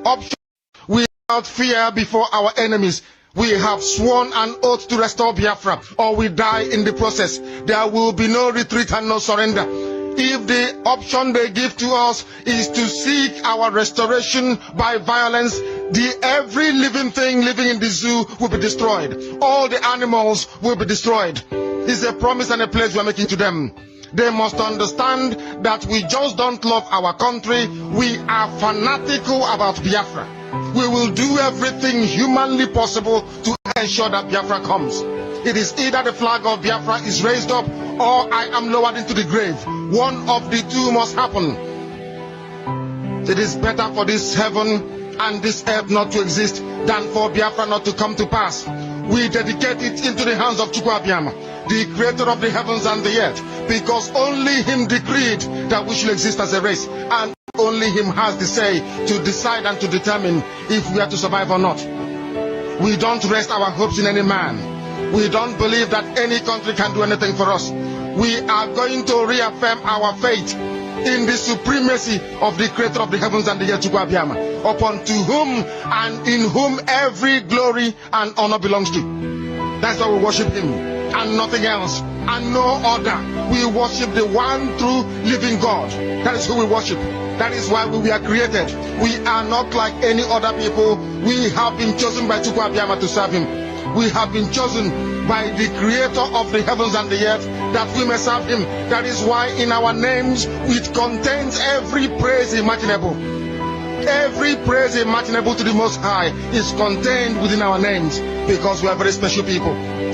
option. Without fear before our enemies, we have sworn an oath to restore Biafra, or we die in the process. There will be no retreat and no surrender. If the option they give to us is to seek our restoration by violence, every living thing living in the zoo will be destroyed. All the animals will be destroyed. It's a promise and a pledge we're making to them. They must understand that we just don't love our country. We are fanatical about Biafra. We will do everything humanly possible to ensure that Biafra comes. It is either the flag of Biafra is raised up or I am lowered into the grave. One of the two must happen. It is better for this heaven and this earth not to exist than for Biafra not to come to pass. We dedicate it into the hands of Chukwu Abiyama, the creator of the heavens and the earth, because only him decreed that we should exist as a race, and only him has the say to decide and to determine if we are to survive or not. We don't rest our hopes in any man. We don't believe that any country can do anything for us. We are going to reaffirm our faith in the supremacy of the creator of the heavens and the earth, Chukwu Abiyama, upon to whom and in whom every glory and honor belongs to. That's why we worship him and nothing else and no other. We worship the one true living God. That is who we worship. That is why we were created. We are not like any other people. We have been chosen by Chukwu Abiyama to serve him. We have been chosen by the creator of the heavens and the earth that we may serve him. That is why in our names it contains every praise imaginable. Every praise imaginable to the Most High is contained within our names, because we are very special people.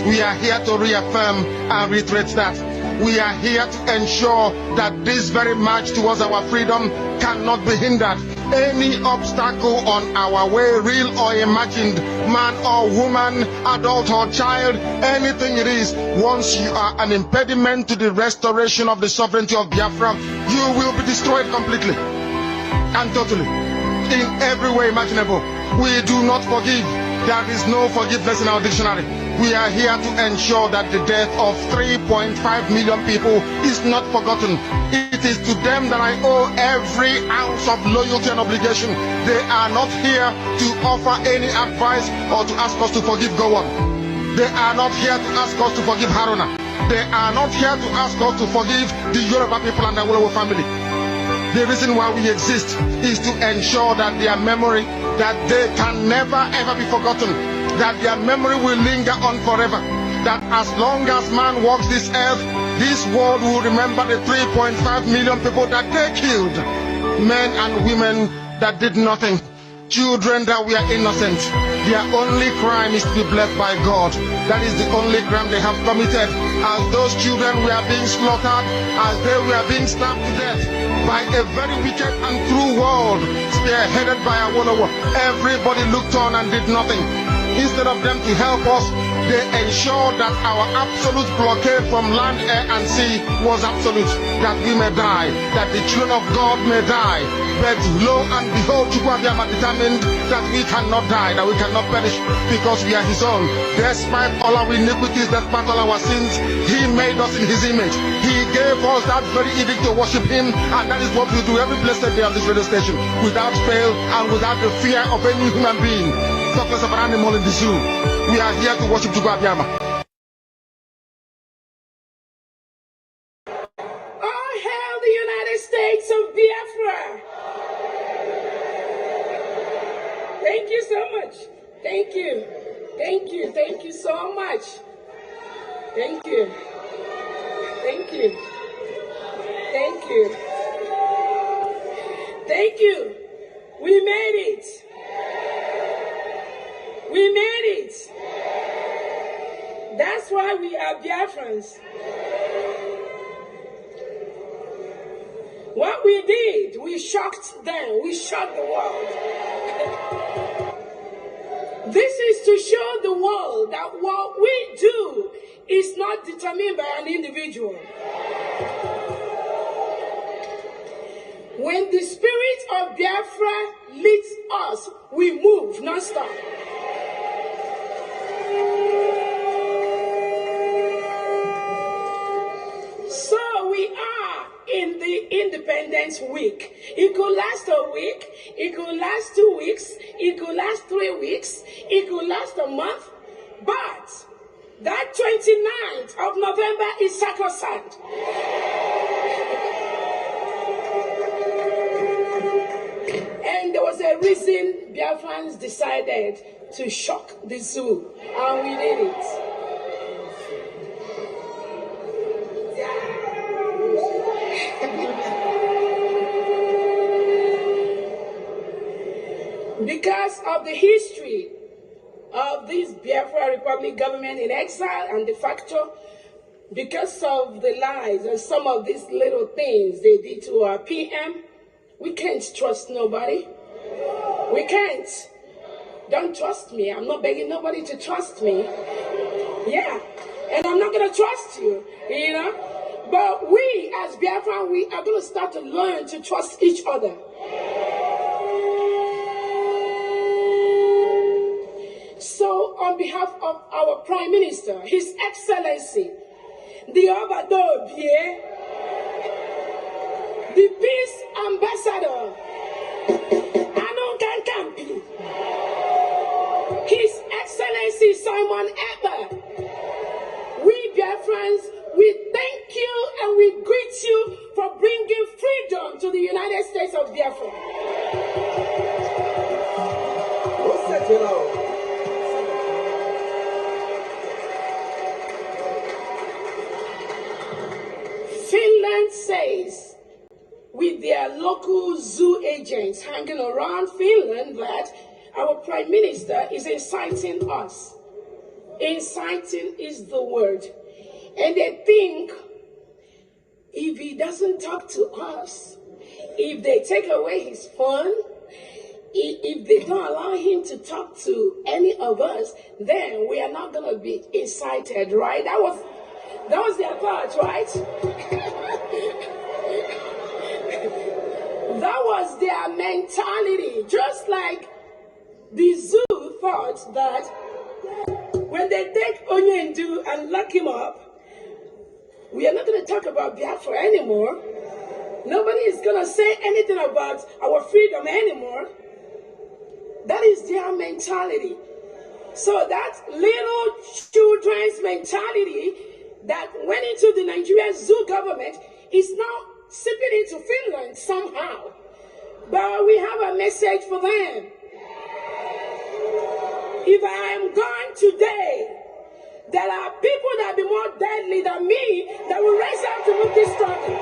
We are here to reaffirm and reiterate that. We are here to ensure that this very march towards our freedom cannot be hindered. Any obstacle on our way, real or imagined, man or woman, adult or child, anything it is, once you are an impediment to the restoration of the sovereignty of Biafra, you will be destroyed completely and totally, in every way imaginable. We do not forgive. There is no forgiveness in our dictionary. We are here to ensure that the death of 3.5 million people is not forgotten. It is to them that I owe every ounce of loyalty and obligation. They are not here to offer any advice or to ask us to forgive Gowon. They are not here to ask us to forgive Haruna. They are not here to ask us to forgive the Yoruba people and the Awolowo family. The reason why we exist is to ensure that their memory, that they can never ever be forgotten, that their memory will linger on forever, that as long as man walks this earth, this world will remember the 3.5 million people that they killed, men and women that did nothing, children that were innocent. Their only crime is to be blessed by God. That is the only crime they have committed. As those children were being slaughtered, as they were being stabbed to death by a very wicked and cruel world, spearheaded by Awolowo, everybody looked on and did nothing. Instead of them to help us, they ensured that our absolute blockade from land, air, and sea was absolute, that we may die, that the children of God may die. But lo and behold, Chukwu Abiyama determined that we cannot die, that we cannot perish, because we are his own. Despite all our iniquities, despite all our sins, he made us in his image. He gave us that very edict to worship him, and that is what we do every blessed day on this radio station, without fail and without the fear of any human being, talk less of an animal in the zoo. We are here to worship Chukwu Abiyama. All hail the United States of Biafra. Thank you so much. Thank you. Thank you. Thank you so much. Thank you. Thank you. Thank you. Thank you. We made it. We made it. That's why we are Biafrans. What we did, we shocked them. We shocked the world. This is to show the world that what we do is not determined by an individual. When the spirit of Biafra leads us, we move non-stop. So we are in the the Independence Week. It could last a week, it could last 2 weeks, it could last 3 weeks, it could last a month, but that 29th of November is sacrosanct. And there was a reason Biafrans decided to shock the zoo, and we did it. Because of the history of this Biafra Republic government in exile and de facto, because of the lies and some of these little things they did to our PM, we can't trust nobody. We can't. Don't trust me. I'm not begging nobody to trust me. Yeah. And I'm not going to trust you, you know. But we, as Biafra, we are going to start to learn to trust each other. So, on behalf of our Prime Minister, His Excellency, the Obado Bie, the Peace Ambassador, Anon Kankampi, His Excellency Simon Eber, we Biafrans, we thank you and we greet you for bringing freedom to the United States of Biafra. Finland says, with their local zoo agents hanging around Finland, that our Prime Minister is inciting us. Inciting is the word. And they think if he doesn't talk to us, if they take away his phone, if they don't allow him to talk to any of us, then we are not going to be incited, right? That was their thought, right? That was their mentality. Just like the zoo thought that when they take Unyielding and lock him up, we are not going to talk about Biafra anymore. Nobody is going to say anything about our freedom anymore. That is their mentality. So that little children's mentality that went into the Nigerian zoo government is now seeping into Finland somehow. But we have a message for them. If I am gone today, there are people that will be more deadly than me that will rise up to move this struggle.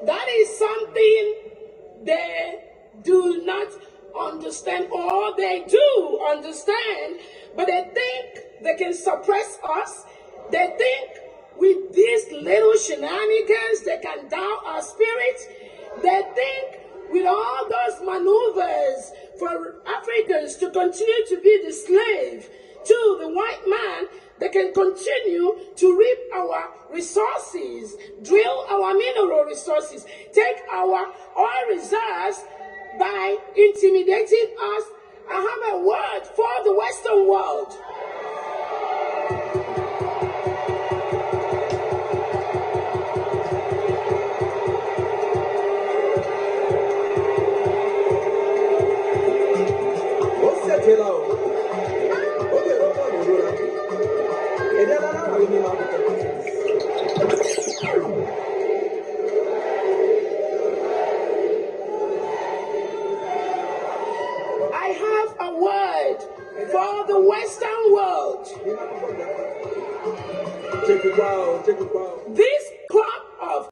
That is something they do not understand, or they do understand, but they think they can suppress us. They think with these little shenanigans they can down our spirit. They think with all those maneuvers for Africans to continue to be the slave to the white man, they can continue to reap our resources, drill our mineral resources, take our oil reserves by intimidating us. I have a word for the Western world. I have a word for the Western world. This crop of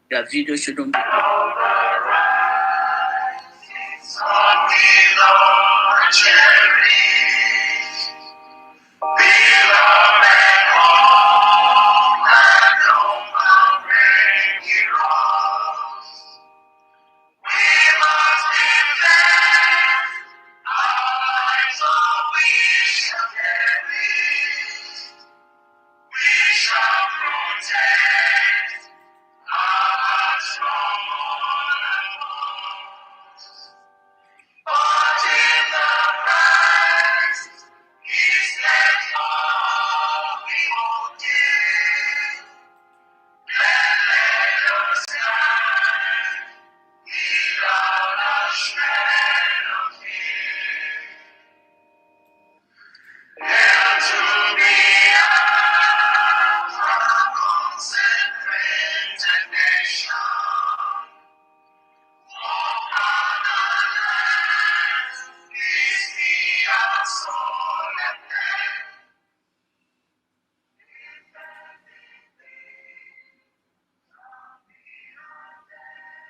Their video shouldn't be.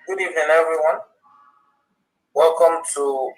Good evening, everyone. Welcome to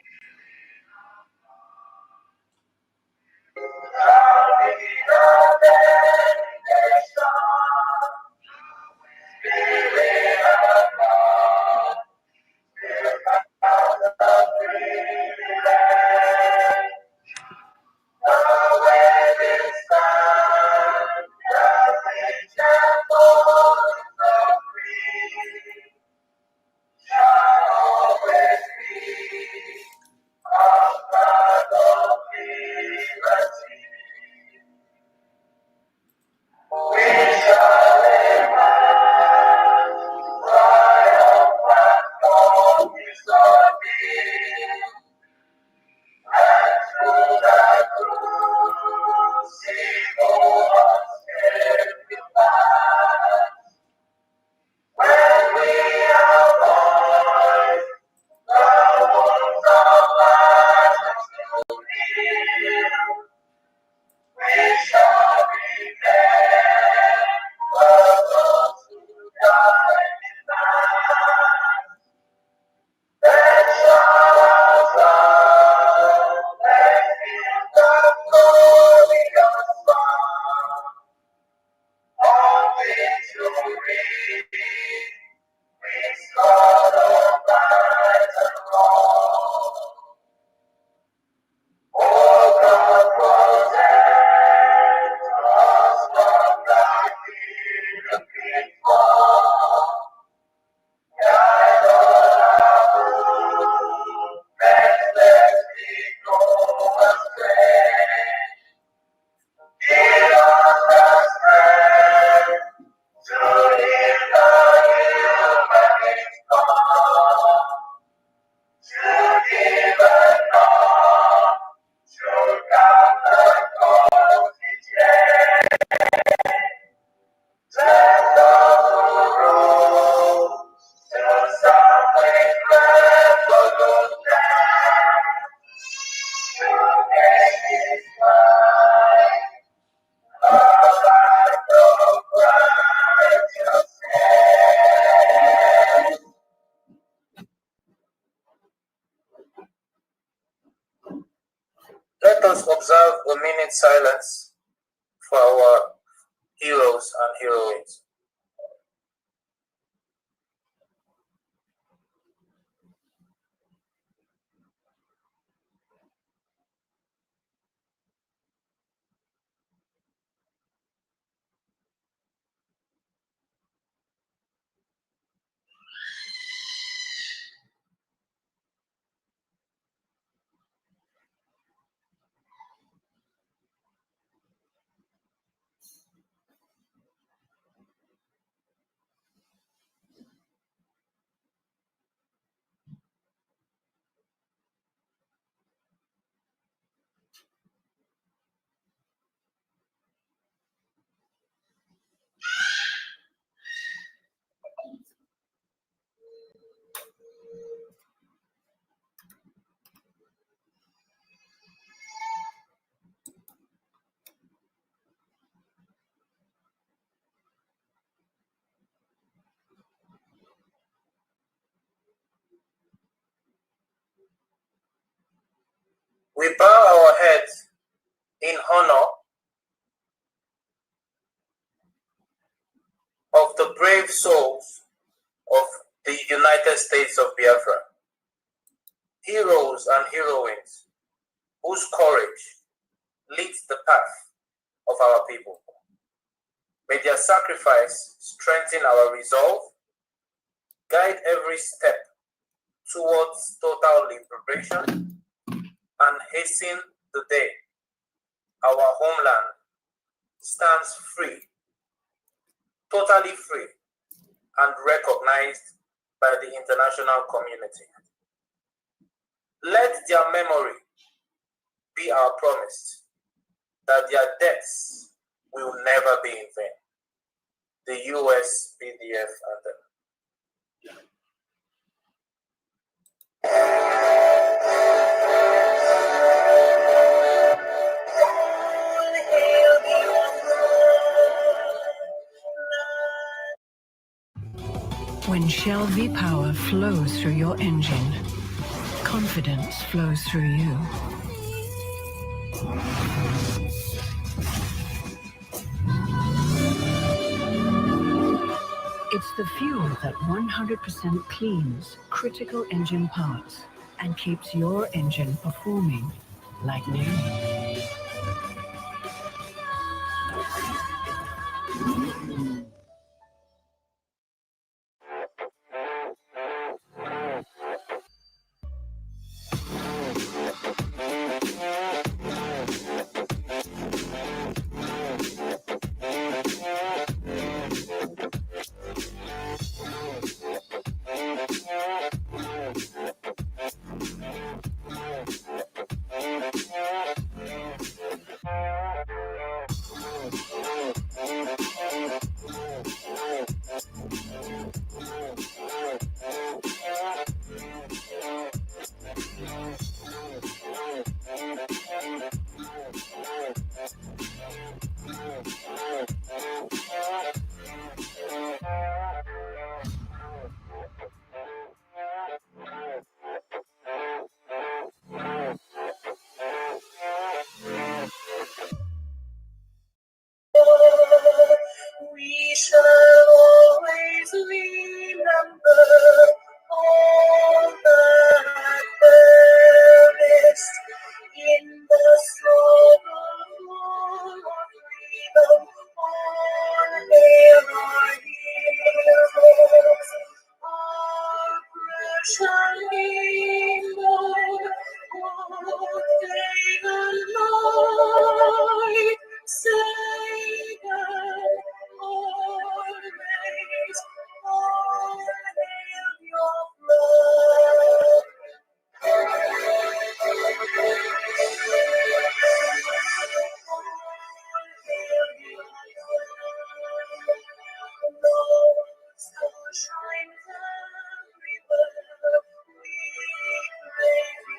let us observe a minute silence for our heroes and heroines. United States of Biafra. Heroes and heroines whose courage leads the path of our people. May their sacrifice strengthen our resolve, guide every step towards total liberation, and hasten the day our homeland stands free, totally free, and recognized by the international community. Let their memory be our promise that their deaths will never be in vain. The US PDF anthem. When Shell V power flows through your engine, confidence flows through you. It's the fuel that 100% cleans critical engine parts and keeps your engine performing like new. We shall always remember all that perished in the struggle for freedom. All hail our heroes, our precious hero, all day and night. Savior, always, all hail your blood. Lord, shine everywhere. We crave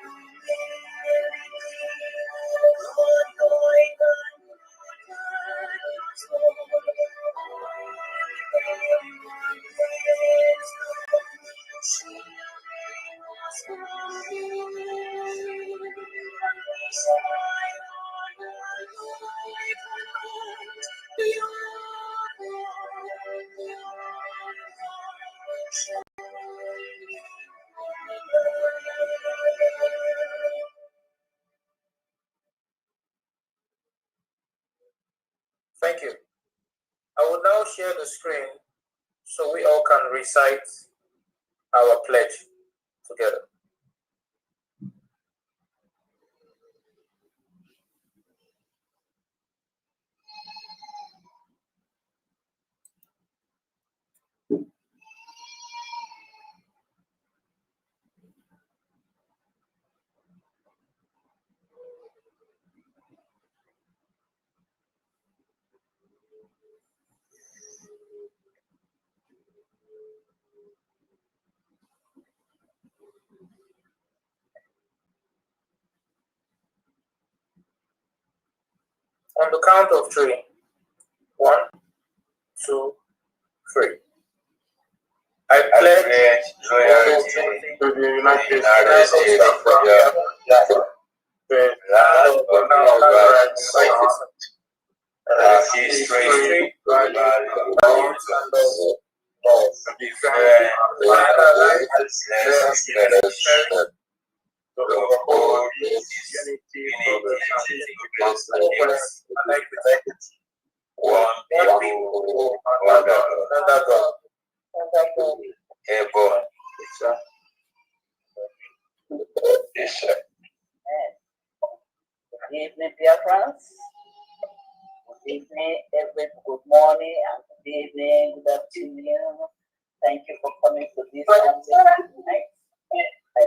Thank you. I will now share the screen so we all can recite our pledge together. On the count of three. 1, 2, 3. I pledge loyalty to the United States of Biafra, the land of history, values, to uphold unity, one people under God. Airborne. Yes, sir. Good evening, dear friends. Good evening, good morning, and good evening, good afternoon. Thank you for coming to this tonight. My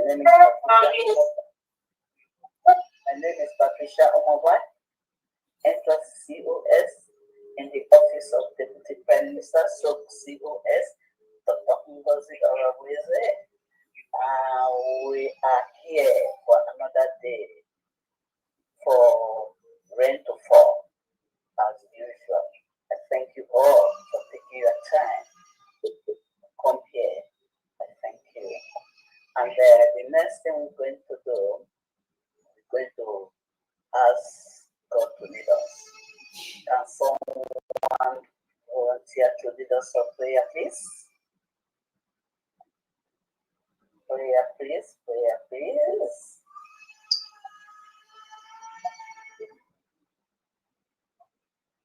name is Patricia Omawa, enter COS in the Office of Deputy Prime Minister, so COS, Dr. Ngozi Oraweze. We are here for another day for rain to fall, as usual. I thank you all for taking your time to come here. I thank you. And the next thing we're going to do, we're going to ask God to lead us. Can someone volunteer to lead us for prayer, please? Prayer, please. Prayer, please.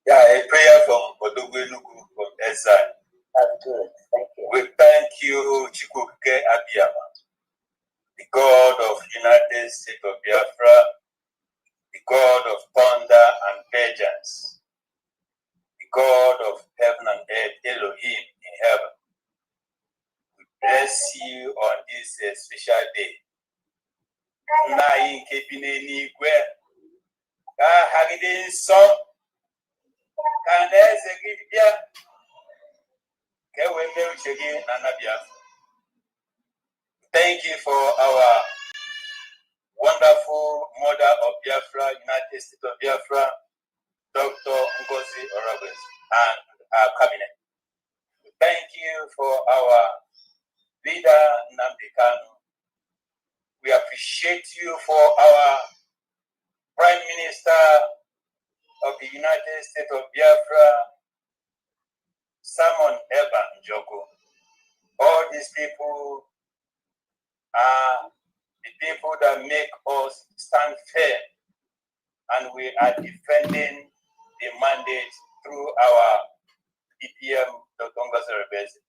Yeah, a prayer from Odogwenugu from Ezra. That's good. Thank you. We thank you, Chikuke Abiyama, the God of United States of Biafra, the God of thunder and vengeance, the God of heaven and earth, Elohim in heaven. We bless you on this special day. Nayin kebine gwe, ka hagide so, ka neze gibia, ke weme uchege nana Biafra. Thank you for our wonderful mother of Biafra, United States of Biafra, Dr. Ngozi Oraweze, and our cabinet. Thank you for our leader, Nnamdi Kanu. We appreciate you for our Prime Minister of the United States of Biafra, Simon Eba Njoko. All these people are the people that make us stand firm, and we are defending the mandate through our DPM, Dr. Ngozi Oraweze.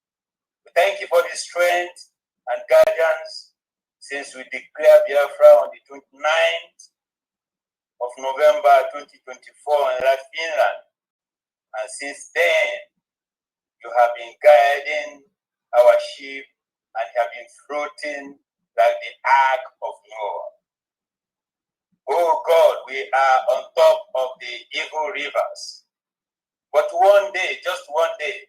Thank you for the strength and guidance since we declared Biafra on the 29th of November 2024 in Finland. And since then, you have been guiding our ship and have been floating like the Ark of Noah. Oh God, we are on top of the evil rivers. But one day, just one day,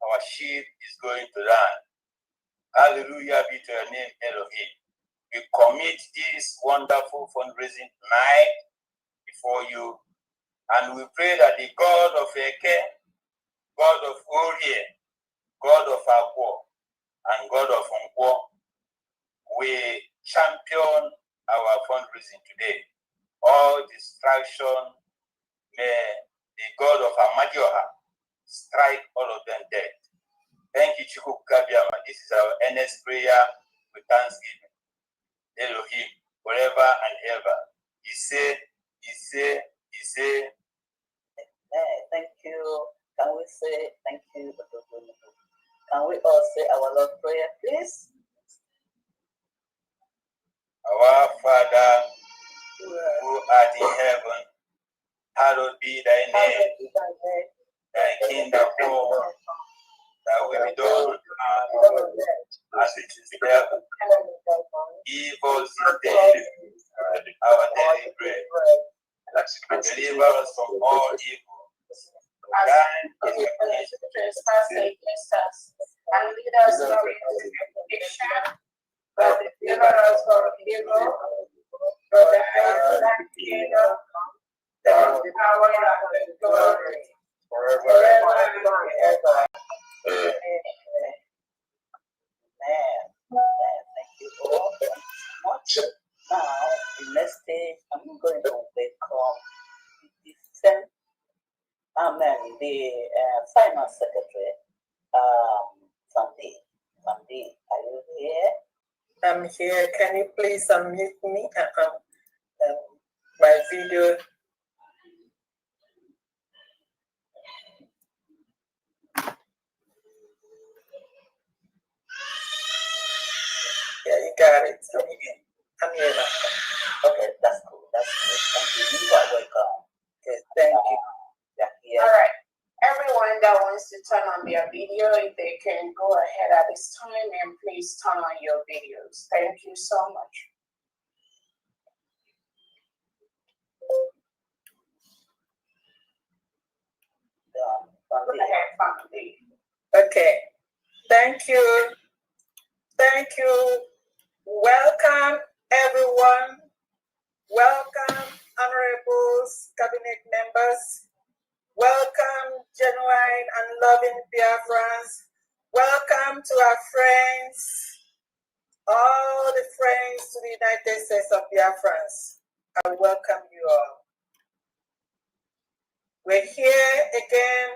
our ship is going to land. Hallelujah be to your name, Elohim. We commit this wonderful fundraising night before you, and we pray that the God of Eke, God of Orie, God of Akwo, and God of Nkwo will champion our fundraising today. All distraction, may the God of Amadioha strike all of them dead. Thank you, Chukwu Kabiama. This is our earnest prayer with thanksgiving. Elohim, forever and ever. He said. Thank you. Can we say thank you? Can we all say our Lord prayer, please? Our Father, who art in heaven, hallowed be thy name. Thy kingdom come, thy will be done on earth as it is in heaven. Give us this day our daily bread. Deliver us from all evil. Thine is the kingdom, Trespass against us, and lead us not into temptation, but deliver us from evil. For thine is the kingdom, the power, and the glory, forever and ever. Amen. Thank you all very much. Now, the next stage, I'm going to welcome the Finance Secretary, I'm here. Can you please unmute me? My video. Yeah, you got it. I'm here now. Okay, that's cool. That's cool. Thank you. You are welcome. Okay, thank you. All right. Everyone that wants to turn on their video, if they can go ahead at this time and please turn on your videos. Thank you so much. Go ahead, Fundy. Okay. Thank you. Thank you. Welcome, everyone. Welcome, honorables, cabinet members. Welcome, genuine and loving Biafrans. Welcome to our friends, all the friends to the United States of Biafrans. I welcome you all. We're here again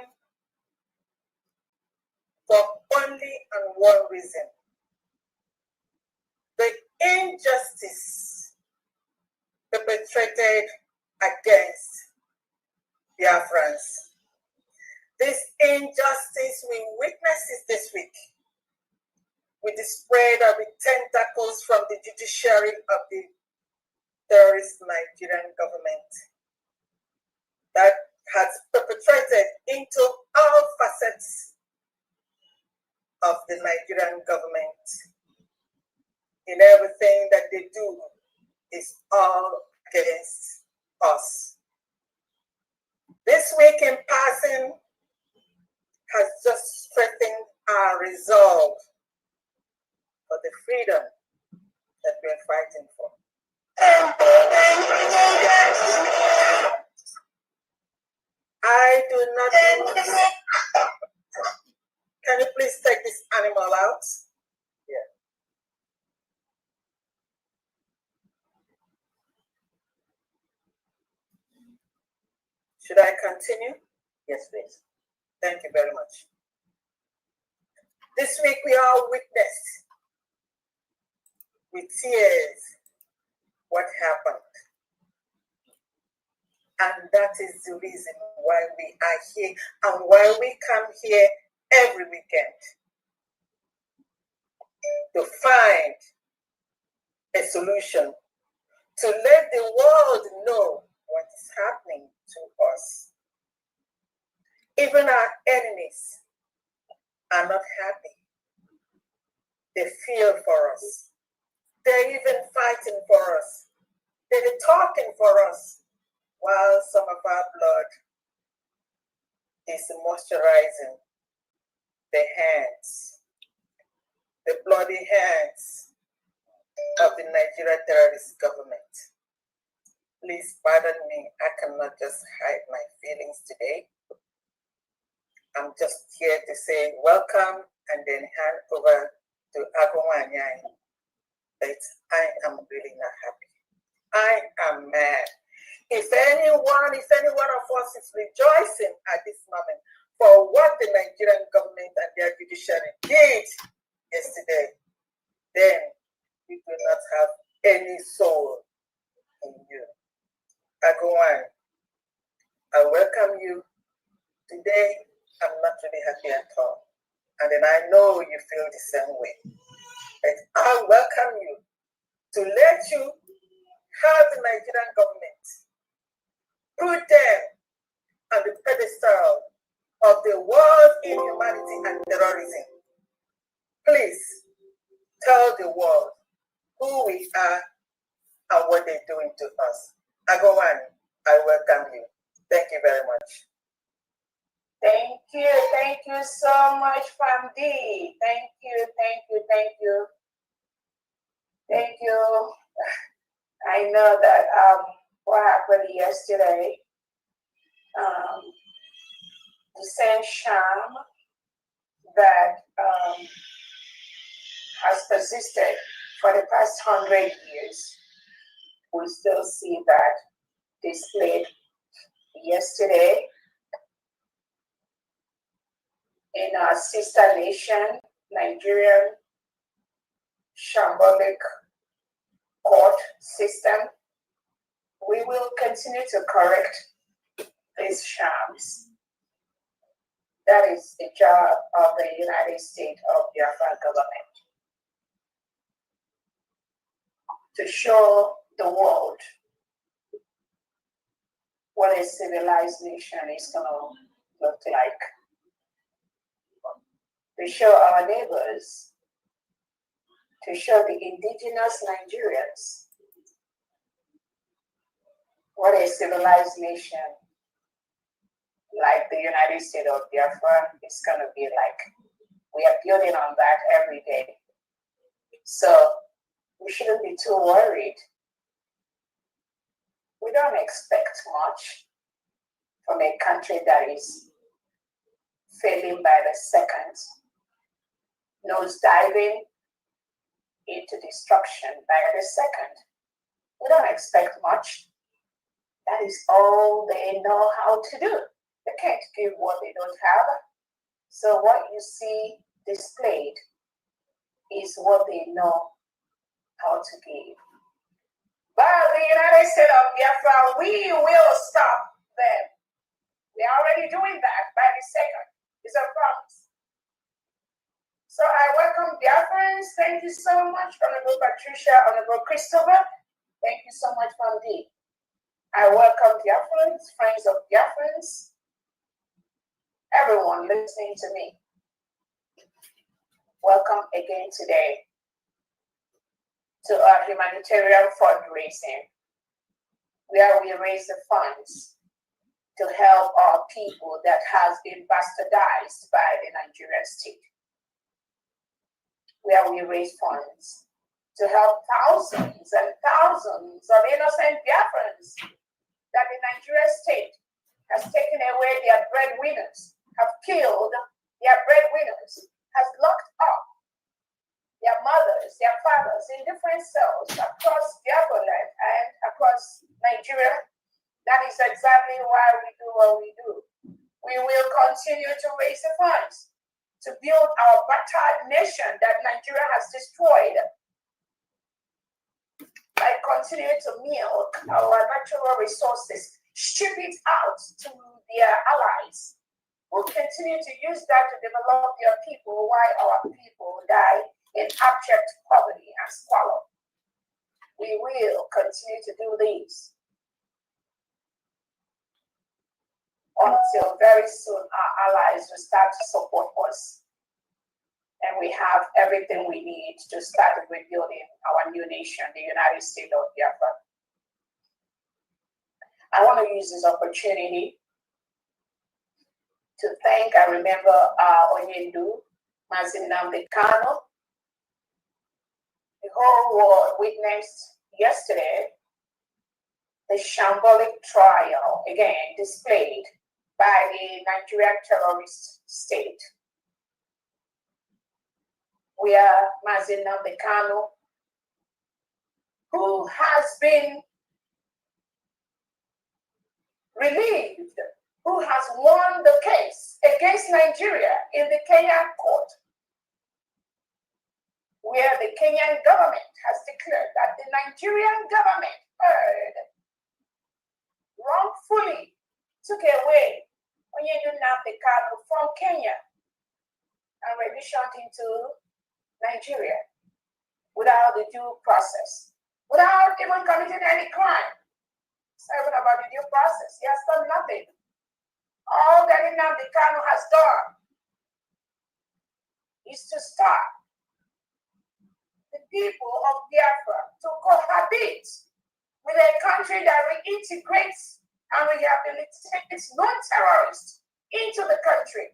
for only and one reason. The injustice perpetrated against Biafrans. This injustice we witnessed this week with the spread of the tentacles from the judiciary of the terrorist Nigerian government that has perpetrated into all facets of the Nigerian government. In everything that they do is all against us. This week in passing has just strengthened our resolve for the freedom that we're fighting for. I do not. Can you please take this animal out? Yeah. Should I continue? Yes, please. Thank you very much. This week we all witnessed with tears what happened. And that is the reason why we are here and why we come here every weekend to find a solution, to let the world know what is happening to us. Even our enemies are not happy. They feel for us. They're even fighting for us. They're talking for us while some of our blood is moisturizing the hands, the bloody hands of the Nigerian terrorist government. Please pardon me, I cannot just hide my feelings today. I'm just here to say welcome and then hand over to Agumanyai that I am really not happy. I am mad. If any one of us is rejoicing at this moment for what the Nigerian government and their judiciary did yesterday, then you do not have any soul in you. Agumanyai, I welcome you. Today, I'm not really happy at all. And then I know you feel the same way. And I welcome you to let you have the Nigerian government put them on the pedestal of the world inhumanity and terrorism. Please tell the world who we are and what they're doing to us. Agumanyai, I welcome you. Thank you very much. Thank you so much, Famdi. Thank you. I know that what happened yesterday, the same sham that has persisted for the past 100 years. We still see that displayed yesterday in our sister nation, Nigeria, shambolic court system. We will continue to correct these shams. That is the job of the United States of Biafra government, to show the world what a civilized nation is going to look like, to show our neighbors, to show the indigenous Nigerians what a civilized nation like the United States of Biafra is going to be like. We are building on that every day. So we shouldn't be too worried. We don't expect much from a country that is failing by the second, nose diving into destruction by the second. We don't expect much. That is all they know how to do. They can't give what they don't have. So what you see displayed is what they know how to give. But the United States of Biafra, we will stop them. We are already doing that by the second. It's a promise. So I welcome Biafrans. Thank you so much, Honorable Patricia, Honorable Christopher. Thank you so much, Fondi. I welcome Biafrans, friends of Biafrans, everyone listening to me. Welcome again today to our humanitarian fundraising, where we raise the funds to help our people that has been bastardized by the Nigerian state, where we raise funds to help thousands and thousands of innocent Biafrans that the Nigerian state has taken away their breadwinners, have killed their breadwinners, has locked up their mothers, their fathers in different cells across Biafra land and across Nigeria. That is exactly why we do what we do. We will continue to raise the funds to build our battered nation that Nigeria has destroyed, by continuing to milk our natural resources, ship it out to their allies. We'll continue to use that to develop their people while our people die in abject poverty and squalor. We will continue to do this until very soon our allies will start to support us. And we have everything we need to start rebuilding our new nation, the United States of Biafra. I want to use this opportunity to thank, I remember Unyielding, Nnamdi Kanu. The whole world witnessed yesterday the shambolic trial, again displayed by the Nigerian terrorist state, where Nnamdi Kanu, who has been relieved, who has won the case against Nigeria in the Kenyan court, where the Kenyan government has declared that the Nigerian government wrongfully took away Nnamdi Kanu from Kenya and remissioned into Nigeria without the due process, without even committing any crime. It's not even about the due process. He has done nothing. All that Nnamdi Kanu has done is to stop the people of Biafra to cohabit with a country that reintegrates and rehabilitates non-terrorists into the country,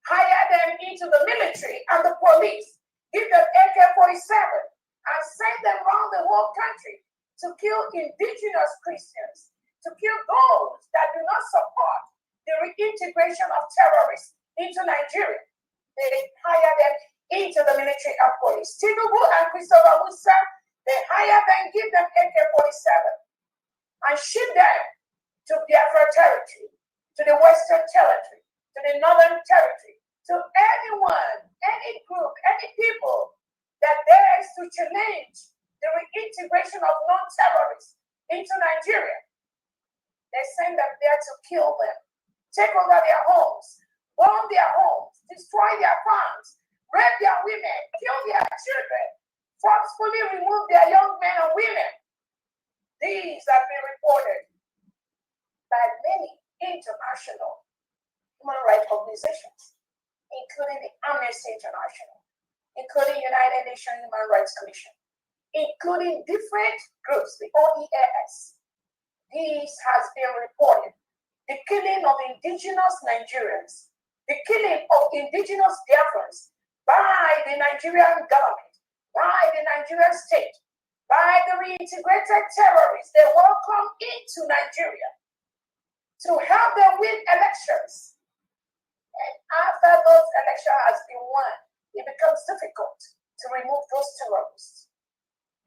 hire them into the military and the police, give them AK-47 and send them around the whole country to kill indigenous Christians, to kill those that do not support the reintegration of terrorists into Nigeria. They hire them into the military and police. Tinubu and Christopher Musa, they hire them, give them AK-47 and ship them to Biafra territory, to the Western territory, to the Northern territory, to anyone, any group, any people that dares to to challenge the reintegration of non-terrorists into Nigeria. They send them there to kill them, take over their homes, bomb their homes, destroy their farms, rape their women, kill their children, forcefully remove their young men and women. These have been reported by many international human rights organizations, including the Amnesty International, including United Nations Human Rights Commission, including different groups, the OEAS. This has been reported. The killing of indigenous Nigerians, the killing of indigenous Biafrans by the Nigerian government, by the Nigerian state, by the reintegrated terrorists they welcome into Nigeria to help them win elections. And after those elections has been won, it becomes difficult to remove those terrorists.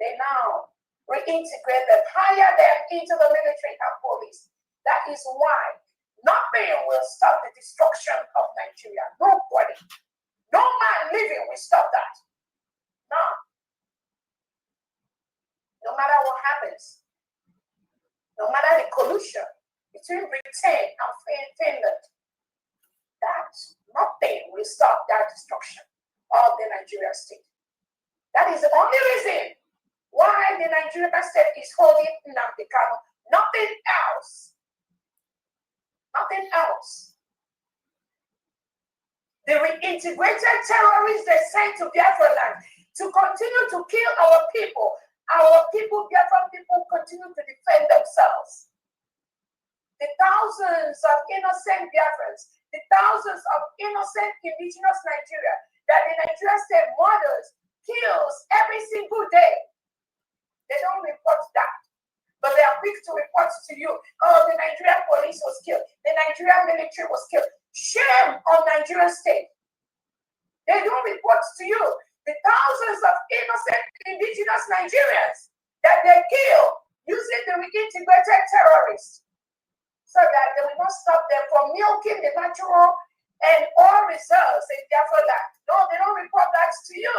They now reintegrate them, hire them into the military and police. That is why nothing will stop the destruction of Nigeria. Nobody, no man living will stop that. No matter what happens, no matter the collusion between Britain and Finland, that nothing will stop that destruction of the Nigerian state. That is the only reason why the Nigerian state is holding Nnamdi Kanu. Nothing else. Nothing else. The reintegrated terrorists they sent to Biafra land to continue to kill our people. Our people, Biafran people, continue to defend themselves. The thousands of innocent Biafrans, the thousands of innocent indigenous Nigeria that the Nigerian state murders, kills every single day. They don't report that. But they are quick to report to you, oh, the Nigerian police was killed. The Nigerian military was killed. Shame on Nigerian state. They don't report to you the thousands of innocent indigenous Nigerians that they kill using the reintegrated terrorists so that they will not stop them from milking the natural and oil reserves in Biafra land. No, they don't report that to you.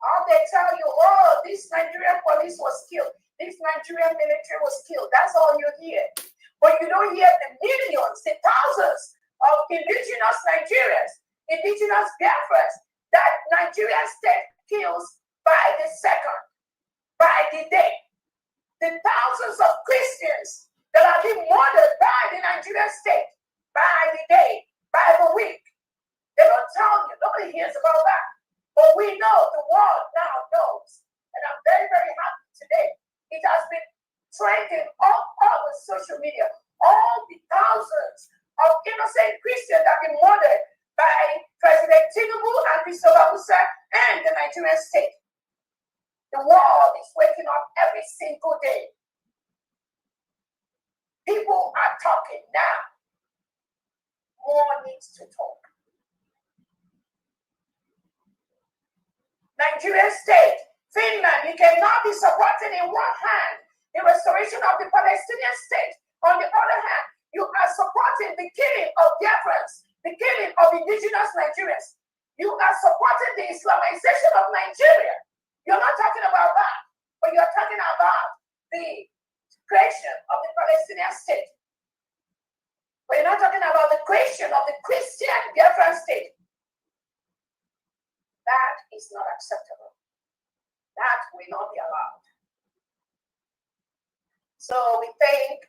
All they tell you, oh, this Nigerian police was killed. This Nigerian military was killed. That's all you hear. But you don't hear the millions, the thousands of indigenous Nigerians, indigenous Biafrans that Nigerian state kills by the second, by the day. The thousands of Christians that are being murdered by the Nigerian state, by the day, by the week. They don't tell you. Nobody hears about that. But we know, the world now knows. And I'm very, very happy today. It has been trending all over social media. All the thousands of innocent Christians that have been murdered by President Tinubu and Christopher Musa and the Nigerian state. The world is waking up every single day. People are talking now. More needs to talk. Nigerian state, Finland, you cannot be supporting in one hand the restoration of the Palestinian state. On the other hand, you are supporting the killing of Biafrans, the killing of indigenous Nigerians. You are supporting the Islamization of Nigeria. You're not talking about that, but you're talking about the creation of the Palestinian state. But you're not talking about the creation of the Christian Biafran state. That is not acceptable. That will not be allowed. So we thank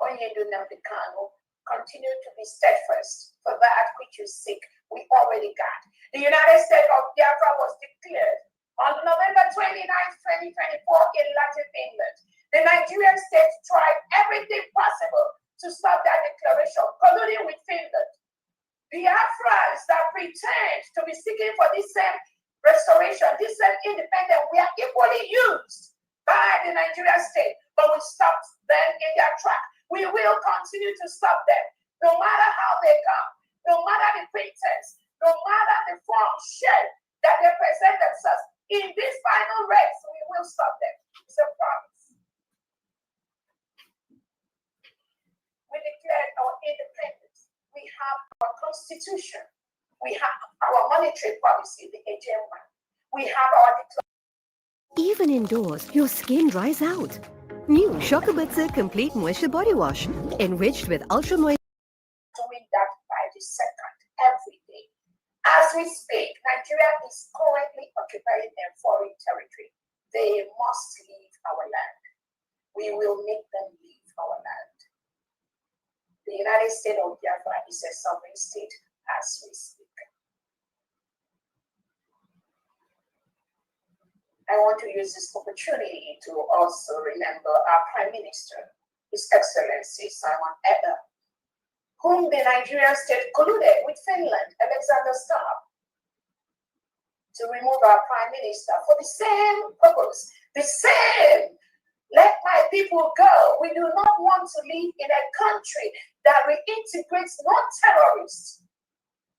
Unyielding and continue to be steadfast for that which you seek. We already got. The United States of Biafra was declared on November 29, 2024 in Latin England. The Nigerian state tried everything possible to stop that declaration, colluding with Finland. Biafrans that pretend to be seeking for this same restoration, this same independence, we are equally used by the Nigerian state, but we stopped them in their track. We will continue to stop them, no matter how they come, no matter the pretense, no matter the form, shape that they present themselves. In this final race, we will stop them. It's a promise. We declared our independence. We have our constitution. We have our monetary policy, the AGM1. We have our Even indoors, your skin dries out. New Shokabutsu Complete Moisture Body Wash, enriched with ultra moisture. doing that by the second every day. As we speak, Nigeria is currently occupying a foreign territory. They must leave our land. We will make them leave our land. The United States of Biafra is a sovereign state as we speak. I want to use this opportunity to also remember our Prime Minister, His Excellency Simon Ekpa, whom the Nigerian state colluded with Finland, Alexander Stubb, to remove our Prime Minister for the same purpose, the same. Let my people go. We do not want to live in a country that reintegrates non-terrorists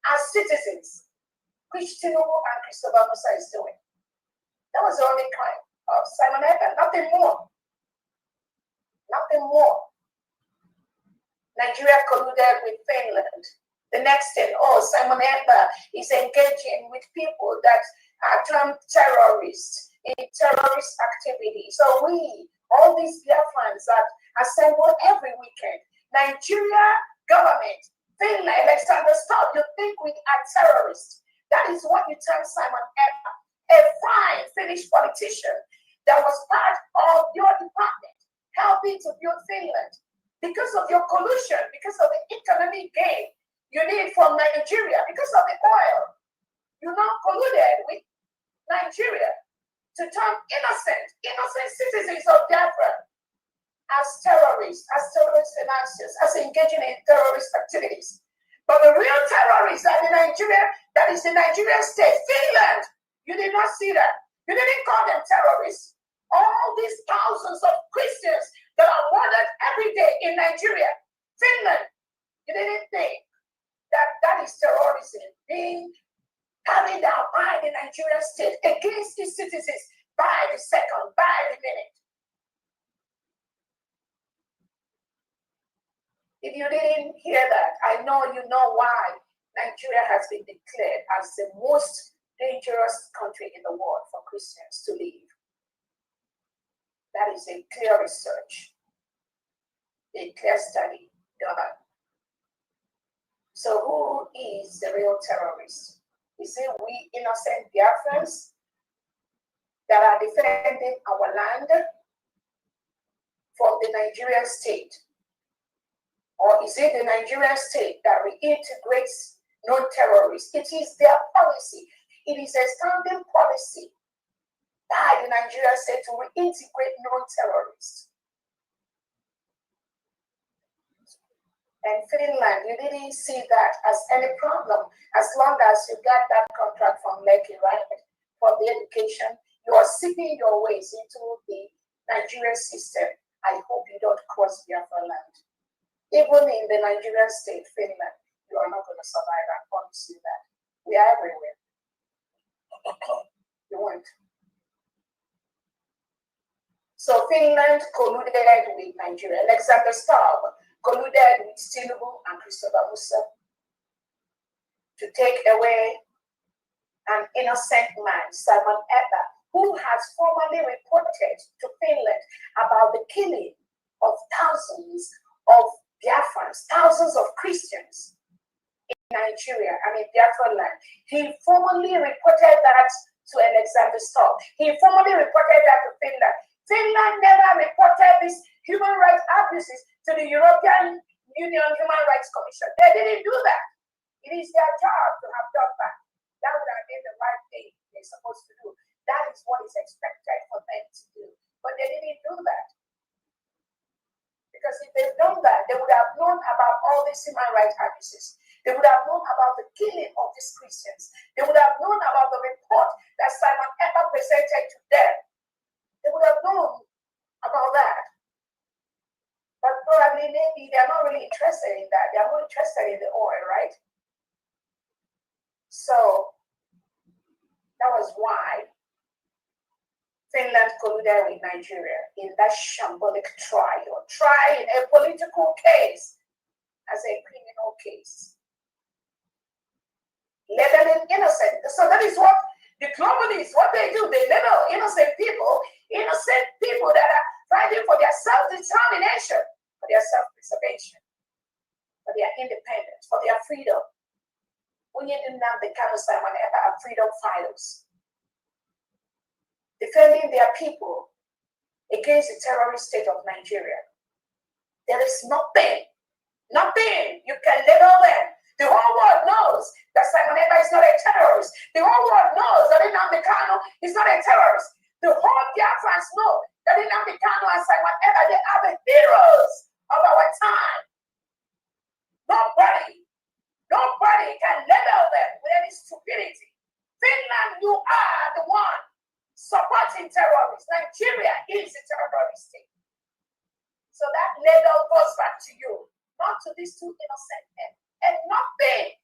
as citizens, which Tinubu and Christopher Musa is doing. That was the only crime of Simon Ekpa, nothing more. Nothing more. Nigeria colluded with Finland. The next thing, Simon Ekpa is engaging with people that are termed terrorists in terrorist activity. So we, all these Biafrans that assemble every weekend, Nigeria government, Finland, Alexander Stubb, you think we are terrorists. That is what you term Simon Ekpa, a fine Finnish politician that was part of your department, helping to build Finland. Because of your collusion, because of the economic gain you need from Nigeria, because of the oil, you now colluded with Nigeria to turn innocent citizens of Biafra as terrorist financiers, as engaging in terrorist activities. But the real terrorists are the Nigeria, that is the Nigerian state, Finland. You did not see that. You didn't call them terrorists. All these thousands of Christians that are murdered every day in Nigeria, Finland, you didn't think that that is terrorism being carried out by the Nigerian state against its citizens by the second, by the minute. If you didn't hear that, I know you know why Nigeria has been declared as the most dangerous country in the world for Christians to live. That is a clear research, a clear study done. So who is the real terrorist? Is it we innocent Biafrans that are defending our land from the Nigerian state? Or is it the Nigerian state that reintegrates non-terrorists? It is their policy. It is a standing policy by the Nigerian state to reintegrate non-terrorists. And Finland, you didn't see that as any problem as long as you got that contract from Lekki, right? For the education, you are seeking your ways into the Nigerian system. I hope you don't cross Biafra land. Even in the Nigerian state, Finland, you are not going to survive. I promise you that. We are everywhere. You won't. So Finland colluded with Nigeria. Alexander Stubb colluded with Tinubu and Christopher Musa to take away an innocent man, Simon Ekpa, who has formally reported to Finland about the killing of thousands of Biafrans, thousands of Christians in Nigeria, Biafra land. He formally reported that to Alexander Stubb. He formally reported that to Finland. Finland never reported these human rights abuses to the European Union Human Rights Commission. They didn't do that. It is their job to have done that. That would have been the right thing they're supposed to do. That is what is expected for them to do. But they didn't do that. Because if they'd done that, they would have known about all these human rights abuses. They would have known about the killing of these Christians. They would have known about the report that Simon Ekpa presented to them. They would have known about that. But probably maybe they're not really interested in that. They're more interested in the oil, right? So that was why Finland colluded with Nigeria in that shambolic trial, trying a political case as a criminal case, labeling innocent. So that is what The globalists, what they do, they label innocent people that are fighting for their self-determination, for their self-preservation, for their independence, for their freedom. When you didn't have the kind of Simon are freedom fighters, defending their people against the terrorist state of Nigeria. There is nothing you can label them. The whole world knows that Simon Ekpa is not a terrorist. The whole world knows that Nnamdi Kanu is not a terrorist. The whole Biafrans know that Nnamdi Kanu and Simon Ekpa, they are the heroes of our time. Nobody can label them with any stupidity. Finland, you are the one supporting terrorists. Nigeria is a terrorist state. So that label goes back to you, not to these two innocent men. And nothing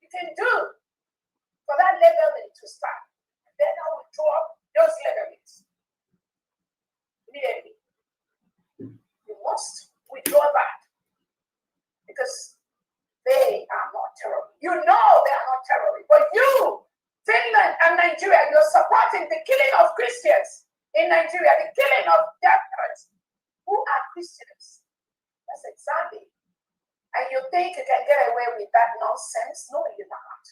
you can do for that labeling to start. Then I will draw those labelings immediately. You must withdraw that because they are not terrorists. You know they are not terrorists, but you, Finland and Nigeria, you're supporting the killing of Christians in Nigeria, the killing of their parents who are Christians. That's exactly. And you think you can get away with that nonsense? No, you're not.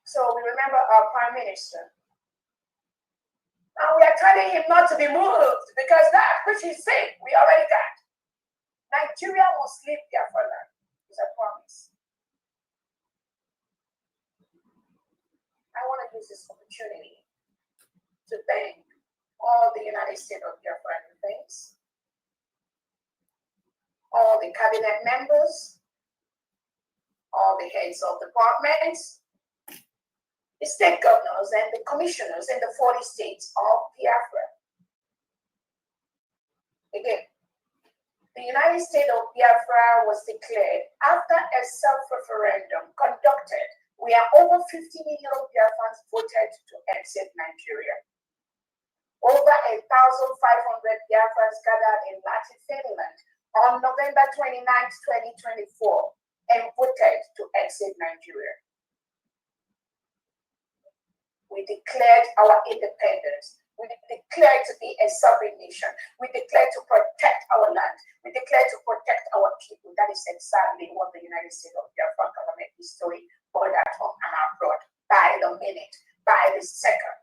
So we remember our Prime Minister. Now we are telling him not to be moved because that which he said, we already got. Nigeria must leave Biafra land. It's a promise. I want to use this opportunity to thank all the United States of Biafra things, all the cabinet members, all the heads of departments, the state governors and the commissioners in the 40 states of Biafra. Again, the United States of Biafra was declared after a self-referendum conducted where over 50 million Biafrans voted to exit Nigeria. Over 1,500 Biafrans gathered in Latin Finland on November 29, 2024, and voted to exit Nigeria. We declared our independence. We declared to be a sovereign nation. We declared to protect our land. We declared to protect our people. That is exactly what the United States of Biafra government is doing, both at home and abroad, by the minute, by the second.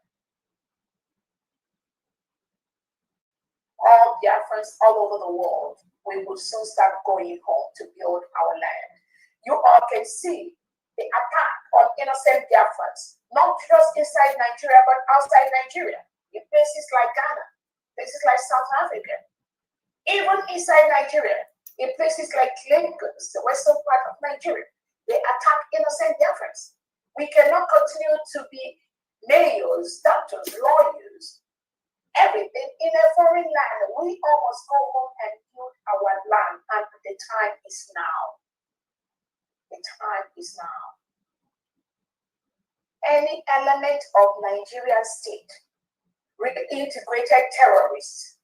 All Biafrans all over the world, we will soon start going home to build our land. You all can see the attack on innocent Biafrans, not just inside Nigeria, but outside Nigeria, in places like Ghana, places like South Africa, even inside Nigeria, in places like Lagos, the western part of Nigeria, they attack innocent Biafrans. We cannot continue to be mayors, doctors, lawyers, everything in a foreign land. We all must go home and build our land, and the time is now. The time is now. Any element of Nigerian state, integrated terrorists,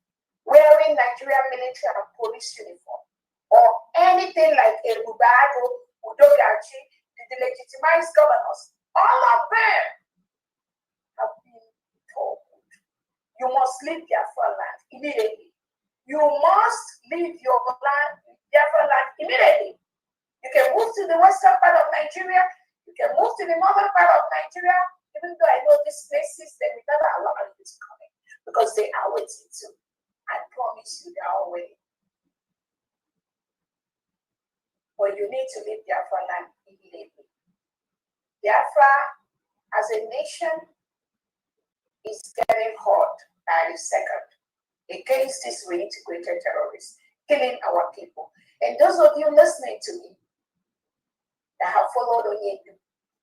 wearing Nigerian military and police uniform, or anything like a Rubago, Udogachi, the delegitimized governors, all of them have been told, you must leave Biafra land immediately. You must leave your land, Biafra land immediately. You can move to the western part of Nigeria. You can move to the northern part of Nigeria, even though I know these places, they will never allow you to come in because they are waiting too. I promise you, they are all waiting. But you need to leave Biafra land immediately. Biafra, as a nation, is getting hot by the second against these reintegrated terrorists, killing our people. And those of you listening to me that have followed Unyielding,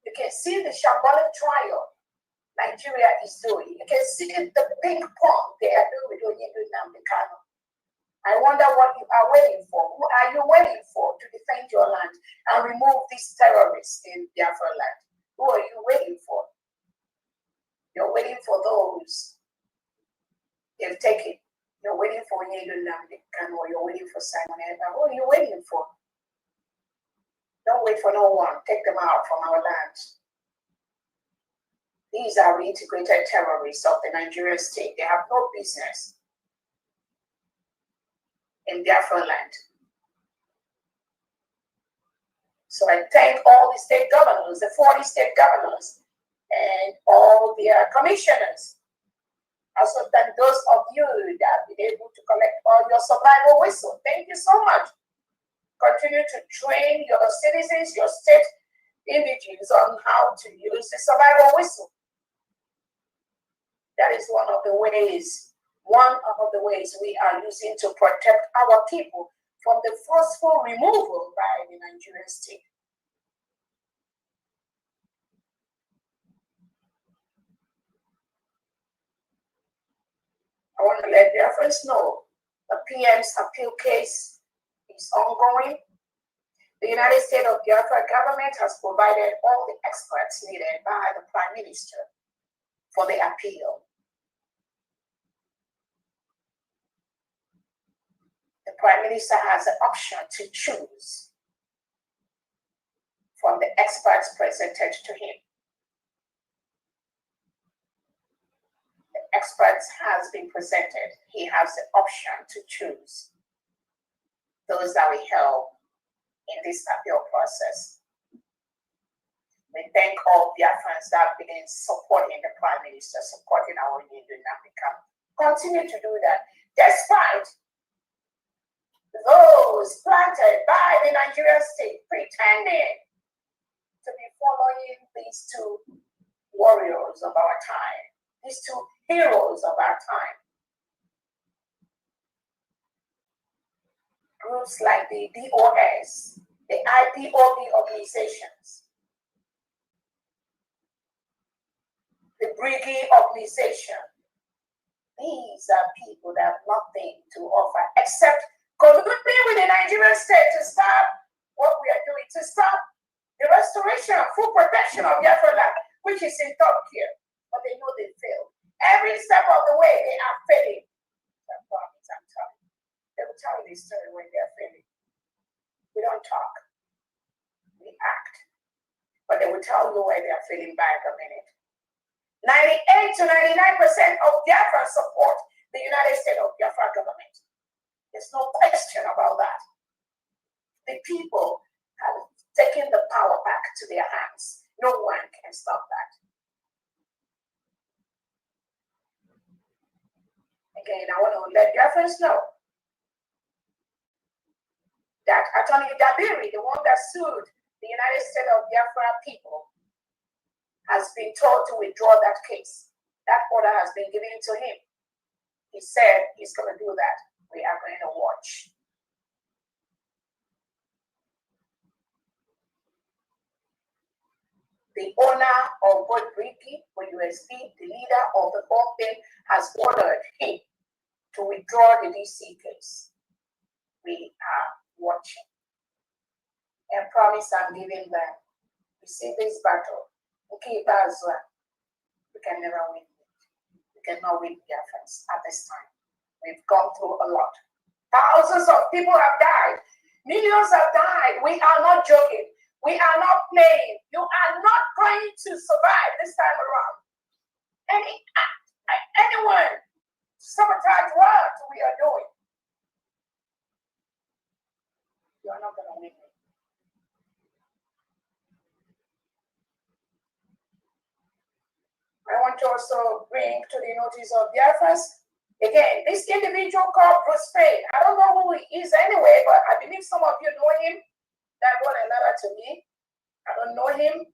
you can see the shambolic trial Nigeria is doing. You can see the ping pong they are doing with Unyielding and Kanu. I wonder what you are waiting for. Who are you waiting for to defend your land and remove these terrorists in Biafra land? Who are you waiting for? You're waiting for those you've taken. You're waiting for Unyielding and Kanu, or you're waiting for Simon Ekpa. Who are you waiting for? Don't wait for no one. Take them out from our land. These are reintegrated terrorists of the Nigerian state. They have no business in Biafra land. So I thank all the state governors, the 40 state governors, and all their commissioners. Also thank those of you that have been able to collect all your survival whistle. Thank you so much. Continue to train your citizens, your state individuals on how to use the survival whistle. That is one of the ways we are using to protect our people from the forceful removal by the Nigerian state. I want to let Biafrans know the PM's appeal case is ongoing. The United States of Biafra government has provided all the experts needed by the Prime Minister for the appeal. The Prime Minister has the option to choose from the experts presented to him. The experts has been presented. He has the option to choose those that will help in this appeal process. We thank all Biafrans that have been supporting the Prime Minister, supporting our Unyielding. Continue to do that, despite those planted by the Nigerian state pretending to be following these two warriors of our time, these two heroes of our time. Groups like the DOS, the IPOB organizations, the Brigade organization. These are people that have nothing to offer except colluding with the Nigerian state to stop what we are doing, to stop the restoration of full protection of Biafra land, which is in top gear. But they know they fail. Every step of the way, they are failing. I promise, I'm telling you. They will tell you this story when they are failing. We don't talk. We act. But they will tell you where they are failing by the minute. 98 to 99% of Biafra support the United States of Biafra government. There's no question about that. The people have taken the power back to their hands. No one can stop that. Again, I want to let Biafrans know that Attorney Dabiri, the one that sued the United States of Biafra people, has been told to withdraw that case. That order has been given to him. He said he's going to do that. We are going to watch. The owner of both Briki or USB, the leader of the whole thing, has ordered him to withdraw the DC case. We are watching. And promise I'm giving them. You see this battle. Okay, that's one. We can never win it. We cannot win Biafrans at this time. We've gone through a lot. Thousands of people have died. Millions have died. We are not joking. We are not playing. You are not going to survive this time around. Anyone sabotage what we are doing, you are not going to win it. I want to also bring to the notice of Biafrans. Again, this individual called Bruce Payne. I don't know who he is anyway, but I believe some of you know him. That wrote a letter to me. I don't know him.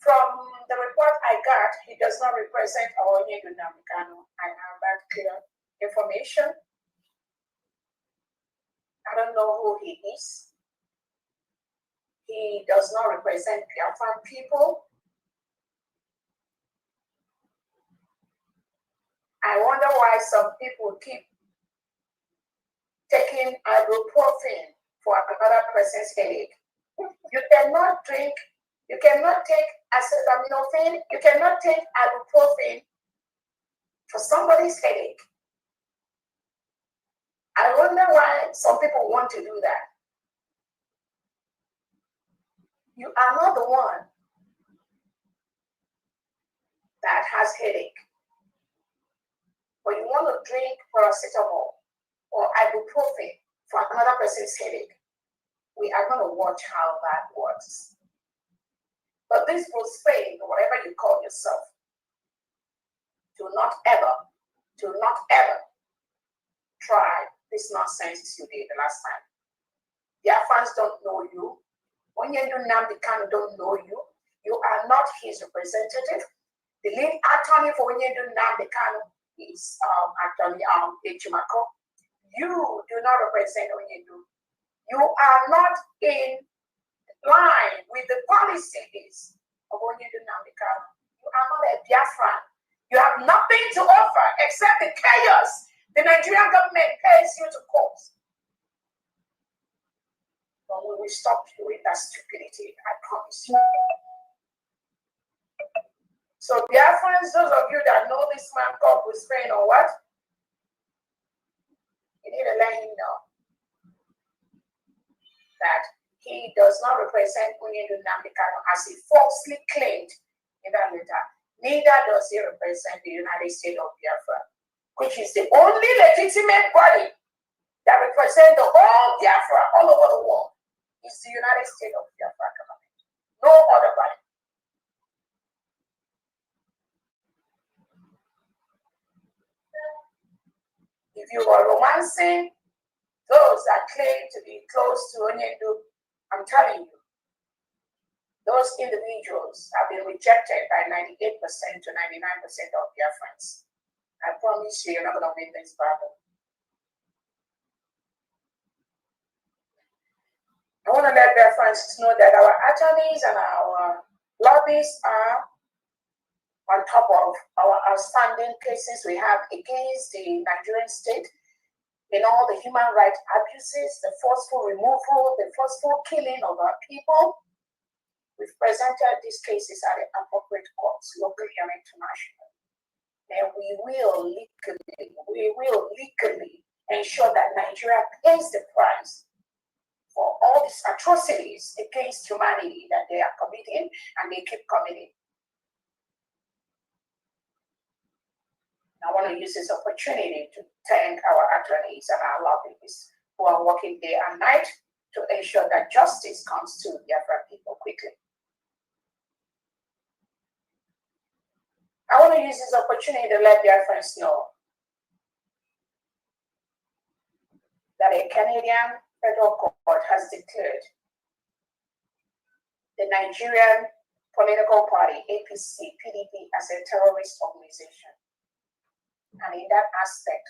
From the report I got, he does not represent our Unyielding. I have that clear information. I don't know who he is. He does not represent Biafran people. I wonder why some people keep taking ibuprofen for another person's headache. You cannot drink, you cannot take acetaminophen, you cannot take ibuprofen for somebody's headache. I wonder why some people want to do that. You are not the one that has headache, but you want to drink paracetamol or ibuprofen for another person's headache. We are going to watch how that works. But this will Spain, or whatever you call yourself, do not ever try this nonsense you did the last time. Biafrans don't know you. Onyendu Nnamdi Kanu don't know you. You are not his representative. The lead attorney for Onyendu Nnamdi Kanu is Attorney Echimako. You do not represent Onyendu. You are not in line with the policies of Onyendu Nnamdi Kanu. You are not a Biafran. You have nothing to offer except the chaos the Nigerian government pays you to cause. But we will stop doing that stupidity, I promise you. So Biafrans, those of you that know this man called Spain or what, you need to let him know that he does not represent Onyendu Nnamdi Kanu as he falsely claimed in that letter. Neither does he represent the United States of Biafra, which is the only legitimate body that represents the whole Biafra all over the world. It's the United States of Biafra government. No other body. If you are romancing those that claim to be close to Onyendu, I'm telling you, those individuals have been rejected by 98% to 99% of Biafrans. I promise you, you're not going to win this battle. I want to let Biafrans know that our attorneys and our lobbyists are on top of our outstanding cases we have against the Nigerian state in all the human rights abuses, the forceful removal, the forceful killing of our people. We've presented these cases at the appropriate courts, locally and internationally. And we will legally ensure that Nigeria pays the price for all these atrocities against humanity that they are committing and they keep committing. I want to use this opportunity to thank our attorneys and our lobbyists who are working day and night to ensure that justice comes to Biafra people quickly. I want to use this opportunity to let Biafrans know that a Canadian federal court has declared the Nigerian political party, APC, PDP, as a terrorist organization. And in that aspect,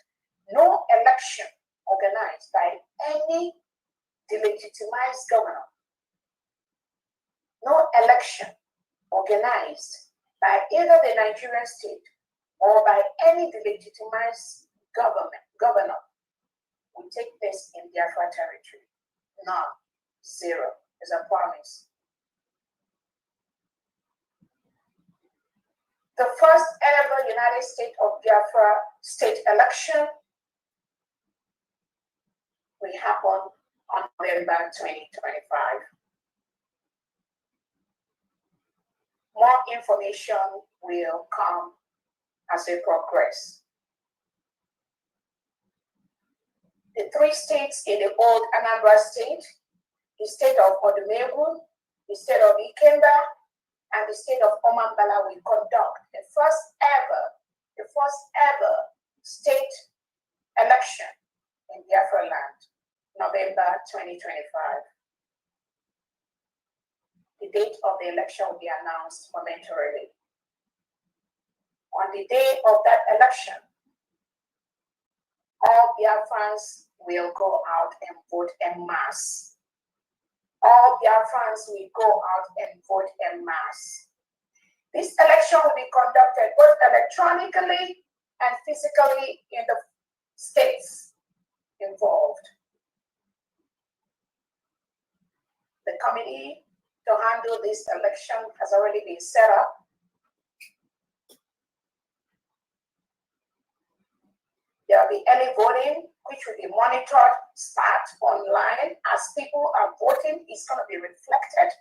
no election organized by any delegitimized governor, no election organized by either the Nigerian state or by any delegitimized governor will take place in Biafra territory. None. Zero. Is a promise. The first ever United States of Biafra state election will happen on November 2025. More information will come as we progress. The three states in the old Anambra state, the state of Odumegwu, the state of Ikemba, and the state of Omambala will conduct the first ever state election in Biafra land, November 2025. The date of the election will be announced momentarily. On the day of that election, all Biafrans will go out and vote en masse. All Biafrans will go out and vote en masse. This election will be conducted both electronically and physically in the states involved. The committee to handle this election has already been set up. There will be early voting, which will be monitored, start online. As people are voting, it's going to be reflected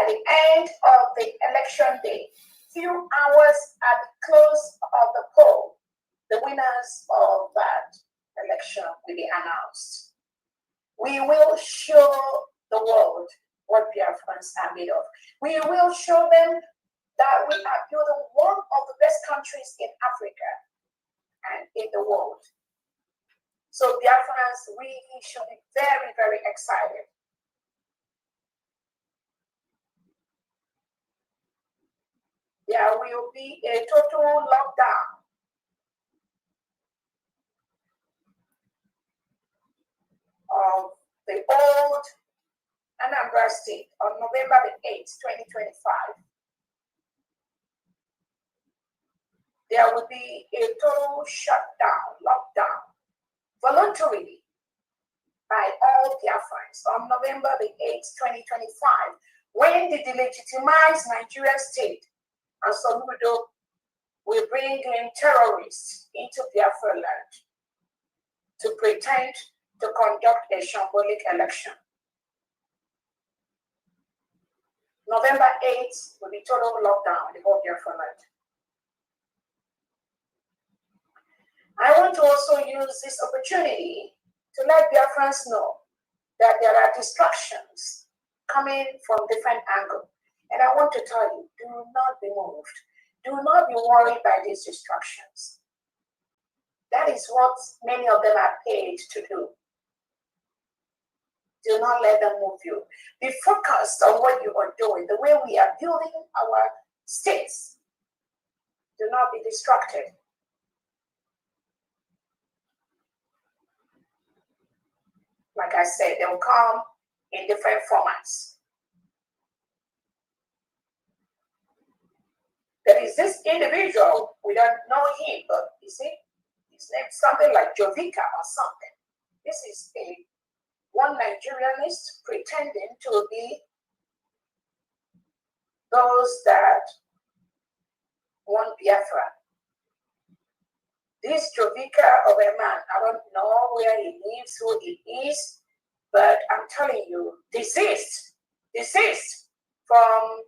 the end of the election day, few hours at the close of the poll, the winners of that election will be announced. We will show the world what Biafrans are made of. We will show them that we are building one of the best countries in Africa and in the world. So Biafrans, we should be very, very excited. There will be a total lockdown of the old Anambra State on November the 8th, 2025. There will be a total shutdown, lockdown, voluntarily by all Biafrans on November the 8th, 2025, when the delegitimized Nigerian state and Soludo will bring in terrorists into Biafra land to pretend to conduct a shambolic election. November 8th will be total lockdown in the whole Biafra land. I want to also use this opportunity to let Biafrans know that there are distractions coming from different angles. And I want to tell you, do not be moved. Do not be worried by these distractions. That is what many of them are paid to do. Do not let them move you. Be focused on what you are doing, the way we are building our states. Do not be distracted. Like I said, they will come in different formats. There is this individual, we don't know him, but you see, his name is something like Jovica or something. This is one Nigerianist pretending to be those that want Biafra. This Jovica of a man, I don't know where he lives, who he is, but I'm telling you, desist from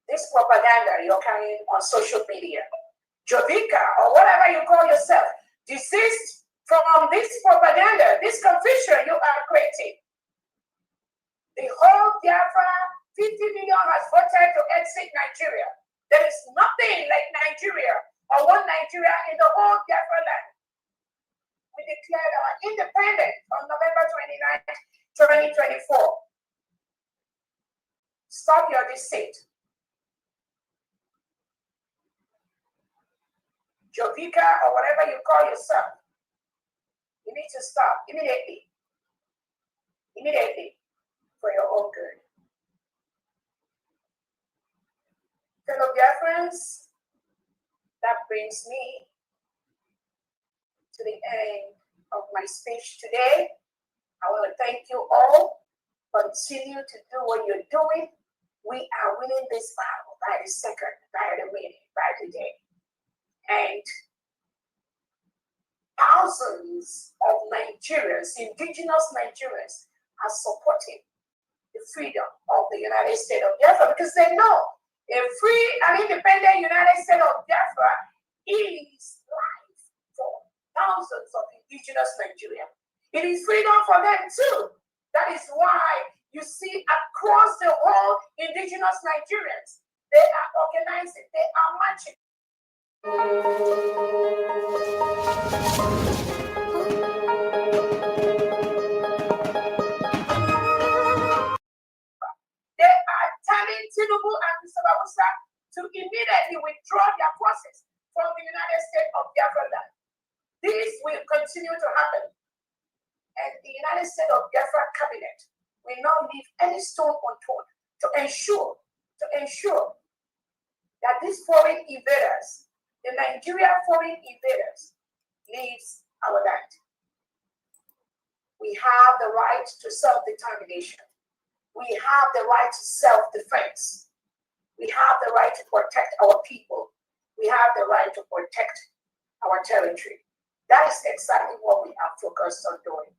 this propaganda you're carrying on social media. Jovica, or whatever you call yourself, desist from this propaganda, this confusion you are creating. The whole Biafra, 50 million has voted to exit Nigeria. There is nothing like Nigeria or one Nigeria in the whole Biafra land. We declared our independence on November 29, 2024. Stop your deceit. Jovica or whatever you call yourself, you need to stop immediately for your own good. Fellow Biafrans, that brings me to the end of my speech today. I want to thank you all. Continue to do what you're doing. We are winning this battle by the second, by the minute, by the day. And thousands of Nigerians, indigenous Nigerians, are supporting the freedom of the United States of Biafra because they know a free and independent United States of Biafra is life for thousands of indigenous Nigerians. It is freedom for them too. That is why you see across the whole indigenous Nigerians, they are organizing, they are marching. They are telling Tinubu and Mr. Babusa to immediately withdraw their forces from the United States of Biafra land. This will continue to happen. And the United States of Biafra cabinet will not leave any stone unturned to ensure that these foreign invaders, the Nigerian foreign invaders, leaves our land. We have the right to self-determination. We have the right to self-defense. We have the right to protect our people. We have the right to protect our territory. That is exactly what we are focused on doing.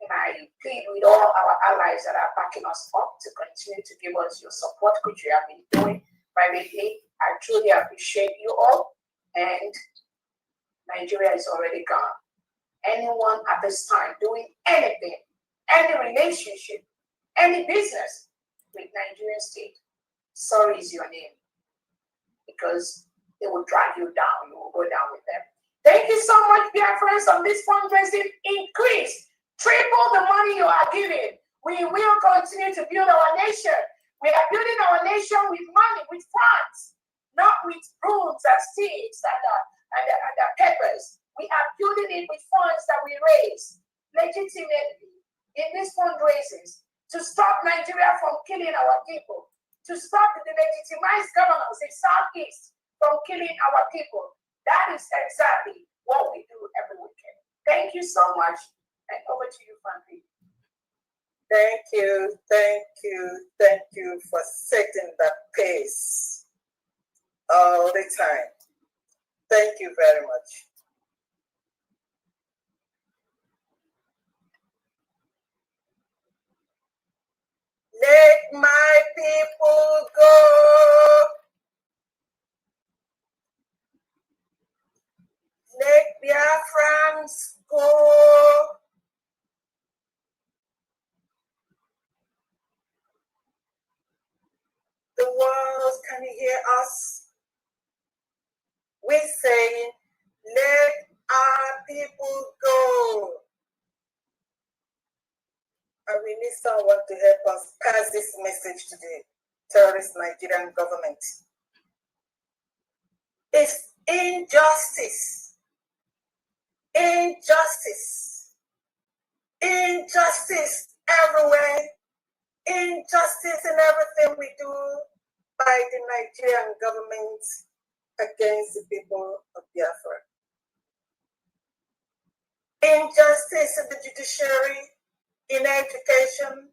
And I plead with all our allies that are backing us up to continue to give us your support, which you have been doing privately. I truly appreciate you all. And Nigeria is already gone. Anyone at this time doing anything, any relationship, any business with Nigerian state, sorry is your name. Because they will drag you down. You will go down with them. Thank you so much, dear friends, on this fundraising increase. Triple the money you are giving. We will continue to build our nation. We are building our nation with money, with funds, not with brooms and sticks and peppers. We are building it with funds that we raise legitimately in these fundraisers to stop Nigeria from killing our people, to stop the legitimized governors in Southeast from killing our people. That is exactly what we do every weekend. Thank you so much, and over to you, Frankie. Thank you for setting the pace all the time. Thank you very much. Let my people go. Let Biafrans go. The world, can you hear us? We're saying, let our people go. And we need someone to help us pass this message to the terrorist Nigerian government. It's injustice. Injustice. Injustice everywhere. Injustice in everything we do by the Nigerian government against the people of Biafra. Injustice in the judiciary, in education,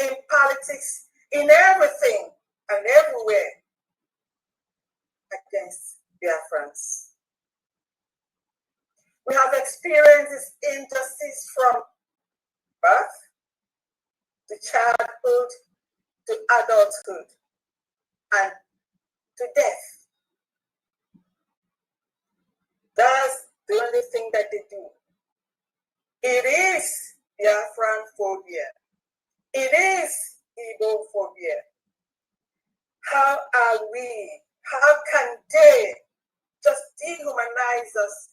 in politics, in everything and everywhere against Biafrans. We have experienced this injustice from birth to childhood to adulthood and to death. That's the only thing that they do. It is Biafran phobia. It is Igbo phobia. How can they just dehumanize us,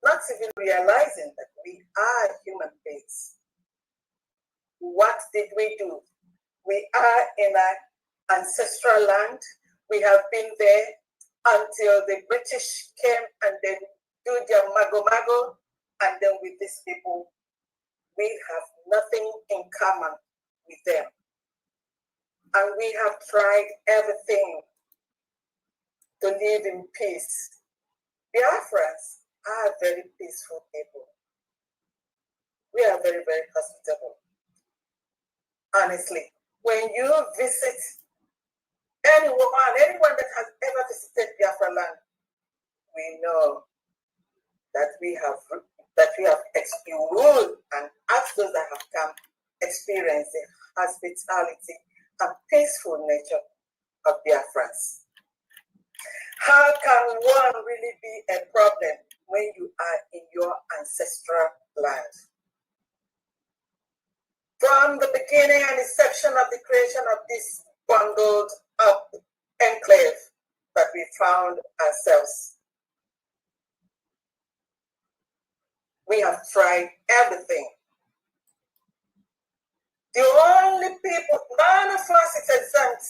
not even realizing that we are human beings? What did we do? We are in an ancestral land. We have been there until the British came and then do their mago-mago, and then with these people, we have nothing in common with them. And we have tried everything to live in peace. Biafrans are very peaceful people. We are very, very hospitable. Honestly, when you visit anyone that has ever visited Biafra land, we know that we have experienced and asked those that have come experience the hospitality and peaceful nature of Biafrans. How can one really be a problem when you are in your ancestral land? From the beginning and inception of the creation of this bundled up enclave that we found ourselves, we have tried everything. The only people, none of us is exempt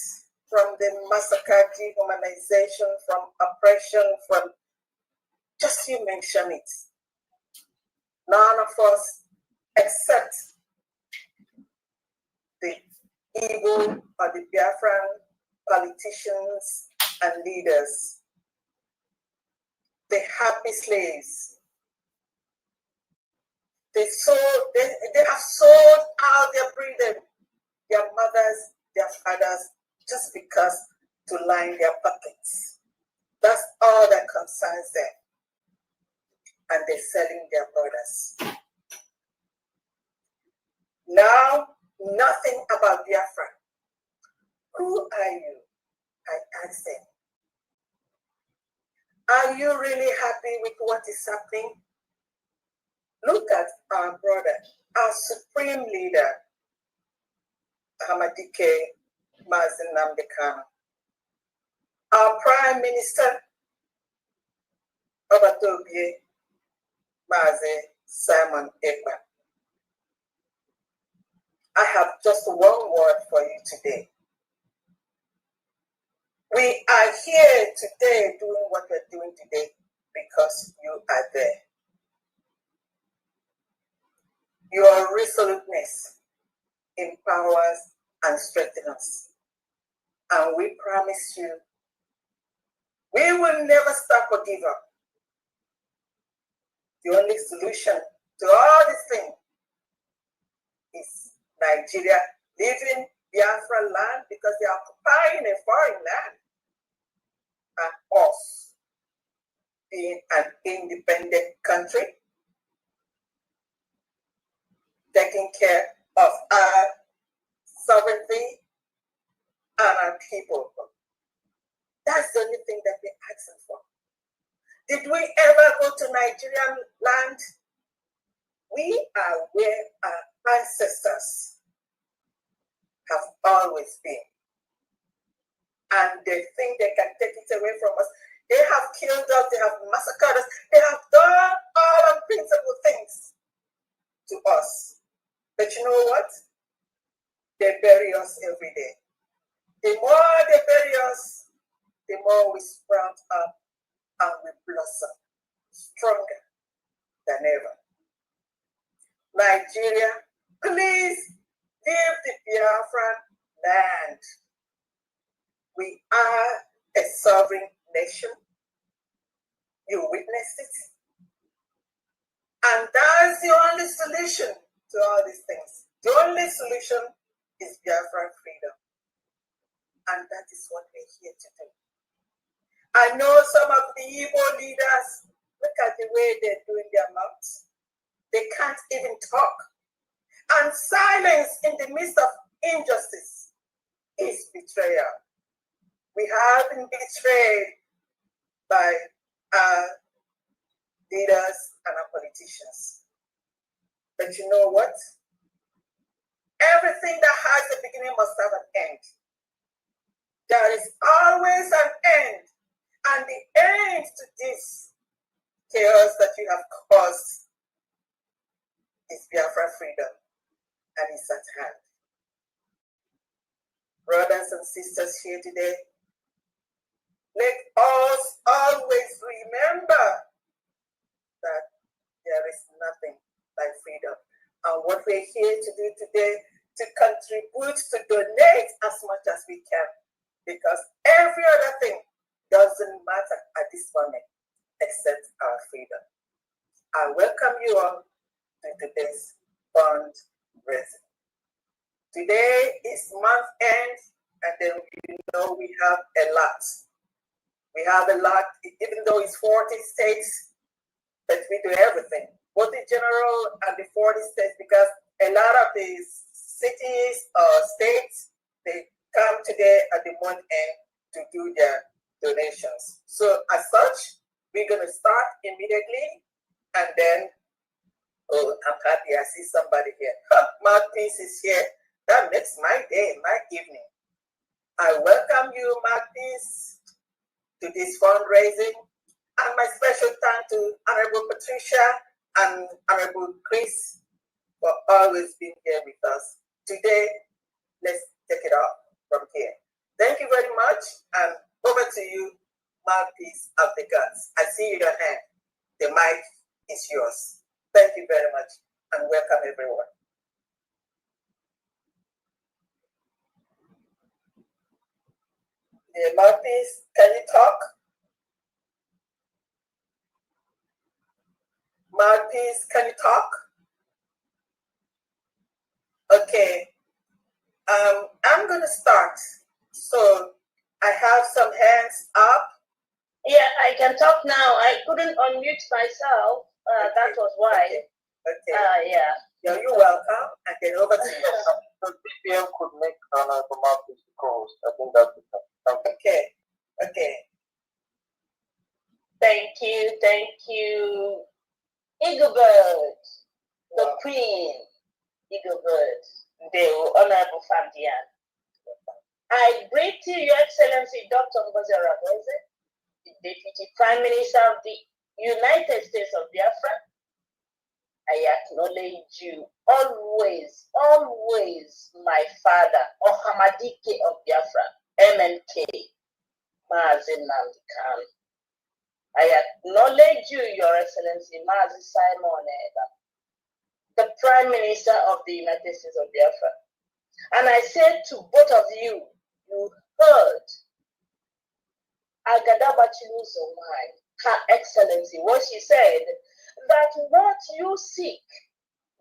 from the massacre, dehumanization, from oppression, from just you mention it. None of us except the evil or the Biafran politicians and leaders, the happy slaves. They have sold out their freedom, their mothers, their fathers, just because to line their pockets. That's all that concerns them. And they're selling their brothers. Now, nothing about Biafra. Who are you? I asked them. Are you really happy with what is happening? Look at our brother, our supreme leader, Ahmadike Mazen Nnamdi Kanu, our Prime Minister, Obatobie Mazen Simon Ekpa. I have just one word for you today. We are here today doing what we're doing today because you are there. Your resoluteness empowers and strengthens us. And we promise you, we will never stop or give up. The only solution to all these things is Nigeria leaving Biafra land because they are occupying a foreign land, and us being an independent country, taking care of our sovereignty and our people. That's the only thing that we're asking for. Did we ever go to Nigerian land? We are where our ancestors have always been. And they think they can take it away from us. They have killed us, they have massacred us, they have done all unprincipled things to us. But you know what? They bury us every day. The more they bury us, the more we sprout up and we blossom stronger than ever. Nigeria, please leave the Biafran land. We are a sovereign nation. You witnessed it. And that's the only solution to all these things. The only solution is Biafran freedom. And that is what we're here to do. I know some of the Igbo leaders, look at the way they're doing their mouths. They can't even talk. And silence in the midst of injustice is betrayal. We have been betrayed by our leaders and our politicians. But you know what? Everything that has a beginning must have an end. There is always an end. And the end to this chaos that you have caused is Biafra freedom. And it's at hand. Brothers and sisters here today, let us always remember that there is nothing like freedom. And what we're here to do today, to contribute, to donate as much as we can, because every other thing doesn't matter at this moment except our freedom. I welcome you all to today's fundraising. Today is month end, and then you know we have a lot. We have a lot, even though it's 40 states, but we do everything, both the general and the 40 states, because a lot of these cities or states, they come today at the month end to do their donations. So as such, we're going to start immediately, and then, oh, I'm happy I see somebody here. Mouthpiece is here. That makes my day, my evening. I welcome you, Mouthpiece, to this fundraising, and my special thanks to Honorable Patricia and Honorable Chris for always being here with us. Today, let's take it off from here. Thank you very much, and over to you, Mouthpiece of the Gods. I see your hand. The mic is yours. Thank you very much, and welcome everyone. The Mouthpiece, can you talk? Mouthpiece, can you talk? Okay, I'm going to start. So I have some hands up. Yeah, I can talk now. I couldn't unmute myself. Okay. That was why. Okay. Yeah. You're welcome, and then over to you. So BPM could make Honorable Marcus calls. I think that's it. Okay. Thank you. Eaglebird, the Queen, Eaglebird, the Honorable Fabian. I greet you, Your Excellency Dr. Ngozi Oronigwe, the Deputy Prime Minister of the United States of Biafra. I acknowledge you always, my father, Ohamadike of Biafra, MNK, Mazi Nnamdi Kanu. I acknowledge you, Your Excellency, Mazi Simon Eba, the Prime Minister of the United States of Biafra. And I said to both of you, you heard Agadabachilu Zomai, Her Excellency, what she said, that what you seek,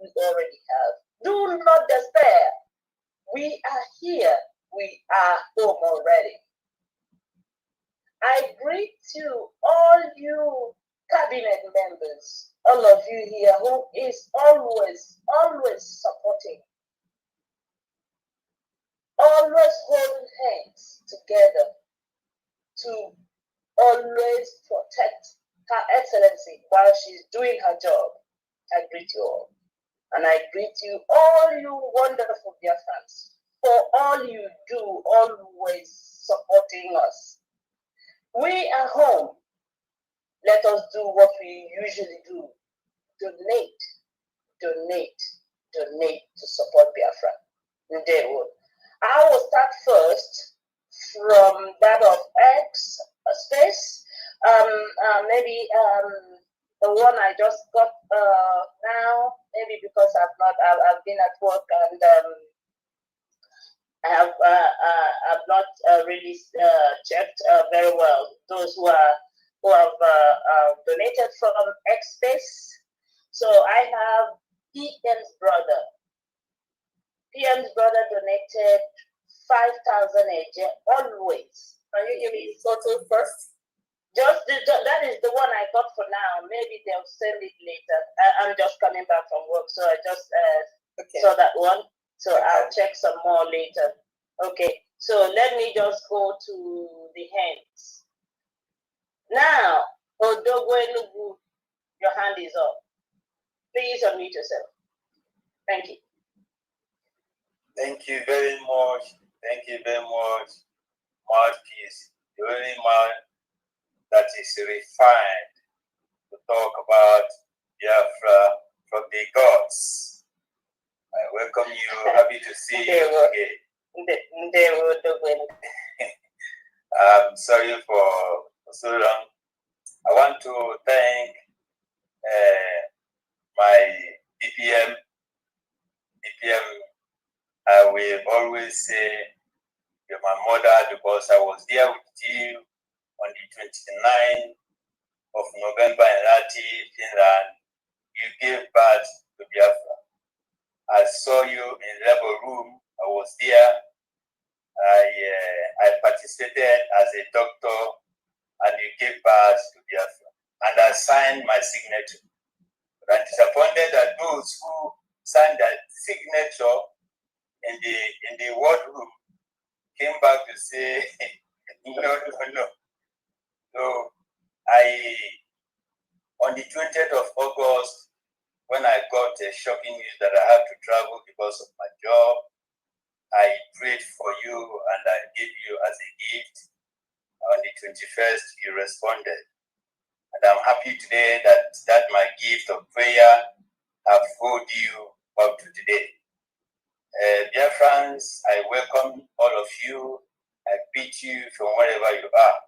we already have. Do not despair. We are here. We are home already. I greet you, all you cabinet members, all of you here who is always supporting, always holding hands together to always protect Her Excellency while she's doing her job. I greet you all. And I greet you, all you wonderful dear fans, for all you do, always supporting us. We are home. Let us do what we usually do. Donate to support Biafra. I will start first from that of X space. Maybe the one I just got now, maybe because I've been at work and I've not really checked very well those who have donated from X space. So I have PM's brother. PM's brother donated 5,000 AJ always. Can you give me total first? Just that is the one I got for now. Maybe they'll send it later. I'm just coming back from work, so I just saw that one. So I'll check some more later. Okay, so let me just go to the hands. Now, Odogwenugu, your hand is up. Please unmute yourself. Thank you. Thank you very much. Thank you very much, Mouthpiece. The only man that is refined to talk about Biafra from the gods. I welcome you. Happy to see you again. I'm sorry for so long. I want to thank my DPM. I will always say you're my mother because I was there with you on the 29th of November in Lati, Finland. You gave birth to Biafra. I saw you in the labor room. I was there. I participated as a doctor, and you gave birth to Biafra. And I signed my signature. But I'm disappointed that those who signed that signature in the ward room came back to say, no. So on the 20th of August, when I got a shocking news that I have to travel because of my job, I prayed for you and I gave you as a gift. On the 21st, you responded. And I'm happy today that my gift of prayer have followed you up to today. Dear friends, I welcome all of you. I greet you from wherever you are.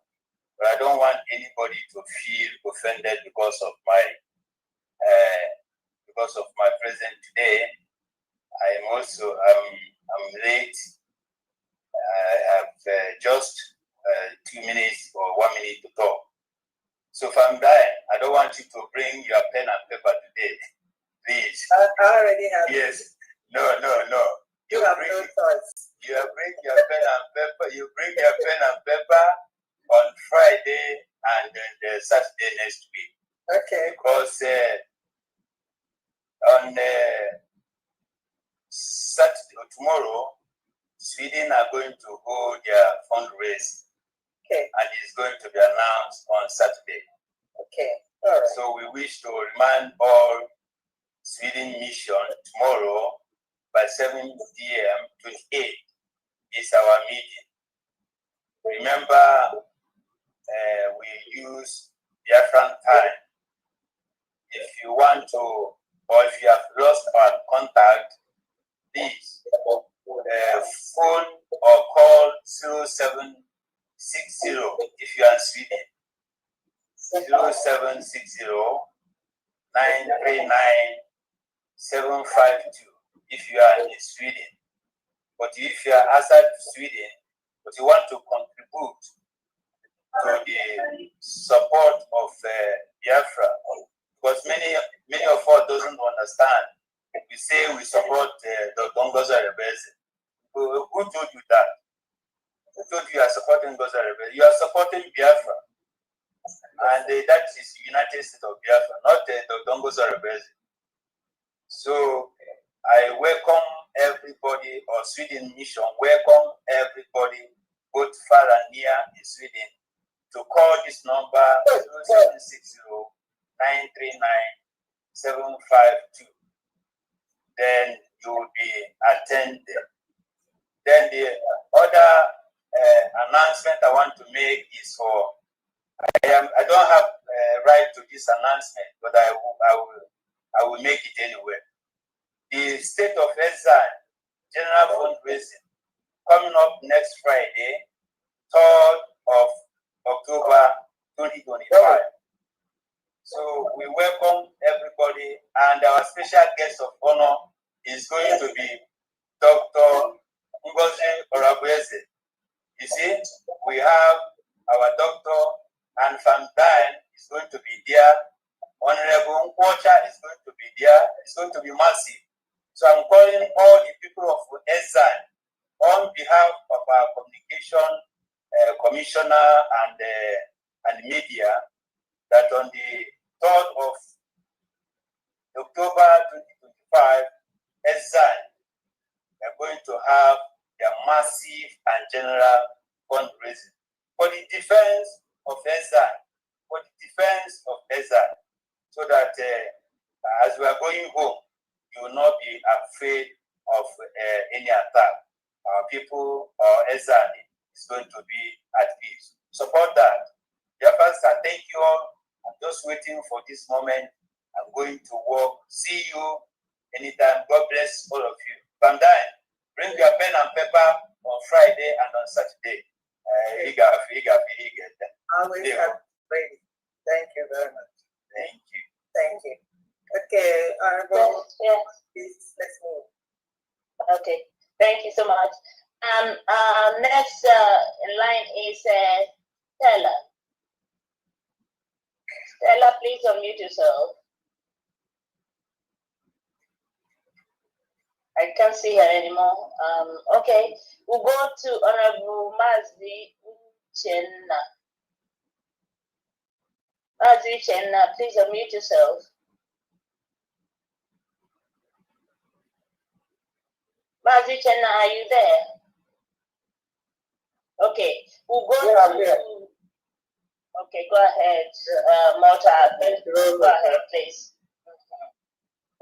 But I don't want anybody to feel offended because of my presence today. I'm late. I have just 2 minutes or 1 minute to talk. So if I'm dying, I don't want you to bring your pen and paper today, please. I already have. Yes. No. You have no choice. You bring your pen and paper. You bring your pen and paper on Friday and then the Saturday next week. Okay. Because Sweden are going to hold their fundraise. Okay. And it's going to be announced on Saturday. Okay. All right. So we wish to remind all Sweden mission tomorrow by 7 p.m. 28 is our meeting. Remember, we use Biafran time. If you want to, or if you have lost our contact, please phone or call 0760 if you are in Sweden. 0760 939 752 if you are in Sweden. But if you are outside Sweden, but you want to contribute to the support of Biafra, because many of us doesn't understand. We say we support the Dongoza rebels. Who told you that? Who told you are supporting Goza rebels? You are supporting Biafra, and that is United States of Biafra, not the Dongoza rebels. So I welcome everybody, or Sweden mission, welcome everybody, both far and near in Sweden, to call this number 0760 939 752. Then you will be attended. Then the other announcement I want to make is for, I don't have right to this announcement, but I will make it anyway. The state of exile general fundraising coming up next Friday, 3rd of October 2025. So we welcome everybody, and our special guest of honor is going to be Dr. Ngozi Orabueze. You see, we have our doctor, and Van Dyne is going to be there. Honorable Nkwocha is going to be there. It's going to be massive. So I'm calling all the people of exile on behalf of our communication commissioner and media, that on the 3rd of October 2025, exile are going to have their massive and general fundraising for the defense of exile, so that as we are going home, you will not be afraid of any attack. Our people, our exile is going to be at peace. Support that. Dear Pastor, thank you all. I'm just waiting for this moment. I'm going to work. See you anytime. God bless all of you. Van Dyne, bring your pen and paper on Friday and on Saturday. Always have ready. Thank you very much. Thank you. Thank you. Okay, Honorable, please, let's move. Okay, thank you so much. Next in line is Stella. Stella, please unmute yourself. I can't see her anymore. Okay, we'll go to Honorable Mazi Uchenna. Mazi Uchenna, please unmute yourself. Mazi Uchenna, are you there? Okay, we'll go to... Okay, go ahead, Malta. Go ahead, please.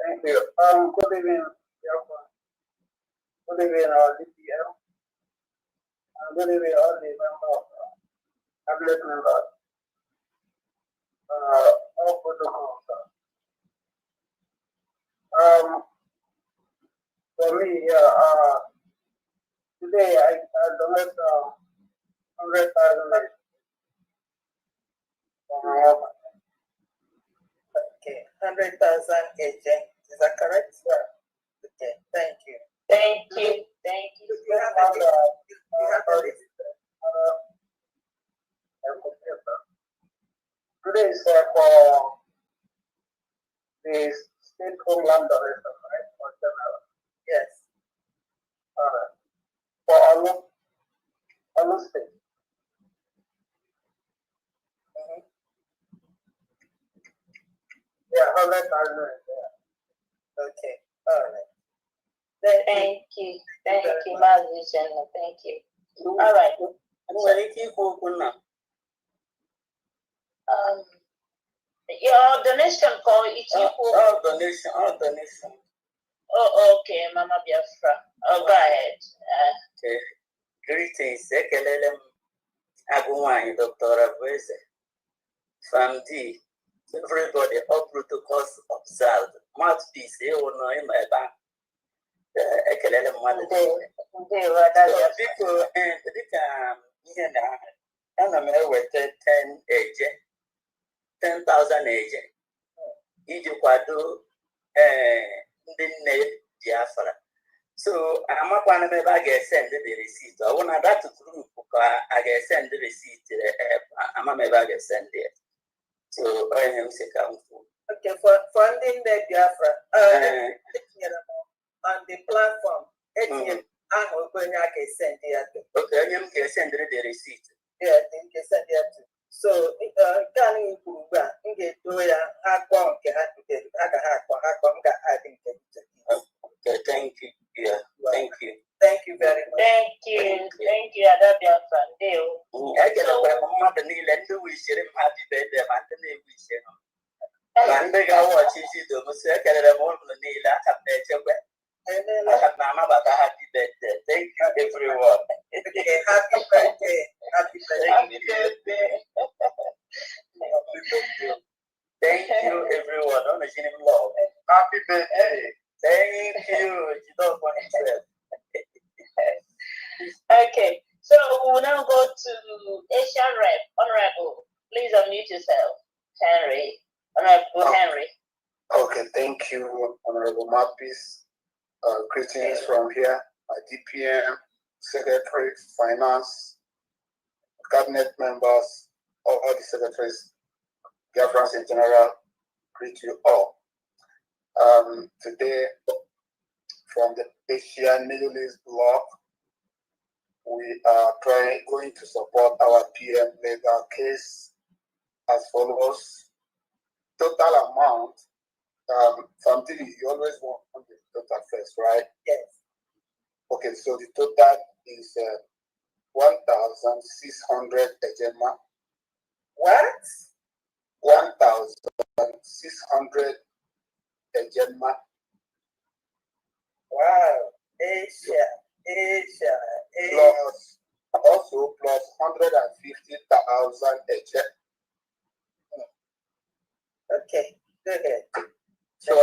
Thank you. Good evening, good evening, DPM. Good evening, all the members, cabinet members, all protocols. For me, today I donate 100,000. Okay, 100,000 agent. Is that correct? Yeah. Okay, thank you. Thank you. Thank you. You have a list. Today is for the state homeland director, right? Or general. Yes. For all state. Yeah, 100,000 is there. Okay, all right. Thank you. Thank you, Mazi. Thank you. All right. Your donation call is all donation. Oh, okay, Mama Biafra. Oh, go ahead. Okay. Greetings. Ekelele Agumai, Dr. Abweze. Famdi. Everybody, all protocols observed. Mouthpiece, you know, in my back. Ekelele Mother. So, people, and I'm with 10 age, 10,000 age. Ijukwado, ndị nne Biafra. So I'm not going to send the receipt. I want that to group. I get send the receipt. I'm not going to send it. So I am second. Okay, for funding the Biafra on the platform. I'm going to send it. Okay, I am going to send the receipt. Yeah, I think you send it. So, can you get to ya? Okay, thank you. Yeah, thank you. Thank you very much. Thank you, Adabia Fandeo. I get a mother Neil and do wish him happy birthday, Anthony wish him. And they got what she do, Second of all, Neil, I have better way. I have Mama, but a happy birthday. Thank you, everyone. Happy birthday. Happy birthday. Happy birthday. Thank you, everyone. On a love. Happy birthday. Thank you. You don't want to. Okay, so we'll now go to Asian Rep. Honorable, please unmute yourself. Henry. Honorable Henry. Okay, thank you, Honorable Mapis. Greetings from here. My DPM, Secretary, Finance, Cabinet members, all the secretaries, Biafrans in general, greet you all. Today, from the Asian Middle East bloc, we are going to support our PM legal case as follows. Total amount, from Dili, you always want the total first, right? Yes. Okay, so the total is 1,600 ejema. What? 1,600 ejema. Wow. Asia. Plus 150,000 ejema. Okay, go ahead. So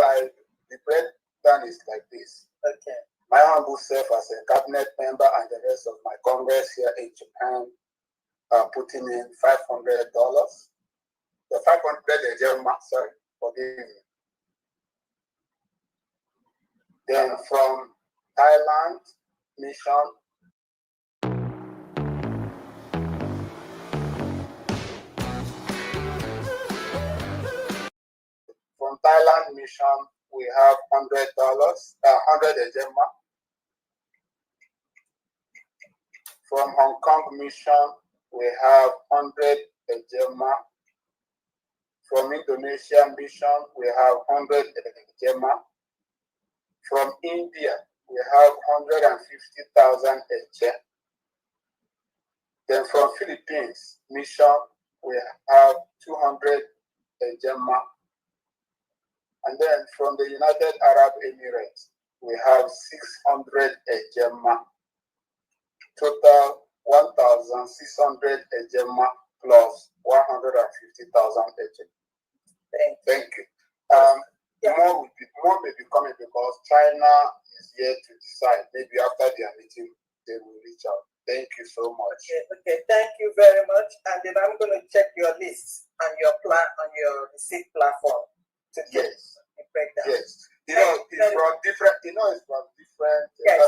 the breakdown is like this. Okay. My humble self as a cabinet member and the rest of my Congress here in Japan are putting in $500. The 500 ejema, sorry, forgive me. Then from Thailand mission, we have $100, 100 ejema. From Hong Kong mission, we have 100 ejema. From Indonesia mission, we have 100 ejema. From India, we have 150,000 ejema. Then from Philippines mission, we have 200 ejema. And then from the United Arab Emirates, we have 600 ejema. Total 1,600 ejema plus 150,000 ejema. Thank you. More may be coming because China is yet to decide. Maybe after their meeting, they will reach out. Thank you so much. Okay, thank you very much. And then I'm going to check your list and your plan on your receipt platform. Yes. Breakdown. Yes. It's from different. Yes.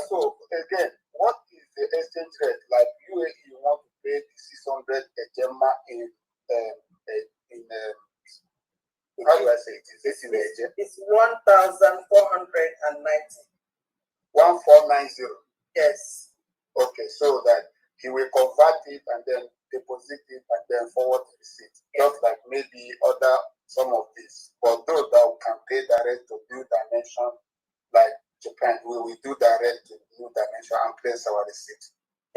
So again, what is the exchange rate? Like UAE, you want to pay the 600 ejema in how do I say it? Is this in ejema? It's 1,490. 1490. Yes. Okay, so that he will convert it and then deposit it and then forward the receipt. Yes. Just like maybe some of this. For those that can pay direct to New Dimension, like Japan, we will do direct to New Dimension and place our receipt.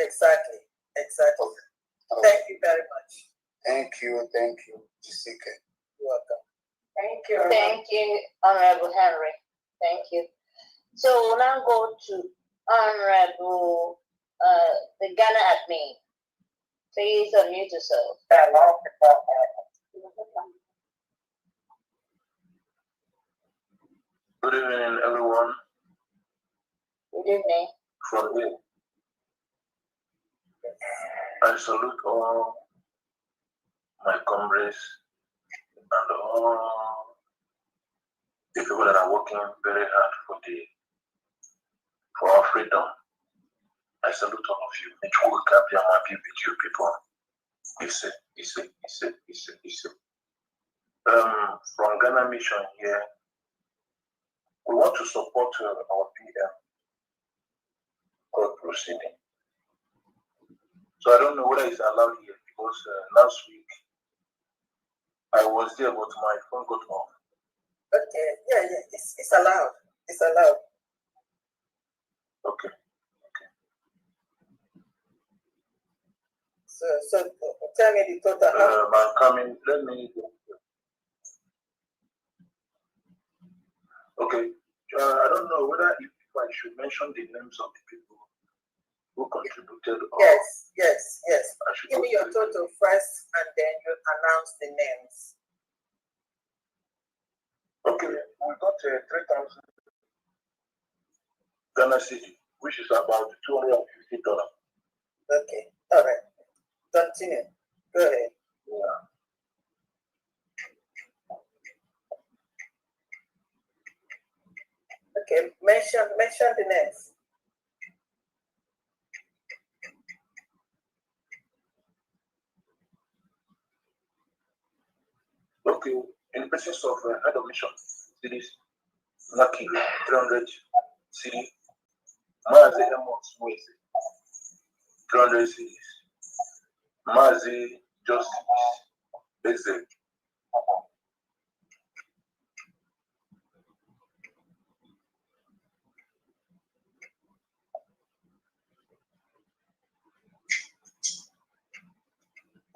Exactly. Okay. Thank you very much. Thank you, Jessica. You're welcome. Thank you, Honorable Henry. Thank you. So we'll now go to Honorable the Ghana admin. Please unmute yourself. Good evening, everyone. Good evening. From here, I salute all my comrades and all the people that are working very hard for our freedom. I salute all of you. It will Gambia be with you people. From Ghana Mission here, we want to support our PM court proceeding. So I don't know whether it's allowed here because last week I was there, but my phone got off. Okay, yeah, it's allowed. It's allowed. Okay. So tell me the total. I'm coming. Let me. Okay. I don't know whether if I should mention the names of the people who contributed. Or Yes. I should Give me your total first, and then you announce the names. Okay, we got 3,000 Ghana cedi, which is about $250. Okay, all right. Continue. Go ahead. Yeah. Okay, mention the names. Okay, in the presence of head of mission, cities, Naki, 300 city, Mazi Amos Mwezi, 300 cities, Mazi Justice, Beze.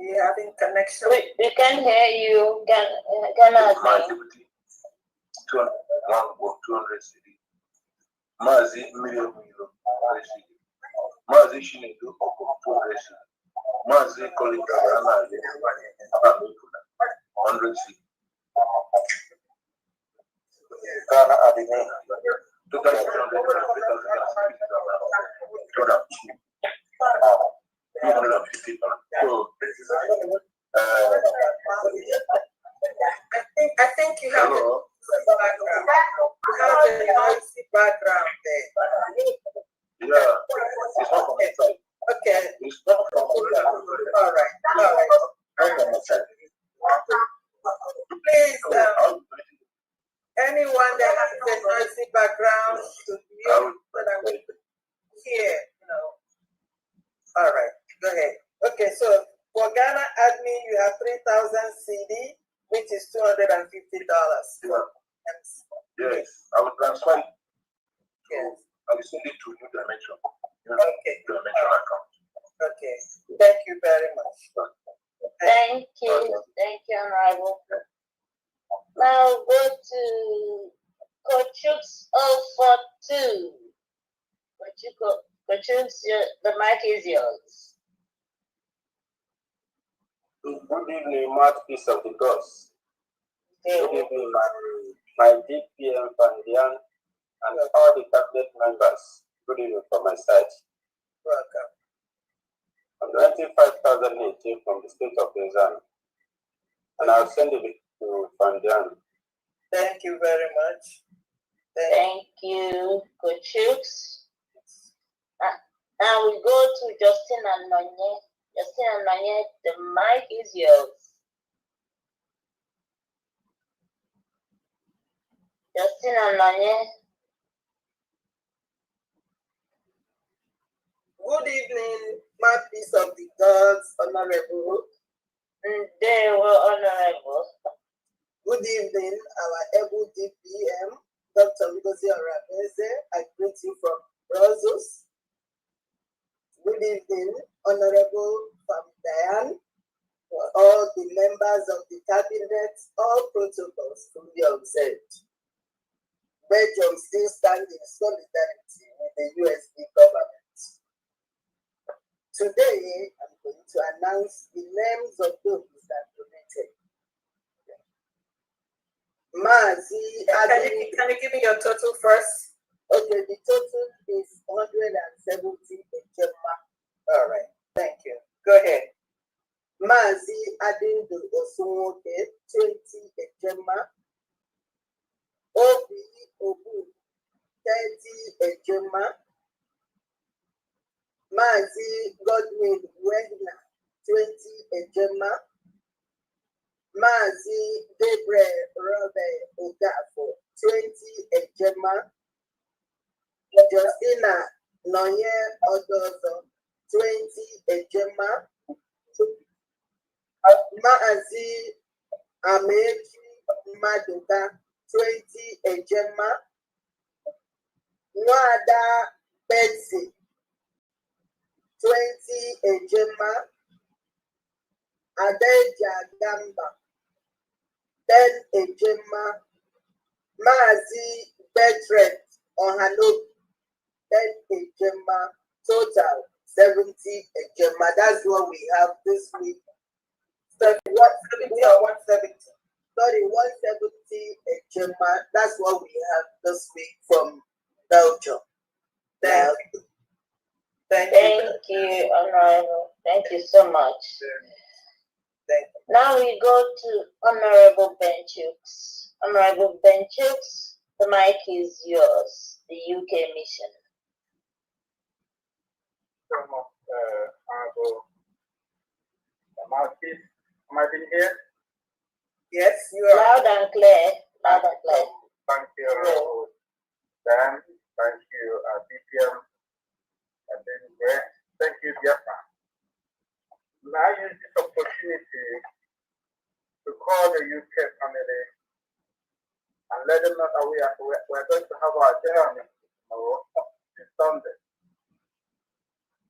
You having connection? We can hear you, Ghana. My deputy, 200 city, Mazi Miriam, 200 city, Mazi Shinedu, 200 city, Mazi Kolika, 100 city. Ghana Adine, 250. So, I think you have hello. You have a noisy background there. Yeah, it's not from my side. Okay. It's not from my side. All right. Not from my side. Please, anyone that has a noisy background to mute so that we can hear, All right, go ahead. Okay, so for Ghana admin, you have 3,000 CD, which is $250. Yes, I will transfer it. Yes. I will send it to New Dimension. Okay. Dimension account. Okay. Thank you very much. Thank you, Honorable. Now go to Coachuk's 042. Coachuk's, the mic is yours. Good evening, mouthpiece of the gods. Good evening, my DPM Fandian and all the cabinet members. Good evening from my side. Welcome. I'm 95,000 native from the state of Rizan, and I'll send it to Fandian. Thank you very much. Thank you, Coachuk's. Now we go to Justin and Nonye. Justin and Nonye, the mic is yours. Justin and Nonye. Good evening, mouthpiece of the gods, Honorable. They were honorable. Good evening, our able DPM. Dr. Ngozi Orabeze, I greet you from Brussels. Good evening, Honorable Diane, all the members of the cabinet, all protocols to be observed. Belgium still stands in solidarity with the USB government. Today, I'm going to announce the names of those that donated. Mazi, can you give me your total first? Okay, the total is 170 Ejema. All right, thank you. Go ahead. Mazi Adindu Osunoke, 20 Ejema. Obi Obu, 30 Ejema. Mazi Godwin Wegner, 20 Ejema. Mazi Gabriel Robert Ogafo, 20 Ejema. Justina Noye Odozo, 20 Ejema. Maazi Amechi Maduka, 20 Ejema. Nwada Betsy, 20 Ejema. Adeja Gamba, 10 Ejema. Mazi Bertrand Ohano, 10 Ejema. Total 70 Ejema. That's what we have this week. 170 or 170? Sorry, 170 Ejema. That's what we have this week from Belgium. Thank you. Thank you, Honorable. Thank you so much. Thank you. Now we go to Honorable Benchooks. Honorable Benchooks, the mic is yours, the UK mission. Honorable Mouthpiece, am I being here? Yes, you are. Loud and clear. Loud and clear. Thank you, Honorable Dan. Thank you, BPM. And then, thank you, Biafra. I use this opportunity to call the UK family and let them know that we're going to have our journey tomorrow, this Sunday.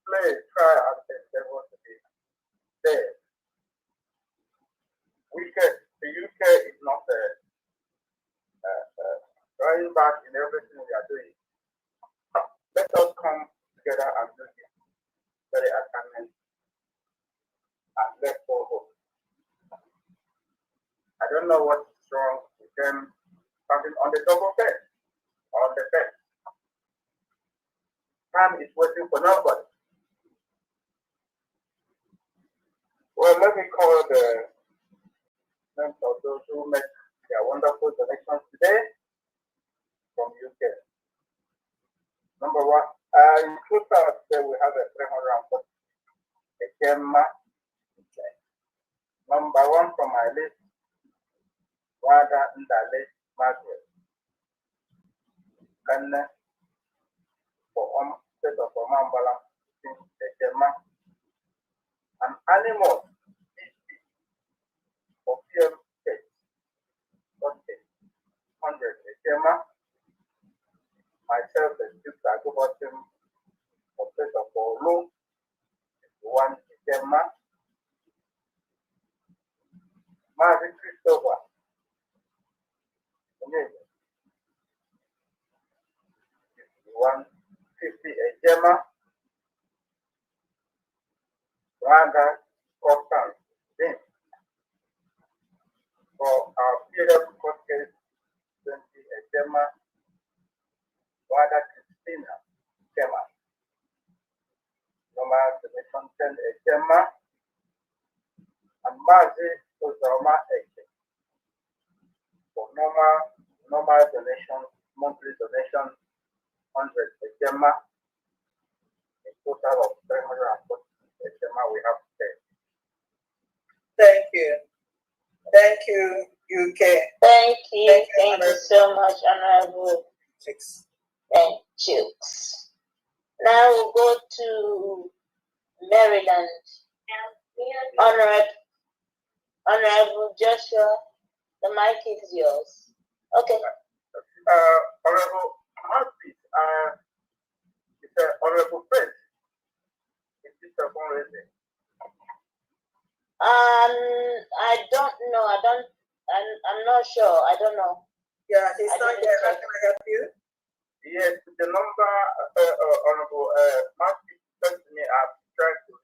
Please try and endeavor to be there. The UK is not drawing back in everything we are doing. Let us come together and do this very assignment and let's go home. I don't know what's wrong with them standing on the double bed or on the bed. Time is waiting for nobody. Well, let me call the names of those who make their wonderful donations today from UK. Number one, in total today we have a 340 Ejema. Number one from my list, Wada Ndale Margaret. Kenne for state of Omambala, Ejema. An animal for PM state, 100 Ejema. Myself, the Duke Agobatim for state of Olu, 1 Ejema. Marvin Christopher, 150 Ejema. Rwanda Constance Dean for our period court case 20 Ejema. Rwanda Christina Ejema. Normal donation 10 Ejema. And Mazi Ozoma Eke for normal donation, monthly donation 100 Ejema. A total of 340 Ejema we have today. Thank you. Thank you, UK. Thank you so much, Honorable Benchooks. Now we'll go to Maryland. Honorable Joshua, the mic is yours. Okay. Honorable Mouthpiece, it's Honorable Prince. Is this a fundraising? I don't know. I'm not sure. I don't know. Yeah, he's not here. How can I help you? Yes, the number, Honorable Mouthpiece sent to me. I've tried to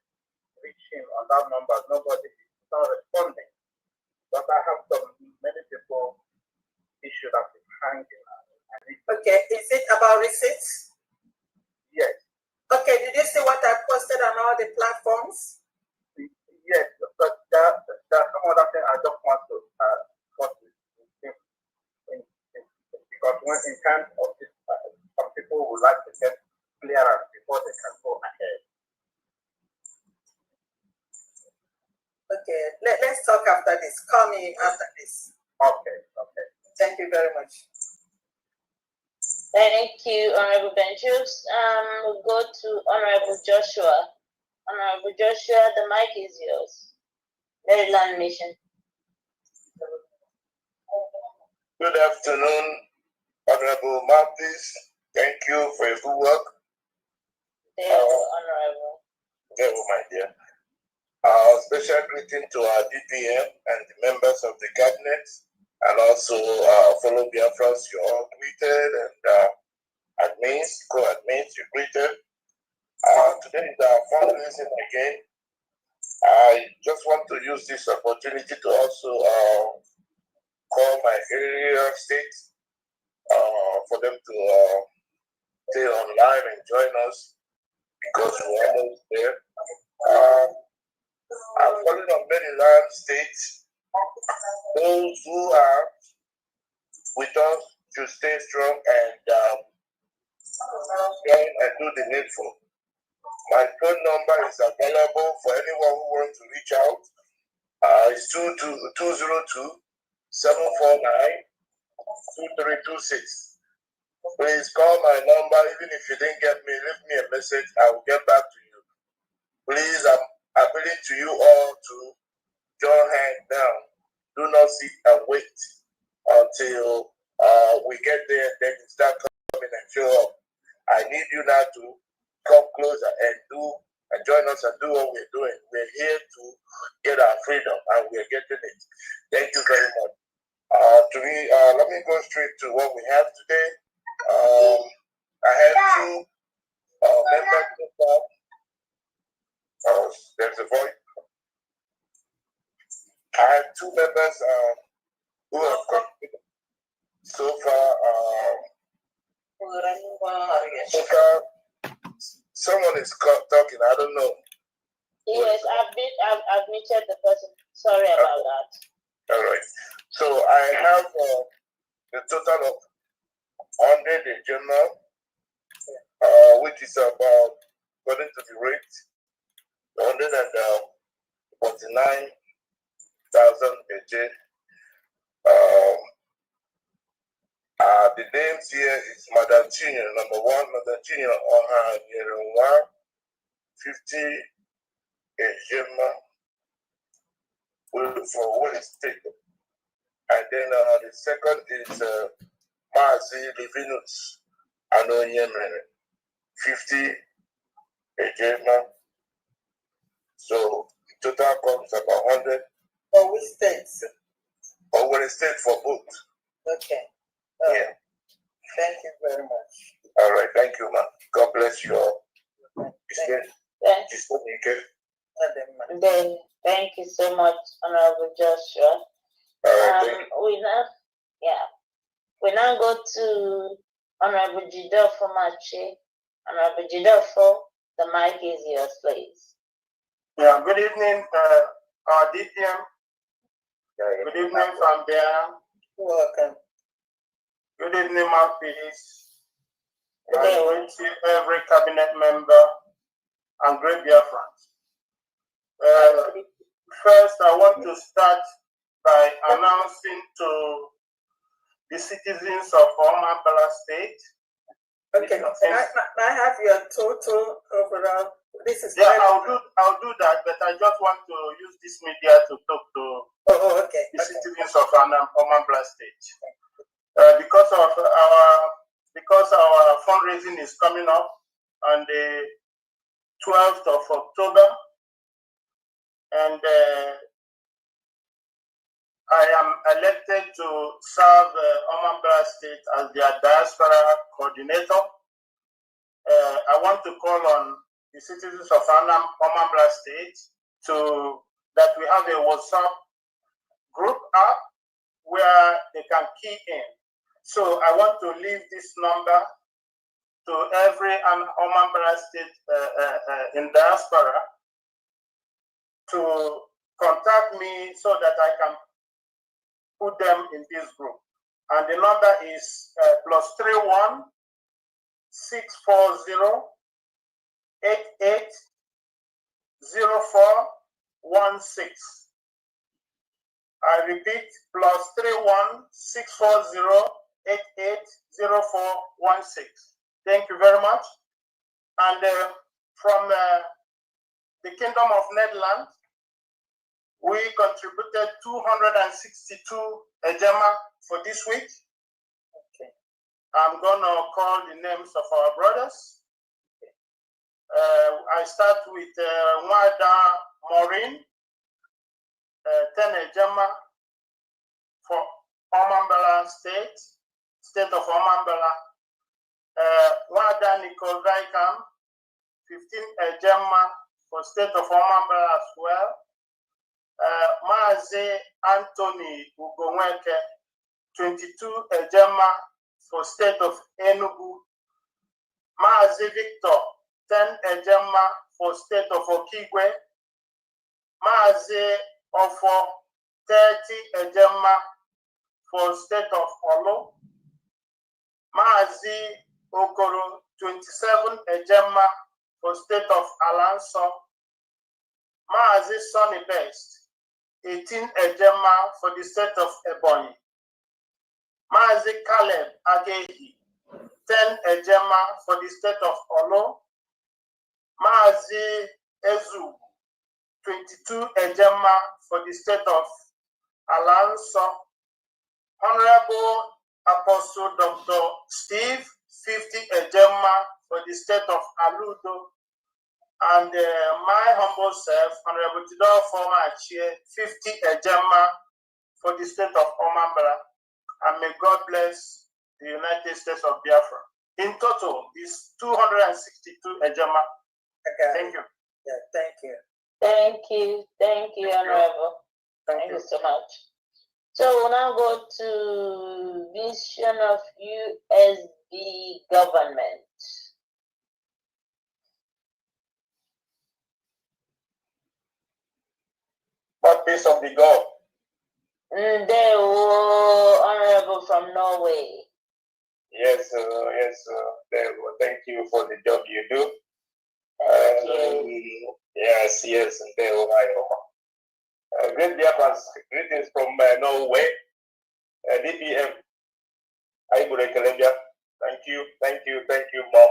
reach him on that number. Nobody is not responding. But I have many people issued up in hanging. Okay, is it about receipts? Yes. Okay, did you see what I posted on all the platforms? Yes, but there's some other thing I just want to put because when in terms of this, some people would like to get clearance before they can go ahead. Okay, let's talk after this. Call me after this. Okay. Thank you very much. Thank you, Honorable Benjus. We'll go to Honorable Joshua. Honorable Joshua, the mic is yours. Maryland Mission. Good afternoon, Honorable Mouthpiece. Thank you for your good work. Honorable. There, my dear. Special greeting to our DPM and the members of the cabinet, and also fellow Biafras you all greeted, and admins, co-admins you greeted. Today is our fundraising again. I just want to use this opportunity to also call my area states for them to stay online and join us because we're almost there. I'm calling on Maryland states. Those who are with us should stay strong and join and do the needful. My phone number is available for anyone who wants to reach out. It's 202-749-2326. Please call my number. Even if you didn't get me, leave me a message. I will get back to you. Please, I'm appealing to you all to join hands down. Do not sit and wait until we get there, then you start coming and show up. I need you now to come closer and join us and do what we're doing. We're here to get our freedom, and we're getting it. Thank you very much. Let me go straight to what we have today. I have two members so far. There's a voice. I have two members who have come so far. Someone is talking. I don't know. Yes, I've muted the person. Sorry about that. All right. So I have the total of 100 in general, which is about, according to the rate, 149,000 a day. The names here is Madam Junior, number one, Madam Junior on her 50 Ejema for what is taken. And then the second is Mazi Livinus Anonyemene, 50 Ejema. So total comes about 100. For which states? Or what is state for both. Okay. Yeah. Thank you very much. All right, thank you, man. God bless you all. Then thank you so much, Honorable Joshua. We now go to Honorable Jidofo Machi. Honorable Jidofo, the mic is yours, please. Yeah, good evening, our DPM. Good evening, Gambia. Welcome. Good evening, Mouthpiece. I greet every cabinet member and great Biafrans. First, I want to start by announcing to the citizens of Omambala State. Okay, I have your total overall. This is I'll do that, but I just want to use this media to talk to the citizens of Omambala State. because our fundraising is coming up on the 12th of October, and I am elected to serve Omambra State as their diaspora coordinator. I want to call on the citizens of Omambra State that we have a WhatsApp group app where they can key in. So I want to leave this number to every Omambra State in diaspora to contact me so that I can put them in this group. And the number is +31 640 88 0416. I repeat, +31 640 88 0416. Thank you very much. And from the Kingdom of Netherlands, we contributed 262 ejema for this week. Okay. I'm going to call the names of our brothers. I start with Wada Maureen, 10 ejema for Omambala State of Omambala. Wada Nicole Vaikam, 15 ejema for State of Omambala as well. Maazi Anthony Ugongweke, 22 ejema for State of Enugu. Maazi Victor, 10 ejema for State of Okigwe. Maazi Ofo, 30 ejema for State of Olo. Maazi Okoro, 27 ejema for State of Alanso. Maazi Sonny Best, 18 ejema for the State of Ebonyi. Maazi Caleb Agehi, 10 ejema for the State of Olo. Maazi Ezu, 22 ejema for the State of Alanso. Honorable Apostle Dr. Steve, 50 ejema for the State of Aludo. And my humble self, Honorable Tidor Former Chair, 50 ejema for the State of Omambra. And may God bless the United States of Biafra. In total, is 262 ejema. Okay. Thank you. Yeah, thank you. Thank you, Honorable. Thank you so much. So we'll now go to vision of USB government. What piece of the God? They were honorable from Norway. Yes, thank you for the job you do. Yes, and they were great Biafrans, greetings from Norway. DPM, Colombia. Thank you, Mom.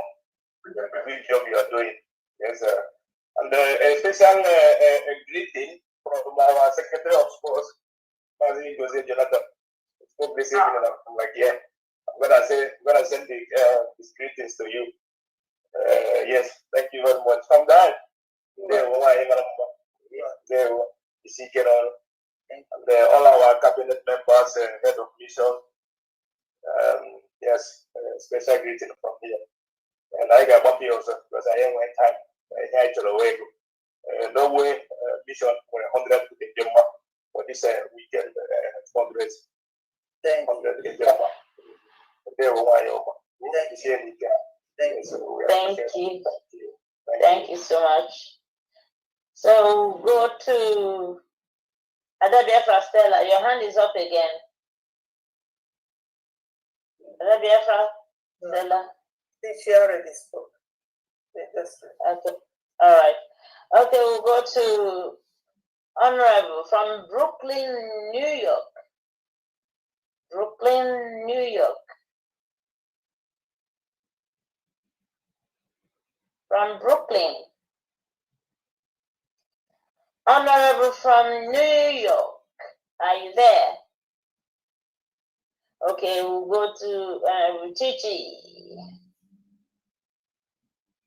The good job you are doing. Yes, sir. And a special greeting from our Secretary of Sports, Jose Jonathan. I'm gonna send his greetings to you. Yes, thank you very much. From that, all our cabinet members and head of mission. Yes, special greeting from here. And I got happy also because I am one time. I had to the way. No way mission for 100 to the Gemma for this weekend fundraising. Thank you so much. So go to Biafra Stella. Your hand is up again. Biafra Stella. She already spoke. Okay. All right. Okay, we'll go to Honorable from Brooklyn, New York. Brooklyn, New York. From Brooklyn. Honorable from New York. Are you there? Okay, we'll go to Chichi.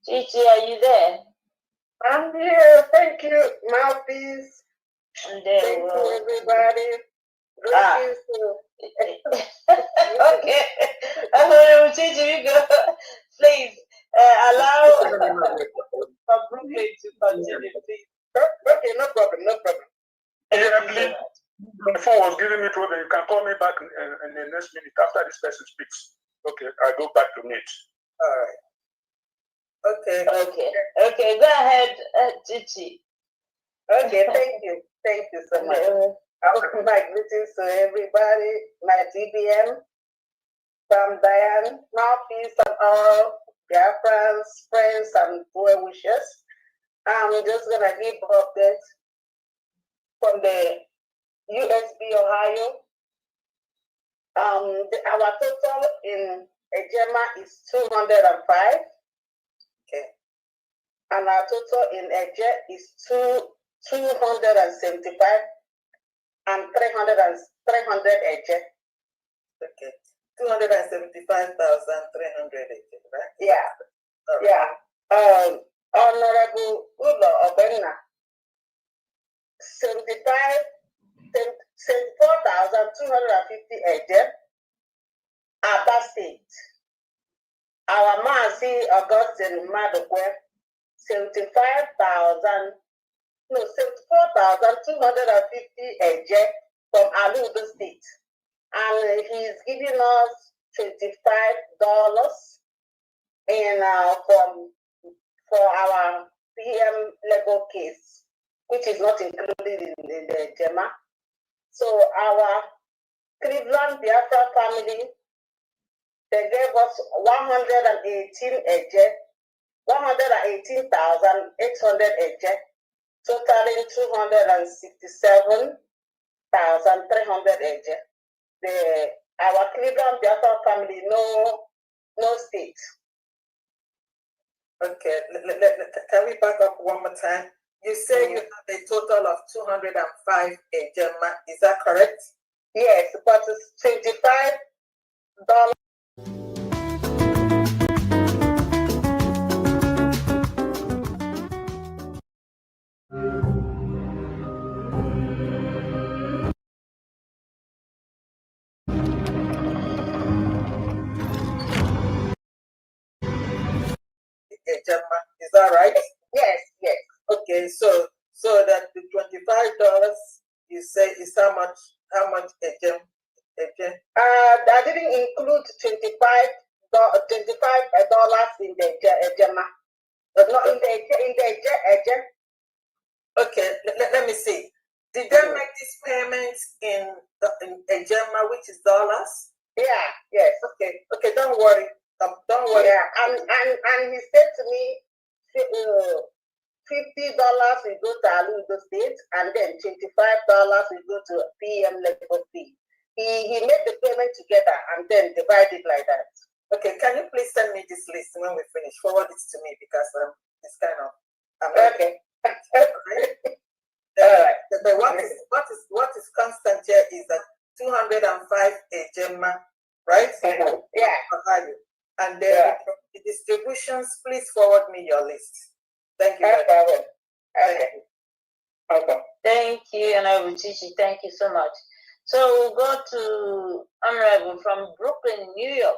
Chichi, are you there? I'm here. Thank you, Mouthpiece. And Thank you, everybody. Greetings to okay. Hello, Chichi, you go. Please allow for Brooklyn to continue, please. Okay, no problem, no problem. Yeah, please. My phone was giving me trouble. You can call me back in the next minute after this person speaks. Okay, I go back to mute. All right. Okay. Okay, go ahead, Chichi. Okay, thank you so much. My greetings to everybody, my DBM, from Diane, Mouthpiece, and all Biafrans, friends, and well wishers. I'm just gonna give updates from the USB Ohio. Our total in Ejema is 205. Okay. And our total in Eje is 275 and 300 Eje. Okay. 275,300 Eje, right? Yeah. Right. Yeah. Honorable Ulo Obenna, 74,250 Eje, Aba State. Our Mazi Augustine Madokwe, 74,250 Eje from Aludo State. And he's giving us $25 for our PM legal case, which is not included in the Jema. So our Cleveland Biafra family, they gave us 118,800 Eje, totaling 267,300 Eje. Our Cleveland Biafra family, no state. Okay, can we back up one more time? You say you have a total of 205 Ejema, is that correct? Yes, but it's $25. Is that right? Yes. Okay, so that the $25 you say is how much Ejem? I didn't include $25 in the Ejema. Not in the Ejem. Okay, let me see. Did they make these payments in Ejema, which is dollars? Yeah, yes. Okay, don't worry. Don't worry. Yeah, and he said to me, $50 will go to Aludo State, and then $25 will go to PM level fee. He made the payment together and then divided like that. Okay, can you please send me this list when we finish? Forward it to me because it's kind of okay. But what is constant here is that 205 Ejema, right? Yeah. And then the distributions, please forward me your list. Thank you. Okay. Thank you, Honorable Chichi. Thank you so much. So we'll go to Honorable from Brooklyn, New York.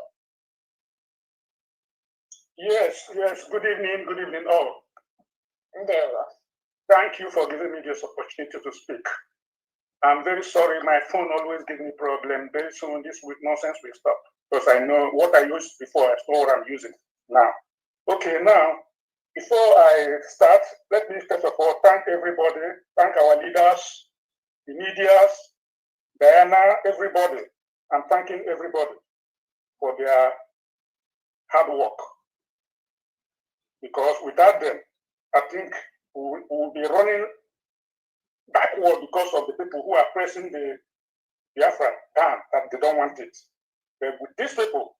Yes. Good evening all. There we go. Thank you for giving me this opportunity to speak. I'm very sorry, my phone always gives me problem. Very soon this nonsense will stop. Because I know what I used before, I know what I'm using now. Okay, now, before I start, let me first of all thank everybody, thank our leaders, the medias, Diana, everybody. I'm thanking everybody for their hard work. Because without them, I think we will be running backward because of the people who are pressing the Biafra down, that they don't want it. But with these people,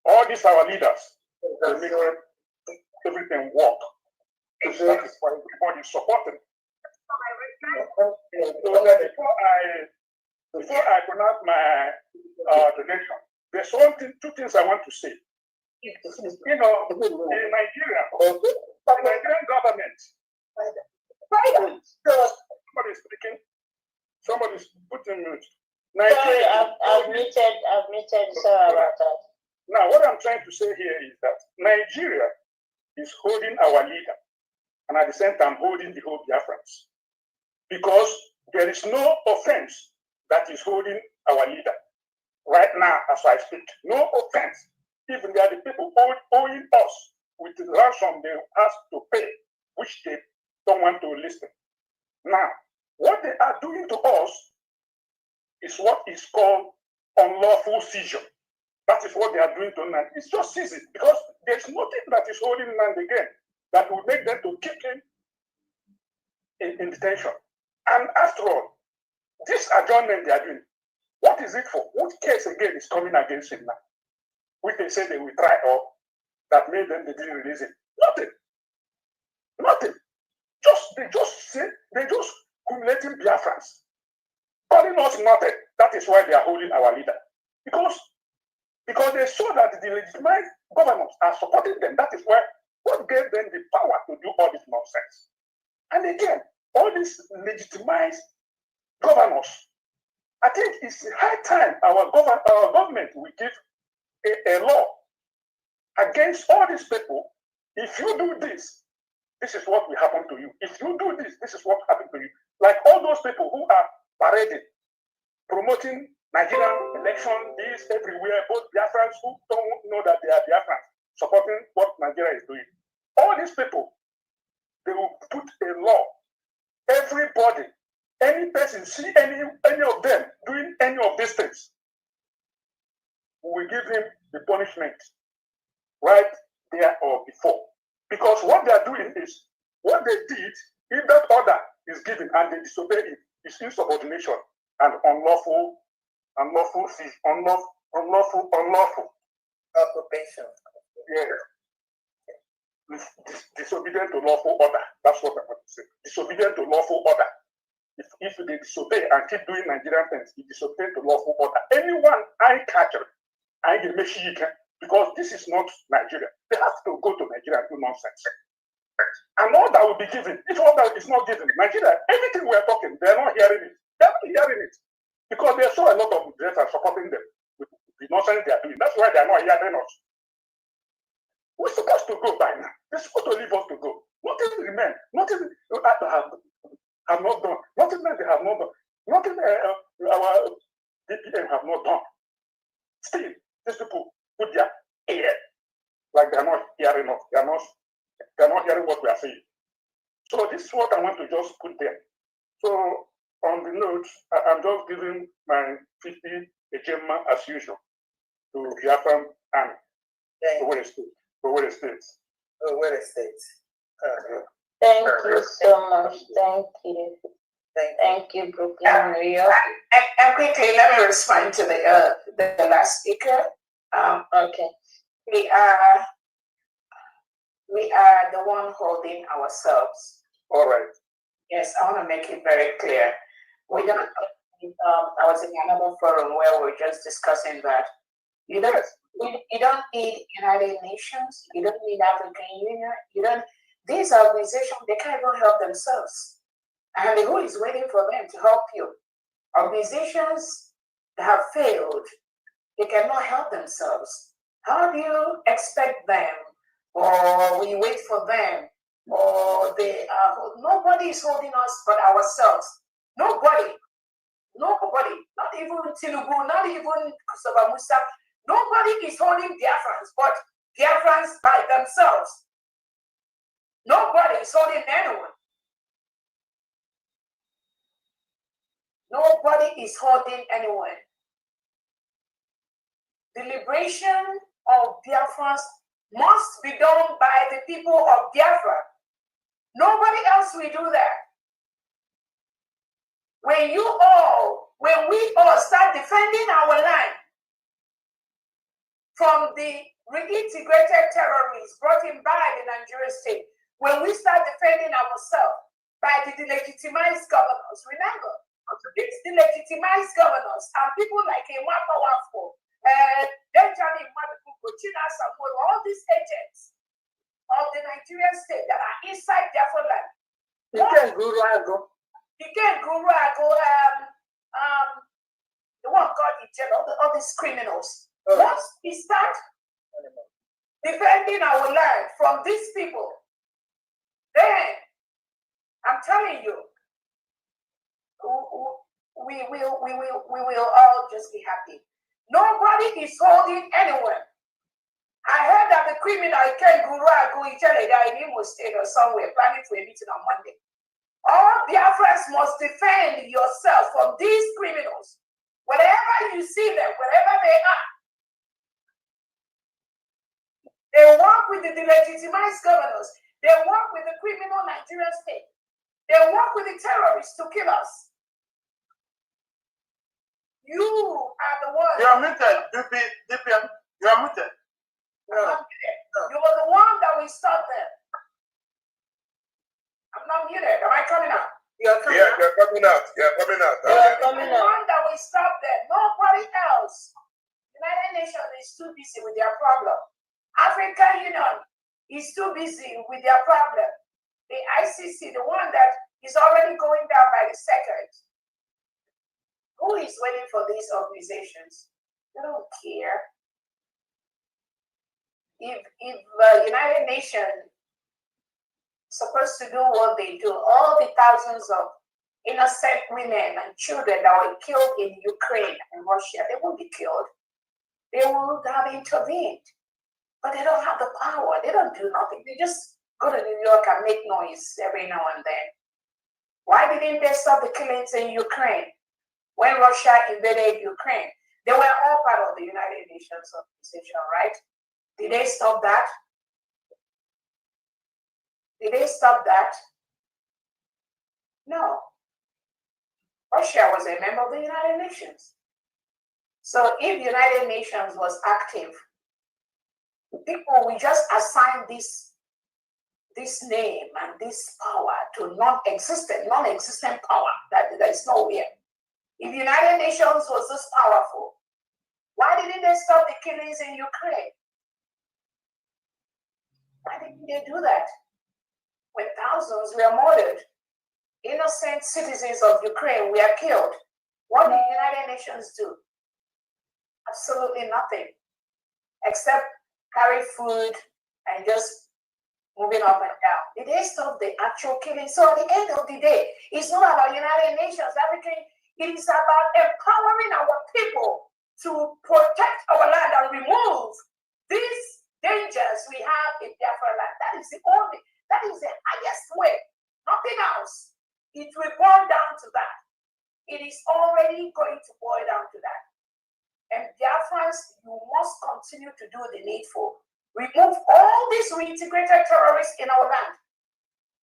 all these our leaders, they make everything work. That is why everybody is supporting. Before I Before I pronounce my donation, there's two things I want to say. You know, in Nigeria, the Nigerian government, somebody's speaking, somebody's putting mute. Sorry, I've muted, sorry about that. Now, what I'm trying to say here is that Nigeria is holding our leader, and at the same time holding the whole Biafrans. Because there is no offense that is holding our leader right now as I speak. No offense. Even there are the people owing us with the ransom they have to pay, which they don't want to listen. Now, what they are doing to us is what is called unlawful seizure. That is what they are doing tonight. It's just seizing because there's nothing that is holding land again that will make them to keep him in detention. And after all, this adjournment they are doing, what is it for? What case again is coming against him now? Which they say they will try or that made them they didn't release it. Nothing. Nothing. They just humiliating Biafrans. Calling us nothing. That is why they are holding our leader. Because they saw that the legitimate governors are supporting them. That is why what gave them the power to do all this nonsense. And again, all these legitimized governors, I think it's high time our government will give a law against all these people. If you do this, this is what will happen to you. If you do this, this is what happened to you. Like all those people who are parading, promoting Nigerian election, this everywhere, both Biafrans who don't know that they are Biafrans, supporting what Nigeria is doing. All these people, they will put a law. Everybody, any person, see any of them doing any of these things, we will give him the punishment right there or before. Because what they are doing is, what they did, if that order is given and they disobey it, is insubordination and unlawful Occupation. Yeah. Disobedient to lawful order. That's what I want to say. Disobedient to lawful order. If they disobey and keep doing Nigerian things, you disobey to lawful order. Anyone I catch it, I will make sure you can, because this is not Nigeria. They have to go to Nigeria and do nonsense. And all that will be given. If all that is not given, Nigeria, everything we are talking, they are not hearing it. They are not hearing it. Because they saw a lot of Nigerians are supporting them with the nonsense they are doing. That's why they are not hearing us. We're supposed to go by now. They're supposed to leave us to go. Nothing remains. Nothing have not done. Nothing that they have not done. Nothing our DPM have not done. Still, these people put their ear like they are not hearing us. They are not hearing what we are saying. So this is what I want to just put there. So on the notes, I'm just giving my 50 Ejema as usual to Biafran and Owerri State. Owerri State. Owerri State. Thank you so much. Thank you. Thank you, Brooklyn, New York. And quickly, let me respond to the last speaker. Okay. We are the one holding ourselves. All right. Yes, I want to make it very clear. We don't. I was in another forum where we were just discussing that. You don't need United Nations. You don't need African Union. These organizations, they can't even help themselves. And who is waiting for them to help you? Organizations that have failed, they cannot help themselves. How do you expect them, or we wait for them, or they are? Nobody is holding us but ourselves. Nobody, not even Tinubu, not even Kusaba Musa. Nobody is holding Biafrans but Biafrans by themselves. Nobody is holding anyone. Nobody is holding anyone. The liberation of Biafrans must be done by the people of Biafra. Nobody else will do that. When we all start defending our land from the reintegrated terrorists brought in by the Nigerian state, when we start defending ourselves by the delegitimized governors, remember, These delegitimized governors and people like a more powerful, Benjamin Mabuku, China Samuel, all these agents of the Nigerian state that are inside Biafra land. The one called the jail, all these criminals. Once we start defending our land from these people, then I'm telling you, we will all just be happy. Nobody is holding anyone. I heard that the criminal Ken Guru Agu in Imo State or somewhere planning for a meeting on Monday. All Biafrans must defend yourself from these criminals. Wherever you see them, wherever they are, they work with the delegitimized governors. They work with the criminal Nigerian state. They work with the terrorists to kill us. You are the one. You are muted, DPM. You are muted. No. You were the one that will stop them. I'm not muted. Am I coming out? You're coming out. You're coming out. You're coming out. You're coming out. The one that will stop them. Nobody else. United Nations is too busy with their problem. African Union is too busy with their problem. The ICC, the one that is already going down by the second. Who is waiting for these organizations? They don't care. If United Nations supposed to do what they do, all the thousands of innocent women and children that were killed in Ukraine and Russia, they won't be killed. They would have intervened. But they don't have the power. They don't do nothing. They just go to New York and make noise every now and then. Why didn't they stop the killings in Ukraine? When Russia invaded Ukraine, they were all part of the United Nations organization, right? Did they stop that? Did they stop that? No. Russia was a member of the United Nations. So if the United Nations was active, people will just assign this name and this power to non-existent power that is nowhere. If the United Nations was this powerful, why didn't they stop the killings in Ukraine? Why didn't they do that? When thousands were murdered, innocent citizens of Ukraine were killed, what did the United Nations do? Absolutely nothing, except carry food and just moving up and down. Did they stop the actual killing? So at the end of the day, it's not about United Nations, everything. It is about empowering our people to protect our land and remove these dangers we have in Biafra land. That is the highest way. Nothing else. It will boil down to that. It is already going to boil down to that. And Biafrans, you must continue to do the needful. Remove all these reintegrated terrorists in our land.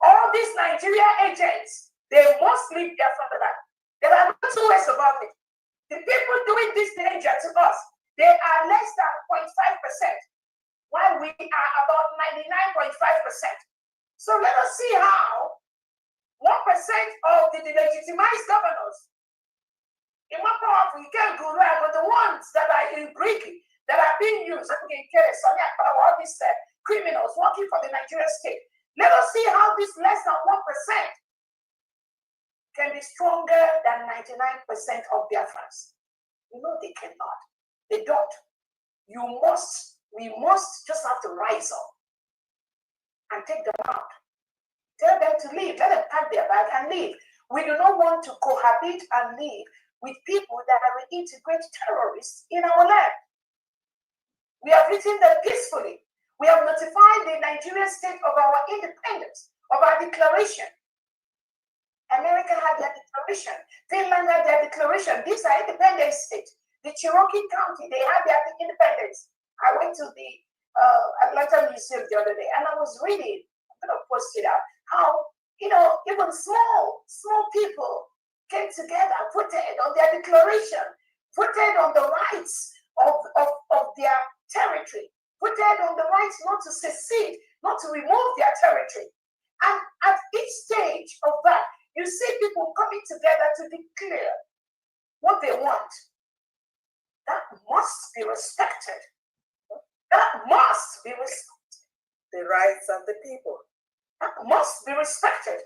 All these Nigeria agents, they must leave Biafra land. There are no two ways about it. The people doing this danger to us, they are less than 0.5%, while we are about 99.5%. So let us see how 1% of the legitimized governors, in one powerful, you can't go right, but the ones that are in Greek, that are being used, all these criminals working for the Nigerian state. Let us see how this less than 1% can be stronger than 99% of Biafrans. You know they cannot. They don't. We must just have to rise up and take them out. Tell them to leave. Let them pack their bag and leave. We do not want to cohabit and live with people that are reintegrate terrorists in our land. We have written them peacefully. We have notified the Nigerian state of our independence, of our declaration. America had their declaration. Finland had their declaration. These are independent states. The Cherokee County, they had their independence. I went to the Atlanta Museum the other day, and I was reading, I'm going to post it out, how, even small people came together, voted on their declaration, voted on the rights of their territory, voted on the rights not to secede, not to remove their territory. And at each stage of that, you see people coming together to declare what they want. That must be respected. That must be respected. The rights of the people. That must be respected.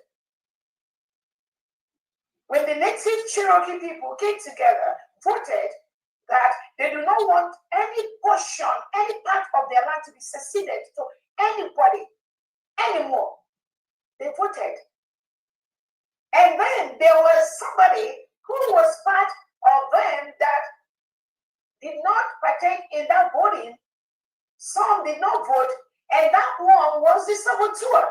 When the native Cherokee people came together, voted that they do not want any portion, any part of their land to be seceded to anybody anymore. They voted. And then there was somebody who was part of them that did not partake in that voting. Some did not vote, and that one was the saboteur.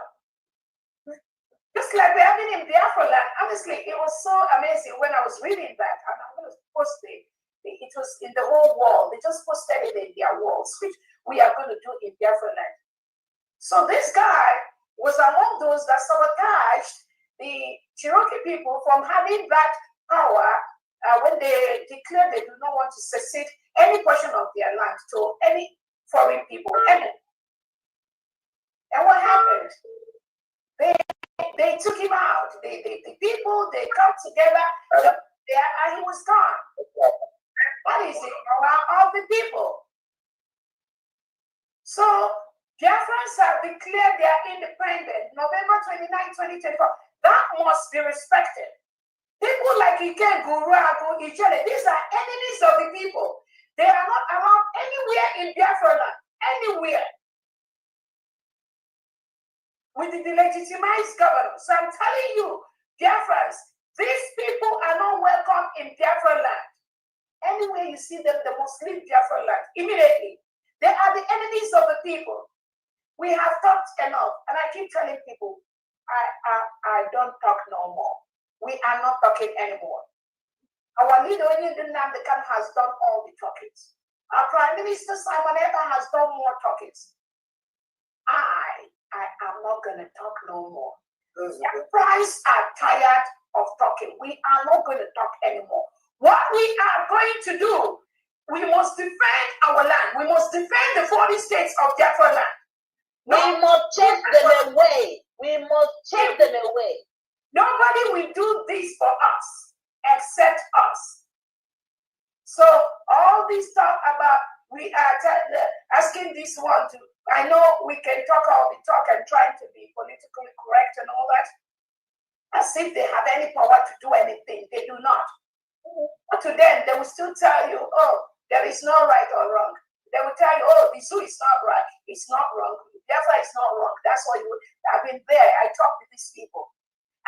Just like we're having in Biafra land. Honestly, it was so amazing when I was reading that, and I'm going to post it. It was in the whole wall. They just posted it in their walls, which we are going to do in Biafra land. So this guy was among those that sabotaged the Cherokee people from having that power when they declared they do not want to secede any portion of their land to any foreign people. And what happened? They took him out. The people, they come together, and he was gone. What is the power of the people? So Biafrans have declared their independence November 29, 2024. That must be respected. People like Iken, Guru, Agu, Ijele, these are enemies of the people. They are not around anywhere in Biafra land, anywhere. With the delegitimized governor. So I'm telling you, Biafrans, these people are not welcome in Biafra land. Anywhere you see them, they must leave Biafra land immediately. They are the enemies of the people. We have talked enough, and I keep telling people, I don't talk no more. We are not talking anymore. Our leader, Unyielding, has done all the talkings. Our Prime Minister, Simon Ekpa, has done more talkings. I am not going to talk no more. Biafrans are tired of talking. We are not going to talk anymore. What we are going to do, we must defend our land. We must defend the 40 states of Biafra land. We must chase them away. We must chase them away. Nobody will do this for us except us. So all this talk about we are asking this one to, I know we can talk all the talk and trying to be politically correct and all that, as if they have any power to do anything. They do not. But to them, they will still tell you, oh, there is no right or wrong. They will tell you, oh, the zoo is not right. It's not wrong. Therefore, it's not wrong. That's why I've been there. I talk with these people.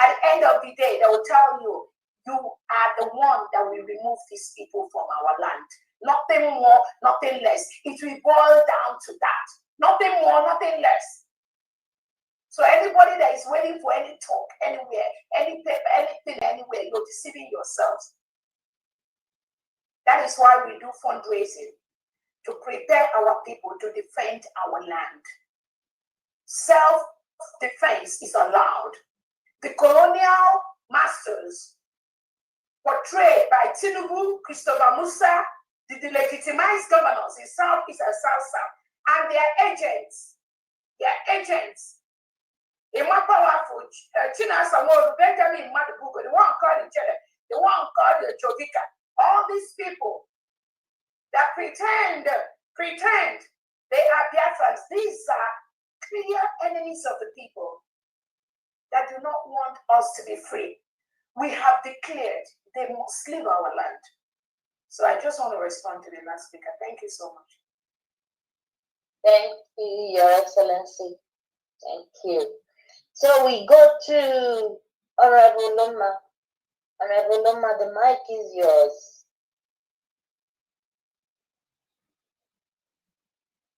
At the end of the day, they will tell you, you are the one that will remove these people from our land. Nothing more, nothing less. It will boil down to that. Nothing more, nothing less. So anybody that is waiting for any talk anywhere, any paper, anything anywhere, you're deceiving yourselves. That is why we do fundraising, to prepare our people to defend our land. Self-defense is allowed. The colonial masters portrayed by Tinubu, Christopher Musa, the delegitimized governors in Southeast and South-South, and their agents. A more powerful China Samoa, Benjamin Madabugo, the one called the one called Jovika. All these people that pretend they are Biafrans, these are clear enemies of the people that do not want us to be free. We have declared they must leave our land. So I just want to respond to the last speaker. Thank you so much. Thank you, Your Excellency. Thank you. So we go to Honorable Loma. Honorable Loma, the mic is yours.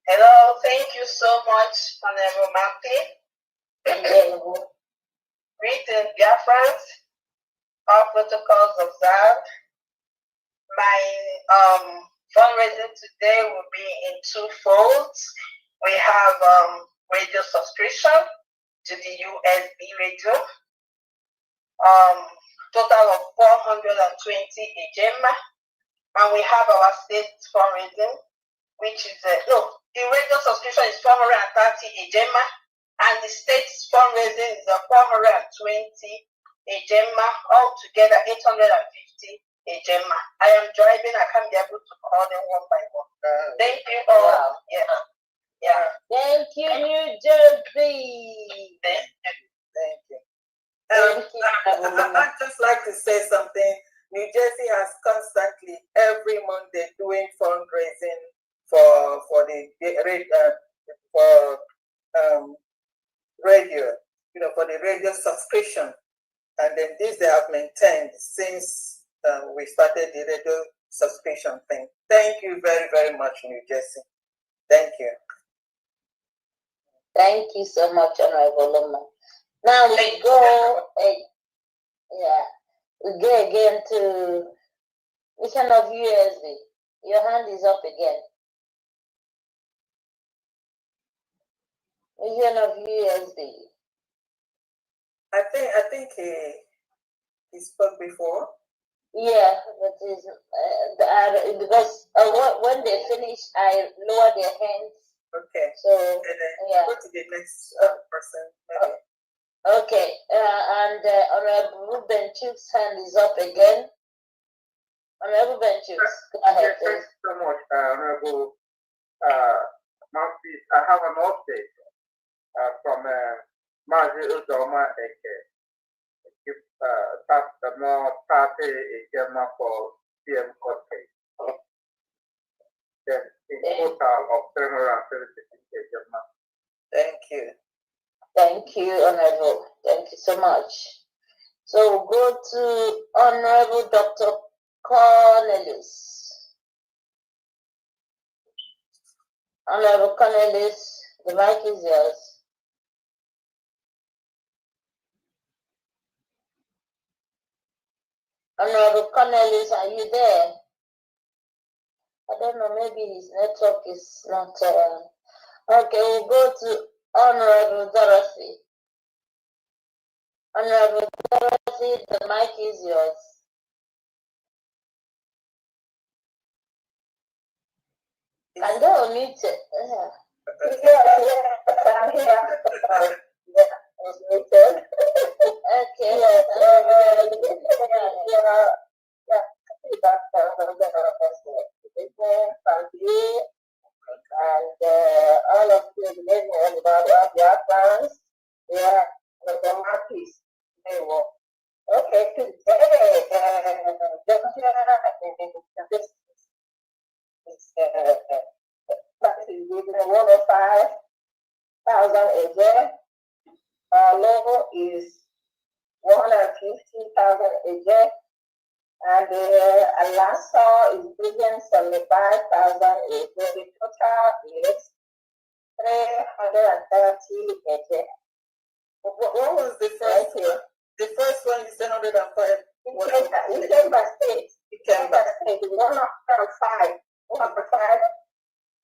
Hello, thank you so much, Honorable Mappy. Greetings, Biafrans. All protocols observed. My fundraising today will be in two folds. We have radio subscription to the USB radio. Total of 420 Ejema. And we have our state fundraising, which is, the radio subscription is 430 Ejema, and the state fundraising is 420 Gemma, altogether 850 Gemma. I am driving, I can't be able to call them one by one. Thank you all. Wow. Yeah. Thank you, New Jersey. Thank you. I'd just like to say something. New Jersey has constantly, every Monday, doing fundraising for the radio, for the radio subscription. And then this they have maintained since we started the radio subscription thing. Thank you very, very much, New Jersey. Thank you. Thank you so much, Honorable Loma. Now we go, we go again to Mission of USD. Your hand is up again. Mission of USD. I think he spoke before. Yeah, but is because when they finish, I lower their hands. Okay. So go to the next person. Maybe. Okay, and Honorable Ruben Chuk's hand is up again. Honorable Ben Chuk's, go ahead. Thank you so much, Honorable Mouthpiece. I have an update from Mazi Udoma Eke. That's the more party Gemma for CM court case. Then in total of 736 Gemma. Thank you. Thank you, Honorable. Thank you so much. So go to Honorable Dr. Cornelis. Honorable Cornelis, the mic is yours. Honorable Cornelis, are you there? I don't know, maybe his network is not. Okay, we'll go to Honorable Dorothy. Honorable Dorothy, the mic is yours. Can they unmute it? I'm here. And all of you, Biafrans, the marquis, they were okay. That is 105,000 a year. Our level is 150,000 a year. And the Alaska is billion 75,000 a year. The total is 330 a year. What was the first one? The first one is 105. It came by state. It came by state. 105. 105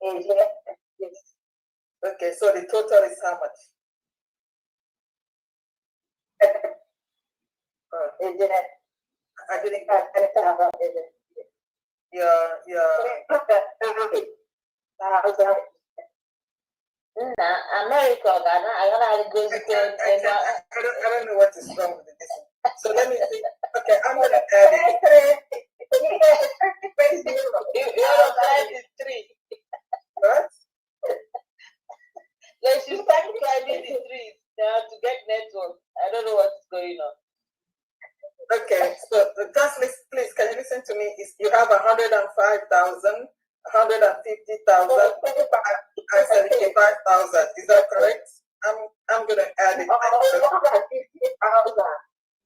a year. Yes. Okay, so the total is how much? I didn't get America, Ghana, I don't know what is wrong with this. So let me see. Okay, I'm going to add it. You're 3. What? They should start climbing the trees now to get network. I don't know what's going on. Okay, so just please, can you listen to me? You have 105,000, 150,000, and 75,000. Is that correct? I'm gonna add it. 150,000.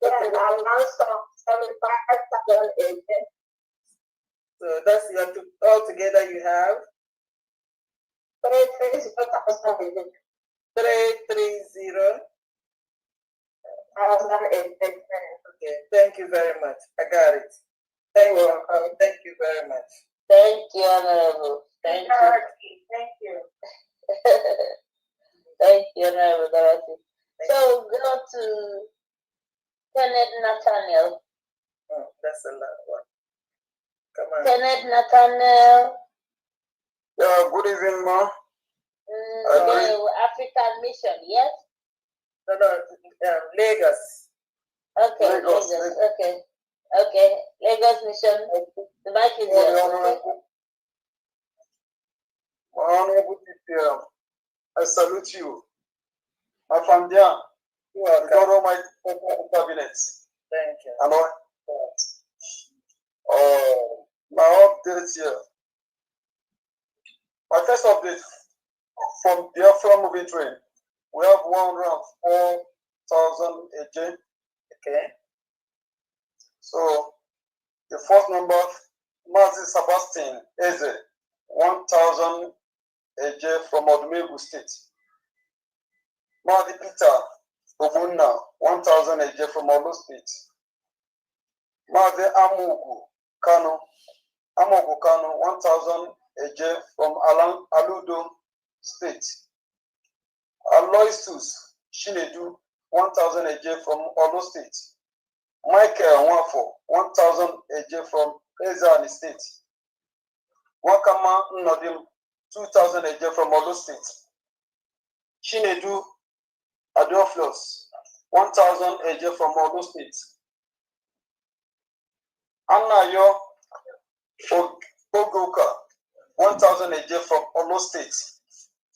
Then I'm also 75,000 again. So that's your altogether you have 330,000. 330,000. Okay, thank you very much. I got it. Thank you. Thank you very much. Thank you, Honorable. Thank you. Thank you. Thank you, Honorable Dorothy. So go to Kenneth Nathaniel. Oh, that's a lot one. Come on. Kenneth Nathaniel. Yeah, good evening, ma. African Mission, yes? No, Lagos. Okay, Lagos. Okay. Okay. Lagos Mission. The mic is yours. Honorable DPM, I salute you. My family, you are God of my cabinet. Thank you. And my update here. My first update from Biafra moving train. We have 104,000 AJ. Okay. So the first number, Mazi Sebastian Eze, 1,000 AJ from Odumegu State. Mazi Peter Obunna, 1,000 AJ from Olo State. Mazi Amogu Kano, 1,000 AJ from Aludo State. Aloysius Shinedu, 1,000 AJ from Olo State. Michael Nwafo, 1,000 AJ from Ezani State. Wakama Nnodim, 2,000 AJ from Olo State. Shinedu Adolphus, 1,000 AJ from Olo State. Anayo Ogoka, 1,000 AJ from Olo State.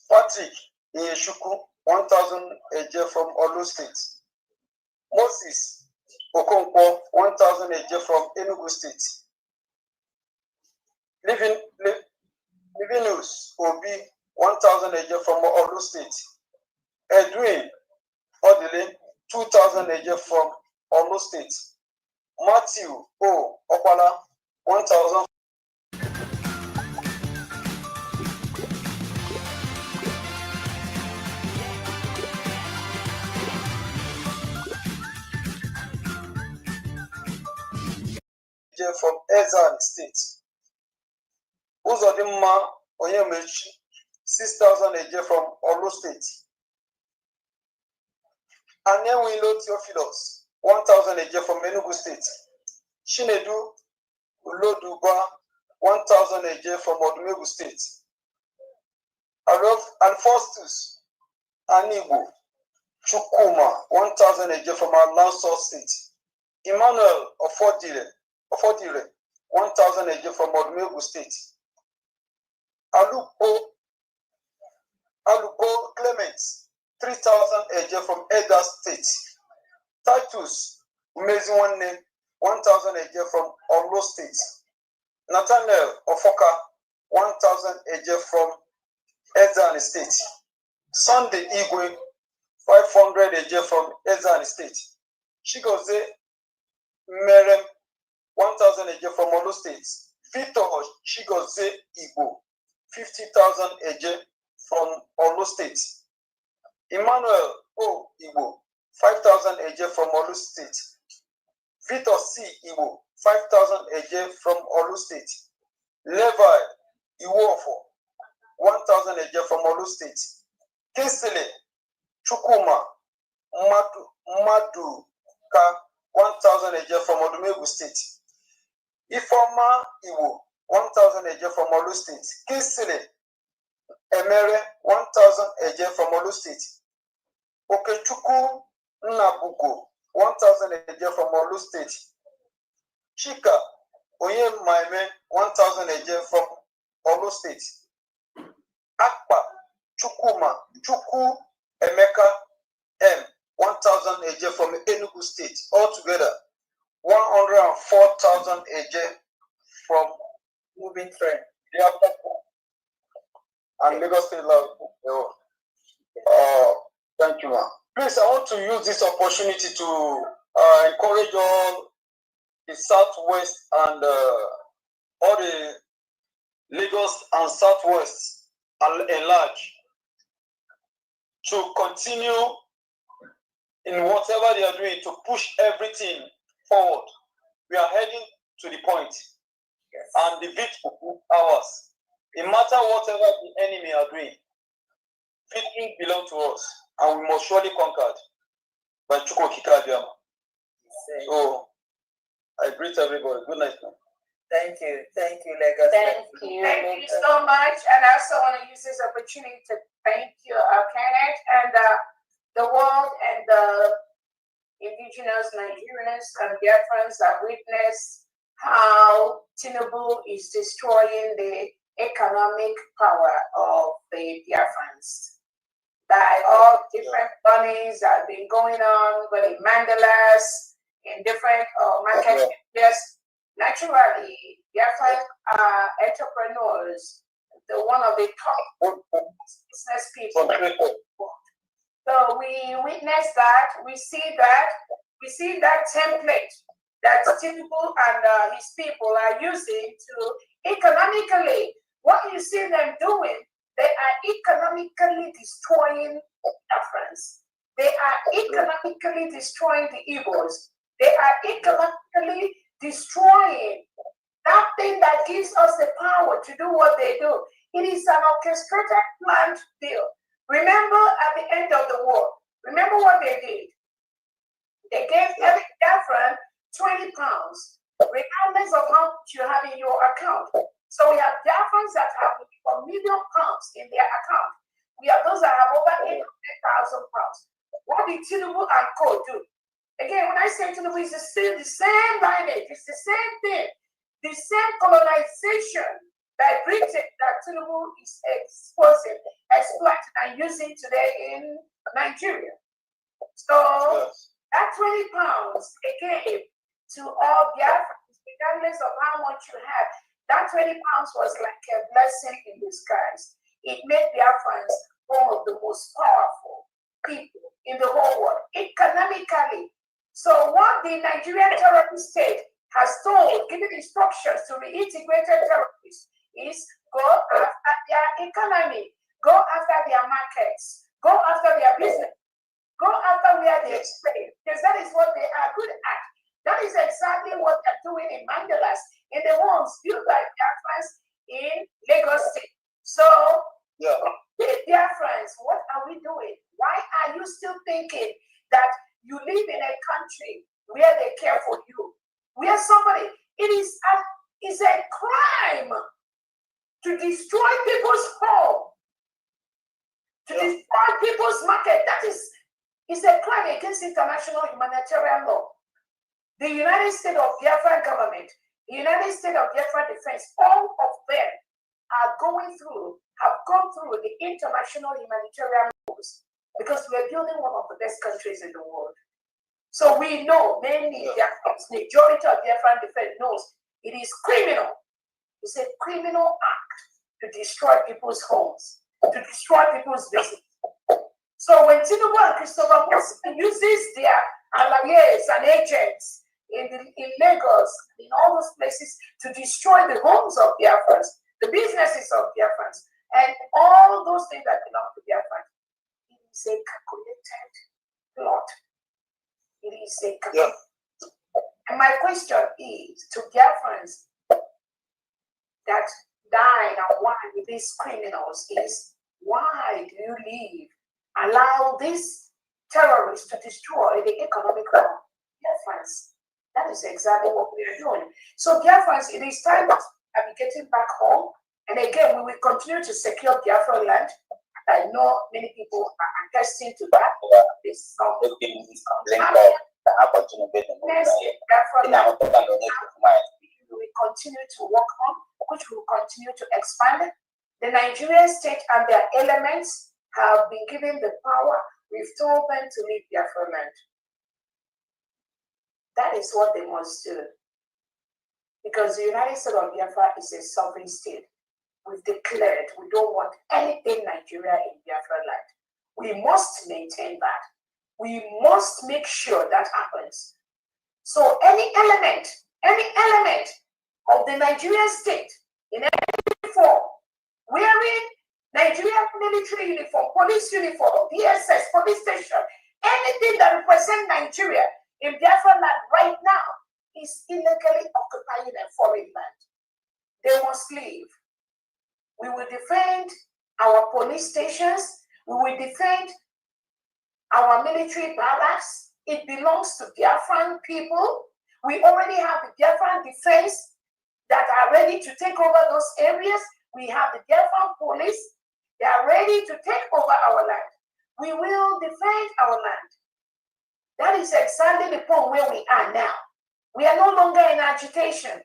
Patrick Iyeshuku, 1,000 AJ from Olo State. Moses Okonkwo, 1,000 AJ from Enugu State. Livinus Obi, 1,000 AJ from Olo State. Edwin Odile, 2,000 AJ from Olo State. Matthew O. Okwala, 1,000. From Ezan State. Uzodimma Onyemechi, 6,000 AJ from Olo State. Anyewilo Theophilus, 1,000 AJ from Enugu State. Chinedu Uloduba, 1,000 AJ from Odumegu State. Alphonsus Anibu Chukuma, 1,000 AJ from Alanso State. Emmanuel Ofodile, 1,000 AJ from Odumegu State. Alupo Clement, 3,000 AJ from Eda State. Titus Umeziwane, 1,000 AJ from Olo State. Nathaniel Ofoka, 1,000 AJ from Ezani State. Sunday Igwe, 500 AJ from Ezani State. Chigoze Merem, 1,000 AJ from Olo State. Victor Chigoze Igbo, 50,000 AJ from Olo State. Emmanuel O. Igbo, 5,000 AJ from Olo State. Victor C. Igbo, 5,000 AJ from Olo State. Levi Iwofo, 1,000 AJ from Olo State. Kinsile Chukuma Maduka, 1,000 AJ from Odumegu State. Ifoma Iwo, 1,000 AJ from Olo State. Kinsile Emere, 1,000 AJ from Olo State. Okechuku Nabuko, 1,000 AJ from Olo State. Chika Oyemaime, 1,000 AJ from Olo State. Akpa Chukuma Chuku Emeka M, 1,000 AJ from Enugu State. Altogether, 104,000 AJ from Moving train. And Lagos State. Thank you, ma'am. Please, I want to use this opportunity to encourage all the Southwest and all the Lagos and Southwest in large to continue in whatever they are doing to push everything forward. We are heading to the point, yes, and the victory will be ours. No matter whatever the enemy are doing, victory belongs to us, and we must surely conquer it by Chuko Kikadiama. So I greet everybody. Good night, man. Thank you, Lagos. Thank you. Thank you so much, and I also want to use this opportunity to thank you, Kenneth, and the world, and the indigenous Nigerians and Biafrans have witnessed how Tinubu is destroying the economic power of the Biafrans. By all different burnings that have been going on, but in mandalas, in different market areas. Naturally, Biafran entrepreneurs, one of the top business people. So we witness that, we see that template that Tinubu and his people are using to economically, what you see them doing, they are economically destroying Biafrans. They are economically destroying the Igbos. They are economically destroying that thing that gives us the power to do what they do. It is an orchestrated, planned deal. Remember at the end of the war, remember what they did? They gave every Biafran 20 pounds, regardless of how much you have in your account. So we have Biafrans that have £1 million in their account. We have those that have over 800,000 pounds. What did Tinubu and Co do? Again, when I say Tinubu, it's still the same lineage, it's the same thing, the same colonization by Britain that Tinubu is exposing, exploiting, and using today in Nigeria. So that 20 pounds they gave to all Biafrans, regardless of how much you have, that 20 pounds was like a blessing in disguise. It made Biafrans one of the most powerful people in the whole world, economically. So what the Nigerian terrorist state has told, given instructions to reintegrated terrorists, is go after their economy, go after their markets, go after their business, go after where they trade, because that is what they are good at. That is exactly what they're doing in Mandalas, in the homes built by Biafrans in Lagos State. So, Biafrans, what are we doing? Why are you still thinking that you live in a country where they care for you? Where somebody, it is a crime to destroy people's home, to destroy people's market. That is a crime against international humanitarian law. The United States of Biafra government, the United States of Biafra defense, all of them have gone through the international humanitarian laws because we're building one of the best countries in the world. So we know mainly Biafrans, majority of Biafran defense knows it is criminal. It's a criminal act to destroy people's homes, to destroy people's business. So when Tinubu and Christopher Musa uses their allies and agents in Lagos, in all those places, to destroy the homes of Biafrans, the businesses of Biafrans, and all those things that belong to Biafrans, it is a calculated plot. It is a calculated. And my question is to Biafrans that died and why with these criminals is, why do you leave, allow these terrorists to destroy the economic law? Biafrans, that is exactly what we are doing. So Biafrans, it is time to be getting back home. And again, we will continue to secure Biafra land. I know many people are attesting to that. This we will continue to work on, which will continue to expand. The Nigerian state and their elements have been given the power. We've told them to leave Biafra land. That is what they must do. Because the United States of Biafra is a sovereign state. We've declared we don't want anything Nigeria in Biafra land. We must maintain that. We must make sure that happens. So any element of the Nigerian state in any form, wearing Nigerian military uniform, police uniform, DSS, police station, anything that represents Nigeria in Biafra land right now is illegally occupying a foreign land. They must leave. We will defend our police stations. We will defend our military barracks. It belongs to Biafran people. We already have the Biafran defense that are ready to take over those areas. We have the Biafran police. They are ready to take over our land. We will defend our land. That is exactly the point where we are now. We are no longer in agitation.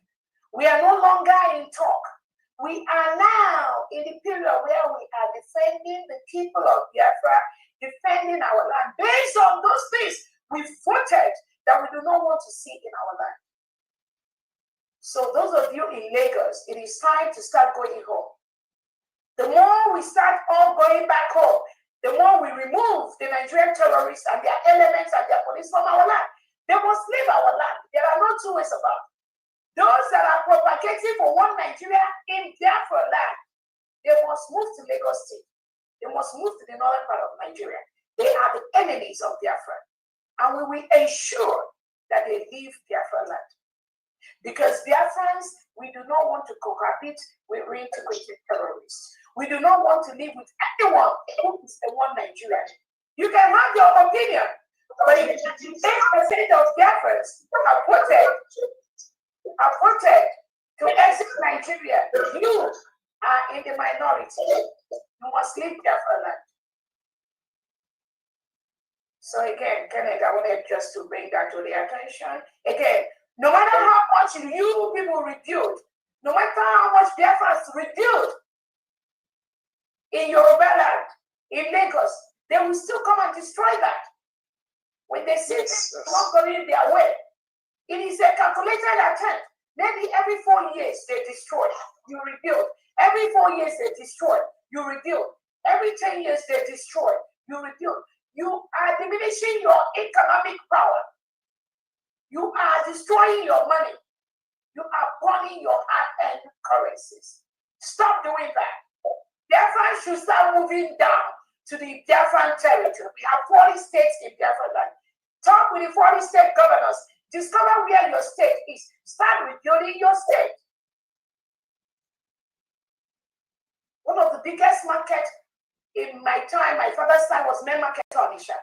We are no longer in talk. We are now in the period where we are defending the people of Biafra, defending our land. Based on those things, we voted that we do not want to see in our land. So those of you in Lagos, it is time to start going home. The more we start all going back home, the more we remove the Nigerian terrorists and their elements and their police from our land. They must leave our land. There are no two ways about it. Those that are propagating for one Nigeria in Biafra land, they must move to Lagos State. They must move to the northern part of Nigeria. They are the enemies of Biafra. And we will ensure that they leave Biafra land. Because Biafrans, we do not want to cohabit with reintegrated terrorists. We do not want to live with anyone who is a one Nigerian. You can have your opinion, but if 8% of Biafrans are voted to exit Nigeria, you are in the minority. You must leave Biafra land. So again, Kenneth, I wanted just to bring that to the attention. Again, no matter how much you people rebuild, no matter how much Biafrans rebuild in Yoruba land, in Lagos, they will still come and destroy that. When they see it's not going their way, it is a calculated attempt. Maybe every 4 years they destroy, you rebuild. Every 4 years they destroy, you rebuild. Every 10 years they destroy, you rebuild. You are diminishing your economic power. You are destroying your money. You are burning your hard-earned currencies. Stop doing that. Biafran should start moving down to the Biafran territory. We have 40 states in Biafra land. Talk with the 40 state governors. Discover where your state is. Start rebuilding your state. One of the biggest markets in my time, my father's time, was Main Market Onisha.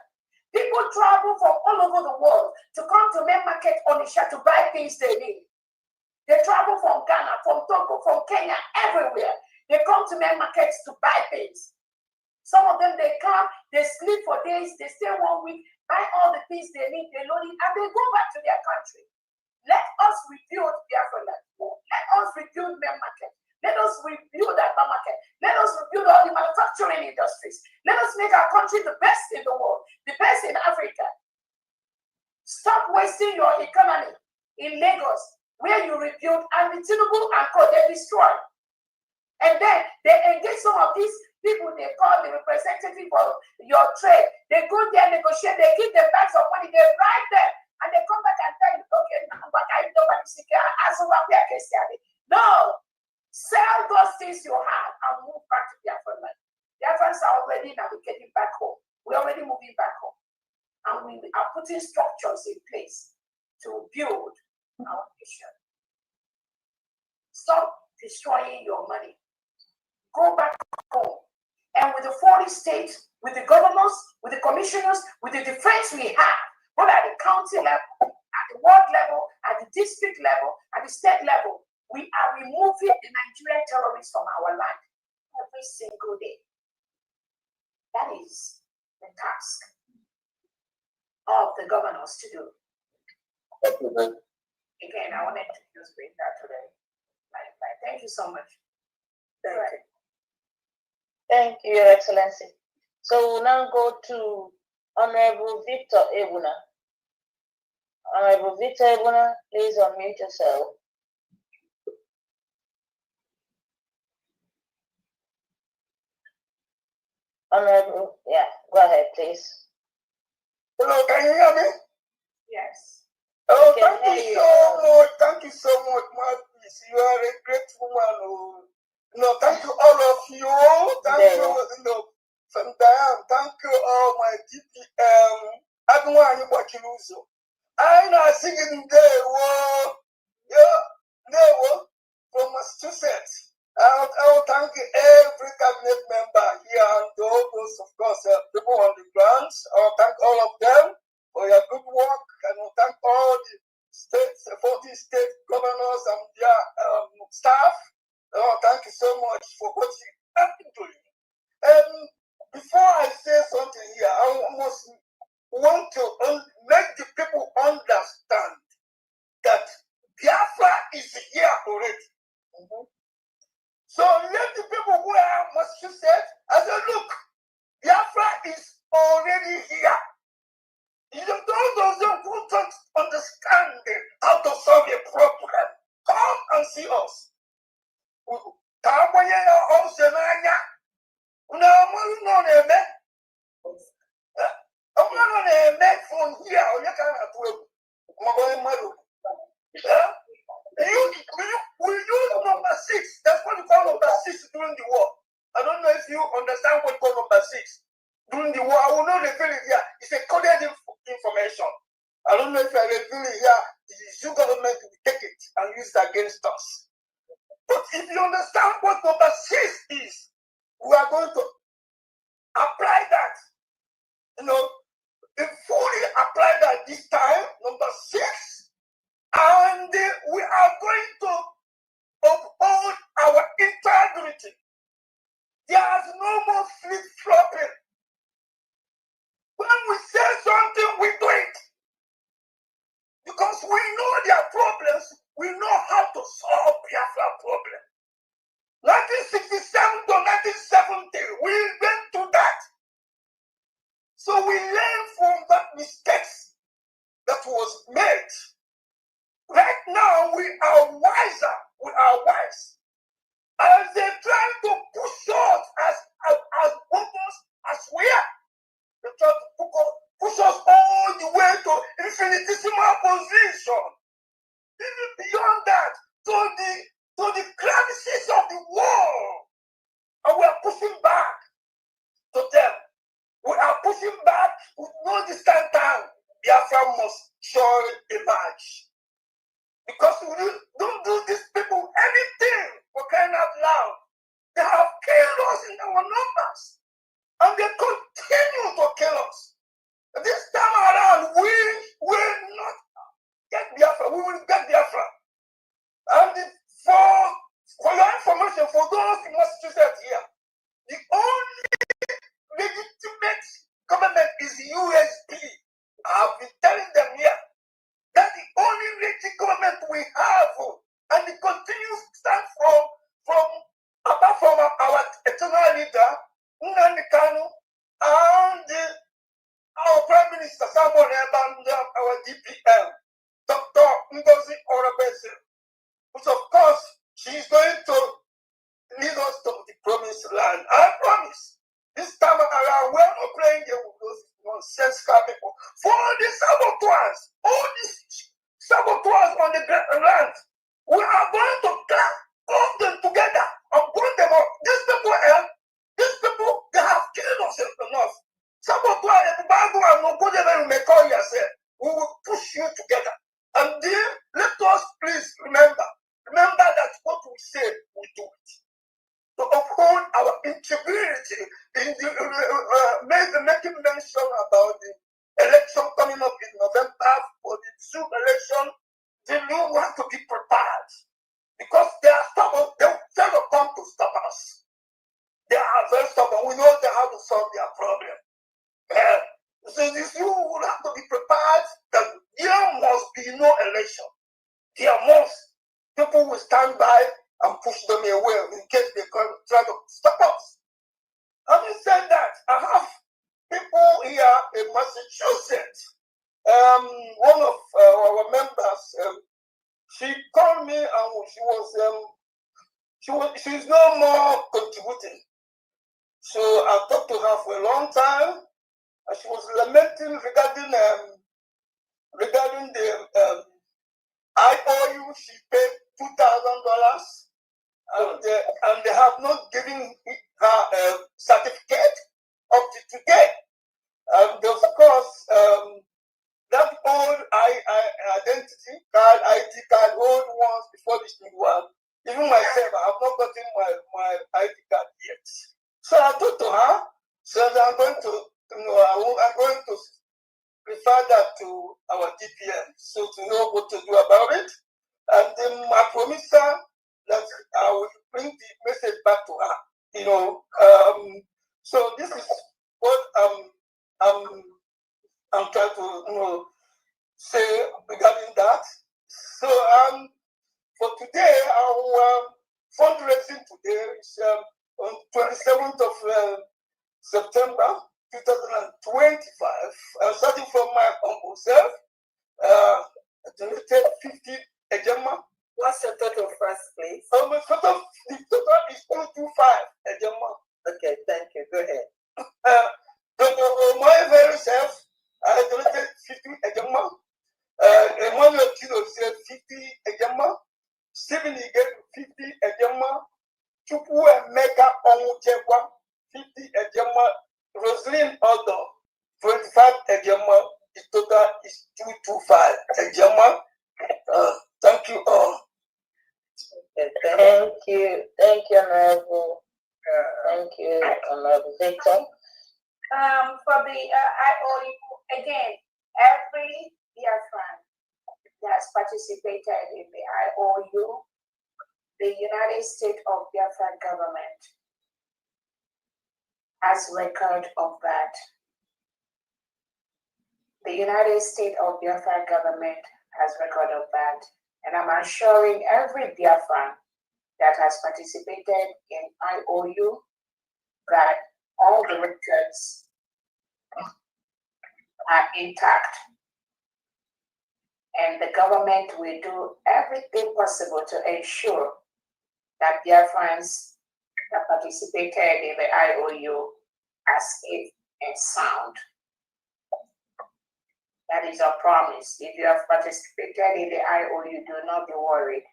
People travel from all over the world to come to Main Market Onisha to buy things they need. They travel from Ghana, from Togo, from Kenya, everywhere. They come to Main Markets to buy things. Some of them, they come, they sleep for days, they stay 1 week, buy all the things they need, they load it, and they go back to their country. Let us rebuild Biafra land. Let us rebuild Main Market. Let us rebuild that market. Let us rebuild all the manufacturing industries. Let us make our country the best in the world, the best in Africa. Stop wasting your economy in Lagos, where you rebuild, and the Tinubu and Co, they destroy. And then they engage some of these people they call the representative of your trade. They go there, negotiate, they give them bags of money, they bribe them, and they come back and tell you, okay, no. Sell those things you have and move back to Biafra land. Biafrans are already navigating back home. We're already moving back home. And we are putting structures in place to build our nation. Stop destroying your money. Go back home. And with the 40 states, with the governors, with the commissioners, with the defense we have, both at the county level, at the ward level, at the district level, at the state level, we are removing the Nigerian terrorists from our land every single day. That is the task of the governors to do. Again, I wanted to just bring that today. Thank you so much. Thank you, Your Excellency. So we'll now go to Honorable Victor Ebuna. Honorable Victor Ebuna, please unmute yourself. Honorable, yeah, go ahead, please. Hello, can you hear me? Yes. Oh, thank you so much. Thank you so much, Marcus. You are a great woman. Oh. No, thank you all of you. Thank you, from Diane. Thank you all my DPM. I don't want you watching also. I'm not singing there. Yeah, there from Massachusetts. I will thank every cabinet member here and all those, of course, people on the ground. I will thank all of them for your good work, and I will thank all the states, 40 state governors and their staff. Oh, thank you so much for what you have been doing. Before I say something here, I must want to make the people understand that Biafra is here already. So let the people who are Massachusetts, I said, look, Biafra is already here. You don't understand how to solve a problem. Come and see us. We use number 6. That's what we call number 6 during the war. I don't know if you understand what we call number 6. During the war, I will not reveal it here. It's a coded information. I don't know if I reveal it here. The EU government will take it and use it against us. But if you understand what number 6 is, we are going to apply that. Fully apply that this time, number 6. And we are going to uphold our integrity. There's no more flip-flopping. When we say something, we do it. Because we know their problems, we know how to solve Biafra problem. 1967 to 1970, we went through that. So we learned from that mistakes that was made. Right now, we are wiser. We are wise. As they try to push us as bogus as we are. They try to push us all the way to infinitesimal position. Even beyond that, to the crevices of the wall. And we are pushing back to them. We are pushing back with no distant time. Biafra must surely emerge. Because we don't do these people anything for crying out loud. They have killed us in our numbers. And they continue to kill us. This time around, we will not get Biafra. We will get Biafra. And for your information, for those in Massachusetts here, the only legitimate government is USP. I've been telling them here. That's the only legitimate government we have. And it continues to stand apart from our eternal leader, Nnamdi Kanu, and our Prime Minister, Samuel and our DPM, Dr. Ngozi Orabese, which of course she is going to lead us to the promised land. I promise. This time around, we're not playing here with those nonsensical people. For the saboteurs, all these saboteurs on the land, we are going to club them together and burn them up. These people, they have killed us enough. Saboteurs, we will push you together. And then let us please remember that what we say, we do it. To uphold our integrity in the making mention about the election coming up in November for the Zoom election, they know we have to be prepared because they are stubborn. They will never come to stop us. They are very stubborn. We know they have to solve their problem. So you will have to be prepared that there must be no election. There must. People will stand by and push them away in case they can try to stop us. Having said that, I have people here in Massachusetts. One of our members, she called me and she's no more contributing. So I talked to her for a long time, and she was lamenting regarding the IOU she paid $2,000. And they have not given her a certificate up to today. And of course, that old identity card, ID card, old ones before this new one, even myself, I have not gotten my ID card yet. So I talked to her, so I'm going to refer that to our DPM, so to know what to do about it. And then I promised her that I will bring the message back to her. So this is what I'm I'm trying to say regarding that. So for today, our fundraising today is on 27th of September 2025. Starting from my humble self, I donated 50 ejema. What's your total first, please? The total is 225 ejema. Okay, thank you. Go ahead. My very self, I donated 50 ejema. Emmanuel Kilo said 50 ejema. Stephen gave 50 ejema. Chupu Mega Onwuchekwa 50 ejema. Rosalind Odo 25 ejema. The total is 225 ejema. Thank you all. Thank you, Honorable. Thank you, Honorable Victor. For the IOU, again, every Biafran that has participated in the IOU, the United States of Biafra government has record of that. The United States of Biafra government has record of that. And I'm assuring every Biafran that has participated in IOU that all the records are intact. And the government will do everything possible to ensure that Biafrans that participated in the IOU are safe and sound. That is our promise. If you have participated in the IOU, do not be worried.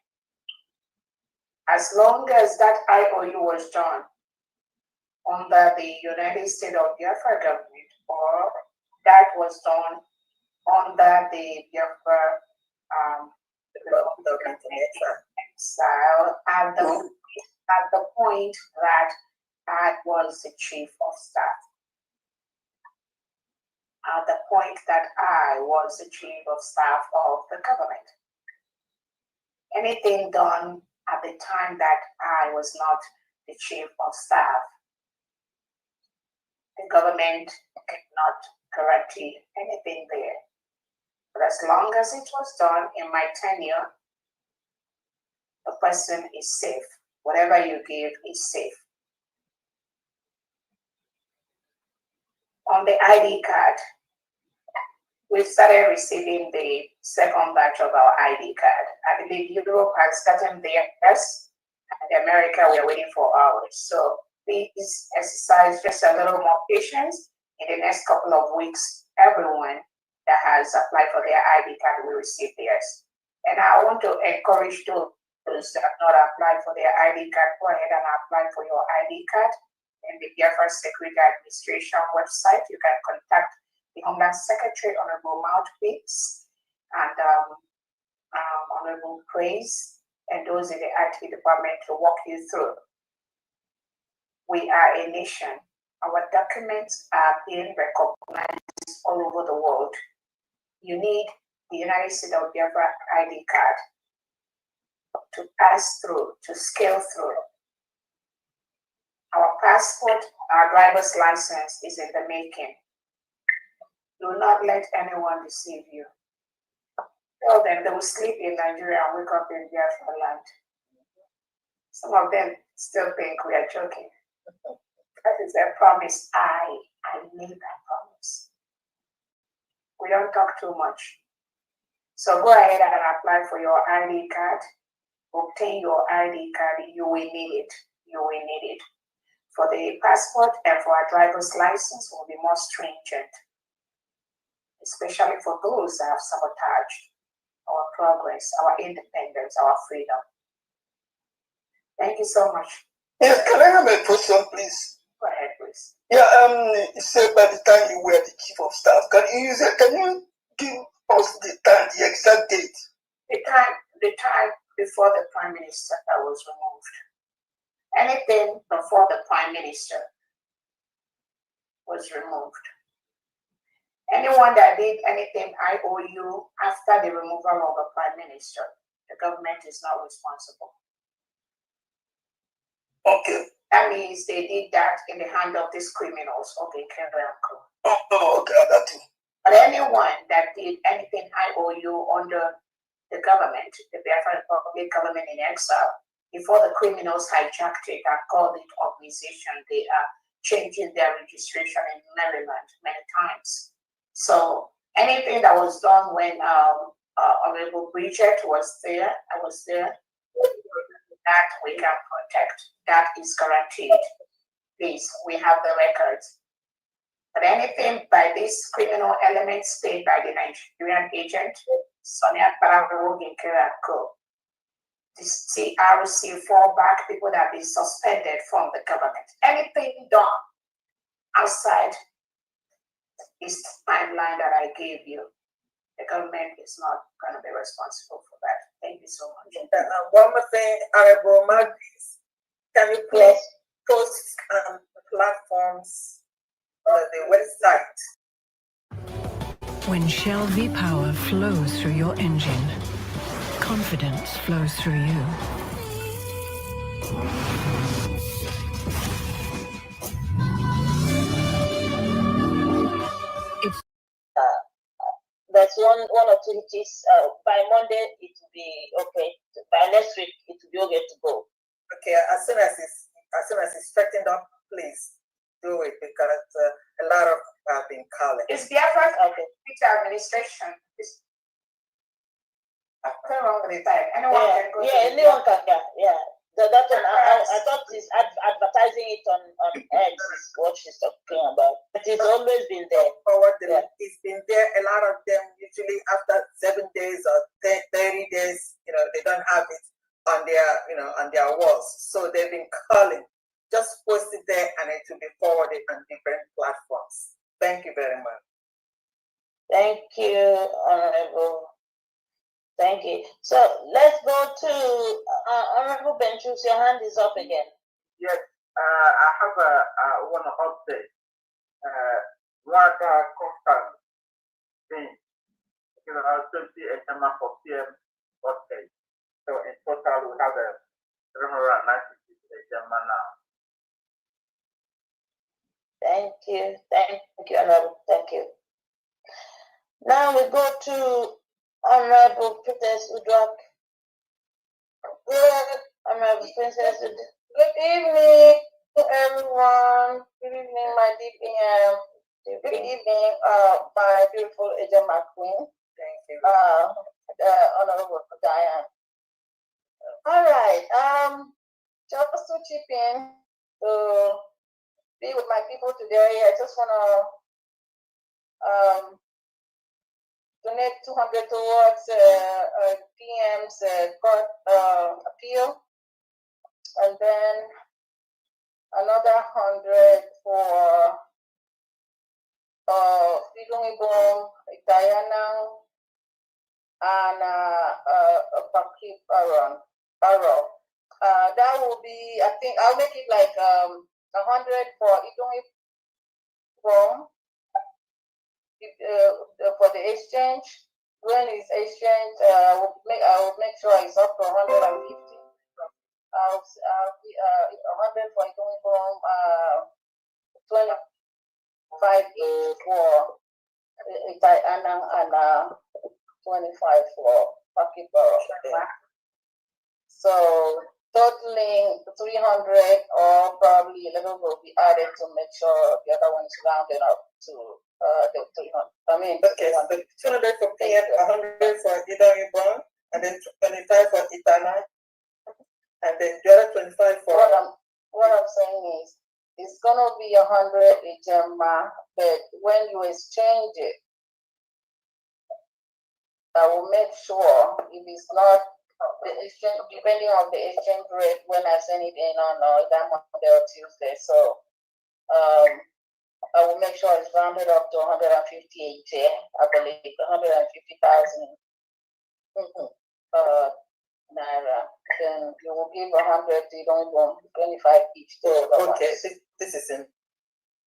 As long as that IOU was done under the United States of Biafra government, or that was done under the Biafra style, at the point that I was the chief of staff. At the point that I was the chief of staff of the government. Anything done at the time that I was not the chief of staff, the government cannot correct anything there. But as long as it was done in my tenure, the person is safe. Whatever you give is safe. On the ID card, we've started receiving the second batch of our ID card. I believe Europe has gotten theirs, and America, we are waiting for ours. So please exercise just a little more patience. In the next couple of weeks, everyone that has applied for their ID card will receive theirs. And I want to encourage those that have not applied for their ID card, go ahead and apply for your ID card. In the Biafra Security Administration website, you can contact the Homeland Secretary, Honorable Mouthpiece, and Honorable Praise, and those in the IT department to walk you through. We are a nation. Our documents are being recognized all over the world. You need the United States of Biafra ID card to pass through, to scale through. Our passport, our driver's license is in the making. Do not let anyone deceive you. Tell them they will sleep in Nigeria and wake up in Biafra land. Some of them still think we are joking. That is a promise. I made that promise. We don't talk too much. So go ahead and apply for your ID card. Obtain your ID card. You will need it. You will need it. For the passport and for our driver's license will be more stringent, especially for those that have sabotaged our progress, our independence, our freedom. Thank you so much. Yes, can I have a question, please? Go ahead, please. Yeah, you said by the time you were the chief of staff, can you give us the time, the exact date? The time before the Prime Minister that was removed. Anything before the Prime Minister was removed. Anyone that did anything IOU after the removal of the Prime Minister, the government is not responsible. Okay. That means they did that in the hand of these criminals. Okay, carry on. Oh, okay, I got you. But anyone that did anything IOU under the government, the Biafra Republic government in exile, before the criminals hijacked it and called it organization, they are changing their registration in Maryland many times. So anything that was done when Honorable Bridget was there, I was there, that we can protect. That is guaranteed. Please, we have the records. But anything by this criminal element stayed by the Nigerian agent, Sonia Barrow-Ginkerako, this CRC fallback people that have been suspended from the government. Anything done outside this timeline that I gave you, the government is not going to be responsible for that. Thank you so much. One more thing, Honorable Magis, can you please post platforms on the website? When Shell V power flows through your engine, confidence flows through you. It's there's one activities. By Monday it will be okay. By next week it will be okay to go. Okay, as soon as it's straightened up, please do it, because a lot of have been calling. It's Biafra administration. It's wrong with that. Anyone can go. Yeah, anyone can. Yeah. That one, I thought he's advertising it on X is what she's talking about. But it's always been there. It's been there. A lot of them usually after 7 days or 30 days, they don't have it on their walls. So they've been calling. Just post it there and it will be forwarded on different platforms. Thank you very much. Thank you, Honorable. Thank you. So let's go to Honorable Benchus. Your hand is up again. Yes, I have one update. One constant thing. 20 HMR for PM update. So in total, we have 396 HMR now. Thank you. Thank you, Honorable. Thank you. Now we go to Honorable Princess Udrak. Good. Honorable Princess Udrak. Good evening to everyone. Good evening, my DPM. Good evening, my beautiful Ejema Queen. Thank you. Honorable Diane. All right. Just to chip in to be with my people today, I just want to donate 200 towards PM's court appeal, and then another 100 for Freedom Diana, and Pakip Barrow. That will be, I think, I'll make it like 100 for Idong for the exchange. When it's exchange, I will make sure it's up to 150. I'll be 100 for Idong, 25 each for Diana, and 25 for Pakibaro. So totaling 300, or probably a little will be added to make sure the other one is rounded up to the 300. I mean, okay, so 200 for PM, 100 for Idong Brown, and then 25 for Itana, and then the other 25 for. What I'm saying is, it's gonna be 100 Ejema, but when you exchange it, I will make sure if it's not the exchange, depending on the exchange rate, when I send it in on that Monday or Tuesday. So I will make sure it's rounded up to 158, I believe, 150,000 naira. Then you will give 100, you don't want 25 each. Okay, this is in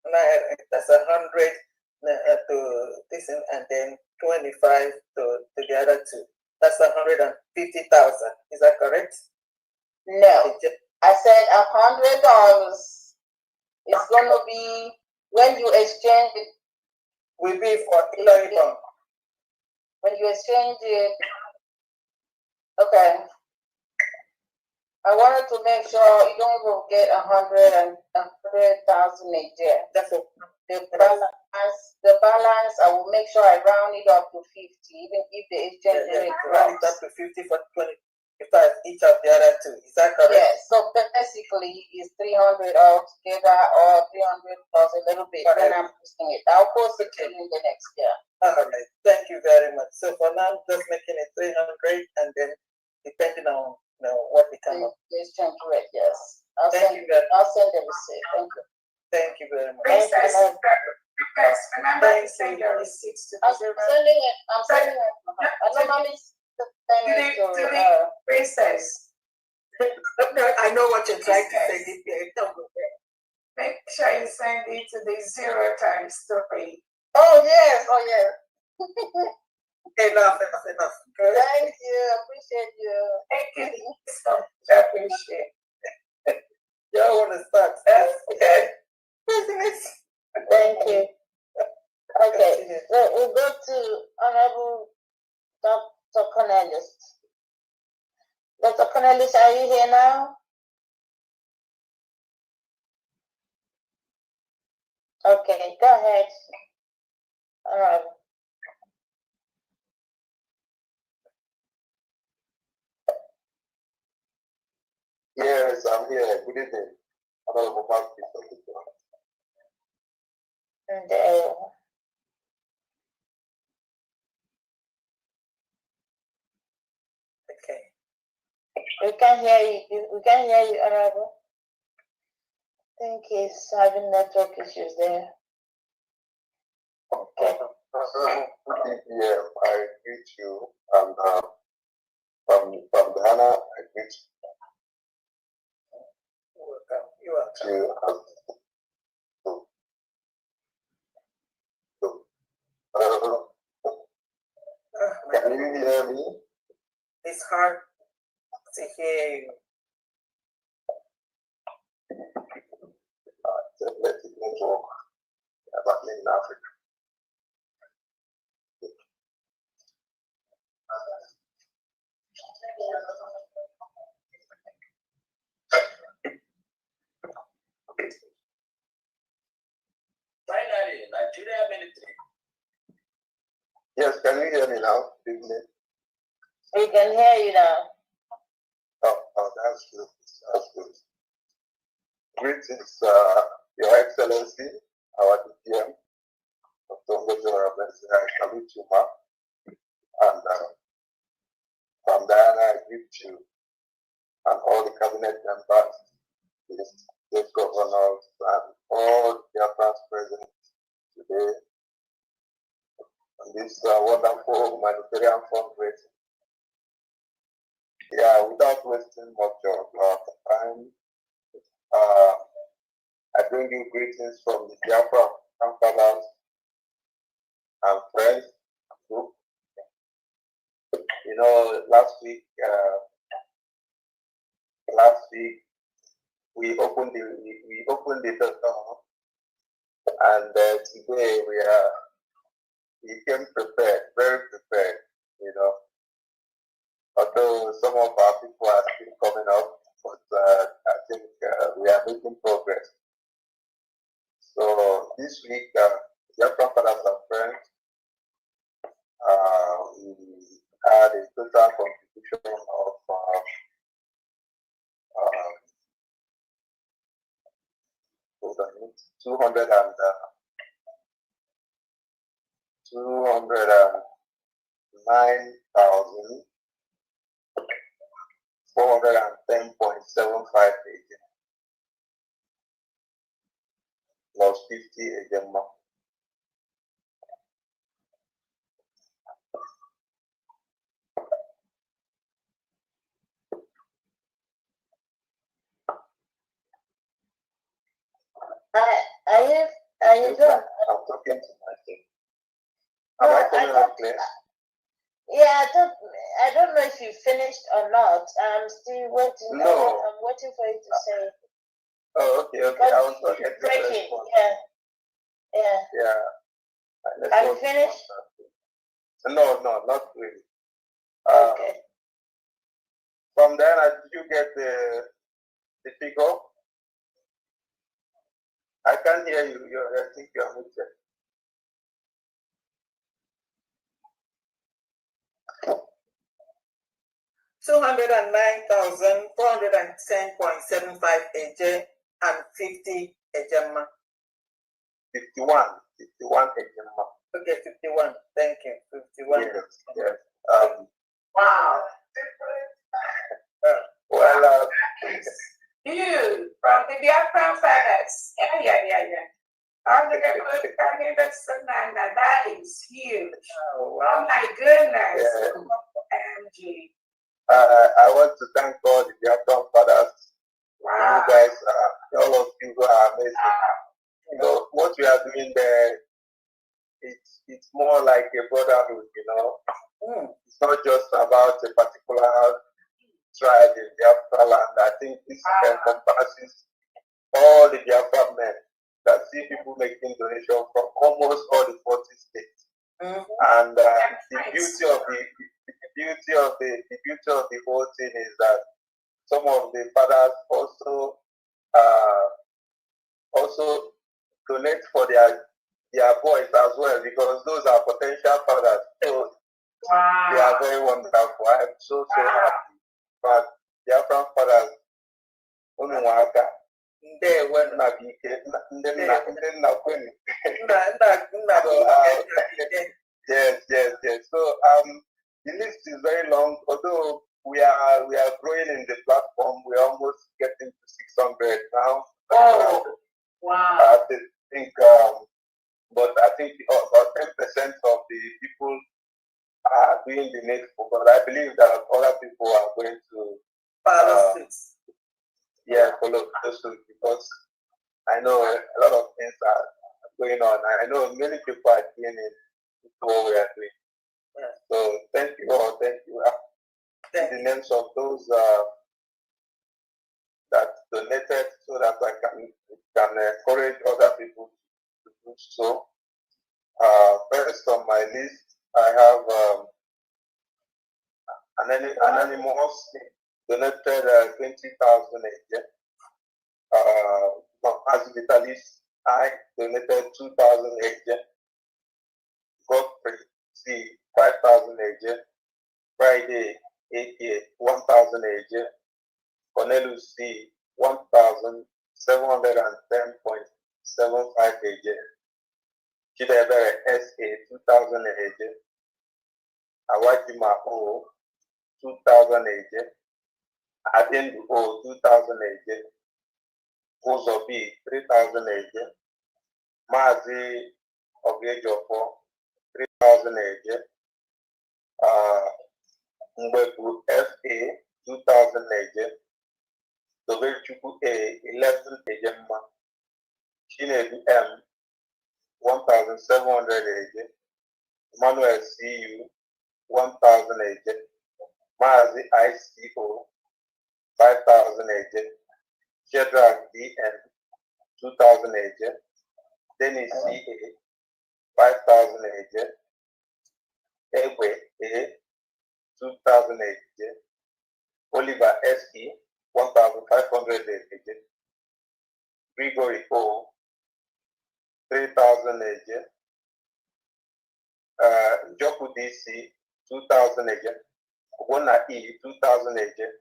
naira. That's 100 to this, and then 25 to the other two. That's 150,000. Is that correct? No, I said $100. It's gonna be when you exchange it. will be for Iloibon. When you exchange it, okay. I wanted to make sure you don't even get 100,000 a year. That's it. The balance, I will make sure I round it up to 50, even if the exchange rate round it up to 50 for 25 each of the other two. Is that correct? Yes. So basically, it's 300 altogether, or 300 plus a little bit. When I'm posting it, I'll post it to you in the next year. All right. Thank you very much. So for now, just making it 300, and then depending on what we come up. The exchange rate, yes. I'll Thank send you very much. I'll send the receipt. Thank you. Thank you very much. Princess, remember to send your receipts to I'm sending it. I'm sending it. I normally send it to the princess. I know what you're trying to say. Make sure you send it to the 0 times 3. Oh yes, oh yes. Enough. Thank you. I appreciate you. Thank you so much. I appreciate it. Y'all want to start? Business. Thank you. Okay, so we'll go to Honorable Dr. Cornelius. Dr. Cornelius, are you here now? Okay, go ahead. All right. Yes, I'm here. Good evening. Honorable Mouthpiece. And okay. We can hear you. We can hear you, Honorable. I think he's having network issues there. Okay. Yeah, I greet you, and from Ghana, I greet you. Can you hear me? It's hard to hear you. Let it network. Back in Africa. Finally, Nigeria military. Yes, can you hear me now? We can hear you now. Oh, that's good. That's good. Greetings, Your Excellency, our DPM, Dr. I salute you, ma. And from Diana, I greet you and all the cabinet members, the state governors, and all their past present today on this wonderful humanitarian fundraising. Yeah, without wasting much of time, I bring you greetings from the Biafra grandfathers and friends group. You know, last week we opened the door, and today we came prepared, very prepared. You know, although some of our people are still coming up, but I think we are making progress. So this week, Biafra fathers and friends, we had a total contribution of 209,410.75 plus 50 again. Are you done? I'm talking to myself. Am I coming out clear? Yeah, I don't know if you finished or not. I'm still waiting. No. I'm waiting for you to say. Oh, okay. I was talking to breaking. respond. Yeah. Yeah. Unfinished? No, not really. Okay. From then, did you get the figure? I can't hear you. I think you're muted. $209,410.75 AJ and 50 Ejema. 51 Ejema. Okay, 51. Thank you. 51. Yes. Wow. Well, You from the Biafra fathers. Yeah. That is huge. Oh my goodness. Yeah. OMG. I want to thank all the Biafran fathers. Wow. You guys, all of you are amazing. You know, what we are doing there, it's more like a brotherhood, you know. It's not just about a particular tribe in Biafra land. I think this encompasses all the Biafra men that see people making donations from almost all the 40 states. And the beauty of the whole thing is that some of the fathers also donate for their boys as well, because those are potential fathers. So they are very wonderful. I'm so happy. But Biafran fathers, yes. So the list is very long. Although we are growing in the platform, we're almost getting to 600 now. Oh, wow! I think, but I think about 10% of the people are doing the needful. But I believe that other people are going to follow suit, because I know a lot of things are going on. I know many people are doing it what we are doing. So thank you all. Thank you. The names of those that donated, so that I can encourage other people to do so. First on my list, I have anonymous donated 20,000 again. As Vitalis, I donated 2,000 again. Godfrey C 5,000 again. Friday 1,000 again. Cornelius C 1,710.75 again. Chidebere SA 2,000 again. Awajima O 2,000 again. Adendu O 2,000 again. Uzo B 3,000 again. Mazi Ogejofo 3,000 again. Mwebu FA 2,000 again. Dobechuku A 11 again. Chinedu M 1,700 again. Emmanuel CU 1,000 again. Mazi ICO 5,000 again. Shedrack DN 2,000 again. Dennis CA 5,000 again. Egwe A 2,000 again. Oliver SE 1,500 again. Gregory O 3,000 again. Joku DC 2,000 again. Wona E 2,000 again.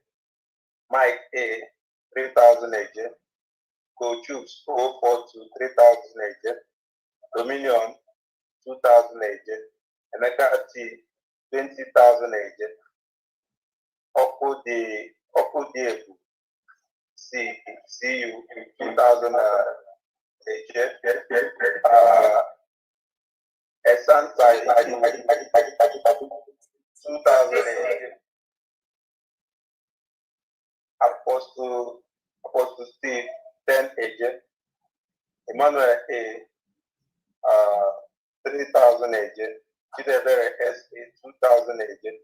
Mike A 3,000 again. Coachus 042 3,000 again. Dominion 2,000 again. Emeka T 20,000 again. Okudebu CU 2,000 again. Esanta 2,000 again. Apostle Steve 10 agent. Emmanuel A 3,000 agent. Chidebere SA 2,000 agent.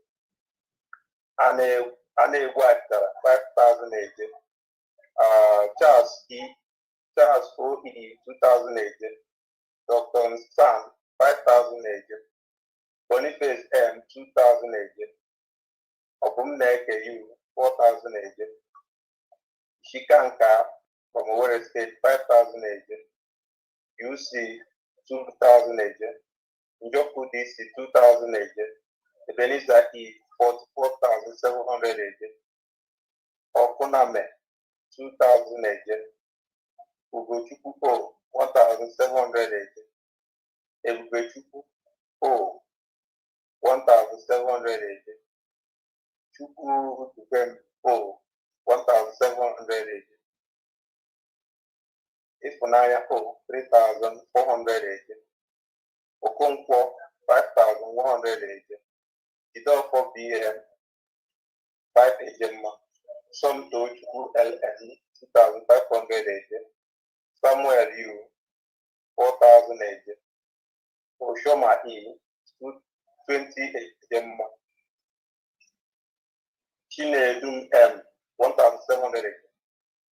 Ane White 5,000 agent. Charles OE 2,000 agent. Dr. Sam 5,000 agents. Boniface M, 2,000 agents. Obumneke U, 4,000 agents. Shikanka from Owerri State, 5,000 agents. UC, 2,000 agents. Njoku DC, 2,000 agents. Ebenezer E, 44,700 agents. Okuname, 2,000 agents. Ugochukwu O, 1,700 agents. Ebubechuku O, 1,700 agents. Chukwu Dubem O, 1,700 agents. Ifunanya O, 3,400 agents. Okonkwo, 5,100 agents. Idolfo BM, 5 agents. Somto Chukwu LN, 2,500 agents. Samuel U, 4,000 agents. Oshoma E, 20 agents. Chinedum M, 1,700 agents.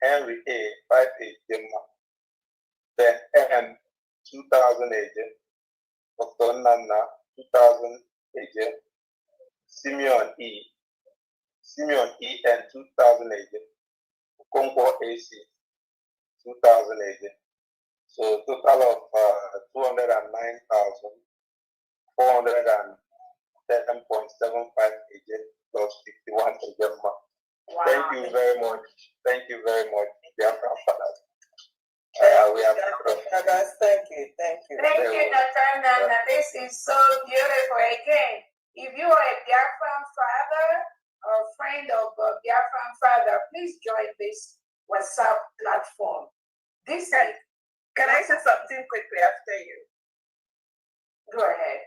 Henry A, 5 agents. Ben M, 2,000 agents. Dr. Nana, 2,000 agents. Simeon E N, 2,000 agents. Concord AC, 2,000 agents. So total of 209,410.75 agents plus 51 agents. Wow. Thank you very much. Thank you very much, Biafra fathers. We have fathers. Thank you. Thank you. Thank you, Dr. Nana. This is so beautiful. Again, if you are a Biafran father or friend of a Biafran father, please join this WhatsApp platform. Can I say something quickly after you? Go ahead.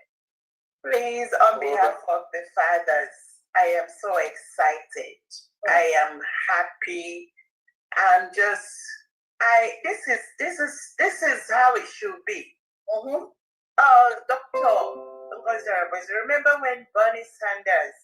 Please, on behalf of the fathers, I am so excited. I am happy. I'm just, this is how it should be. Doctor, remember when Bernie Sanders,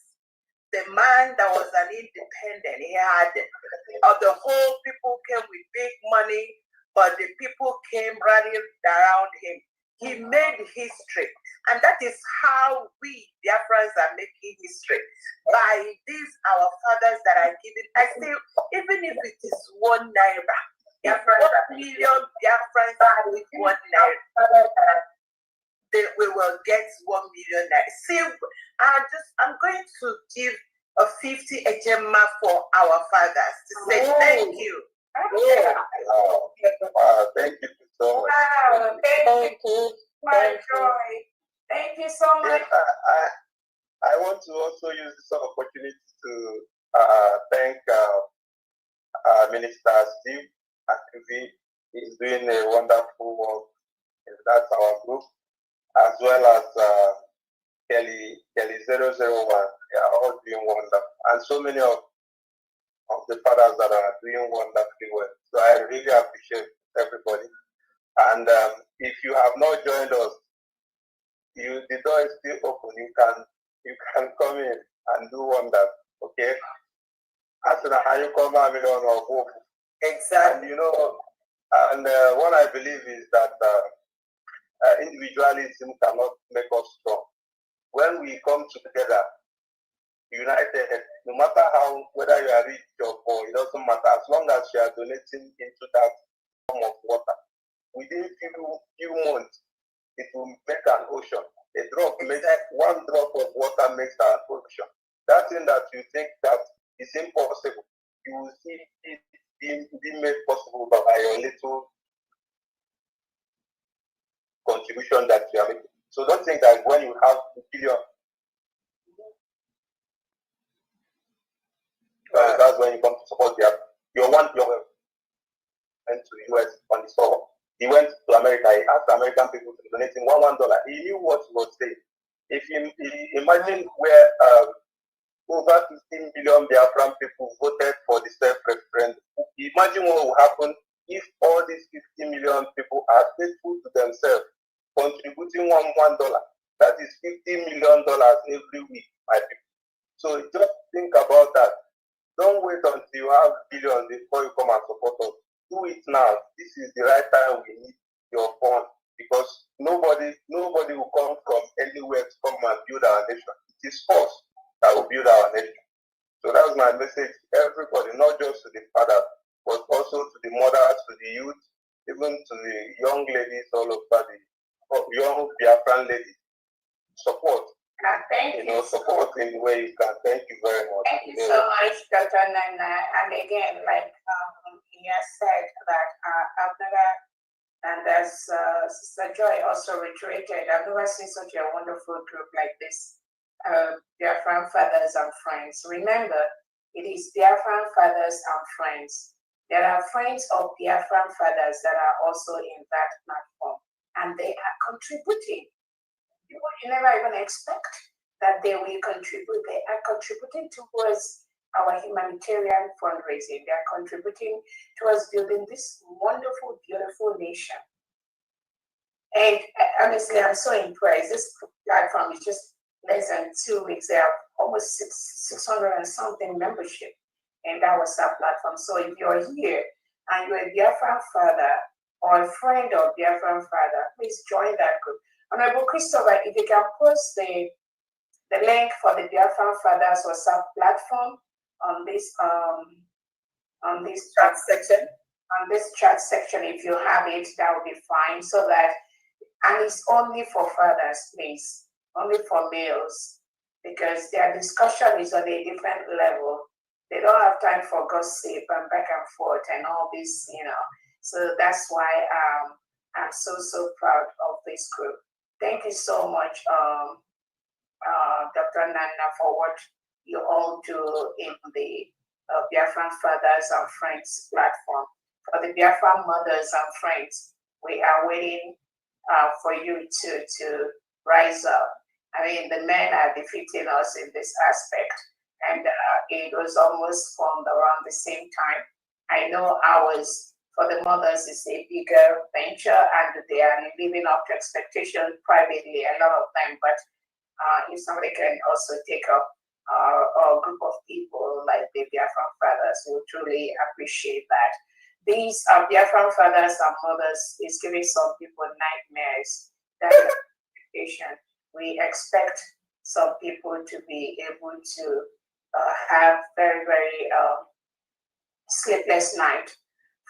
the man that was an independent, he had the whole people came with big money, but the people came rallying around him. He made history, and that is how we Biafrans are making history by these our fathers that are giving. I still, even if it is 1 naira, 1 million Biafrans with 1 naira, we will get 1 million naira. See, I'm going to give a 50 ejema for our fathers to say thank you. Thank you so much. Wow, thank you. My joy. Thank you so much. I want to also use this opportunity to thank Minister Steve Akuvi. He's doing a wonderful work. That's our group, as well as Kelly 001. They are all doing wonderful, and so many of the fathers that are doing wonderfully well. So I really appreciate everybody. And if you have not joined us, the door is still open. You can come in and do wonders. Okay. As soon as you come, I'm of hope. Exactly. And what I believe is that individualism cannot make us strong. When we come together, united, no matter whether you are rich or poor, it doesn't matter. As long as you are donating into that form of water, within few months, it will make an ocean. One drop of water makes an ocean. That thing that you think that is impossible, you will see it being made possible by your little contribution that you are making. So don't think that when you have a billion, that's when you come to support your went to the US on the store. He went to America. He asked American people to donate him $1. He knew what he was saying. If you imagine where over 15 million Biafran people voted for the self-referendum, imagine what will happen if all these 50 million people are faithful to themselves, contributing $1. That is $50 million every week, my people. So just think about that. Don't wait until you have billions before you come and support us. Do it now. This is the right time. We need your fund. because nobody will come from anywhere to come and build our nation. It is us that will build our nation. So that's my message to everybody, not just to the father, but also to the mothers, to the youth, even to the young ladies all over the young Biafran ladies. Support. Thank you. Support in the way you can. Thank you very much. Thank you so much, Dr. Nana. And again, like he has said that I've never, and as Sister Joy also reiterated, I've never seen such a wonderful group like this. Biafran fathers and friends. Remember, it is Biafran fathers and friends. There are friends of Biafran fathers that are also in that platform, and they are contributing. You never even expect that they will contribute. They are contributing towards our humanitarian fundraising. They are contributing towards building this wonderful, beautiful nation. And honestly, I'm so impressed. This platform is just less than 2 weeks. They have almost 600 and something membership in that WhatsApp platform. So if you're here and you're a Biafran father or a friend of Biafran father, please join that group. Honorable Christopher, if you can post the link for the Biafran Fathers WhatsApp platform on this chat section. On this chat section, if you have it, that would be fine. So that, and it's only for fathers, please, only for males, because their discussion is on a different level. They don't have time for gossip and back and forth and all this, So that's why I'm so proud of this group. Thank you so much, Dr. Nana, for what you all do in the Biafran Fathers and Friends platform. For the Biafran Mothers and Friends, we are waiting for you to rise up. I mean, the men are defeating us in this aspect, and it was almost formed around the same time. I know ours, for the mothers, is a bigger venture, and they are living up to expectation privately, a lot of them. But if somebody can also take up a group of people like the Biafran Fathers, we truly appreciate that. These Biafran Fathers and Mothers is giving some people nightmares. That's expectation. We expect some people to be able to have very, very sleepless night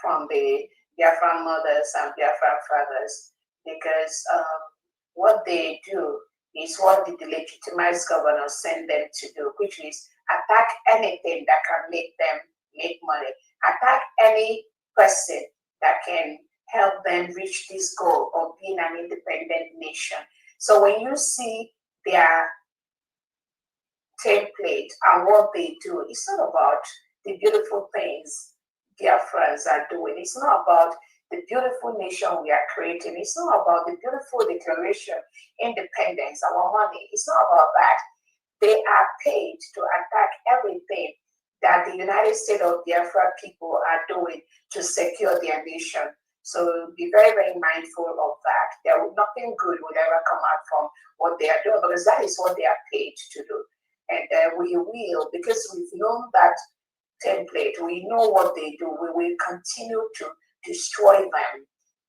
from the Biafran mothers and Biafran fathers, because what they do is what the legitimized governors send them to do, which is attack anything that can make them make money, attack any person that can help them reach this goal of being an independent nation. So when you see their template and what they do, it's not about the beautiful things Biafrans are doing. It's not about the beautiful nation we are creating. It's not about the beautiful declaration, independence, our money. It's not about that. They are paid to attack everything that the United States of Biafra people are doing to secure their nation. So be very, very mindful of that. Nothing good will ever come out from what they are doing, because that is what they are paid to do. And we will, because we've known that template, we know what they do, we will continue to destroy them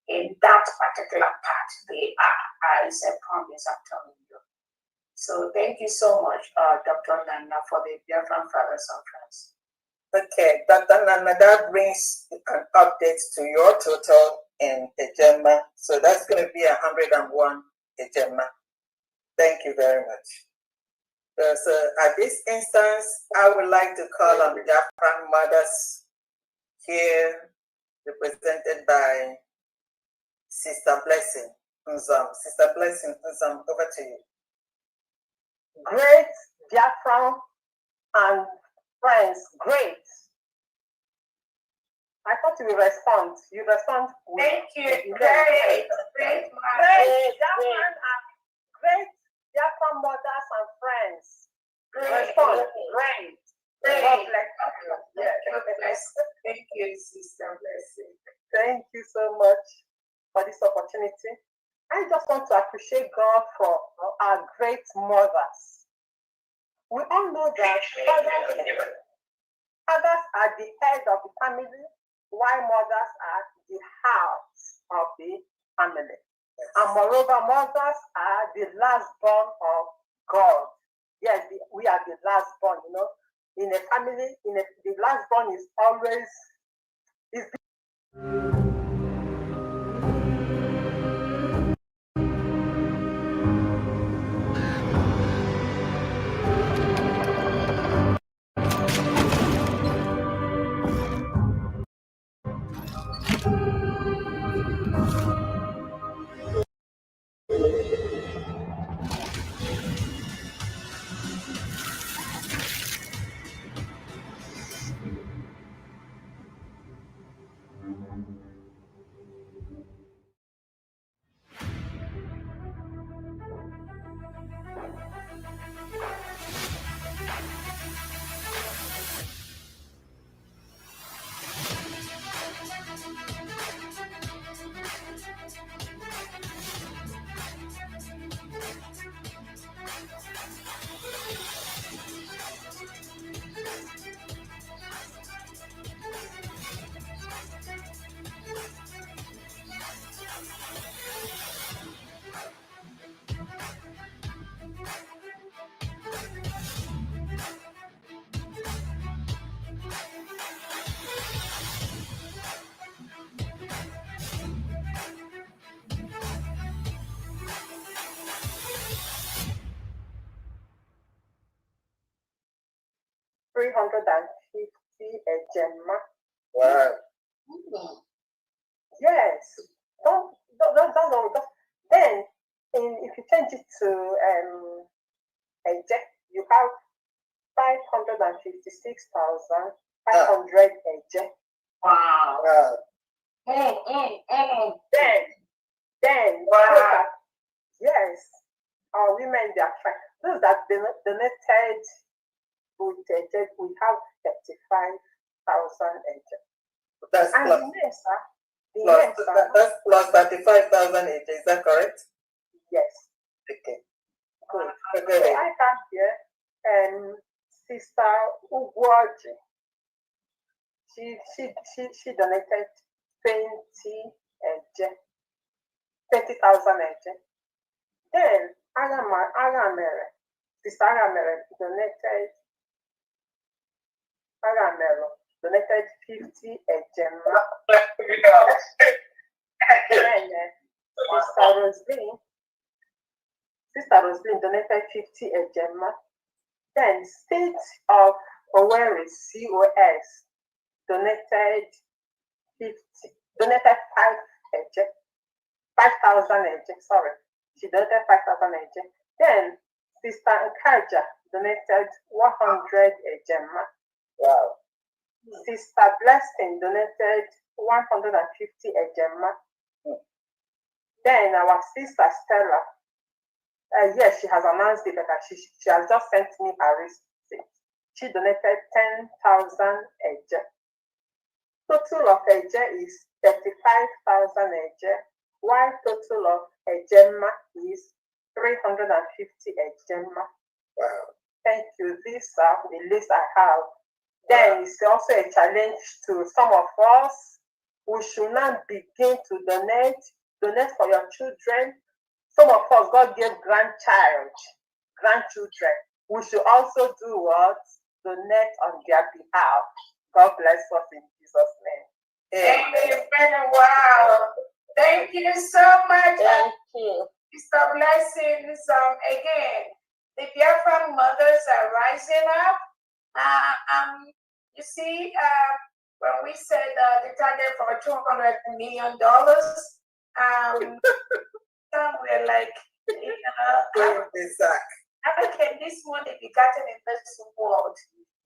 in that particular part they are. It's a promise, I'm telling you. So thank you so much, Dr. Nana, for the Biafran Fathers and Friends. Okay, Dr. Nana, that brings an update to your total in Ejema. So that's going to be 101 Ejema. Thank you very much. So at this instance, I would like to call on the Biafran mothers here, represented by Sister Blessing Nzam. Sister Blessing Nzam, over to you. Great Biafran and friends, great. I thought you would respond. You respond. Thank you. Great. Great Biafran mothers and friends. Respond. Great. God bless. Thank you, Sister Blessing. Thank you so much for this opportunity. I just want to appreciate God for our great mothers. We all know that fathers are the head of the family, while mothers are the heart of the family. And moreover, mothers are the last born of God. Yes, we are the last born, you know. In a family, the last born is always $350 a gemma. Wow. Yes. Don't. Then, if you change it to a jet, you have 556,500 a jet. Wow. Then wow. Yes, our women, they are trying. Those that donated with a jet, we have 35,000 a jet. That's and plus, the names are that's plus 35,000 each, is that correct? Yes. Okay. Good. Okay. So I have here Sister Ugwaji. She donated 20,000 each. Then Agamere, Sister Agamere donated 50 gemma. Then Sister Roslyn donated 50 gemma. Then State of Owerri COS donated 5,000 sorry. She donated 5,000 Then Sister Nkaja donated 100 gemma. Wow. Sister Blessing donated 150 gemma. Then our sister Stella, yes, she has announced it, but she has just sent me a receipt. She donated 10,000 Total of is 35,000 while total of gemma is 350 gemma. Wow. Thank you. These are the list I have. Then it's also a challenge to some of us. We should not begin to donate for your children. Some of us, God gave grandchildren. We should also do what? Donate on their behalf. God bless us in Jesus' name. Amen. Wow. Thank you so much. Thank you. Mr. Blessings. Again, the Biafran mothers are rising up. You see, when we said the target for $200 million, some were like, how can this money be gotten in this world?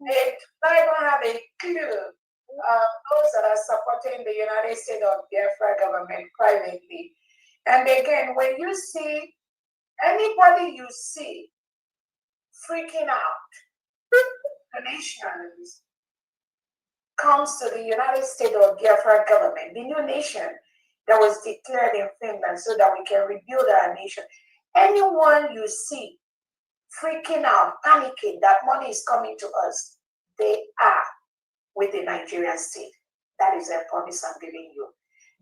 They don't even have a clue. Those that are supporting the United States of Biafra government privately. And again, when you see anybody you see freaking out, donations comes to the United States of Biafra government, the new nation that was declared in Finland so that we can rebuild our nation. Anyone you see freaking out, panicking that money is coming to us, they are with the Nigerian state. That is a promise I'm giving you.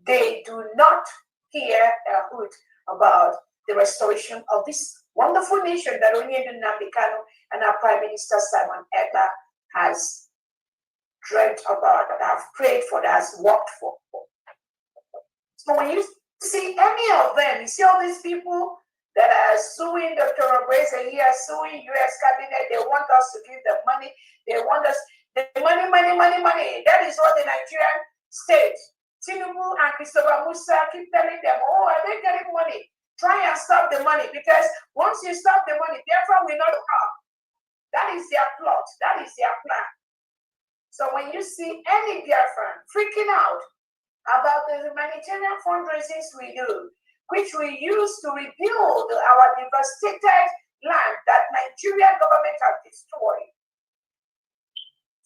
They do not hear a hoot about the restoration of this wonderful nation that Unyielding and our Prime Minister Simon Ekpa has dreamt about, that have prayed for, that has worked for. So when you see any of them, you see all these people that are suing Dr. Obreze here, suing US cabinet, they want us to give them money, they want us, the money. That is what the Nigerian state, Tinubu and Christopher Musa keep telling them, oh, are they getting money? Try and stop the money, because once you stop the money, Biafra will not come. That is their plot, that is their plan. So when you see any Biafran freaking out about the humanitarian fundraisings we do, which we use to rebuild our devastated land that Nigerian government has destroyed,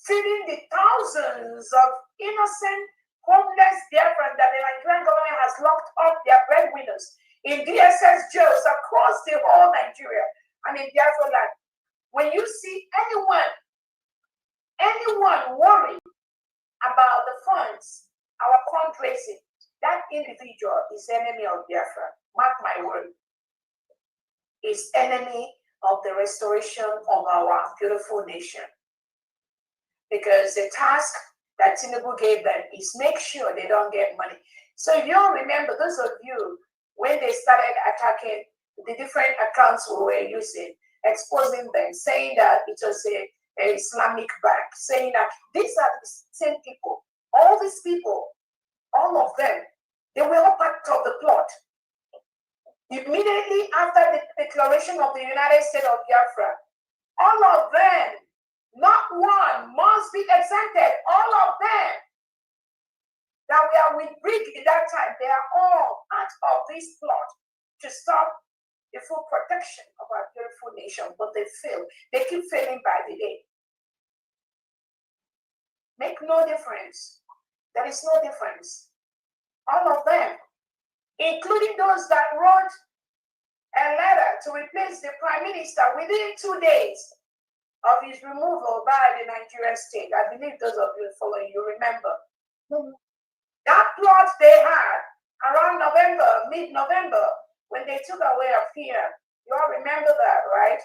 feeding the thousands of innocent, homeless Biafran that the Nigerian government has locked up their breadwinners in DSS jails across the whole Nigeria and in Biafra land. When you see anyone worried about the funds, our fundraising, that individual is enemy of Biafra. Mark my word. Is enemy of the restoration of our beautiful nation. Because the task that Tinubu gave them is make sure they don't get money. So if you all remember, those of you, when they started attacking the different accounts we were using, exposing them, saying that it was a Islamic bank, saying that these are the same people. All these people, all of them, they were all part of the plot. Immediately after the declaration of the United States of Biafra, all of them, not one, must be exempted. All of them that were with Brig at that time, they are all part of this plot to stop the full protection of our beautiful nation, but they fail. They keep failing by the day. Make no difference. There is no difference. All of them, including those that wrote a letter to replace the Prime Minister within 2 days of his removal by the Nigerian state. I believe those of you following, you remember. That plot they had around November, mid-November, when they took away a fear. You all remember that, right?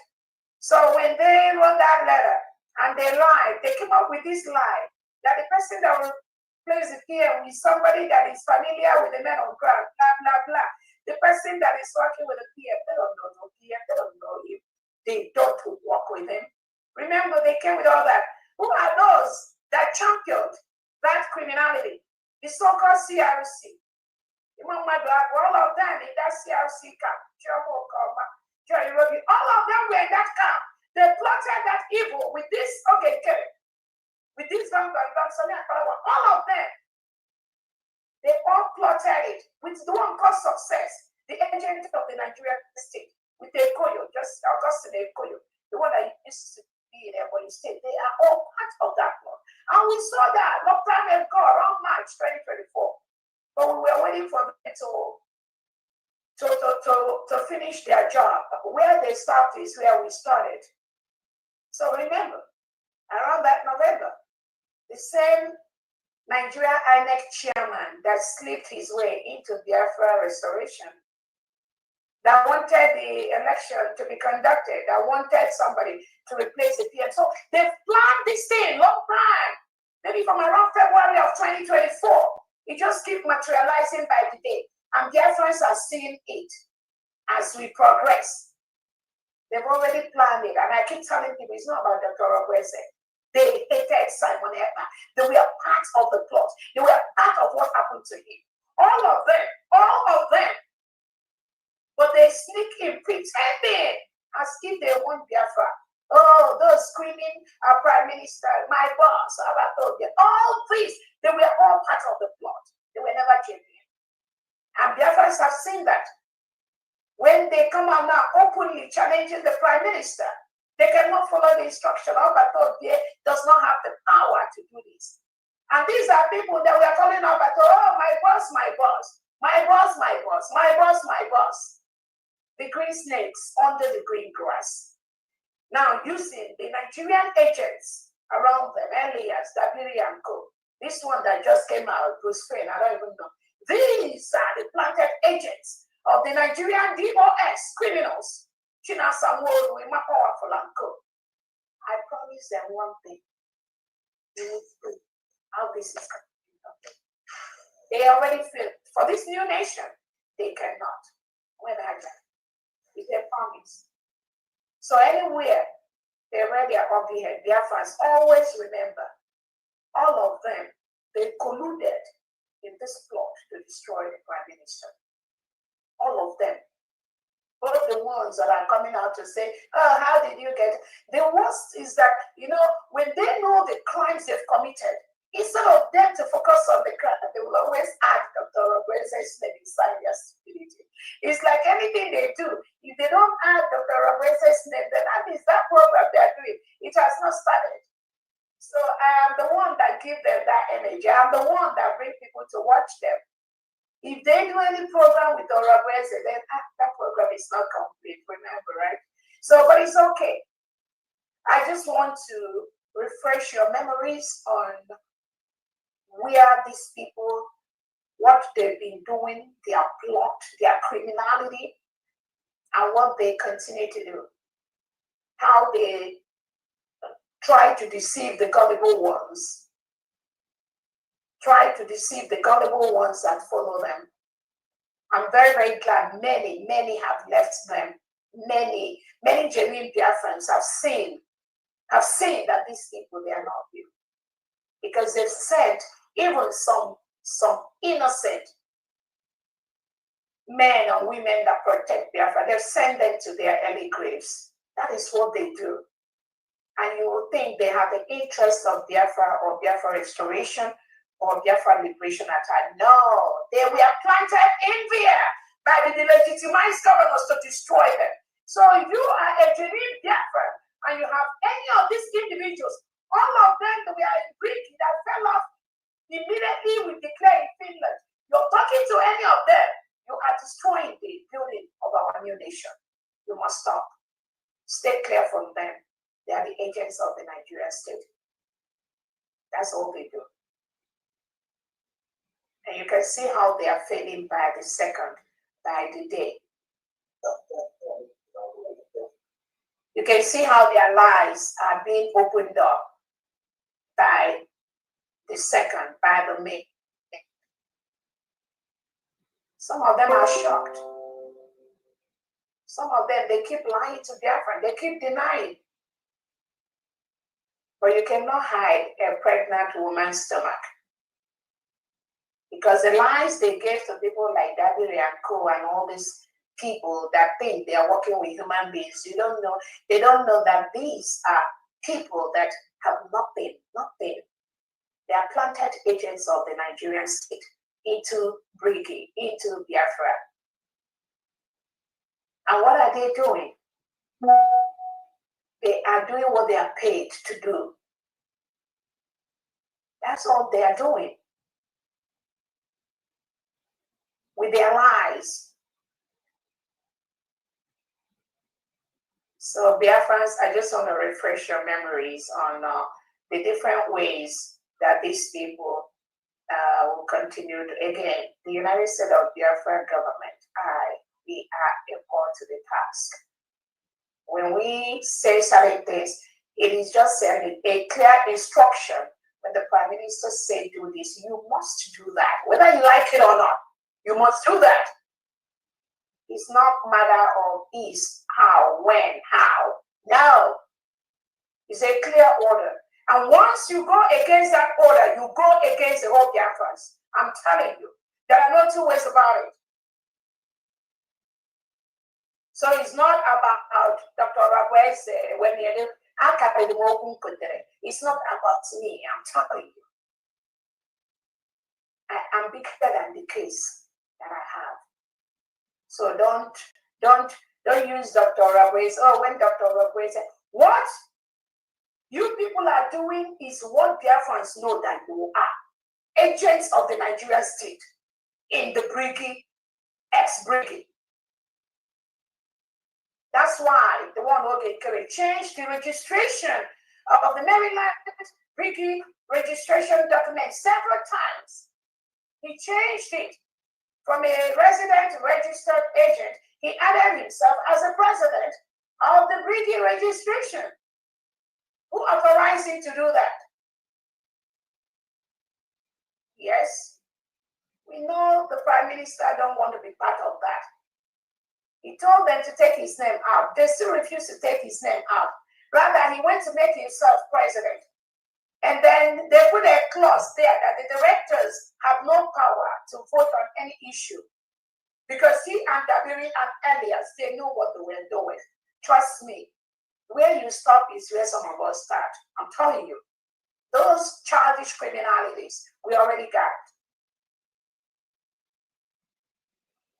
So when they wrote that letter and they lied, they came up with this lie that the person that will replace the PM is somebody that is familiar with the men on ground, blah, blah, blah. The person that is working with the PM, they don't know no PM, they don't know him. They don't work with him. Remember, they came with all that. Who are those that championed that criminality? The so-called CRC. All of them in that CRC camp. All of them were in that camp. They plotted that evil with this, with this all of them. They all plotted it with the one called success, the agent of the Nigerian state, with the Ekoyo, just Augustine Ekoyo, the one that used to be in Ebonyi State. They are all part of that plot. And we saw that long time ago, around March 2024. But we were waiting for them to finish their job. Where they stopped is where we started. So remember, around that November, the same Nigeria INEC chairman that slipped his way into Biafra restoration, that wanted the election to be conducted, that wanted somebody to replace the PM. So they planned this thing long time, maybe from around February of 2024. It just keeps materializing by the day. And Biafrans are seeing it as we progress. They've already planned it. And I keep telling people, it's not about Dr. Obreze. They hated Simon Ekpa. They were part of the plot. They were part of what happened to him. All of them. But they sneak in pretending as if they want Biafra. Oh, those screaming, our Prime Minister, my boss, all these, they were all part of the plot. They were never genuine. And Biafrans have seen that. When they come out now openly challenging the Prime Minister, they cannot follow the instruction. Alberto does not have the power to do this. And these are people that we are calling Alberto, oh, my boss, my boss, my boss, my boss, my boss, my boss. The green snakes under the green grass. Now using the Nigerian agents around them, Elias, Dabiri and Co. This one that just came out, Bruce Fane, I don't even know. These are the planted agents of the Nigerian DOS criminals, China Samuel, powerful and co. I promise them one thing. How this is coming. They already feel for this new nation, they cannot. When I die, it's their promise. So anywhere they read their ugly head, Biafrans always remember, all of them, they colluded in this plot to destroy the Prime Minister. All of them. Both the ones that are coming out to say, oh, how did you get it? The worst is that, when they know the crimes they've committed, instead of them to focus on the crime, they will always add Dr. Robert's name inside their stupidity. It's like anything they do. If they don't add Dr. Robert's name, then that means that program they're doing, it has not started. So I am the one that give them that energy. I'm the one that bring people to watch them. If they do any program with Dr. Roberts, then that program is not complete, remember, right? So, but it's okay. I just want to refresh your memories on where these people, what they've been doing, their plot, their criminality, and what they continue to do. How they try to deceive the gullible ones. Try to deceive the gullible ones that follow them. I'm very, very glad many have left them. Many genuine Biafrans have seen that these people, they are not you. Because they've sent even some innocent men and women that protect Biafra, they've sent them to their early graves. That is what they do. And you will think they have the interest of Biafra or Biafra restoration or Biafra liberation at heart. No, they were planted in there by the legitimized governors to destroy them. So if you are a genuine Biafra and you have any of these individuals, all of them that were in Greek that fell off immediately we declare in Finland, you're talking to any of them, you are destroying the building of our new nation. You must stop. Stay clear from them. They are the agents of the Nigerian state. That's all they do. And you can see how they are failing by the second, by the day. You can see how their lies are being opened up by the second, by the minute. Some of them are shocked. Some of them, they keep lying to Biafra. They keep denying. But you cannot hide a pregnant woman's stomach. Because the lies they gave to people like Daddy and Co and all these people that think they are working with human beings, they don't know that these are people that have nothing. They are planted agents of the Nigerian state into Briggy, into Biafra. And what are they doing? They are doing what they are paid to do. That's all they are doing. With their lies. So Biafrans, I just want to refresh your memories on the different ways that these people will continue to, again, the United States of Biafra government, we are equal to the task. When we say certain things, it is just a clear instruction. When the Prime Minister says do this, you must do that. Whether you like it or not, you must do that. It's not a matter of is, how, when, how. No. It's a clear order. And once you go against that order, you go against the whole Biafrans. I'm telling you, there are no two ways about it. So it's not about Dr. Raguez when you're it's not about me, I'm telling you. I'm bigger than the case that I have. So don't use Dr. Raguez. Oh, when Dr. Raguez said, what you people are doing is what Biafrans know that you are. Agents of the Nigerian state in the Briggy, ex-Briggy. That's why the one who changed the registration of the Maryland Briggy registration document several times. He changed it from a resident registered agent, he added himself as a president of the bridging registration. Who authorized him to do that? Yes, we know the Prime Minister don't want to be part of that. He told them to take his name out. They still refuse to take his name out. Rather, he went to make himself president. And then they put a clause there that the directors have no power to vote on any issue. Because he and Dabiri and Elias, they know what they were doing. Trust me, where you stop is where some of us start. I'm telling you. Those childish criminalities, we already got it.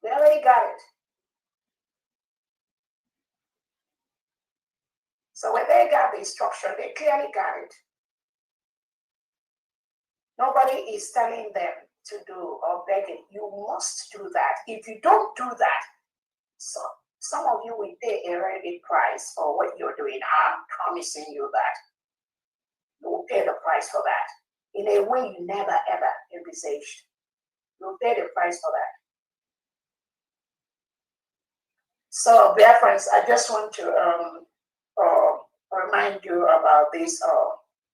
We already got it. So when they got the instruction, they clearly got it. Nobody is telling them to do or begging. You must do that. If you don't do that, so some of you will pay a very big price for what you're doing. I'm promising you that. You will pay the price for that in a way you never ever envisaged. You will pay the price for that. So, dear friends, I just want to remind you about these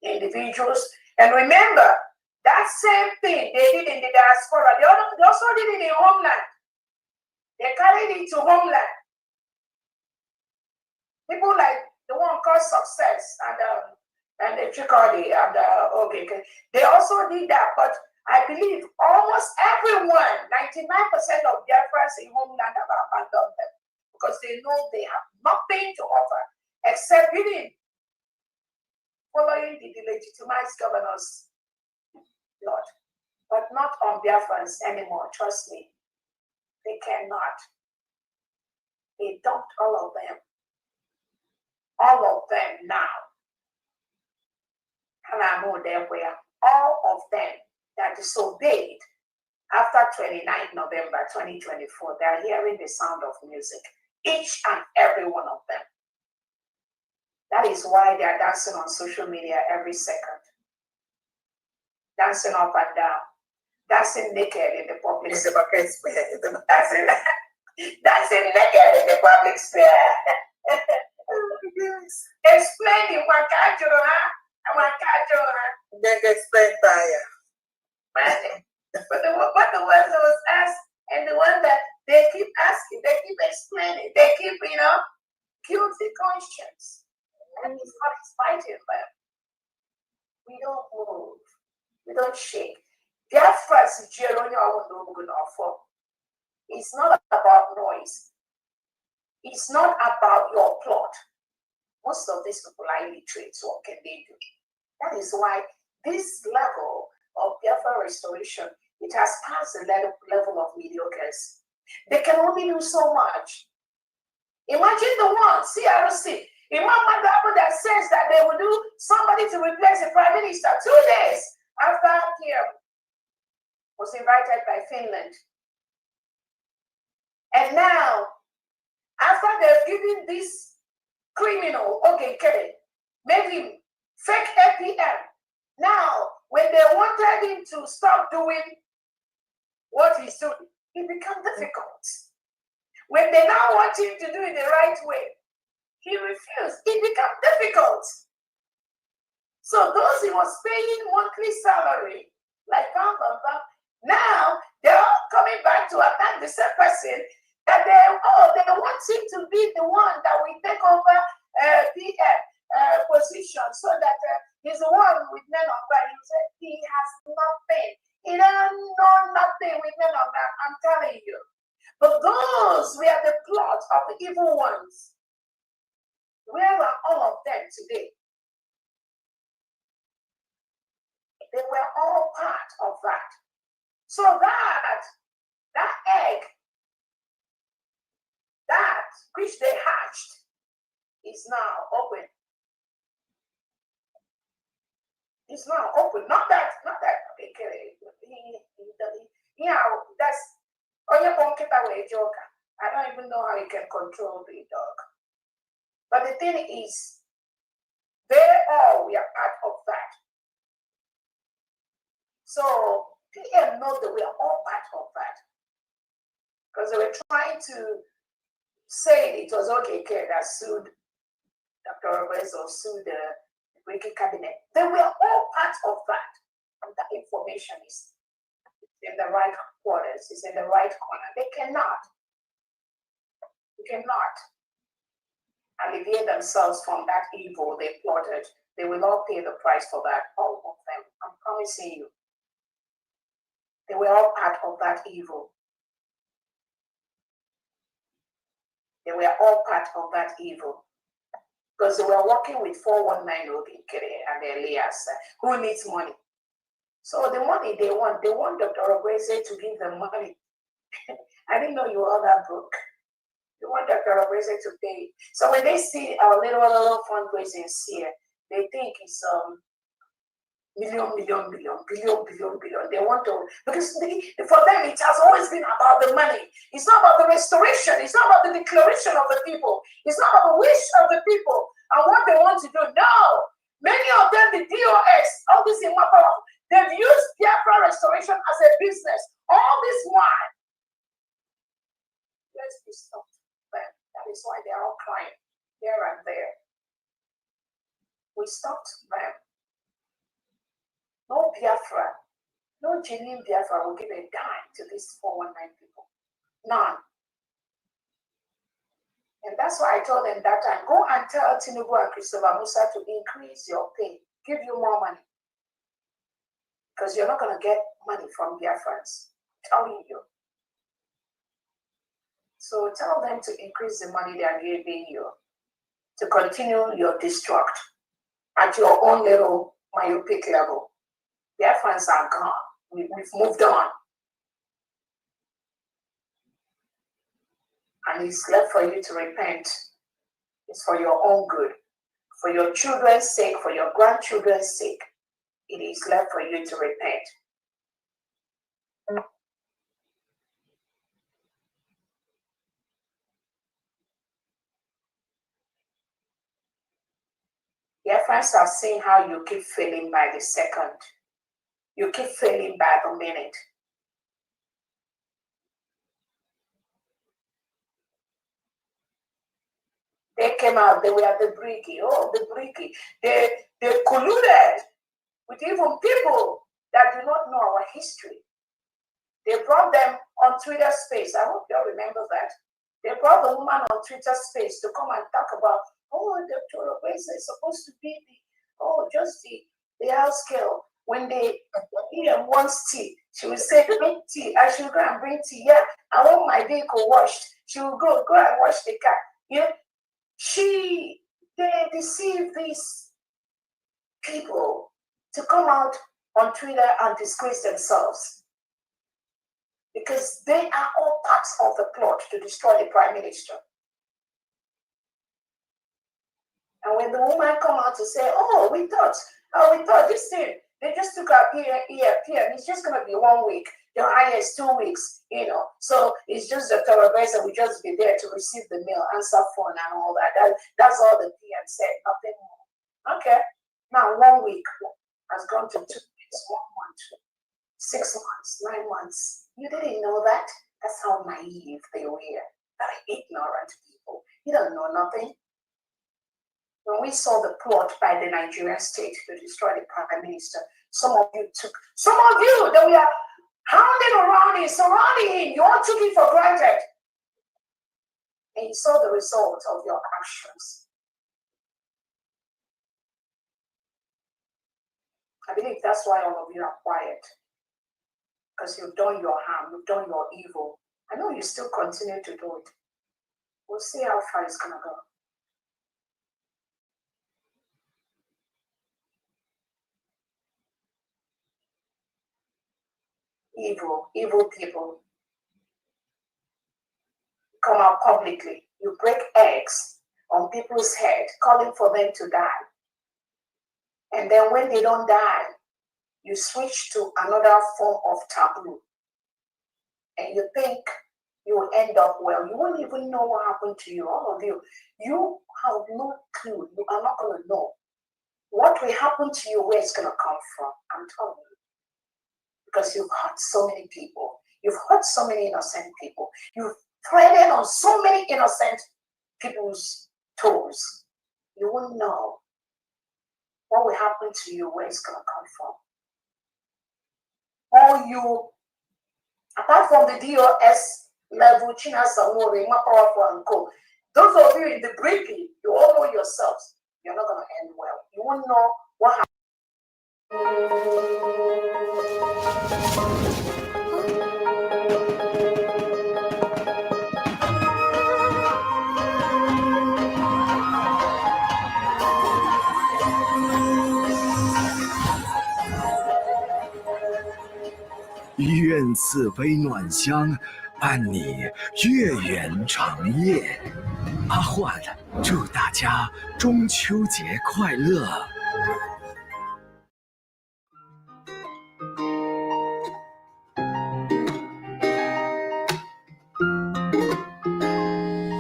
individuals. And remember, that same thing they did in the diaspora, they also did it in homeland. They carried it to homeland. People like the one called Success and Chikodi and okay, they also did that. But I believe almost everyone, 99% of Biafrans in homeland have abandoned them because they know they have nothing to offer except really following the legitimized governors, Lord, but not on Biafrans anymore. Trust me, they cannot. They dumped all of them now. And I know they were all of them that disobeyed after 29 November 2024. They are hearing the sound of music, each and every one of them. That is why they are dancing on social media every second. Dancing up and down. Dancing naked in the public sphere. Dancing naked in the public sphere. Explaining what can't you then explain fire. But the ones that was asked and the one that they keep asking, they keep explaining, they keep, guilty conscience. And it's what is fighting them. We don't move. We don't shake. Biafra's it's not about noise. It's not about your plot. Most of these people are illiterate, so what can they do? That is why this level of Biafra restoration, it has passed the level of mediocres. They can only do so much. Imagine the one, CRC, Imam Madabu that says that they will do somebody to replace the prime minister 2 days after Pierre was invited by Finland. And now, after they've given this criminal, made him fake APM. Now, when they wanted him to stop doing what he's doing, it became difficult. When they now want him to do it the right way, he refused. It became difficult. So those he was paying monthly salary, like now they're all coming back to attack the same person that they want him to be the one that will take over PM position so that he's the one with men on ground. He said he has nothing. He doesn't know nothing with men on ground. I'm telling you. But those were the plot of the evil ones. Where are all of them today? They were all part of that. So that egg, that which they hatched, is now open. It's now open. Not that. That's only a joker. I don't even know how you can control the dog. But the thing is, they all were part of that. So PM know that we are all part of that. Because they were trying to say it was okay that sued Dr. Roberts or sued the British cabinet. They were all part of that. And that information is in the right quarters, is in the right corner. They cannot alleviate themselves from that evil they plotted. They will all pay the price for that, all of them. I'm promising you. They were all part of that evil. They were all part of that evil. Because they were working with 419 Obikere and Elias, who needs money. So the money they want Dr. Obreze to give them money. I didn't know you were all that broke. They want Dr. Obreze to pay. So when they see our little fundraising here, they think it's billion. They want to, because for them it has always been about the money. It's not about the restoration. It's not about the declaration of the people. It's not about the wish of the people and what they want to do. No, many of them, the DOS, all this in Mapara, they've used Biafra restoration as a business. All this while, let's be stopped. That is why they are all crying here and there. We stopped them. No Biafra, no genuine Biafra will give a dime to these 419 people. None. And that's why I told them that time, go and tell Tinubu and Christopher Musa to increase your pay, give you more money. Because you're not going to get money from Biafrans. I'm telling you. So tell them to increase the money they are giving you to continue your destruct at your own little myopic level. Biafrans are gone. We've moved on. And it's left for you to repent. It's for your own good. For your children's sake, for your grandchildren's sake. It is left for you to repent. Biafrans are seeing how you keep failing by the second. You keep failing by the minute. They came out, they were the Briggy. Oh, the Briggy. They colluded with even people that do not know our history. They brought them on Twitter space. I hope you all remember that. They brought the woman on Twitter space to come and talk about, oh, Dr. Obreze is supposed to be the house girl. When they wants tea, she will say, bring tea. I should go and bring tea. Yeah, I want my vehicle washed. She will go and wash the car. Yeah, they deceive these people to come out on Twitter and disgrace themselves. Because they are all parts of the plot to destroy the Prime Minister. And when the woman come out to say, oh, we thought this thing, they just took our EFP and it's just going to be 1 week, the highest 2 weeks, So it's just Dr. Roberts will just be there to receive the mail, answer phone and all that. That's all the PM said, nothing more. Okay. Now 1 week has gone to 2 weeks, 1 month, 6 months, 9 months. You didn't know that? That's how naive they were. Very ignorant people. You don't know nothing. When we saw the plot by the Nigerian state to destroy the Prime Minister, some of you that we are hounding around him, surrounding him, you all took it for granted. And you saw the result of your actions. I believe that's why all of you are quiet. Because you've done your harm, you've done your evil. I know you still continue to do it. We'll see how far it's going to go. Evil people come out publicly. You break eggs on people's head, calling for them to die. And then when they don't die, you switch to another form of taboo. And you think you will end up well. You won't even know what happened to you, all of you. You have no clue. You are not going to know what will happen to you, where it's going to come from. I'm telling you. Because you've hurt so many people. You've hurt so many innocent people. You've treaded on so many innocent people's toes. You won't know what will happen to you, where it's going to come from. Or you, apart from the DOS level, China Samori, Powerful and Co. Those of you in the briefing, you all know yourselves, you're not going to end well. You won't know what happened.愿赐杯暖香，伴你月圆长夜。阿焕祝大家中秋节快乐！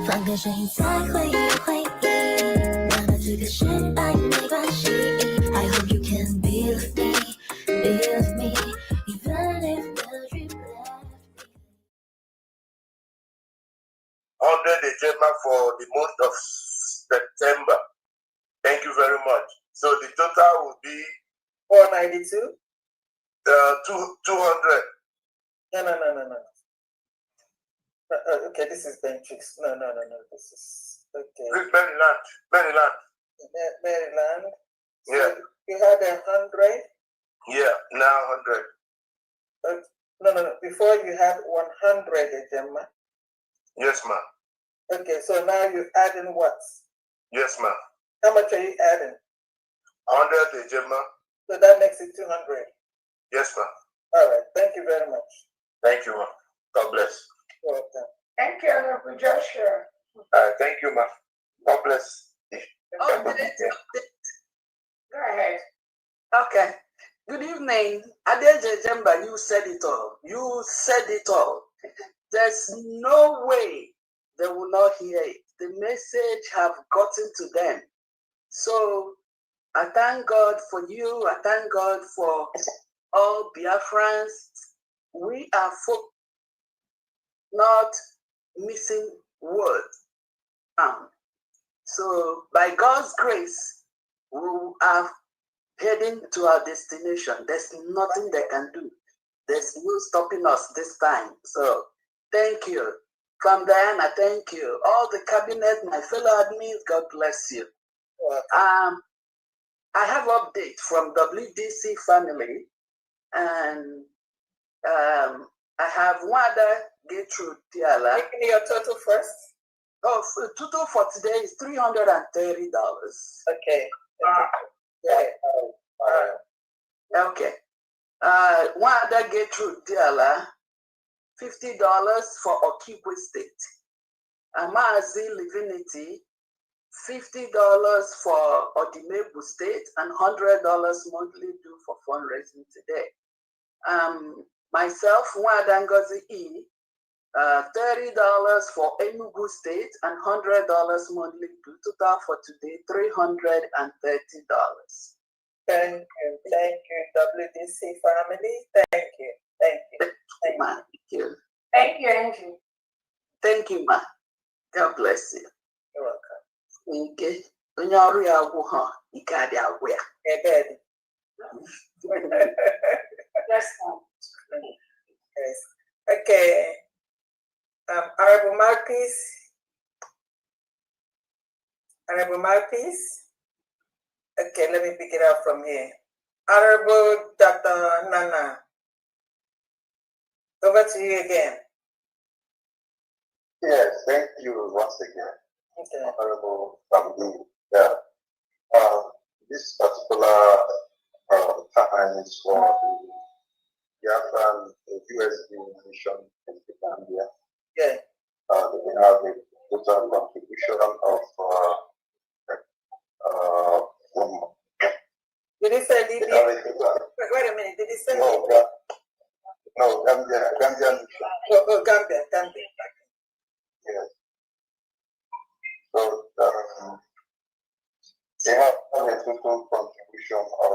放个声音再回忆回忆，哪怕这个失败没关系。I hope you can be with me, be with me, even if the dream left me. 100 Ejema for the month of September. Thank you very much. So the total will be 492. 200. No. Okay, this is Bentrix. No. This is okay. Maryland. Maryland. Yeah. So you had 100. Yeah, now 100. No. Before you had 100, Ejema. Yes, ma'am. Okay, so now you're adding what? Yes, ma'am. How much are you adding? 100, Ejema. So that makes it 200. Yes, ma'am. All right. Thank you very much. Thank you, ma'am. God bless. You're welcome. Thank you, Honorable Joshua. Thank you, ma'am. God bless. Go ahead. Okay. Good evening. Adeje Jemba, you said it all. You said it all. There's no way they will not hear it. The message have gotten to them. So I thank God for you. I thank God for all Biafrans. We are not missing word. So by God's grace, we are heading to our destination. There's nothing they can do. There's no stopping us this time. So thank you. From Diana, thank you. All the cabinet, my fellow admins, God bless you. I have update from WDC family, and I have Wanda Gertrude Tiala. Give me your total first. Oh, total for today is $330. Okay. Okay. Wanda Gertrude Tiala, $50 for Okigwe State. Amazi Livinity, $50 for Odimebu State, and $100 monthly due for fundraising today. Myself, Wanda Ngozi E, $30 for Enugu State and $100 monthly due. Total for today, $330. Thank you, WDC family. Thank you. Thank you, Angie. Thank you, ma. God bless you. You're welcome. Okay. When you're real, you can't wear. Yes, Okay. Honorable Mouthpiece. Okay, let me pick it up from here. Honorable Dr. Nana. Over to you again. Yes, thank you once again. Okay. Honorable family. Yeah. This particular time is for the Biafran USB mission in the Gambia. Yeah. We have a total contribution of did he say Libya? Wait a minute. Did he say Libya? No, Gambia mission. Oh, Gambia. Yes. So they have a total contribution of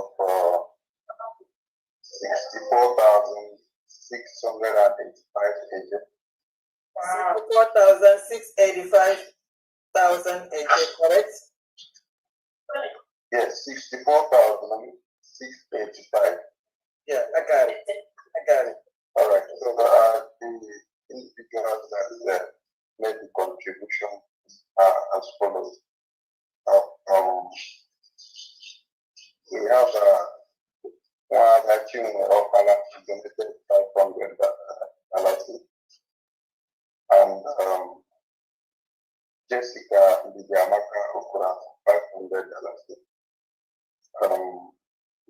$64,685 agent. 64,685,000 correct? Yes, 64,685. Yeah, I got it. All right. So the individuals that made the contribution as follows. We have one action of donated $500, and Jessica Lidiamaka Okura $500.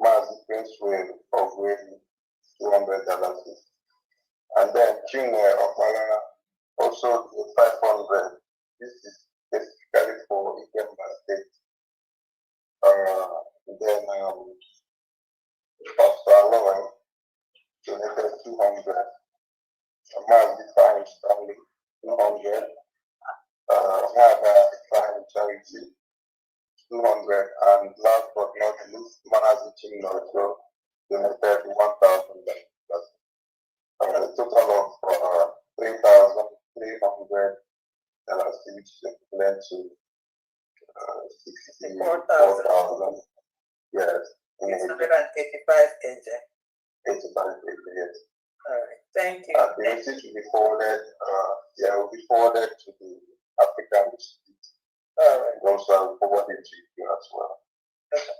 Mazi Prince of Wayne $200. And then Chinwe Okala also 500. This is specifically for Ikemba State. Then Pastor Lowen donated 200. Mazi Defying Stanley 200. Defying Charity 200. And last but not least, Mazi Chinocho donated $1,000. A total of $3,300, which equivalent to 64,000. Yes. 685 AJ. 85 yes. All right. Thank you. And the message will be forwarded. Will be forwarded to the African Institute. All right. And also I will forward it to you as well. Okay.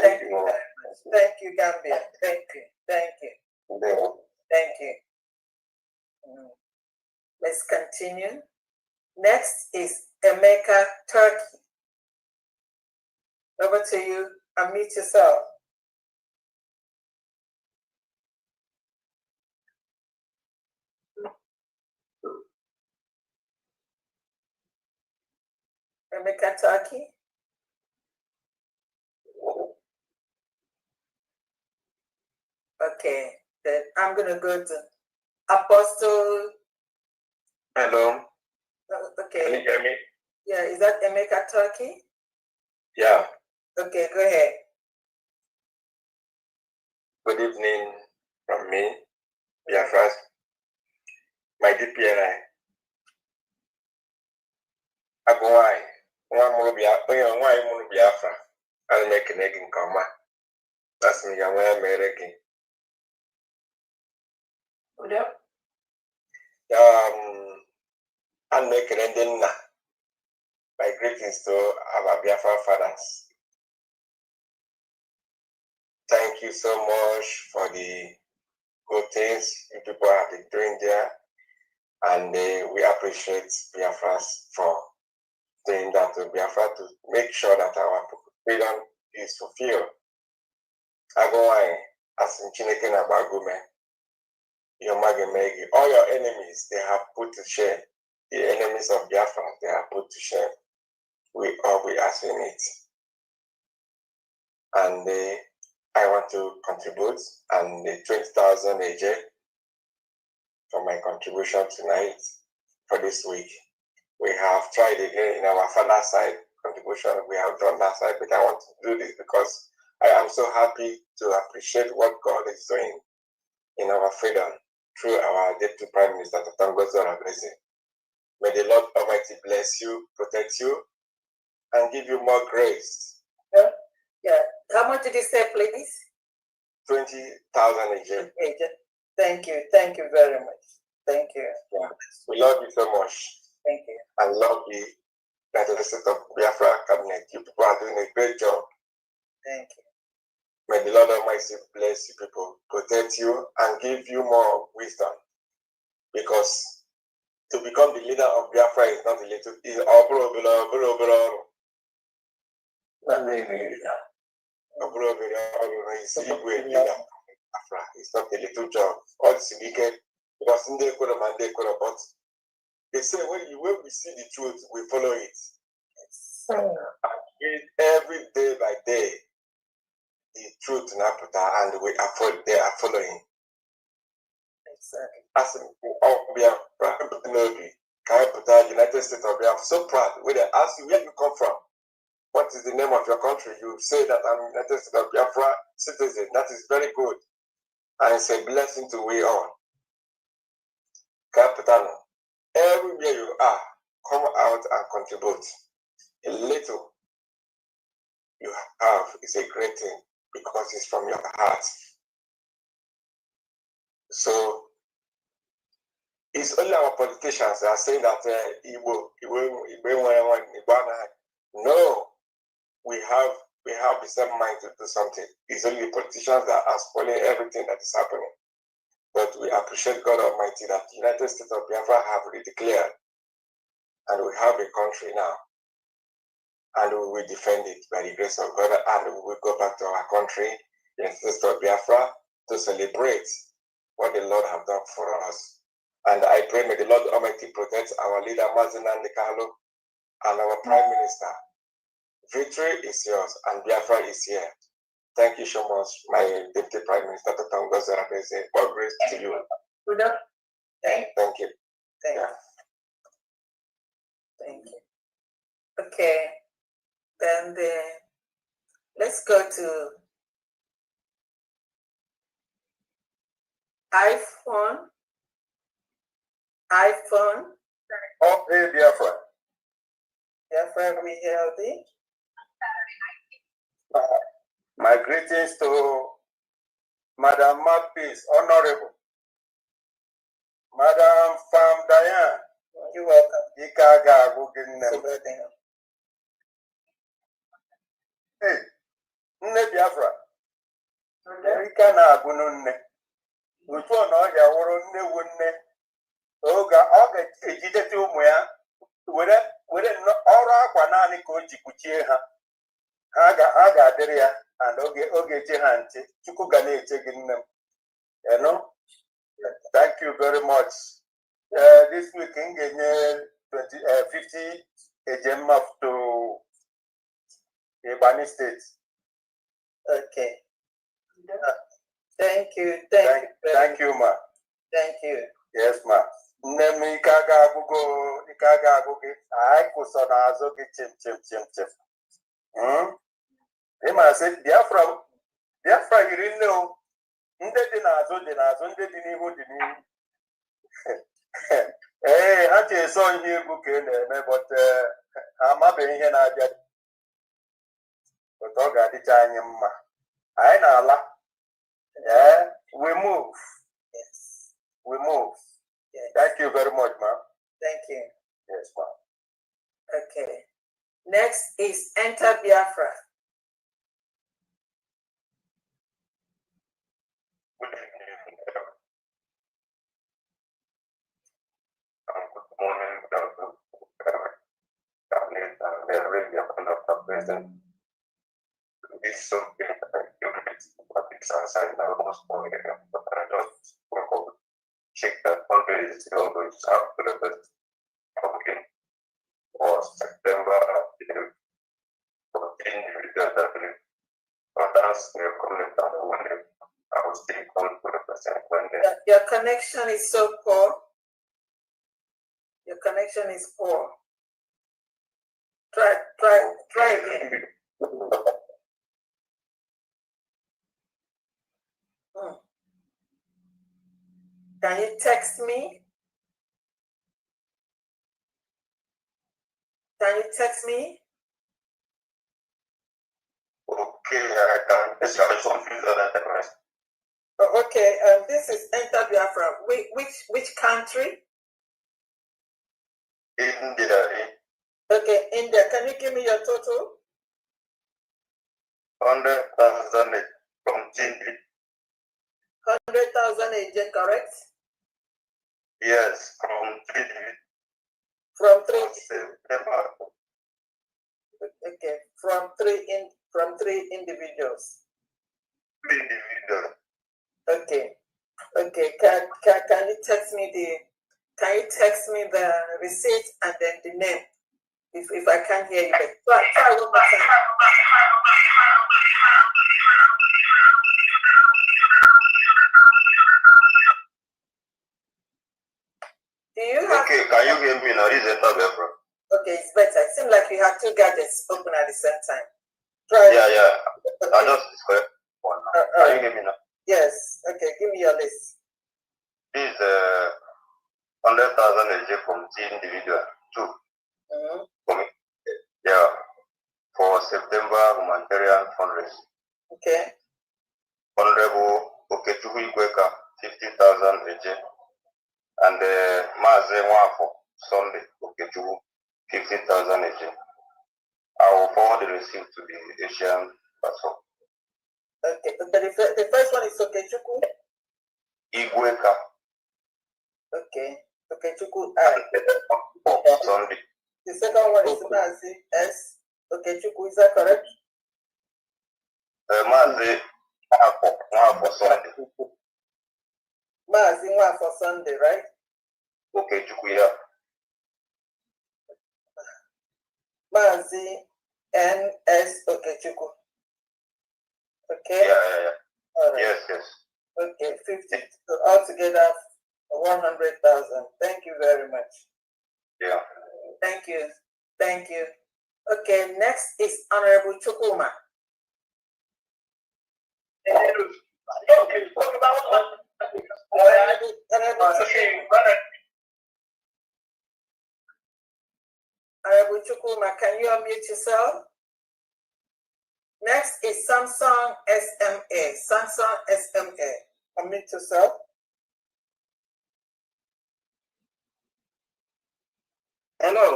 Thank you very much. Thank you, Gambia. Thank you. Thank you. Let's continue. Next is Emeka, Turkey. Over to you. Unmute yourself. Emeka, Turkey. Okay, then I'm going to go to Apostle. Hello. Okay. Can you hear me? Yeah, is that Emeka, Turkey? Yeah. Okay, go ahead. Good evening from me, Biafra, my DPNI. Agwai, nwa mụrụ Biafra, ana m ekene gị nke ọma. Asị m ya nwa mere gị. Ana m ekene ndị nna. My greetings to our Biafra fathers. Thank you so much for the good things you people have been doing there. And we appreciate Biafras for doing that to Biafra to make sure that our freedom is fulfilled. Agowai, as in Chineke na Bagume, all your enemies, they have put to shame. The enemies of Biafra, they have put to shame. We are seeing it. And I want to contribute, and the 20,000 AJ for my contribution tonight for this week. We have tried again in our father side contribution. We have done that side, but I want to do this because I am so happy to appreciate what God is doing in our freedom through our Deputy Prime Minister, Tatangozo Rabrezi. May the Lord Almighty bless you, protect you, and give you more grace. Yeah. How much did you say, please? 20,000 AJ. Thank you. Thank you very much. Thank you. Yeah. We love you so much. Thank you. I love the United States of Biafra cabinet. You people are doing a great job. Thank you. May the Lord Almighty bless you people, protect you, and give you more wisdom. Because to become the leader of Biafra is not a little, it's it's not a little job. All this weekend, because in the but they say when we see the truth, we follow it. Every day by day, the truth in Africa, and they are following. Exactly. As United States of Biafra, so proud. When they ask you where you come from, what is the name of your country? You say that I'm United States of Biafra citizen. That is very good. And it's a blessing to we all. Capital, everywhere you are, come out and contribute. A little you have is a great thing because it's from your heart. So it's only our politicians that are saying that no, we have the same mind to do something. It's only the politicians that are spoiling everything that is happening. But we appreciate God Almighty that the United States of Biafra have already declared, and we have a country now, and we will defend it by the grace of God, and we will go back to our country, the United States of Biafra, to celebrate what the Lord have done for us. And I pray may the Lord Almighty protect our leader, Mazinan Dekalo, and our Prime Minister. Victory is yours, and Biafra is here. Thank you so much, my Deputy Prime Minister, Dr. Ngozi Arabeze. God grace to you. Thank you. Thank you. Okay. Then let's go to iPhone. Okay, Biafra. Biafra, we healthy. My greetings to Madam Mapis, Honorable Madam Farm Diane. You're welcome. Hey, Nne Biafra. Erika na-abụ nne. Otu ọ na ọ ga-awụrụ nne wu nne. Ọ ga-ejidete ụmụ ya were ọrụ akwa naanị ka o ji kpuchie ha. Ha ga-adịrị ya and oge eche ha ntị. Chukwu ga na-eche gị nne m. You know? Thank you very much. This week in Kenya, 50 Ejemma to Ebony State. Okay. Thank you. Thank you, ma. Thank you. Yes, ma. Nemi ikaga agugi. I kusona azogi chim. Ima said Biafra you didn't know. Nde dị n'azụ ndị dị n'ihu dị n'ihu. Ee, ha cheso ihe egwu ka ị na-eme, but ha amabeghị ihe na-abịa. But ọ ga-adịcha anyị mma. Anyị na-ala. Yeah, we move. Yes. We move. Yes. Thank you very much, ma'am. Thank you. Yes, ma'am. Okay. Next is Enter Biafra. Good morning, good afternoon. President. This is something but it's outside now almost but I just want to check that fundraising is although it's up to the best okay or September 14 others they're coming down when I was still calling for the percent when your connection is so poor. Your connection is poor. Try again. Can you text me? Can you text me? Okay, I can. Yes, I was confused on that device. Oh, okay, this is Enter Biafra. Which country? India. Okay, India. Can you give me your total? 100,000 from India. 100,000 agent, correct? Yes, from 3. From 3. Okay, from 3 individuals. 3 individuals. Okay. Can you text me the receipt and then the name? If I can't hear you, try one more time. Do you have? Okay, can you hear me now? This is Enter Biafra. Okay, it's better. It seems like you have 2 gadgets open at the same time. Yeah. Okay. I just disconnect one. Can you hear me now? Yes. Okay, give me your list. This is 100,000 committee individual too. Mm-hmm. Yeah, for September Humanitarian Fundraising. Okay. Honorable Okechukwu Igweka, 50,000 eje, and Maze Nwafo Sunday Okechukwu, 50,000 eje. I will forward the receipt to the Asian person. Okay, the first one is Okechukwu Igweka. Okay, Okechukwu Sunday. The second one is Mazi S. Okechukwu, is that correct? Mazi Nwafo Sunday. Mazi Nwafo Sunday, right? Okechukwu, yeah. Mazi N.S. Okechukwu. Okay? Yeah. All right. Yes. Okay, 50. So altogether, 100,000. Thank you very much. Yeah. Thank you. Okay, next is Honorable Chukuma. Honorable Chukuma, can you unmute yourself? Next is Samsung SMA. Samsung SMA. Unmute yourself. Hello.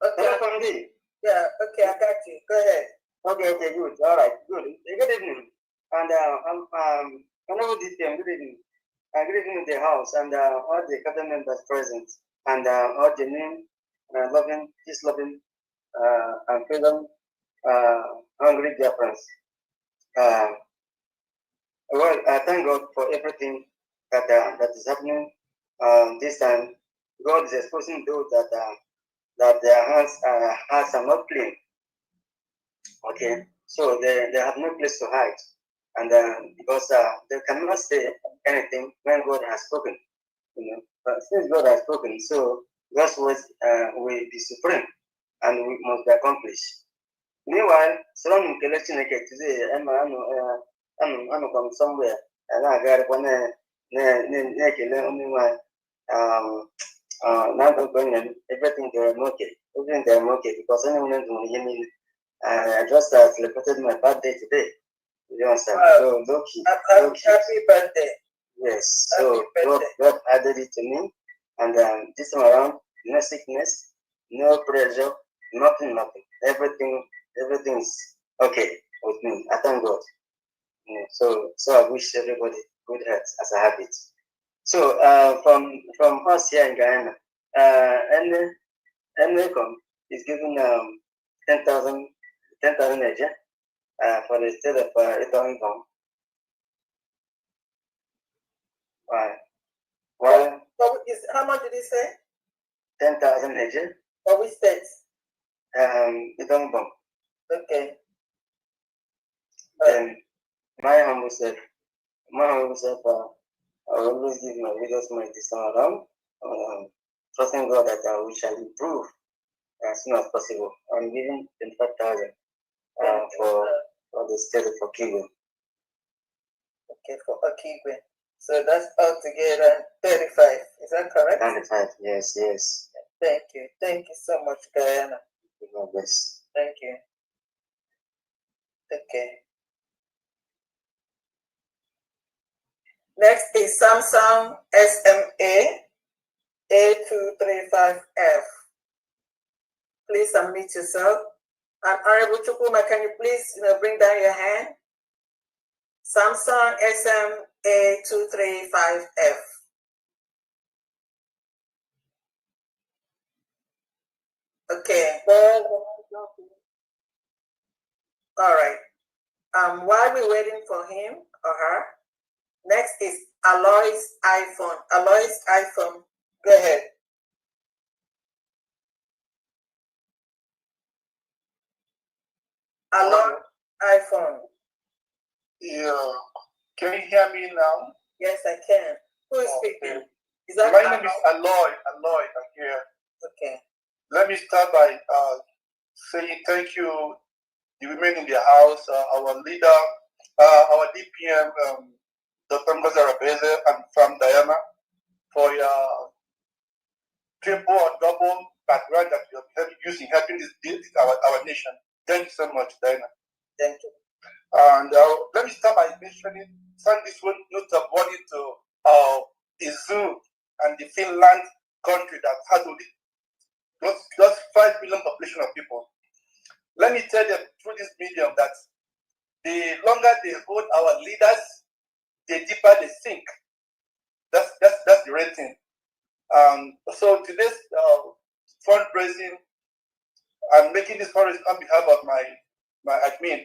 Okay. Hello, Family. Yeah, okay, I got you. Go ahead. Okay, good. All right, good. Good evening. And Honorable DPM, good evening. Good evening to the House and all the cabinet members present and all the new loving, peace-loving, and freedom-hungry Biafrans. Well, I thank God for everything that is happening this time. God is exposing those that their hands are not clean. Okay, so they have no place to hide, and because they cannot say anything when God has spoken, But since God has spoken, so God's words will be supreme, and we must be accomplished. Meanwhile, surrounding collection today, I'm from somewhere, and I got one not going everything they're okay. Everything they're okay because anyone who hear me, I just celebrated my birthday today. You understand? So happy birthday. Yes. So God added it to me, and this time around, no sickness, no pressure, nothing. Everything's okay with me. I thank God. So I wish everybody good health as I have it. So from us here in Guyana, NWECOM is giving 10,000 each for the state of Recounting. Well, how much did he say? 10,000 each. For which states? Recounting. Okay. Then my humble self, I will always give my videos my this time around, trusting God that we shall improve as soon as possible. I'm giving 25,000 for the state of Okigwe. Okay, for Okigwe. So that's altogether 35. Is that correct? 35, yes. Thank you so much, Guyana. God bless. Thank you. Okay. Next is Samsung SMA A235F. Please unmute yourself. And Honorable Chukuma, can you please bring down your hand? Samsung SM A235F. Okay. All right. While we're waiting for him or her, next is Aloy's iPhone. Aloy's iPhone. Go ahead. Aloy iPhone. Yeah. Can you hear me now? Yes, I can. Who is speaking? Is that My name is Aloy. I'm here. Okay. Let me start by saying thank you, the women in the house, our leader, our DPM, Dr. Ngozarabeze, and from Diana, for your triple or double background that you have using helping our nation. Thank you so much, Diana. Thank you. And let me start by mentioning, send this one note of warning to the zoo and the Finland country that has only just 5 million population of people. Let me tell them through this medium that the longer they hold our leaders, the deeper they sink. That's the real thing. So today's fundraising, I'm making this fundraising on behalf of my admin,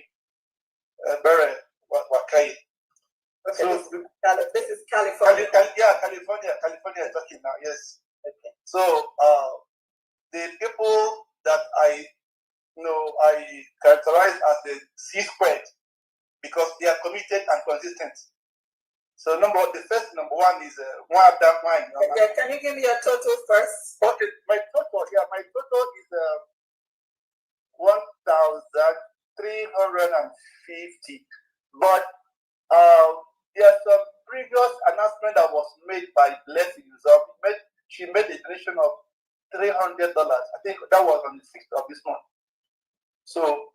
Barry Wakai. Okay, So this is California. California is talking now. Yes. Okay. So the people that I characterize as the C-squared because they are committed and consistent. So the first number one is one of that wine. Okay, can you give me your total first? Okay, my total is 1,350. But there are some previous announcement that was made by Blessing. She made a donation of $300. I think that was on the 6th of this month. So,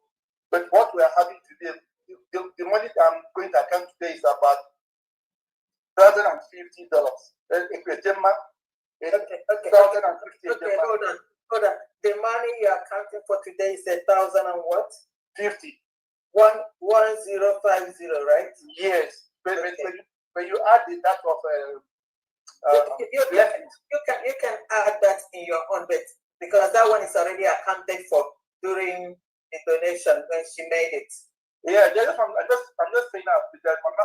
but what we are having today, the money that I'm going to account today is about $1,050. Okay, hold on. The money you are counting for today is 1,000 and what? 50. 1050, right? Yes. But when you add the that of you can add that in your own bit because that one is already accounted for during the donation when she made it. Yeah, I'm just saying that because I'm not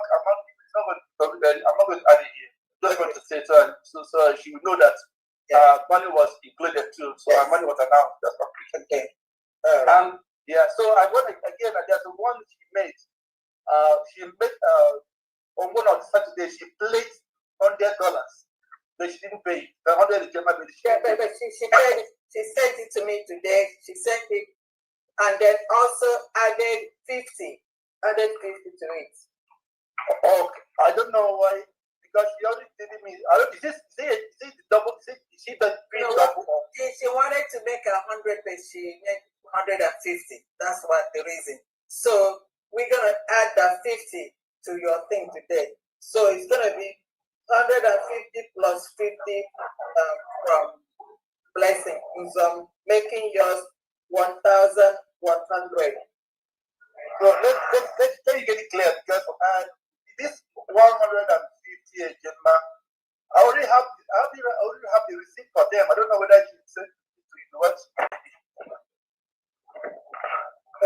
going to add it here. Just going to say so she would know that money was included too. So our money was announced. That's what okay. Yeah, so I want to again. There's the one she made. She made on one of the Saturday she played $100, but she didn't pay the $100. She sent it to me today. She sent it, and then also added 50 to it. Okay, I don't know why because she already did me. Is this double? Is she the double? She wanted to make 100, but she made 150. That's what the reason. So we're gonna add that 50 to your thing today. So it's gonna be 150 plus 50 from Blessing, making yours 1,100. So let me get it clear because this 150 Gemma, I already have the receipt for them. I don't know whether I should send it to you. What?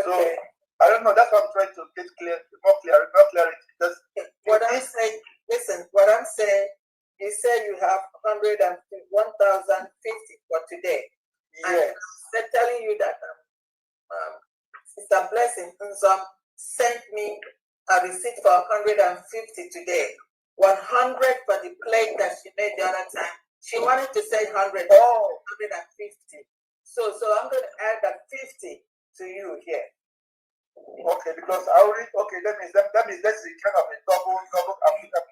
So I don't know. That's what I'm trying to get more clarity. Because what I'm saying, listen. What I'm saying, you said you have 1,050 for today. Yes. And I'm telling you that Sister Blessing sent me a receipt for 150 today. 100 for the plate that she made the other time. She wanted to say 100. 150. So I'm going to add that 50 to you here. Okay, because I already that means that's the kind of a double.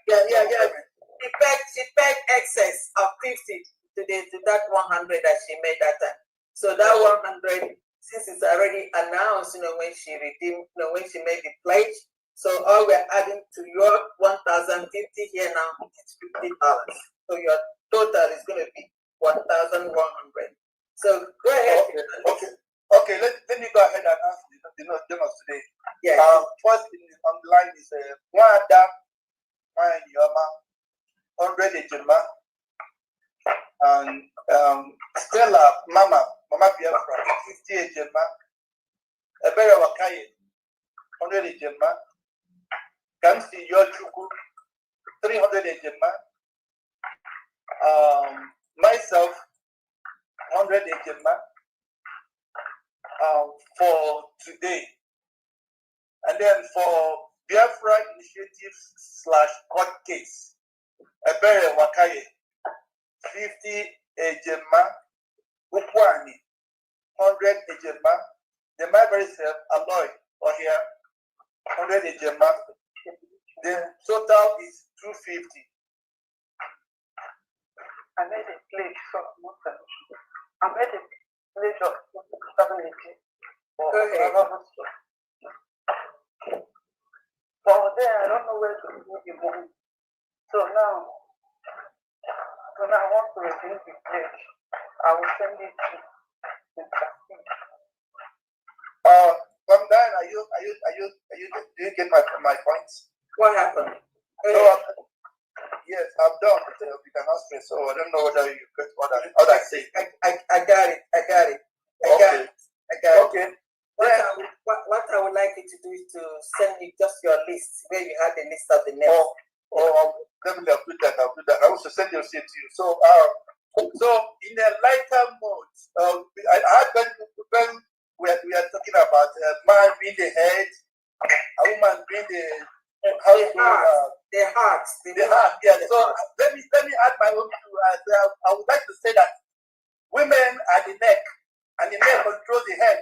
Yeah. She paid excess of 50 to that 100 that she made that time. So that 100, since it's already announced, when she redeemed, when she made the pledge. So all we're adding to your 1,050 here now is $50. So your total is going to be 1,100. So go ahead. Okay. Let me go ahead and ask the donors today. Yes. First on the line is Wanda, Yama, 100 Ejima, and Stella, Mama Biafra, 50 Ejima, Ebere Wakaye, 100 Ejima, Kamsi Yochuku, 300 Ejima, myself, 100 Ejima, for today. And then for Biafra Initiative / court case, Ebere Wakaye, 50 Ejima, Ukwani, 100 Ejima, the Marbury self, Aloy, or here, 100 Ejima. The total is 250. I made it village, so I'm at the village of 2018. But then I don't know where to do the money. So now I want to redeem the pledge. I will send it to the trustee. From then, do you get my points? What happened? Yes, I'm done. We cannot stress. So I don't know whether you get what I say. I got it. Okay. What I would like you to do is to send me just your list where you had the list of the names. Definitely I'll do that. I also send your shit to you. So in a lighter mode, I had when we are talking about a man being the head, a woman being the heart. Yeah. So let me add my own to. I would like to say that women are the neck, and the neck controls the head.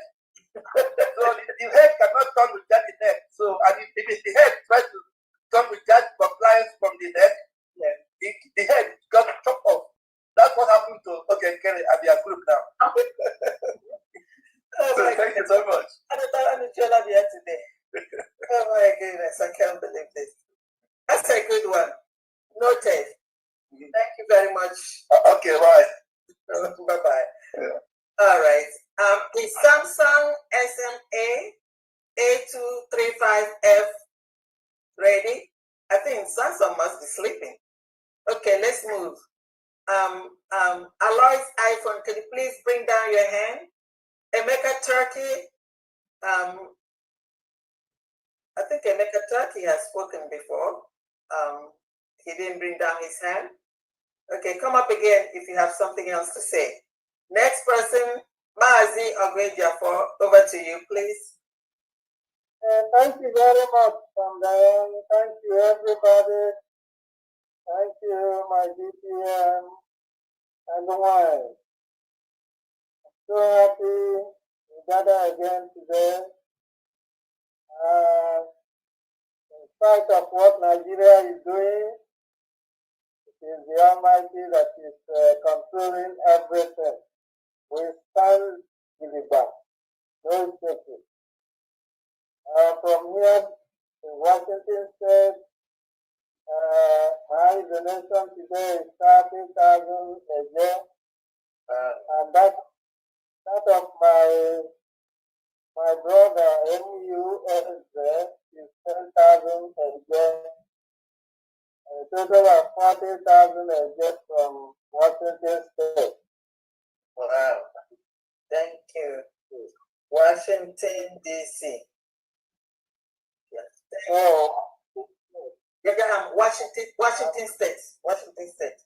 So the head cannot turn with that the neck. So if the head tries to turn with that compliance from the neck, the head got chopped off. That's what happened to Kerry at their group now. So thank you so much. Today. Oh my goodness, I can't believe this. That's a good one. Noted. Thank you very much. Okay, bye. Bye-bye. Yeah. All right. Is Samsung SMA A235F ready? I think Samsung must be sleeping. Okay, let's move. Aloy's iPhone, could you please bring down your hand? Emeka Turkey. I think Emeka Turkey has spoken before. He didn't bring down his hand. Okay, come up again if you have something else to say. Next person, Maazi Ogwejiafo, over to you, please. Thank you very much, Diane. Thank you, everybody. Thank you, my DPM and the wife. So happy we gather again today. In spite of what Nigeria is doing, it is the Almighty that is controlling everything. We stand with the back. No shaking. From here in Washington State, my donation today is 30,000 a day, and that of my brother MUS is 10,000 a day, a total of 40,000 a day from Washington State. Wow, thank you. Washington, D.C. Yes. Washington State.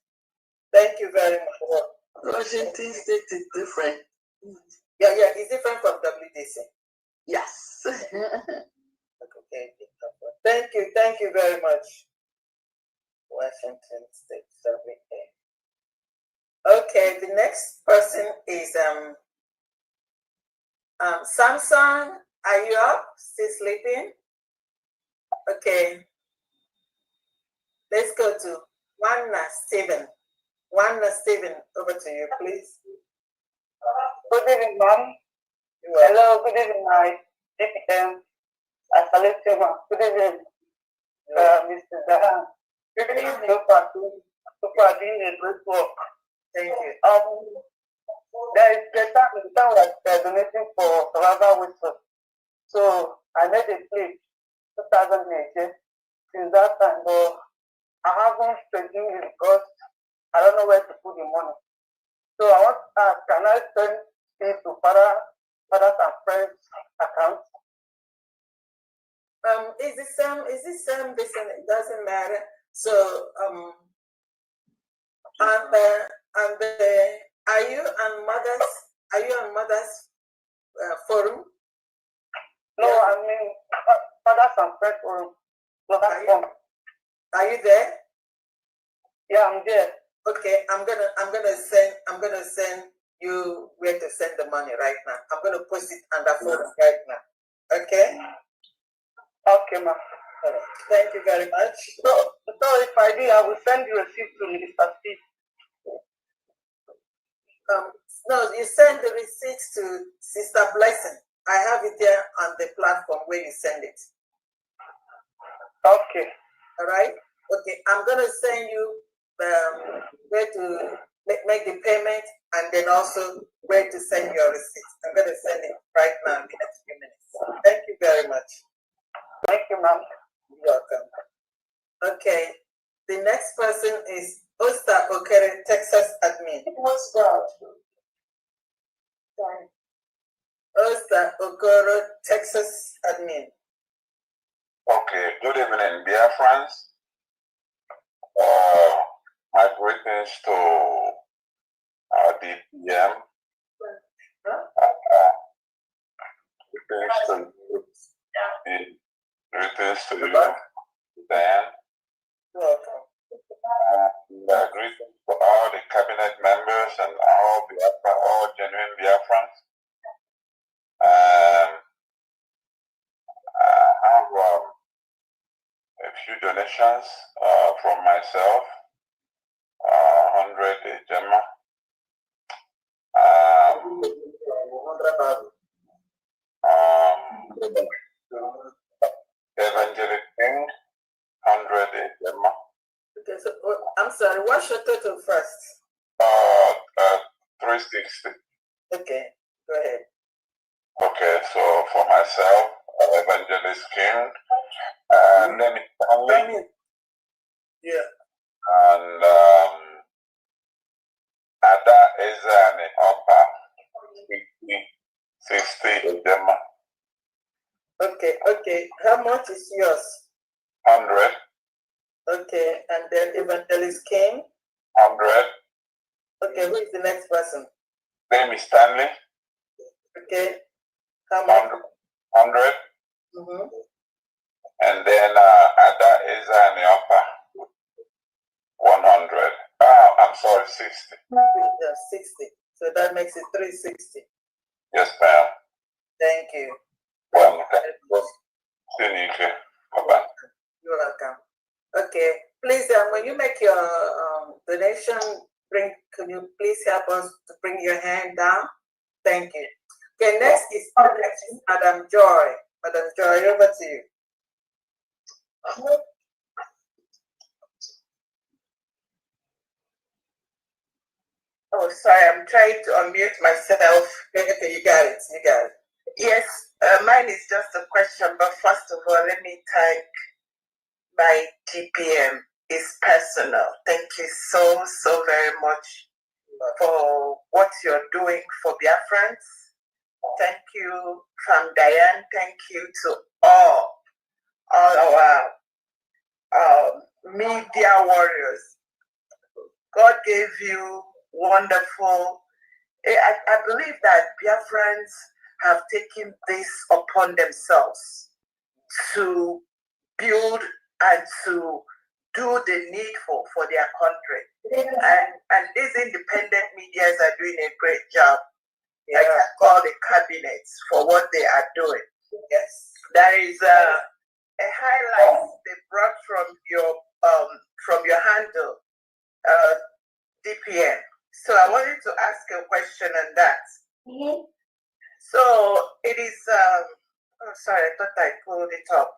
Thank you very much. Washington State is different. Yeah, it's different from WDC. Yes. Okay. Thank you very much. Washington State, WA. Okay, the next person is Samson. Are you up? Still sleeping? Okay. Let's go to Wanna Stephen. Wanna Stephen, over to you, please. Good evening, ma'am. Hello, good evening, my DPM. I salute you, ma'am. Good evening, Mr. Zahan. Good evening. So far doing a great work. Thank you. There is a time was donating for survival wisdom. So I made a pledge 2018. Since that time, but I haven't redeemed it because I don't know where to put the money. So I want to ask, can I send it to fathers and friends account? Is the same? Listen, it doesn't matter. So are you on mothers forum? No, I mean fathers and friends forum. So are you there? Yeah, I'm there. Okay, I'm gonna send you where to send the money right now. I'm gonna post it on the forum right now. Okay? Okay, ma'am. Thank you very much. So if I do, I will send you a receipt to Mr. Steve. No, you send the receipts to Sister Blessing. I have it there on the platform where you send it. Okay. All right? Okay, I'm going to send you where to make the payment and then also where to send your receipt. I'm going to send it right now in the next few minutes. Thank you very much. Thank you, ma'am. You're welcome. Okay, the next person is Osta Okere, Texas admin. What's God? Sorry. Osta Okoro, Texas admin. Okay, good evening, Biafrans. My greetings to our DPM. Greetings to you. Greetings to you, Dan. Welcome. And greetings to all the cabinet members and all Biafra, all genuine Biafrans. I have a few donations from myself, 100 Gemma. Evangelic King, 100 Gemma. Okay, so I'm sorry, what's your total first? 360. Okay, go ahead. Okay, so for myself, Evangelist King, and then Stanley, yeah, and Ada Ezani Opa, 60 Gemma. Okay, okay. How much is yours? 100. Okay, and then Evangelist King? 100. Okay, who is the next person? Name is Stanley. Okay, how much? 100. Mm-hmm. And then Ada Ezani Opa, 100. I'm sorry, 60. Yeah, 60. So that makes it 360. Yes, ma'am. Thank you. Well, bye-bye. You're welcome. Okay, please, when you make your donation, can you please help us to bring your hand down? Thank you. Okay, next is Madam Joy. Madam Joy, over to you. Oh, sorry, I'm trying to unmute myself. Okay, you got it. You got it. Yes, mine is just a question, but first of all, let me thank my DPM. It's personal. Thank you so very much for what you're doing for Biafrans. Thank you from Diane. Thank you to all our media warriors. God gave you wonderful. I believe that Biafrans have taken this upon themselves to build and to do the needful for their country. And these independent medias are doing a great job. I can call the cabinets for what they are doing. Yes. There is a highlight they brought from your handle, DPM. So I wanted to ask a question on that. Mm-hmm. So it is, oh, sorry, I thought I pulled it up.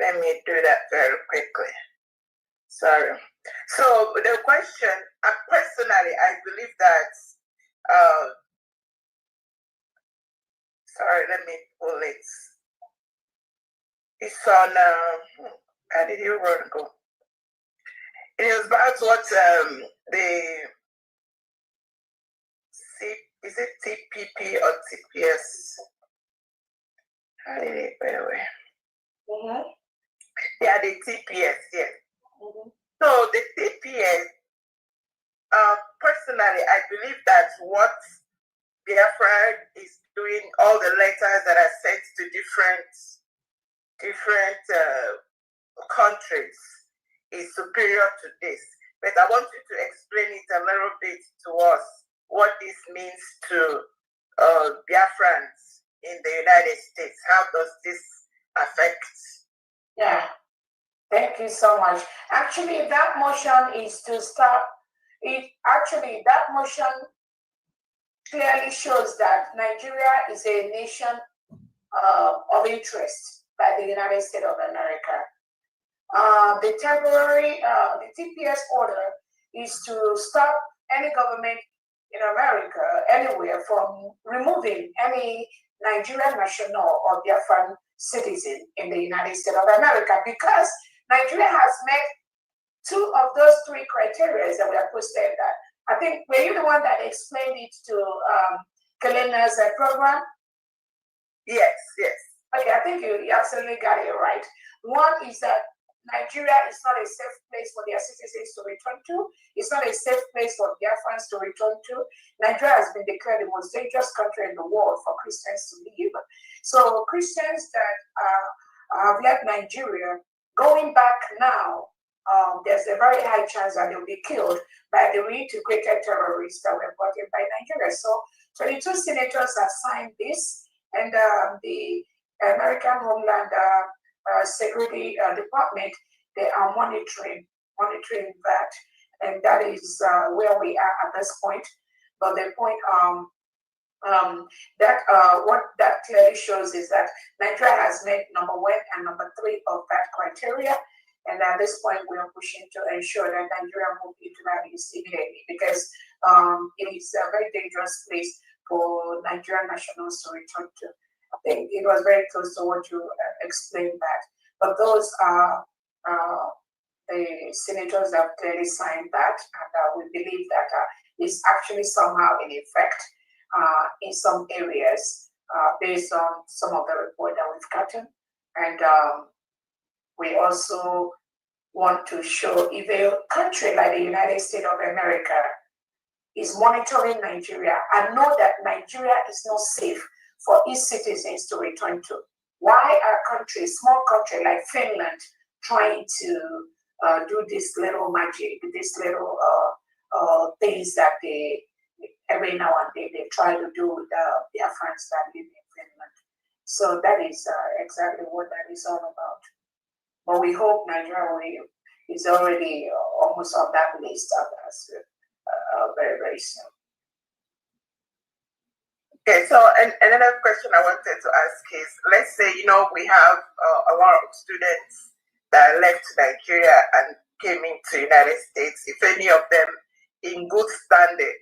Let me do that very quickly. Sorry. So the question, personally, I believe that, sorry, let me pull it. It's on, how did you go? It is about what is it TPP or TPS? How did it go away? Mm-hmm. Yeah, the TPS, yes. Mm-hmm. So the TPS, personally, I believe that what Biafra is doing, all the letters that are sent to different countries is superior to this. But I want you to explain it a little bit to us, what this means to Biafrans in the United States. How does this affect? Yeah, thank you so much. Actually, that motion is to stop it. Actually, that motion clearly shows that Nigeria is a nation of interest by the United States of America. The temporary, the TPS order is to stop any government in America, anywhere, from removing any Nigerian national or Biafran citizen in the United States of America, because Nigeria has met two of those three criteria that we have posted. That I think, were you the one that explained it to Kelena's program? Yes, yes. Okay, I think you absolutely got it right. One is that Nigeria is not a safe place for their citizens to return to. It's not a safe place for Biafrans to return to. Nigeria has been declared the most dangerous country in the world for Christians to live. So Christians that have left Nigeria, going back now, there's a very high chance that they'll be killed by the reintegrated terrorists that were brought in by Nigeria. So 22 senators have signed this, and the American Homeland Security Department, they are monitoring that, and that is where we are at this point. But the point what that clearly shows is that Nigeria has met number 1 and number 3 of that criteria, and at this point we are pushing to ensure that Nigeria move into that list immediately, because it is a very dangerous place for Nigerian nationals to return to. I think it was very close to what you explained that. But those are the senators that have clearly signed that, and we believe that is actually somehow in effect in some areas based on some of the report that we've gotten. And we also want to show if a country like the United States of America is monitoring Nigeria and know that Nigeria is not safe for its citizens to return to. Why are countries, small country like Finland, trying to do this little magic, this little things that they, every now and then, they try to do with their friends that live in Finland? So that is exactly what that is all about. But we hope Nigeria is already almost on that list of us very, very soon. Okay, so another question I wanted to ask is, let's say, we have a lot of students that left Nigeria and came into United States. If any of them in good standing,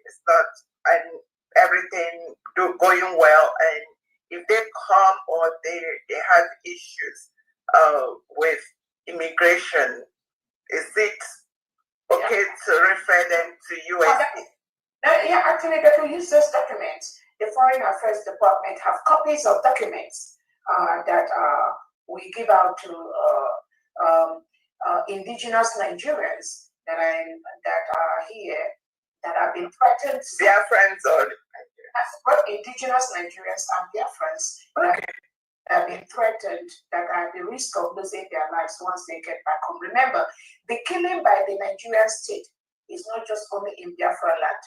and everything going well, and if they come or they have issues with immigration, is it okay to refer them to USC? Yeah, actually, they can use those documents. The Foreign Affairs Department have copies of documents that we give out to indigenous Nigerians that are here, that have been threatened. Biafrans or both indigenous Nigerians and Biafrans that have been threatened, that are at the risk of losing their lives once they get back home. Remember, the killing by the Nigerian state is not just only in Biafra land.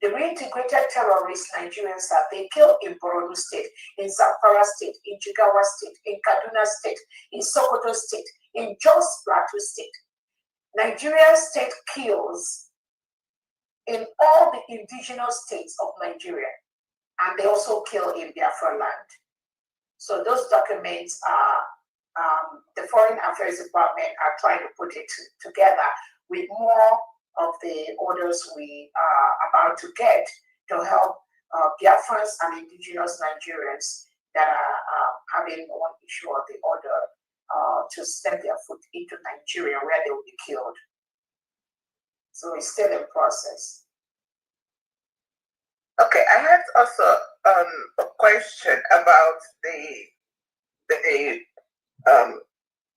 The reintegrated terrorists Nigerians have, they kill in Borno State, in Zamfara State, in Jigawa State, in Kaduna State, in Sokoto State, in Jos Plateau State. Nigerian state kills in all the indigenous states of Nigeria, and they also kill in Biafra land. So those documents are, the Foreign Affairs Department are trying to put it together with more of the orders we are about to get to help Biafrans and indigenous Nigerians that are having one issue or the other to step their foot into Nigeria where they will be killed. So it's still in process. Okay, I had also a question about the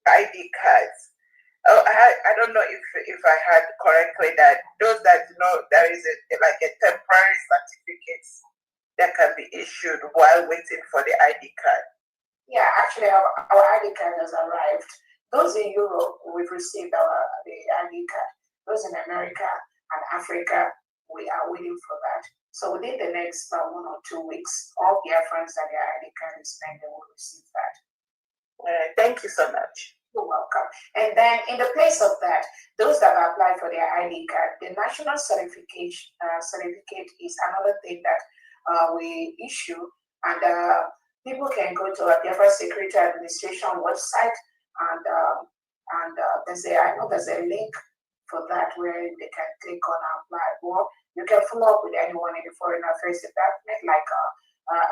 ID cards. Oh, I don't know if I heard correctly that those that there is like a temporary certificate that can be issued while waiting for the ID card. Yeah, actually our ID card has arrived. Those in Europe, we've received the ID card. Those in America and Africa, we are waiting for that. So within the next 1 or 2 weeks, all Biafrans that their ID card is spent, they will receive that. Thank you so much. You're welcome. And then in the place of that, those that apply for their ID card, the national certificate is another thing that we issue, and people can go to our Biafra Security Administration website, and I know there's a link for that where they can click on apply. Or you can follow up with anyone in the Foreign Affairs Department, like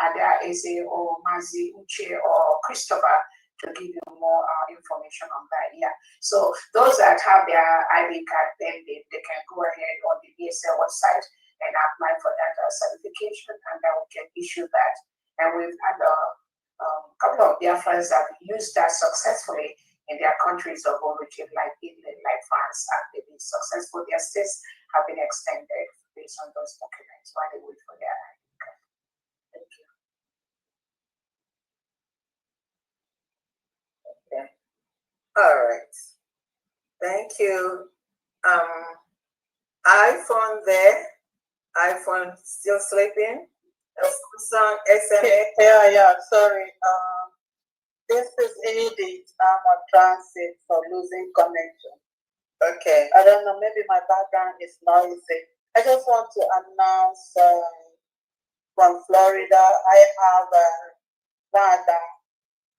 Ada Eze or Mazi Uche or Christopher, to give you more information on that. Yeah. So those that have their ID card, then they can go ahead on the BSL website and apply for that certification, and then we can issue that. And we've had a couple of Biafrans that have used that successfully in their countries of origin, like England, like France, and they've been successful. Their stays have been extended based on those documents while they wait for their ID card. Thank you. Okay. All right. Thank you. iPhone there. iPhone still sleeping. Samsung SMA. Yeah, sorry. This is Edith. I'm on transit for losing connection. Okay. I don't know, maybe my background is noisy. I just want to announce from Florida, I have Wada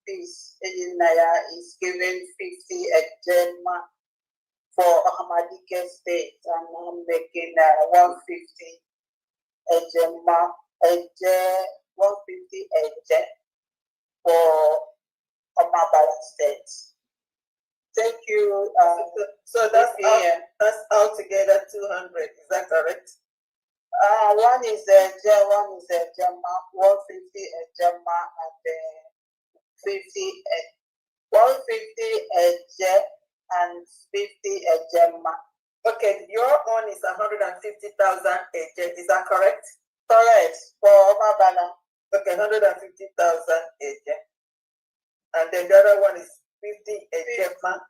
Peace Naya is giving 50 Ejema for Ahmadike State, and I'm making 150 Ejema, 150 Eje for Omabala State. Thank you. So that's altogether 200. Is that correct? One is a J, one is a Jema, 150 a Jema, and 50 150 a J and 50 a Jema. Okay, your own is 150,000 a J. Is that correct? Correct. For Omabala. Okay, 150,000 a J. And then the other one is 50 a Jema.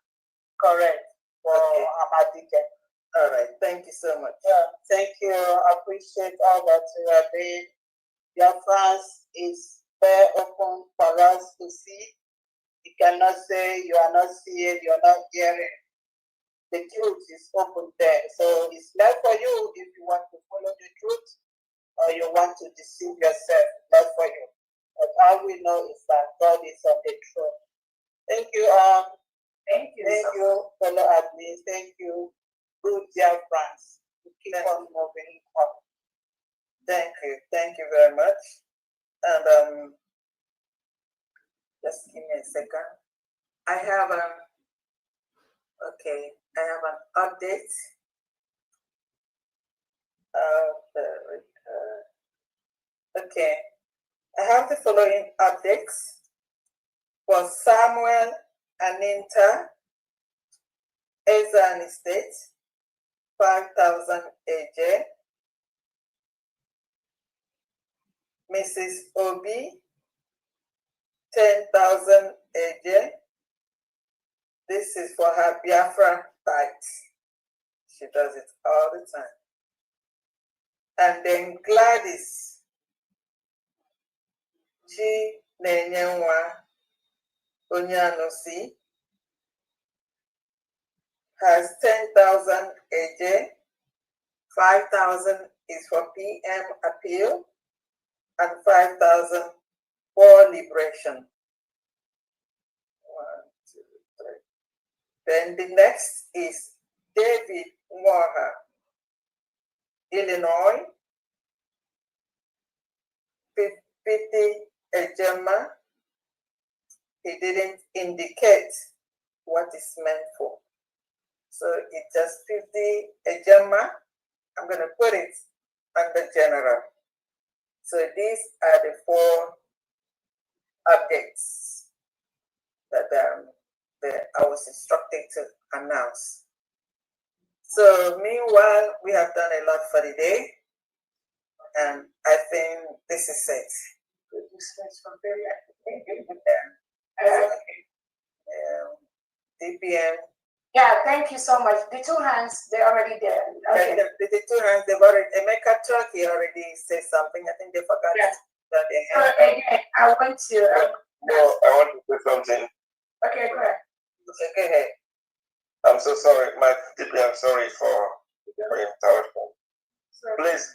Correct. For Ahmadike. All right. Thank you so much. Yeah, thank you. I appreciate all that you are doing. Your fans is very open for us to see. You cannot say you are not seeing, you are not hearing. The truth is open there. So it's left for you if you want to follow the truth or you want to deceive yourself. Left for you. But all we know is that God is on the throne. Thank you. Thank you, fellow admins. Thank you, good dear friends. Keep on moving on. Thank you very much. And just give me a second. I have an update. Okay, I have the following updates for Samuel Aninta, Ezan Estate, 5,000 AJ. Mrs. Obi, 10,000 AJ. This is for her Biafra fight. She does it all the time. And then Gladys G. Nenyenwa Onyanosi has 10,000 AJ, 5,000 is for PM appeal, and 5,000 for liberation. 1, 2, 3. Then the next is David Moha, Illinois, 50 Ejema. He didn't indicate what it's meant for. So it's just 50 Ejema. I'm going to put it under general. So these are the 4 updates that I was instructed to announce. So meanwhile, we have done a lot for the day, and I think this is it. DPM. Yeah, thank you so much. The 2 hands, they're already there. Okay. The 2 hands, they've already, Emeka Turkey already said something. I think they forgot that they had. Again, I want to. No, I want to say something. Okay, go ahead. Okay, go ahead. I'm so sorry. I'm sorry for interruption. Please,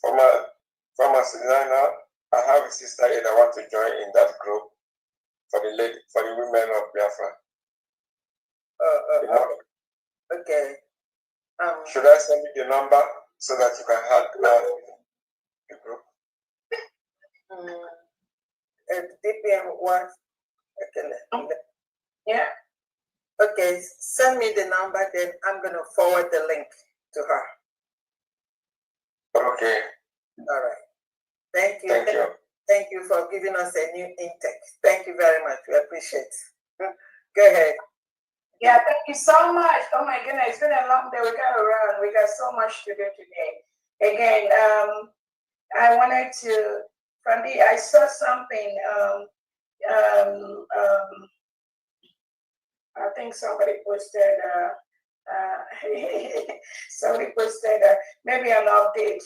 from Pastor Designer, I have a sister here that wants to join in that group for the women of Biafra. Okay. Should I send you the number so that you can have the group? DPM one. Okay. Yeah. Okay, send me the number, then I'm going to forward the link to her. Okay. All right. Thank you. Thank you. Thank you for giving us a new intake. Thank you very much. We appreciate it. Go ahead. Yeah, thank you so much. Oh my goodness, it's been a long day. We got to run. We got so much to do today. Again, I wanted to, I saw something. I think somebody posted. Somebody posted maybe an update.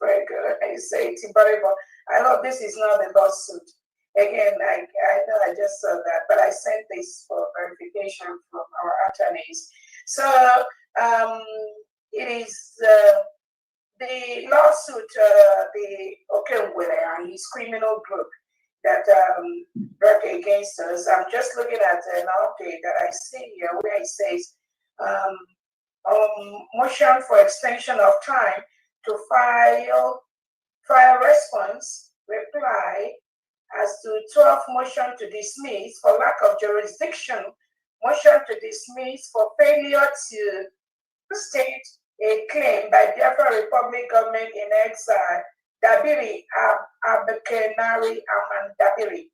Very good. I say Timbaribo. I know this is not a lawsuit. Again, I know I just saw that, but I sent this for verification from our attorneys. So it is the lawsuit, the Okengwele and his criminal group that brought against us. I'm just looking at an update that I see here where it says motion for extension of time to file response reply as to 12 motion to dismiss for lack of jurisdiction, motion to dismiss for failure to state a claim by Biafra Republic government in exile, Dabiri Abekenari Aman Dabiri.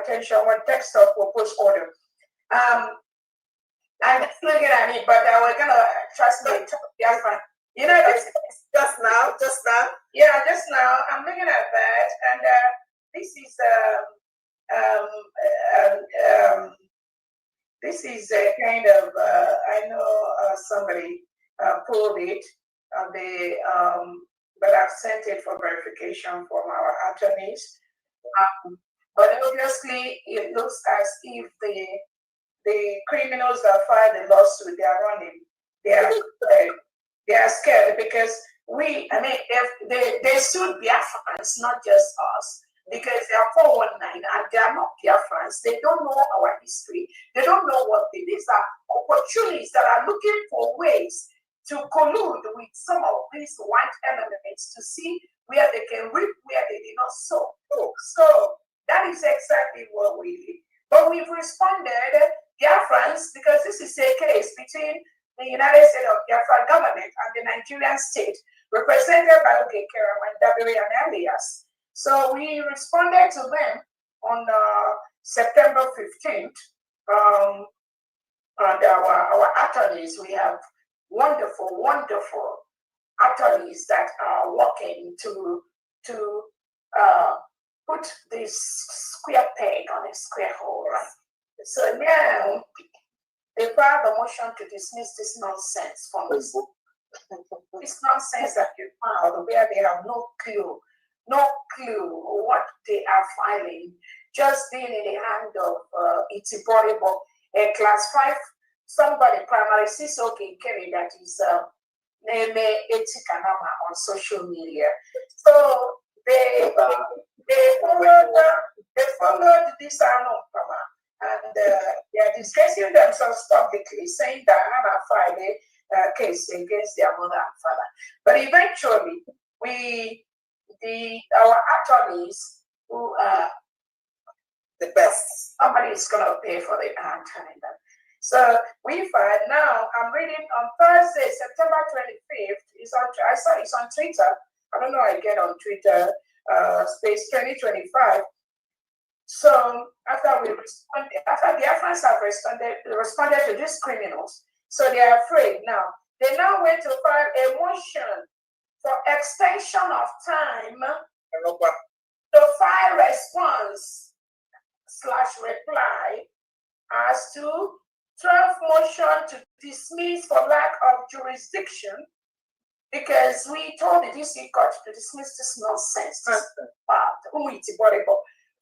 Attention, one text of proposed order. I'm just looking at it, but we're gonna translate Biafra. You know, just now. Yeah, just now. I'm looking at that, and this is a kind of I know somebody pulled it, but I've sent it for verification from our attorneys. But obviously, it looks as if the criminals that filed the lawsuit, they are running. They are scared because they sued Biafrans, not just us, because they are 419 and they are not Biafrans. They don't know our history. They don't know what it is. These are opportunities that are looking for ways to collude with some of these white elements to see where they can reap, where they did not sow. So that is exactly what we did. But we've responded, Biafrans, because this is a case between the United States of Biafra government and the Nigerian state, represented by Okekera and Dabiri and Elias. So we responded to them on September 15th. And our attorneys, we have wonderful attorneys that are working to put this square peg on a square hole. Right? So now they filed a motion to dismiss this nonsense from this nonsense that you filed, where they have no clue what they are filing, just being in the hand of Itiboribo, a class 5 somebody, primary Sisoki Kerry, that is Neme Etikanama on social media. So they followed this and they are disgracing themselves publicly, saying that Hannah filed a case against their mother and father. But eventually, our attorneys, who are the best, somebody is going to pay for the attorney. So we filed. Now I'm reading on Thursday, September 25th. I saw it's on Twitter. I don't know. I get on Twitter. Space 2025. So after the Afghans have responded to these criminals, so they are afraid now. They now went to file a motion for extension of time to file response / reply as to 12 motion to dismiss for lack of jurisdiction, because we told the DC court to dismiss this nonsense,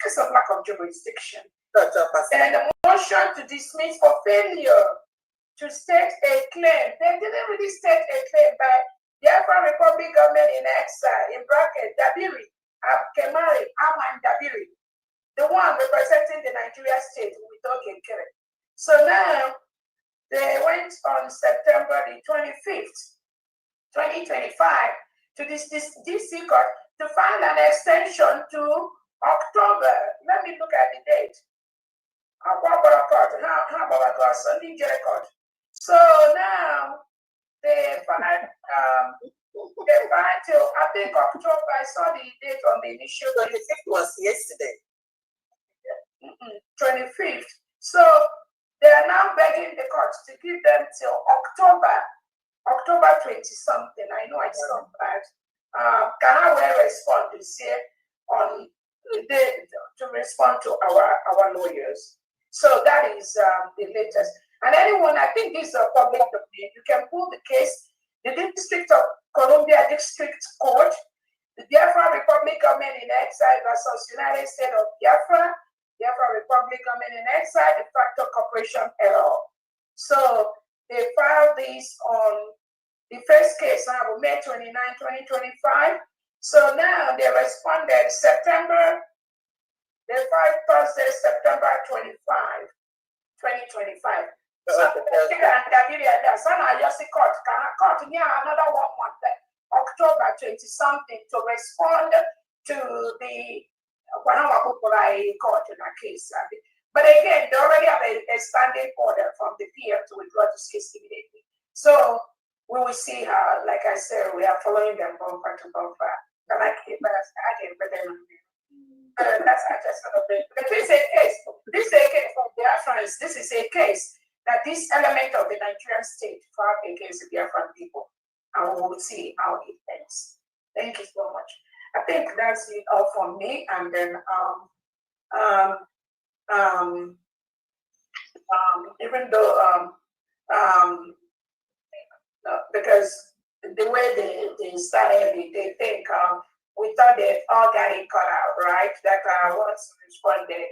because of lack of jurisdiction. And the motion to dismiss for failure to state a claim. They didn't really state a claim, but the Biafra Republic government in exile, in bracket, Dabiri, Kemari, Aman Dabiri, the one representing the Nigeria state with Ogekere. So now they went on September the 25th, 2025 to this DC court to find an extension to October. Let me look at the date. So now they find till I think October. I saw the date on the initial. 25th was yesterday. 25th. So they are now begging the court to give them till October 20 something. I know I saw that. Can I respond this year on to respond to our lawyers? So that is the latest. And anyone, I think this is a public domain. You can pull the case. The District of Columbia District Court, the Biafra Republic government in exile versus United States of Biafra, Biafra Republic government in exile, de facto corporation error. So they filed this on the first case on May 29, 2025. So now they responded September. They filed Thursday, September 25, 2025. So another 1 month, October 20 something, to respond to the court in our case. But again, they already have a standing order from the PM to withdraw this case immediately. So we will see how, like I said, we are following them bumper to bumper. But I keep that's just but this is a case. This is a case from Biafrans. This is a case that this element of the Nigerian state fought against the Biafran people, and we will see how it ends. Thank you so much. I think that's it all from me, and then even though because the way they started it, they think we thought they all got it cut out, right? That once responded,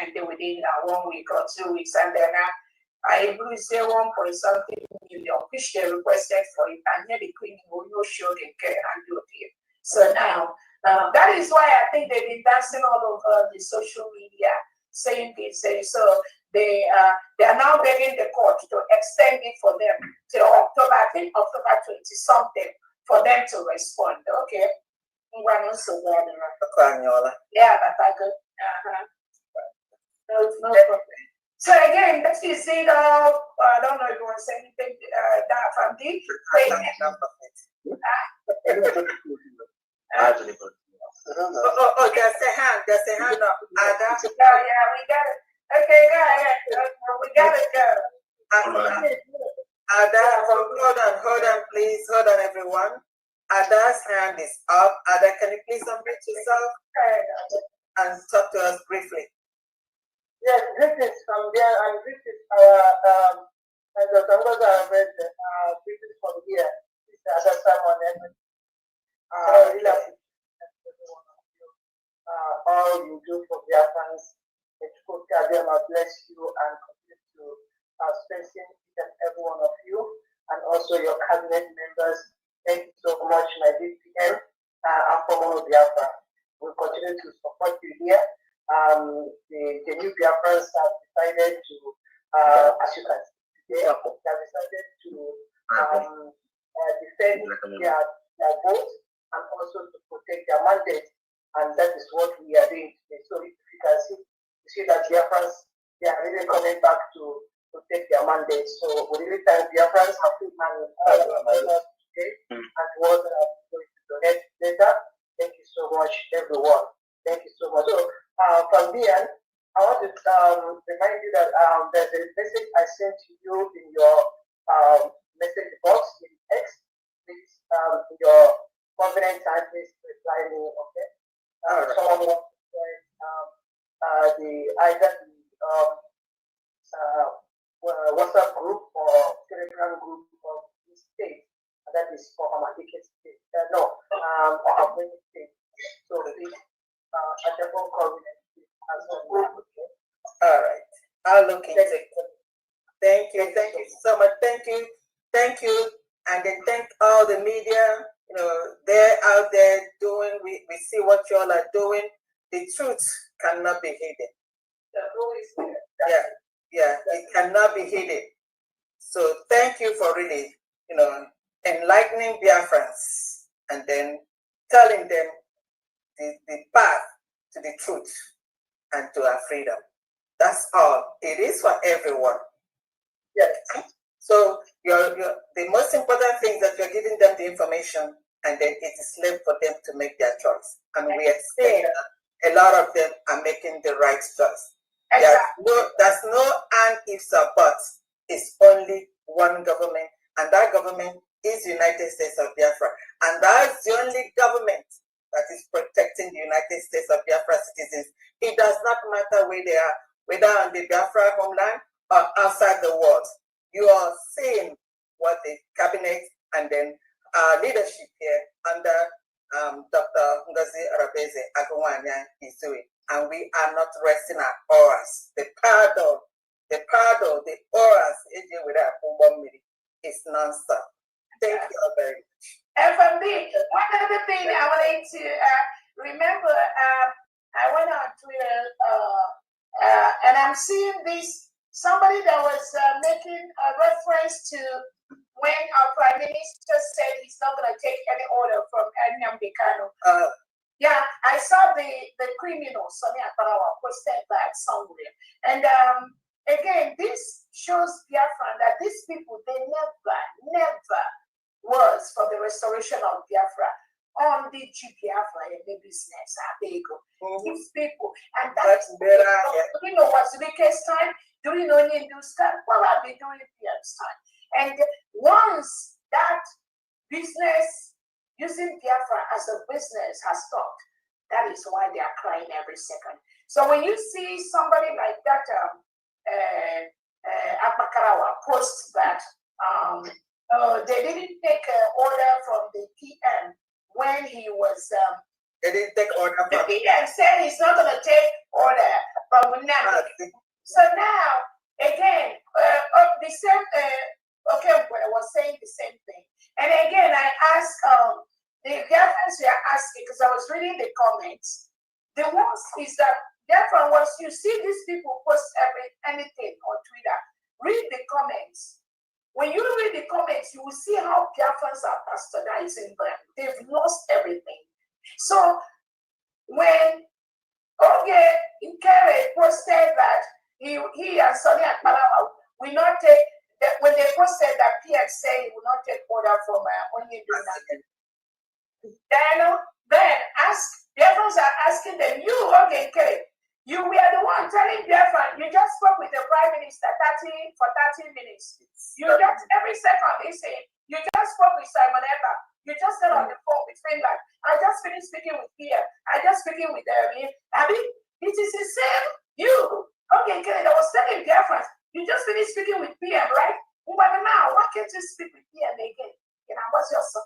and they within 1 week or 2 weeks, and then I believe say 1 point something million, which they requested for it, and here the Queen will no show they can and do it. So now that is why I think they've been dancing all over the social media, saying this. So they are now begging the court to extend it for them till October, I think October 20 something, for them to respond. Okay. Yeah, that's good. No problem. So again, this is it. I don't know if you want to say anything that from deep. There's a hand. There's a hand up. Yeah, we got it. Okay, go ahead. We got it, go. Ada, hold on, please. Hold on, everyone. Ada's hand is up. Ada, can you please unmute yourself and talk to us briefly? Yes, this is from there, and this is our, as the Tangoza read, this is from here. This is Ada Simon. Really appreciate everyone of you. All you do for their fans. God bless you and continue to strengthen each and every one of you, and also your cabinet members. Thank you so much, my DPM, and for Biafra. We'll continue to support you here. The new Biafrans have decided to, as you can see, they have decided to defend their vote and also to protect their mandate, and that is what we are doing today. So if you can see that Biafrans, they are really coming back to protect their mandate. So we really thank Biafrans have put today and what going to donate later. Thank you so much, everyone. Thank you so much. So from here, I want to remind you that there's a message I sent to you in your message box in text. Please, in your confident time, please reply me. Okay. Someone wants to join either the WhatsApp group or Telegram group of the state. That is for our ticket state. Our state. So please, at the phone call as well. All right. I'll look into it. Thank you so much. Thank you And then thank all the media, they're out there doing, we see what y'all are doing. The truth cannot be hidden. Yeah, it cannot be hidden. So thank you for really, enlightening Biafrans and then telling them the path to the truth and to our freedom. That's all. It is for everyone. Yeah. So the most important thing is that you're giving them the information, and then it is left for them to make their choice. And we are seeing a lot of them are making the right choice. Exactly. There's no and ifs or buts. It's only one government, and that government is United States of Biafra. And that's the only government that is protecting the United States of Biafra citizens. It does not matter where they are, whether on the Biafra homeland or outside the world. You are seeing what the cabinet and then our leadership here under Dr. Ngozi Arabeze-Aguwanya is doing. And we are not resting our auras. The pardon, the auras is non-stop. Thank you all very much. And for me, one other thing I wanted to remember, I went on Twitter and I'm seeing this, somebody that was making a reference to when our Prime Minister said he's not going to take any order from Nnamdi Kanu. Yeah, I saw the criminal, Sonia Parawa, posted that somewhere. And again, this shows Biafra that these people, they never was for the restoration of Biafra on the Biafra and the business. These people, and that's better. You know what's the case time? During Onyindu's time, well, I'll be doing PM's time. And once that business using Biafra as a business has stopped, that is why they are crying every second. So when you see somebody like that, Apakarawa post that they didn't take an order from the PM when he was. They didn't take order from the PM said he's not going to take order from Nnamdi. So now, again, the same, I was saying the same thing. And again, I asked, the Biafrans were asking, because I was reading the comments, the worst is that Biafran, once you see these people post anything on Twitter, read the comments. When you read the comments, you will see how Biafrans are bastardizing them. They've lost everything. So when Oge Nkere posted that he and Sonia Akpalawa will not take, when they posted that PM saying he will not take order from Unyielding, then Biafrans are asking them, you, Oge Nkere, you were the one telling Biafra, you just spoke with the Prime Minister for 30 minutes. You just, every second they say, you just spoke with Simon Eber. You just got on the phone with Finland. I just finished speaking with Pierre. I just speaking with Abby. It is the same you. Okay, Kennedy, I was telling Biafrans, you just finished speaking with PM, right? But now, why can't you speak with PM again? And I was your son.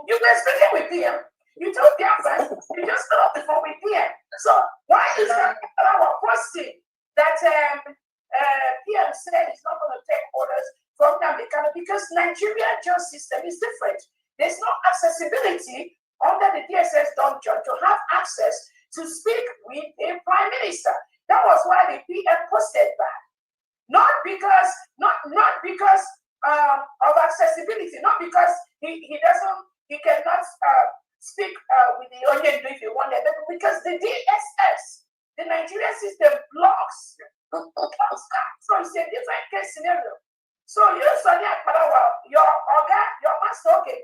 You were speaking with PM. You told Biafrans, you just got off the phone with PM. So why is that our posting that PM said he's not going to take orders from Nnamdi Kanu? Because Nigerian justice system is different. There's no accessibility under the DSS dungeon to have access to speak with a prime minister. That was why the PM posted that. Not because of accessibility, not because he cannot speak with the Onion if he wanted, but because the DSS, the Nigerian system blocks that. So it's a different case scenario. So you, Sonia Akpalawa, your master, okay,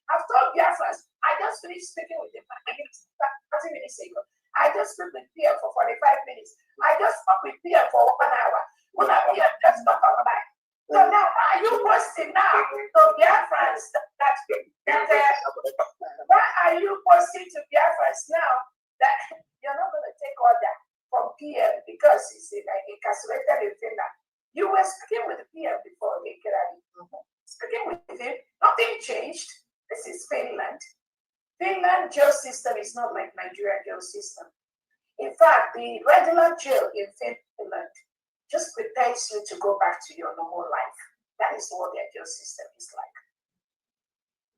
I've told Biafrans, I just finished speaking with him 30 minutes ago. I just spoke with Pierre for 45 minutes. I just spoke with Pierre for 1 hour. When I Pierre just got online. So now, are you posting now to Biafrans why are you posting to Biafrans now that you're not going to take order from PM because he's like incarcerated in Finland? You were speaking with the PM before, speaking with him, nothing changed. This is Finland. Finland jail system is not like Nigerian jail system. In fact, the regular jail in Finland just prepares you to go back to your normal life. That is what their jail system is like.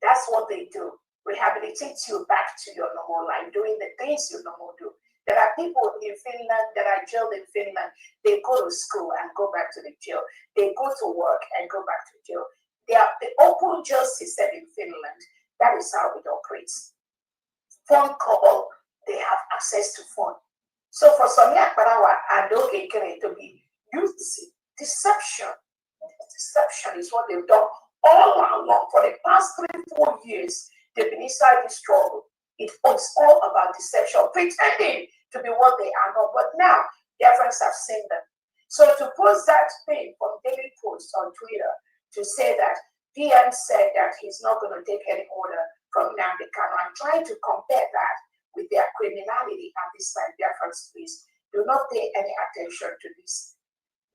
That's what they do. Rehabilitate you back to your normal life, doing the things you normally do. There are people in Finland that are jailed in Finland. They go to school and go back to the jail. They go to work and go back to jail. They are the open jail system in Finland. That is how it operates. Phone call, they have access to phone. So for Sonia Parawa and Okekere to be using deception. Deception is what they've done all along for the past 3-4 years. They've been inside this struggle. It's all about deception, pretending to be what they are not. But now, their friends have seen them. So to post that thing from Daily Post on Twitter to say that PM said that he's not going to take any order from Nnamdi Kanu, I'm trying to compare that with their criminality at this time. Their friends, please do not pay any attention to these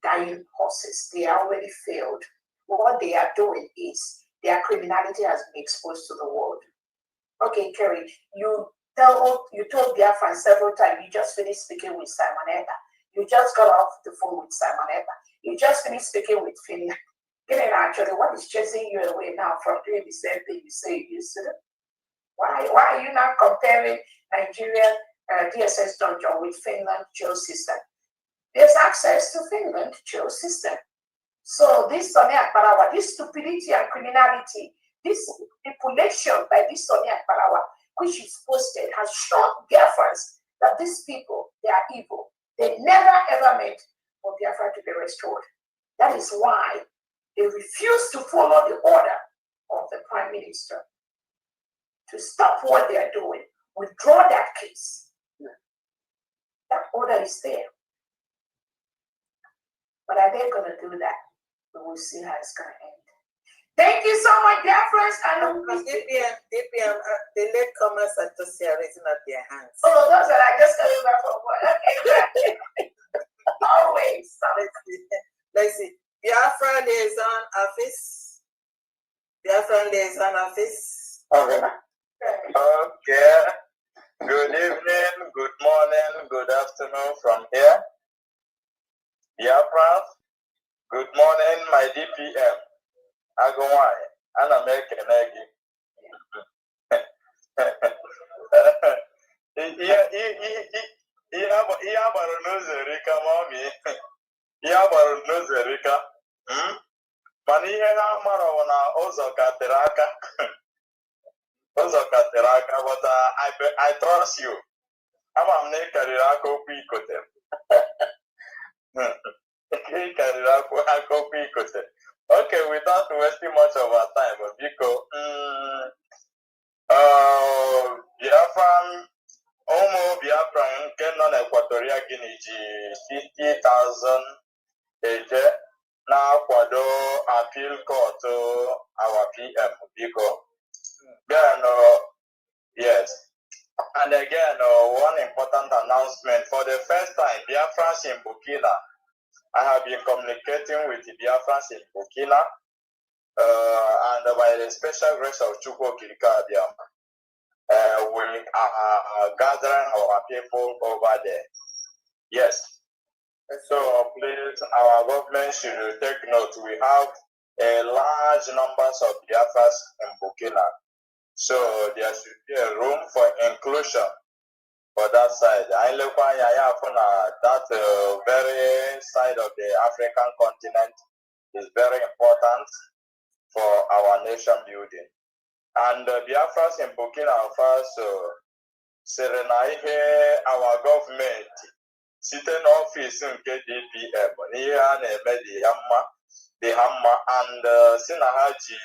dying horses. They are already failed. What they are doing is their criminality has been exposed to the world. Okay, Kerry, you told Biafra several times. You just finished speaking with Simon Eba. You just got off the phone with Simon Eba. You just finished speaking with Finland. Actually, what is chasing you away now from doing the same thing you say you used to do? Why are you not comparing Nigerian DSS dungeon with Finland jail system? There's access to Finland jail system. So this Sonia Parawa, this stupidity and criminality, this manipulation by this Sonia Parawa, which is posted, has shown Biafrans that these people, they are evil. They never ever meant for Biafra to be restored. That is why they refuse to follow the order of the Prime Minister to stop what they are doing, withdraw that case. That order is there. But are they going to do that? We will see how it's going to end. Thank you so much, dear friends. And DPM, the latecomers are just here raising up their hands. Oh, those are like just coming back from work. Okay, always. Let's see. Biafra Liaison Office. Biafra Liaison Office. Okay. Good evening, good morning, good afternoon from here. Biafra, good morning, my DPM. Agawai, and I'm making egg. Mana ihe ha mara na ụzọ katere aka. Ụzọ katere aka, but I trust you. Ama m na ị karịrị aka okwu ikote. Ị karịrị aka okwu ikote. Okay, without wasting much of our time, Biko, Biafran, Biafran, nke nọ na Equatorial Guinea ji 50,000 eje na-akwado appeal court our PM, Biko. Then, yes. And again, one important announcement. For the first time, Biafrans in Burkina, I have been communicating with the Biafrans in Burkina, and by the special grace of Chukwu Kirikadiam, we are gathering our people over there. Yes. So please, our government should take note. We have a large numbers of Biafras in Burkina. So there should be a room for inclusion for that side. I look that very side of the African continent is very important for our nation building. And Biafras in Burkina Faso, Serenaihe, our government, sitting office in KDPM, the Hammer, and Sinahaji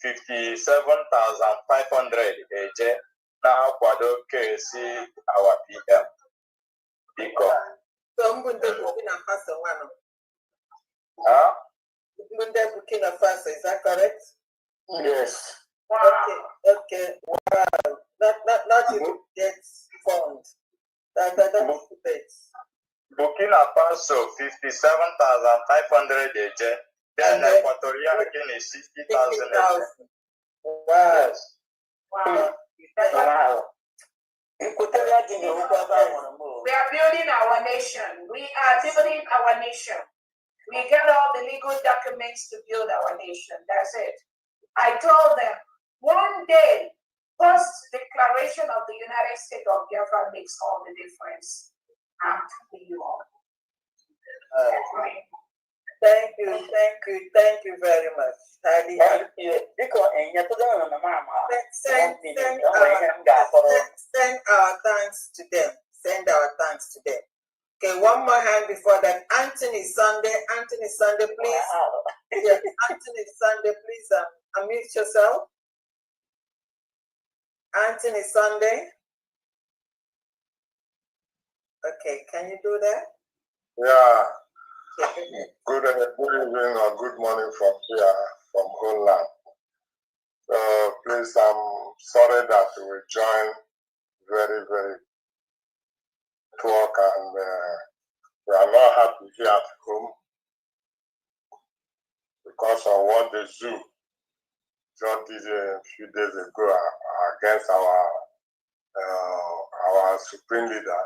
57,500 eje na kwado KC our PM. So Mbunde Burkina Faso one. Mbunde Burkina Faso, is that correct? Yes. Wow. Okay. Wow. Not even get funds. That's great. Burkina Faso 57,500 eje. Then Equatorial Guinea 60,000. Wow. Yes. Wow. Wow. Equatorial Guinea. We are building our nation. We are building our nation. We get all the legal documents to build our nation. That's it. I told them, one day, post-declaration of the United States of Biafra makes all the difference. I'm telling you all. Thank you very much. Send our thanks to them. Send our thanks to them. Okay, one more hand before that. Anthony Sunday, please. Yeah, Anthony Sunday, please unmute yourself. Anthony Sunday. Okay, can you do that? Yeah. Good evening or good morning from here, from Holland. So please, I'm sorry that we joined very, very talk, and we are not happy here at home because of what the zoo just did a few days ago against our supreme leader.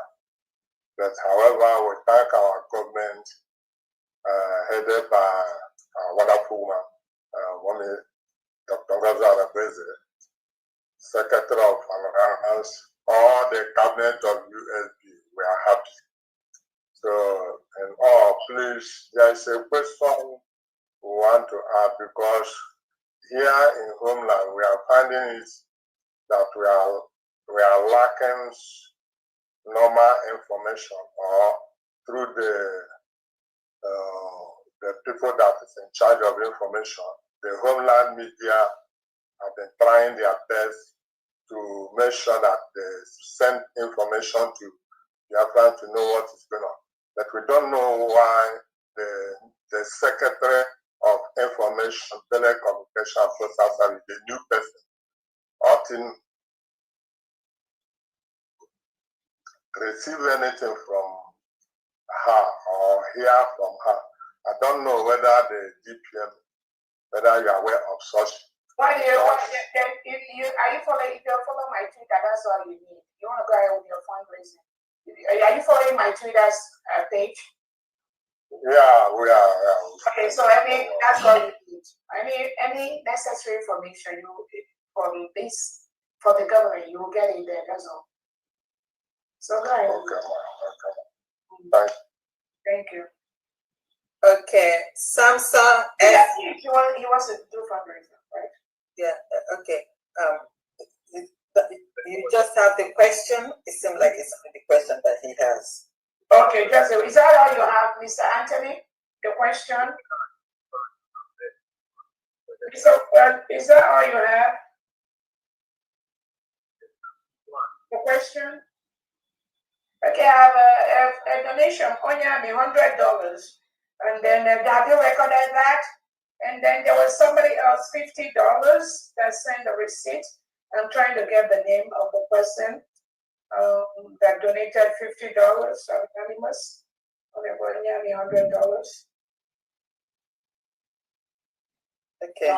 But however, we thank our government headed by a wonderful woman, Dr. Gaza Beze, Secretary of Finance, all the cabinet of USB. We are happy. So, and please, there is a question we want to add, because here in homeland we are finding it that we are lacking normal information, or through the people that is in charge of information. The homeland media have been trying their best to make sure that they send information to Biafra to know what is going on. But we don't know why the Secretary of Information, Telecommunication and Postal Service, the new person, often receive anything from her or hear from her. I don't know whether the DPM, whether you are aware of such. If you're following my Twitter, that's all you need. You want to go ahead with your fundraising. Are you following my Twitter's page? Yeah, we are. Okay, so that's all you need. Any necessary information for the government, you will get it there. That's all. So go ahead. Okay. Thank you. Okay, Samsa. He wants to do fundraising, right? Yeah. Okay. You just have the question. It seems like it's the question that he has. Okay, is that all you have, Mr. Anthony? The question? Is that all you have? The question? Okay, I have a donation, $100. And then have you recorded that? And then there was somebody else, $50 that sent a receipt. I'm trying to get the name of the person that donated $50, anonymous. $100. Okay.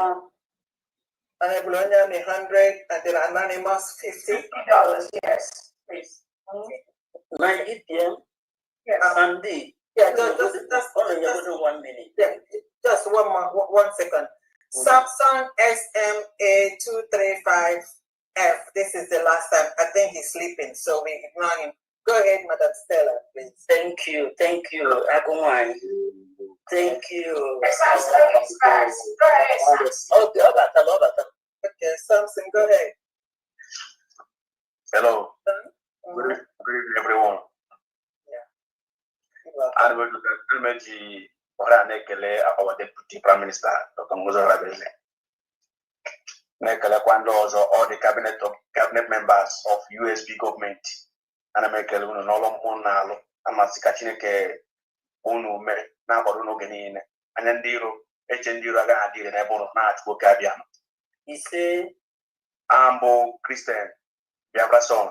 Anonymous 100 and then anonymous $50. Yes, please. My EPM. Yes. Andy. Yeah, just 1 minute. Yeah, just 1 second. Samsung SMA235F. This is the last time. I think he's sleeping, so we ignore him. Go ahead, Madam Stella, please. Thank you, Agumai. Thank you. Okay, Samson, go ahead. Hello. Good evening, everyone. I'm going to compliment our Deputy Prime Minister, Dr. Muzara Beze. All the cabinet members of USB government. And I make a little no I'm a Sikachineke Unu me, now for no gain. And then Diro, HNDiro, I did an able of Natch Bokabian. He say, Ambo Christian, Biafra song.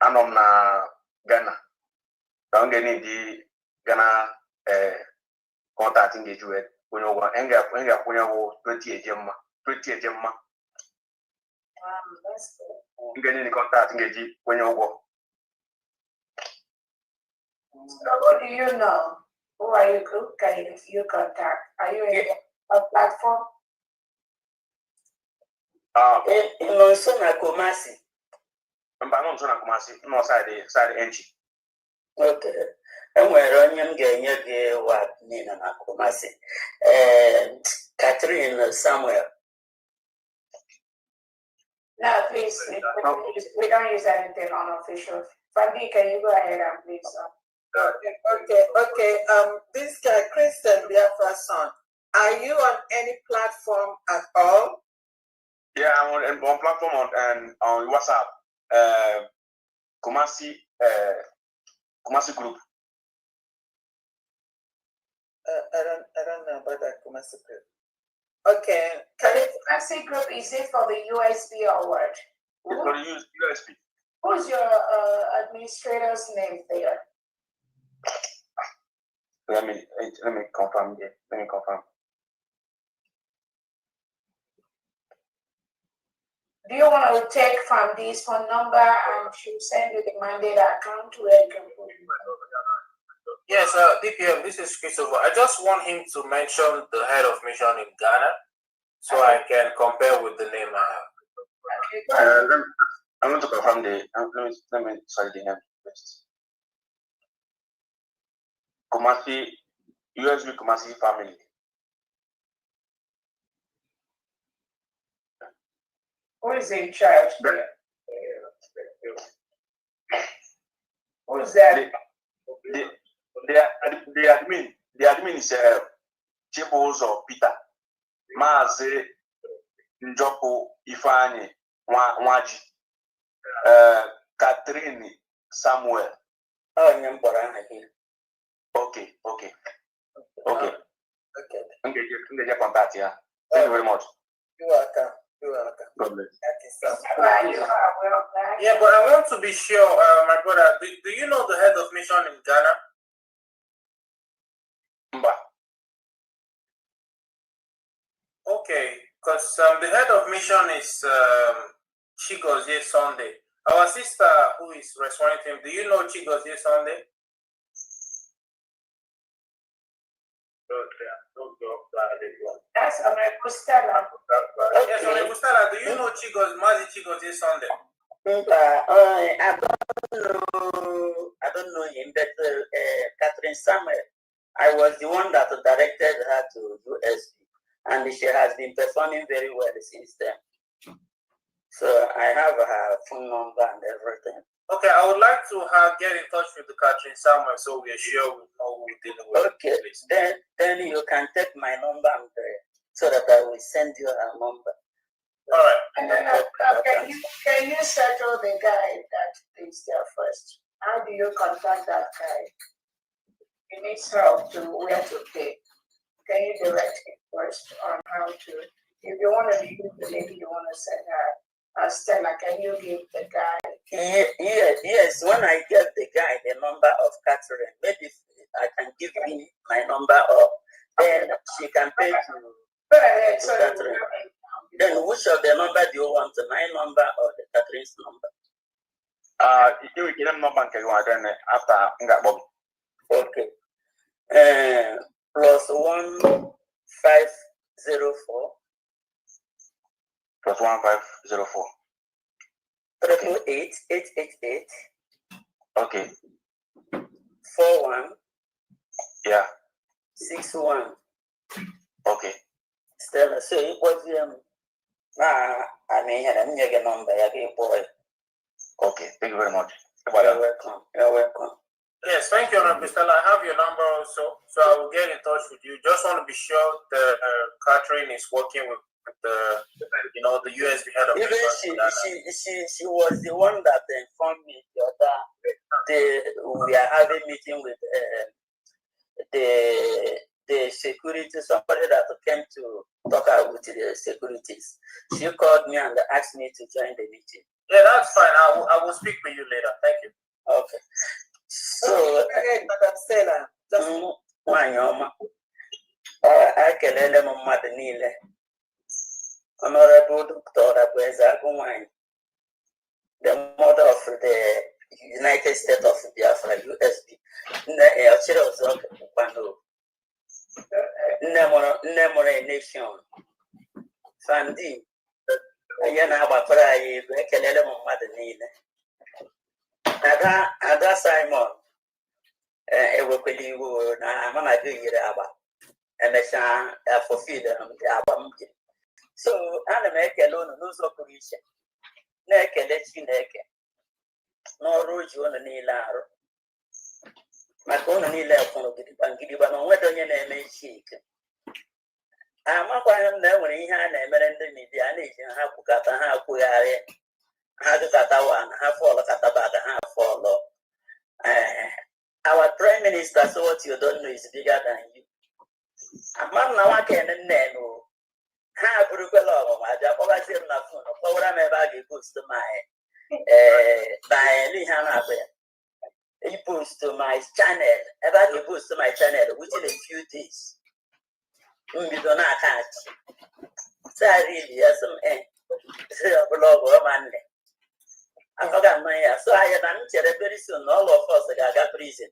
Anom na Ghana. Don't get any Ghana contact engage with when you want Enga 20 Gemma. Get any contact engage when you go. So what do you know? Who are you? Who can you contact? Are you in a platform? No, so na Kumasi. I'm so na Kumasi. No side entry. Okay. And we're running again. What Nina na Kumasi? Catherine somewhere. No, please. We don't use anything unofficial. Fandi, can you go ahead and please? Okay. This guy, Christian Biafra son, are you on any platform at all? Yeah, I'm on platform on WhatsApp. Kumasi group. I don't know about that Kumasi group. Okay. Kumasi group, is it for the USB or what? It's for the USB. Who's your administrator's name there? Let me confirm here. Let me confirm. Do you want to take from this phone number and she'll send you the mandate account where you can put it? Yes, DPM, this is Christopher. I just want him to mention the head of mission in Ghana so I can compare with the name I have. I'm going to confirm let me sorry the name first. Kumasi, USB Kumasi family. Who is in charge there? Who is that? The admin is Chibozo Peter. Mazi Njoku Ifani Waji. Catherine Samuel. Okay. Contact, yeah. Thank you very much. You're welcome. God bless. Yeah, but I want to be sure, my brother, do you know the head of mission in Ghana? Okay, because the head of mission is Chigozie Sunday. Our sister who is responding to him, do you know Chigozie Sunday? That's Honorable Stella. Yes, Honorable Stella, do you know Chigozie Sunday? I don't know him, but Catherine Samuel, I was the one that directed her to USB, and she has been performing very well since then. So I have her phone number and everything. Okay, I would like to get in touch with the Catherine Samuel so we are sure we know who we're dealing with. Okay, then you can take my number and, so that I will send you her number. All right. And then can you settle the guy that is there first? How do you contact that guy? He needs help to where to pay. Can you direct him first on how to? If you want to use the lady, you want to send her. Stella, can you give the guy? Yes, when I give the guy the number of Catherine, maybe I can give him my number or then she can pay to Catherine. Then which of the number do you want? My number or the Catherine's number? You will get a number then after Ngabog. Okay. Plus 1504. Plus 1504. 888. Okay. 41. Yeah. 61. Okay. Stella, so it was I mean, I'm your number. Okay, thank you very much. You're welcome. Yes, thank you, Honorable Stella. I have your number also, so I will get in touch with you. Just want to be sure that Catherine is working with the, the USB head of she was the one that informed me the other day we are having meeting with the security, somebody that came to talk out with the securities. She called me and asked me to join the meeting. Yeah, that's fine. I will speak with you later. Thank you. Okay. So, Madam Stella, I can Honorable Dr. Abuezagu, the mother of the United States of Biafra, USB. Nation. Fandi. Ayana Bapara, Kelele Mother Nina. Ada Simon. Ewekeli na mana do yire aba. Emesha fulfill the aba. So, ana m ekele unu n'ụzọ pụrụ iche, na-ekele Chineke n'ọrụ o ji unu niile arụ, maka unu niile kwụrụ gidigba na onwede onye na-eme isi ike. Amakwaghị m na enwere ihe a na-emere ndị midia, a na-eji ha kwukata ha akwụgharị, ha dụkata wan, ha fọlụ bada ha fọlụ. Our prime minister, so what you don't know is bigger than you. Amam na wakene nnenu ha burukwela ọmụma aja kpọbazie m na fon kpọwara m ebe a ga-epost my ihe a na-akpọ ya post my channel ebe a ga-epost my channel within a few days. Mbido na-aka achị sarili ya sị m si ọbụla ọgụ ọma nne afọ ga mma ya so ahịa na m chere very soon na all of us ga-aga prison.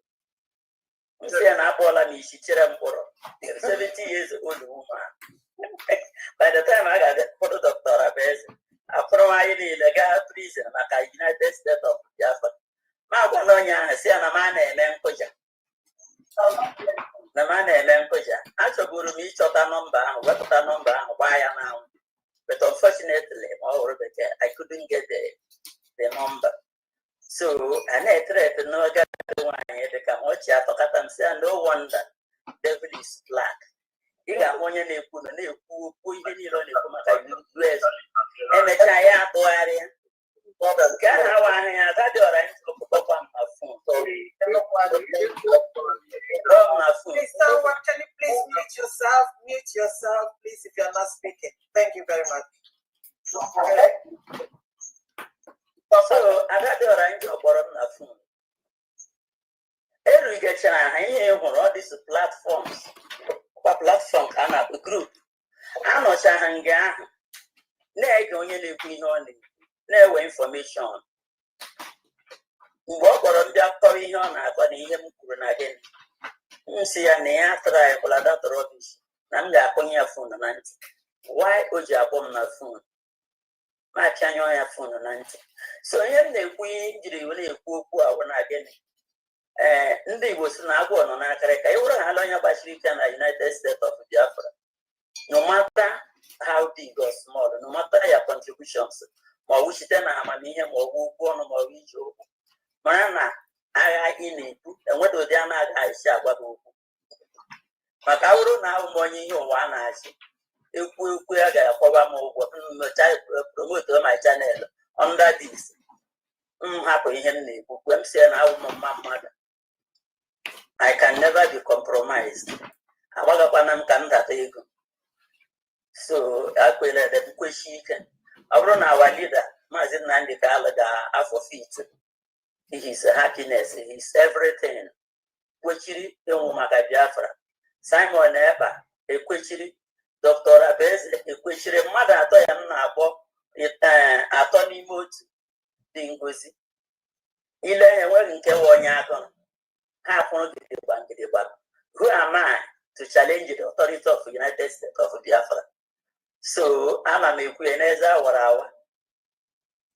Nsị ya na akpọọla m isi chere mkpụrụ 70 years old woman. By the time I got the Dr. Abez, from my illegal prison, like United States of Biafra. My Bononia, see, a man named Koja. The man named Koja. I shall go to meet a number, what a number, why now. But unfortunately, I couldn't get the number. So, and I tried to know one, they come watch out, and no wonder devil is black. You got one in the pool and they put any on the US. And the Chaya area. Can I want to have your right to pop on my phone? Someone, can you please mute yourself? Mute yourself, please, if you're not speaking. Thank you very much. So, I got your right to put on my phone. Every get all these platforms. Platform and a group. I'm not saying no no information. What on the story on him again? See, and after I pull out rubbish. I'm the phone. Why would you have my phone? My channel phone 90. So, they really again. Ndị Igbo si na agwọ nọ n'akara ka ịwụrụ ha anya gbachiri ike na United States of Biafra. No matter how big or small, no matter your contributions, ma ọ wụchite na amamihe ma ọ bụ ụgwọ ọnụ ma ọ bụ ije okwu, mara na agha ị na-ebu enwede ụdị a na-aga isi agwa gị okwu. Maka awụrụ na ahụ m onye ihe ụwa a na-achị ekwu ya ga-akwọba m ụgwọ promote my channel under this. Hapụ ihe m na-ekwu kwe m si na ahụ m mma mmadụ. I can never be compromised. Agbagakwana m ka m data ego. So, akwele the question. Our leader, Mazin Nandi Kalaga, forfeit his happiness, his everything. Kwechiri Maka Biafra. Simon Eba, a kwechiri, Dr. Abez, a kwechiri, mother Atoyam Nabo, Atoni Mot, Dingozi. Ile well in Kewanyakon. Who am I to challenge the authority of the United States of Biafra? So, I'm a Mekueneza Warawa.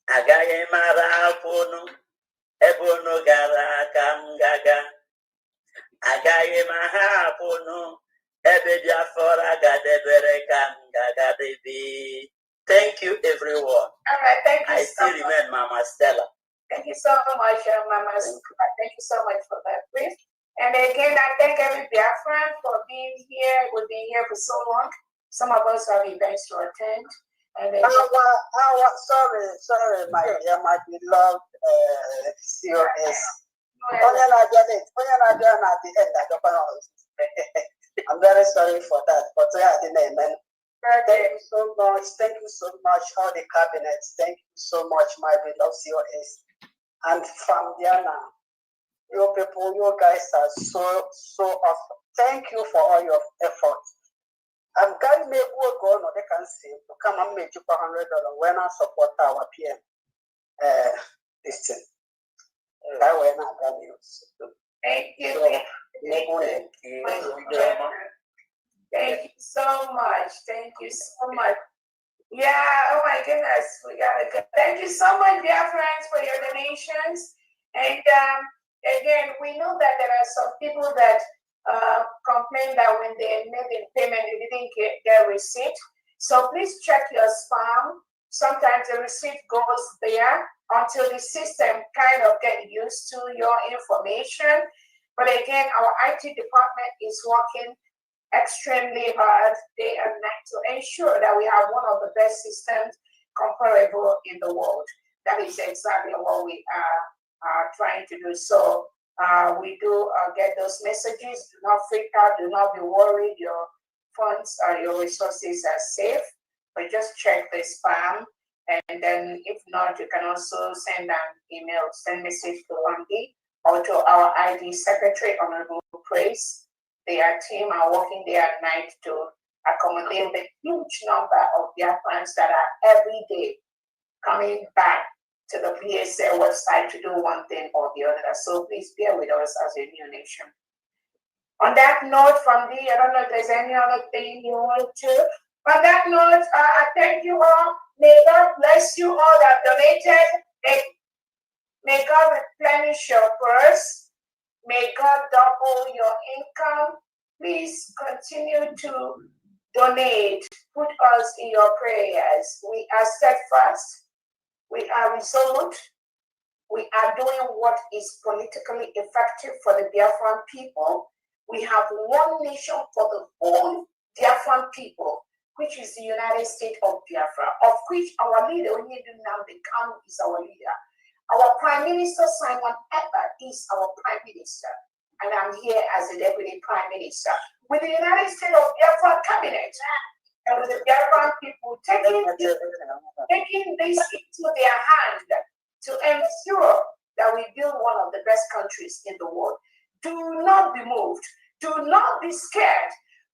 Agaye Mara Pono, Ebono Gara Kamgaga. Agaye Maha Pono, Ebe Biafra Gadebere Kamgaga Debi. Thank you, everyone. All right, thank you. I still remain Mama Stella. Thank you so much, Mama. Thank you so much for that brief. And again, I thank every Biafran for being here. We've been here for so long. Some of us have events to attend. And then sorry, my dear, my beloved COS. I'm very sorry for that, but I didn't know. Thank you so much. Thank you so much, all the cabinets. Thank you so much, my beloved COS. And from there now, you people, you guys are so awesome. Thank you for all your effort. I'm going to make work on what they can say to come and make you $100 when I support our PM. This thing. Thank you. Thank you so much. Thank you so much. Yeah, oh my goodness, we got it. Thank you so much, dear friends, for your donations. And again, we know that there are some people that complain that when they made the payment, they didn't get their receipt. So please check your spam. Sometimes the receipt goes there until the system kind of get used to your information. But again, our IT department is working extremely hard day and night to ensure that we have one of the best systems comparable in the world. That is exactly what we are trying to do. So we do get those messages. Do not freak out. Do not be worried. Your funds or your resources are safe. But just check the spam. And then if not, you can also send an email, send message to Andy or to our ID Secretary, Honorable Praise. Their team are working day and night to accommodate the huge number of Biafrans that are every day coming back to the PSA website to do one thing or the other. So please bear with us as a new nation. On that note, from I don't know if there's any other thing you want to. On that note, I thank you all. May God bless you all that donated. May God replenish your purse. May God double your income. Please continue to donate. Put us in your prayers. We are steadfast. We are resolute. We are doing what is politically effective for the Biafran people. We have one nation for the whole Biafran people, which is the United States of Biafra, of which our leader, Unyielding, is our leader. Our Prime Minister, Simon Ekpa, is our Prime Minister, and I'm here as the Deputy Prime Minister. With the United States of Biafra Cabinet, and with the Biafran people taking this into their hand to ensure that we build one of the best countries in the world. Do not be moved. Do not be scared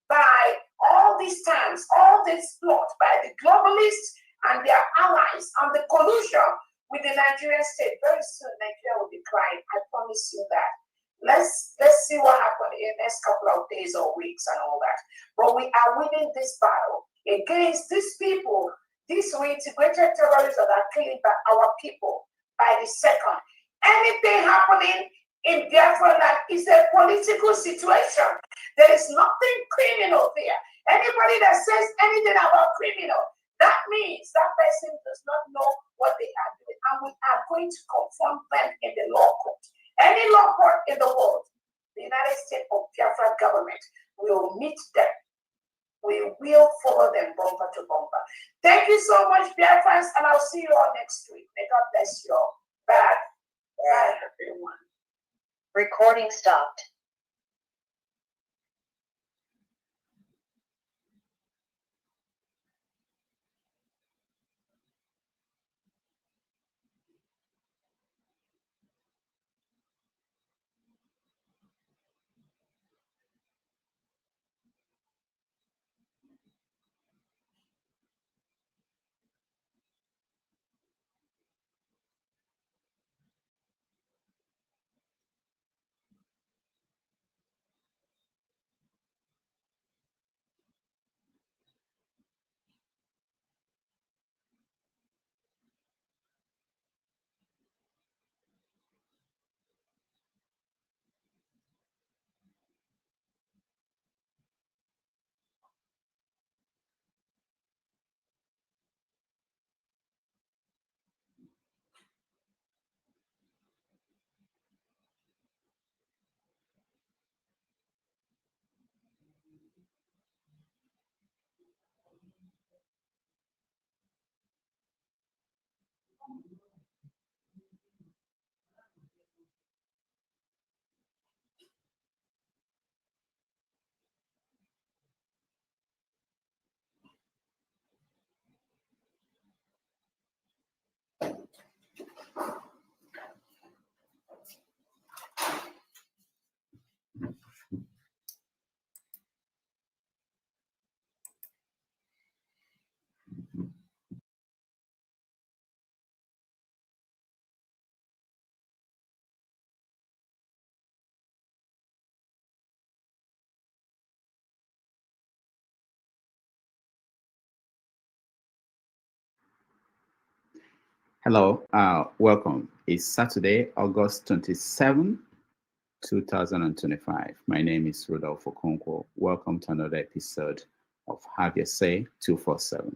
by all these times, all this plot by the globalists and their allies and the collusion with the Nigerian state. Very soon, Nigeria will be crying. I promise you that. Let's see what happens in the next couple of days or weeks and all that. But we are winning this battle against these people, these reintegrated terrorists that are killing by our people by the second. Anything happening in Biafra land is a political situation. There is nothing criminal there. Anybody that says anything about criminal, that means that person does not know what they are doing. And we are going to confront them in the law court. Any law court in the world, the United States of Biafra government will meet them. We will follow them bumper to bumper. Thank you so much, Biafrans, and I'll see you all next week. May God bless you all. Bye. Bye, everyone. Recording stopped. Hello, welcome. It's Saturday, August 27, 2025. My name is Rodolfo Okonkwo. Welcome to another episode of Have Your Say 247.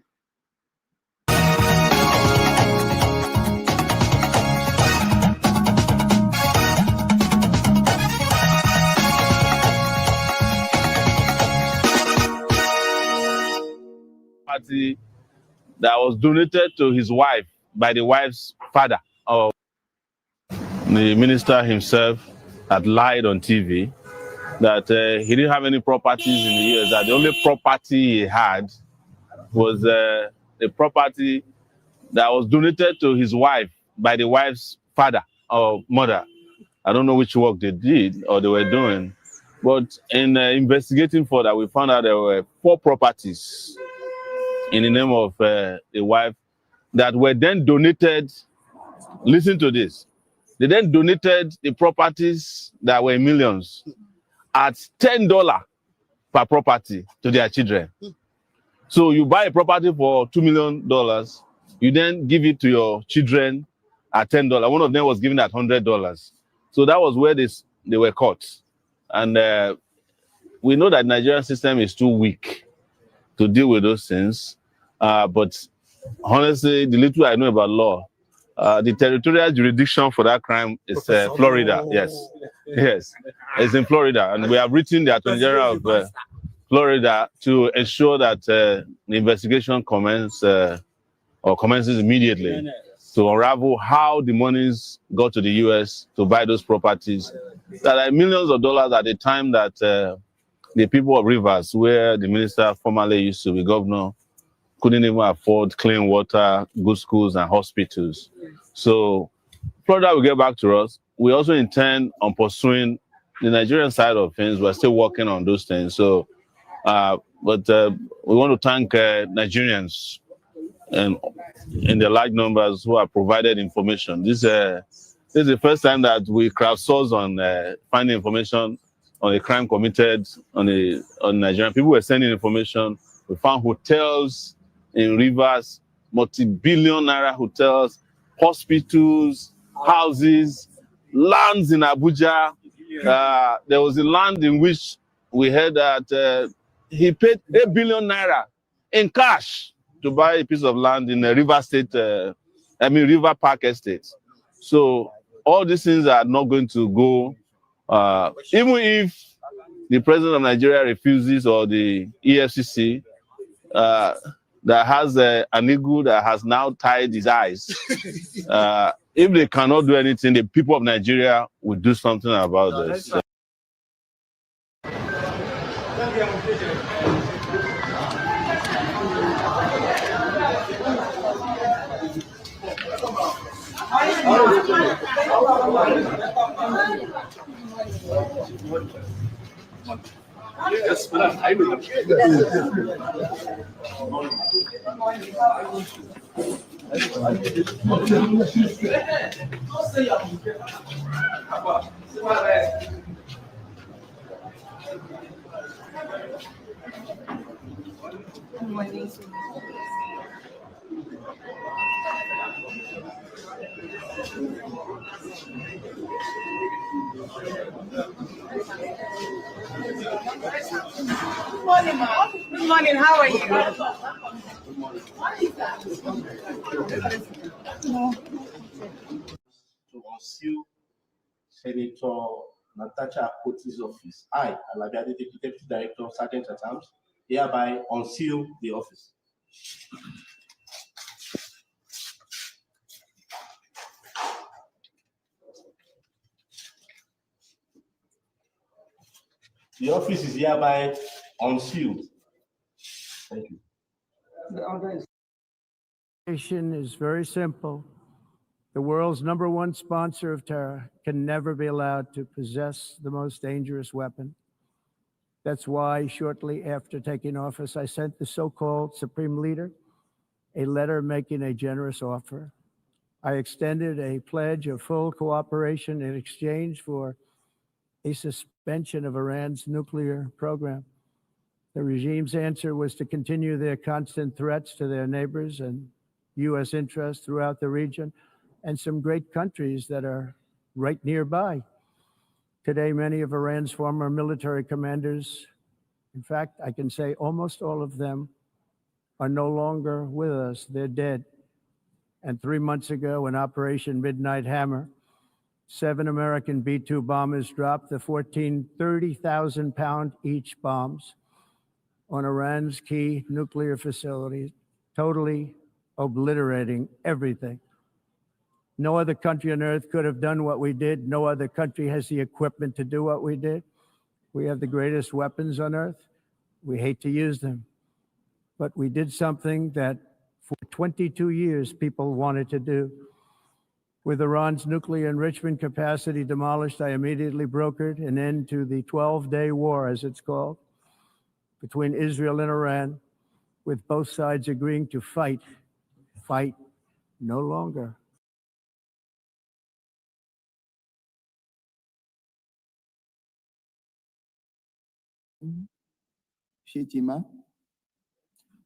Party that was donated to his wife by the wife's father. Or the minister himself had lied on TV that he didn't have any properties in the US, that the only property he had was the property that was donated to his wife by the wife's father or mother. I don't know which work they did or they were doing, but in investigating further, we found out there were 4 properties in the name of the wife that were then donated. Listen to this. They then donated the properties that were millions at $10 per property to their children. So you buy a property for $2 million, you then give it to your children at $10. One of them was given at $100. So that was where they were caught. And we know that the Nigerian system is too weak to deal with those things. But honestly, the little I know about law, the territorial jurisdiction for that crime is Florida. Yes, it's in Florida, and we have written the Attorney General of Florida to ensure that the investigation commences immediately to unravel how the monies got to the U.S. to buy those properties that are millions of dollars at the time that the people of Rivers, where the minister formerly used to be governor, couldn't even afford clean water, good schools, and hospitals. So Florida will get back to us. We also intend on pursuing the Nigerian side of things. We're still working on those things. So, but we want to thank Nigerians and in the large numbers who have provided information. This is the first time that we crowdsource on finding information on a crime committed on Nigerian. People were sending information. We found hotels in Rivers, multi-billion naira hotels, hospitals, houses, lands in Abuja. There was a land in which we heard that he paid 8 billion naira in cash to buy a piece of land in a River Park Estate. So all these things are not going to go, even if the president of Nigeria refuses, or the EFCC, that has an eagle that has now tied his eyes. If they cannot do anything, the people of Nigeria will do something about this. Yes, I will. Good morning, Ma. Good morning. How are you? To unseal Senator Natasha Akpoti's office. I, Alabi Deputy Director, Sergeant at Arms, hereby unseal the office. The office is hereby unsealed. Thank you. The order is very simple. The world's #1 sponsor of terror can never be allowed to possess the most dangerous weapon. That's why shortly after taking office, I sent the so-called Supreme Leader a letter making a generous offer. I extended a pledge of full cooperation in exchange for a suspension of Iran's nuclear program. The regime's answer was to continue their constant threats to their neighbors and U.S. interests throughout the region, and some great countries that are right nearby. Today, many of Iran's former military commanders, in fact, I can say almost all of them, are no longer with us. They're dead. And 3 months ago, in Operation Midnight Hammer, 7 American B-2 bombers dropped the 14 30,000-pound each bombs on Iran's key nuclear facilities, totally obliterating everything. No other country on earth could have done what we did. No other country has the equipment to do what we did. We have the greatest weapons on earth. We hate to use them. But we did something that for 22 years people wanted to do. With Iran's nuclear enrichment capacity demolished, I immediately brokered an end to the 12-day war, as it's called, between Israel and Iran, with both sides agreeing to fight no longer. Shetima,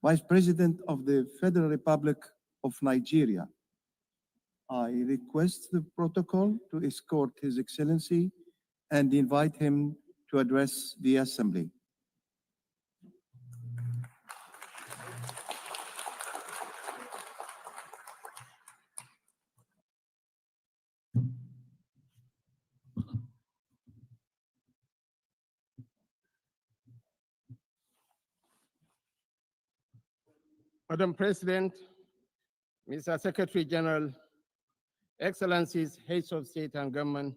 Vice President of the Federal Republic of Nigeria. I request the protocol to escort His Excellency and invite him to address the Assembly. Madam President, Mr. Secretary General, Excellencies, Heads of State and Government,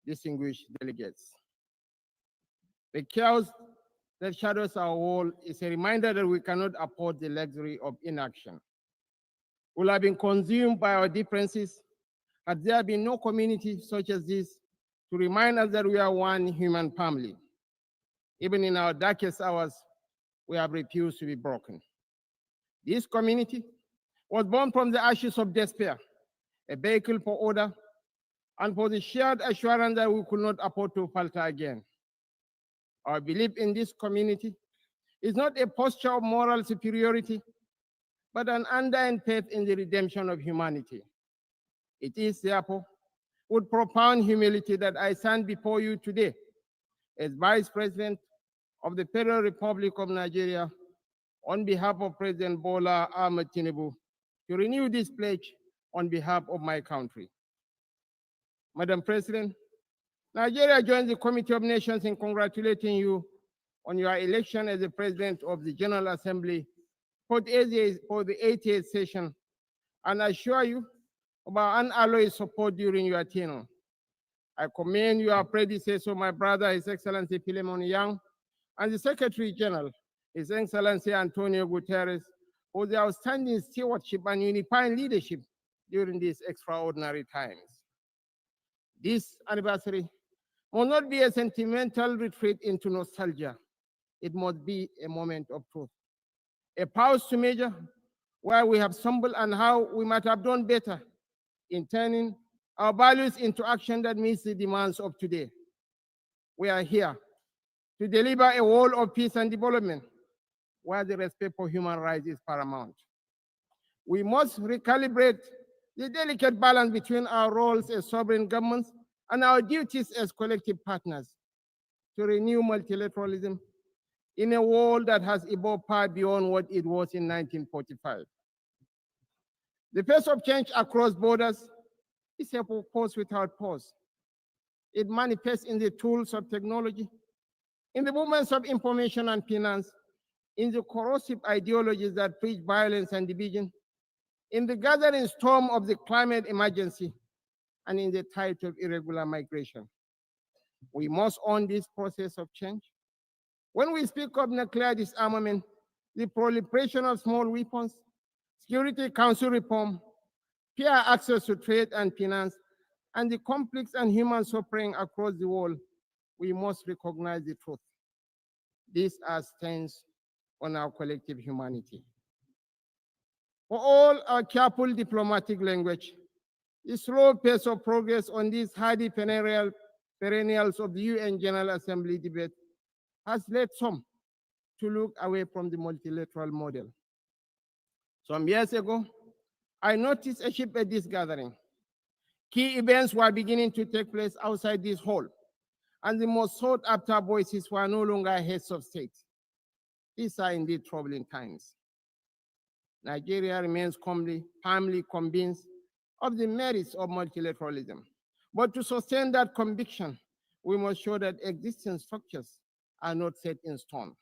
distinguished delegates. The chaos that shadows our world is a reminder that we cannot afford the luxury of inaction. We have been consumed by our differences had there been no community such as this to remind us that we are one human family. Even in our darkest hours, we have refused to be broken. This community was born from the ashes of despair, a vehicle for order, and for the shared assurance that we could not afford to falter again. Our belief in this community is not a posture of moral superiority, but an undying faith in the redemption of humanity. It is therefore with profound humility that I stand before you today as Vice President of the Federal Republic of Nigeria on behalf of President Bola Ahmed Tinubu to renew this pledge on behalf of my country. Madam President, Nigeria joins the Committee of Nations in congratulating you on your election as the President of the General Assembly for the 80th session, and assure you of our unalloyed support during your tenure. I commend your predecessor, my brother, His Excellency Philemon Yang, and the Secretary General, His Excellency Antonio Guterres, for their outstanding stewardship and unifying leadership during these extraordinary times. This anniversary must not be a sentimental retreat into nostalgia. It must be a moment of truth, a pause to measure where we have stumbled and how we might have done better in turning our values into action that meets the demands of today. We are here to deliver a world of peace and development where the respect for human rights is paramount. We must recalibrate the delicate balance between our roles as sovereign governments and our duties as collective partners to renew multilateralism in a world that has evolved far beyond what it was in 1945. The pace of change across borders is a force without pause. It manifests in the tools of technology, in the movements of information and finance, in the corrosive ideologies that preach violence and division, in the gathering storm of the climate emergency, and in the tide of irregular migration. We must own this process of change. When we speak of nuclear disarmament, the proliferation of small weapons, Security Council reform, fair access to trade and finance, and the conflicts and human suffering across the world, we must recognize the truth. These are stains on our collective humanity. For all our careful diplomatic language, the slow pace of progress on these hardy perennials of the UN General Assembly debate has led some to look away from the multilateral model. Some years ago, I noticed a shift at this gathering. Key events were beginning to take place outside this hall, and the most sought-after voices were no longer heads of state. These are indeed troubling times. Nigeria remains firmly convinced of the merits of multilateralism. But to sustain that conviction, we must show that existing structures are not set in stone.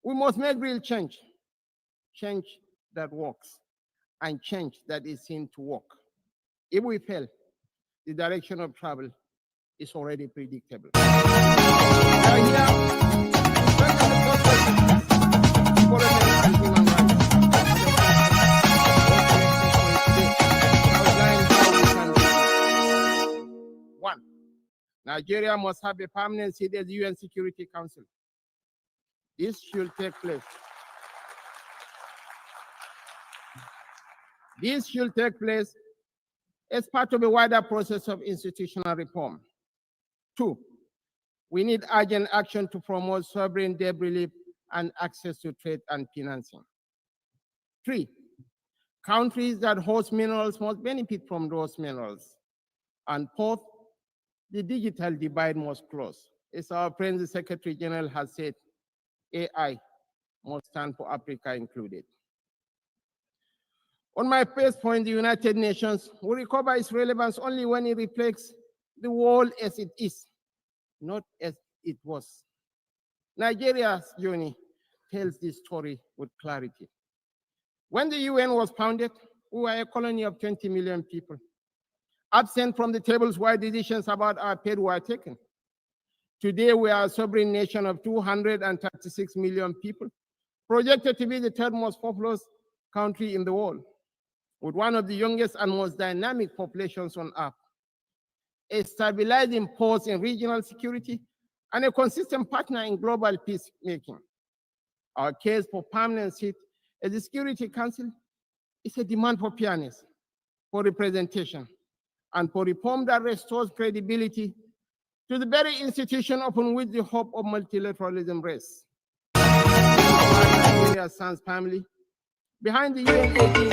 We must make real change, change that works, and change that is seen to work. If we fail, the direction of travel is already predictable. One, Nigeria must have a permanent seat at the UN Security Council. This should take place. This should take place as part of a wider process of institutional reform. Two, we need urgent action to promote sovereign debt relief and access to trade and financing. Three, countries that host minerals must benefit from those minerals. And fourth, the digital divide must close. As our friend, the Secretary General has said, AI must stand for Africa included. On my first point, the United Nations will recover its relevance only when it reflects the world as it is, not as it was. Nigeria's journey tells this story with clarity. When the UN was founded, we were a colony of 20 million people, absent from the tables where decisions about our fate were taken. Today, we are a sovereign nation of 236 million people, projected to be the third most populous country in the world, with one of the youngest and most dynamic populations on earth, a stabilizing force in regional security, and a consistent partner in global peacemaking. Our case for permanent seat at the Security Council is a demand for fairness, for representation, and for reform that restores credibility to the very institution upon which the hope of multilateralism rests. Nigeria stands firmly behind the UN initiative of the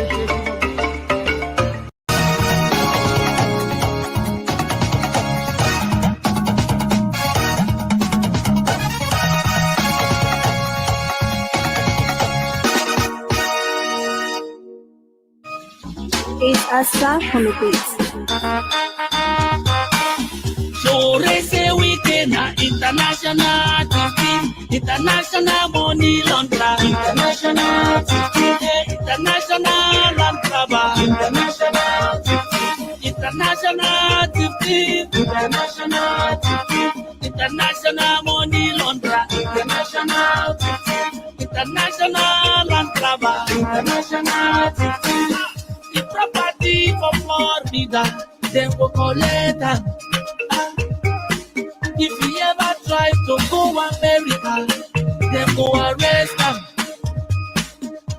is Asa on the beat. So say we na international team, international money launderer, international team, international land grabber, international team, international team, international team, international money launderer, international team, international land grabber, international team. The property for Florida, they will collect them. If you ever try to go America, they go arrest them.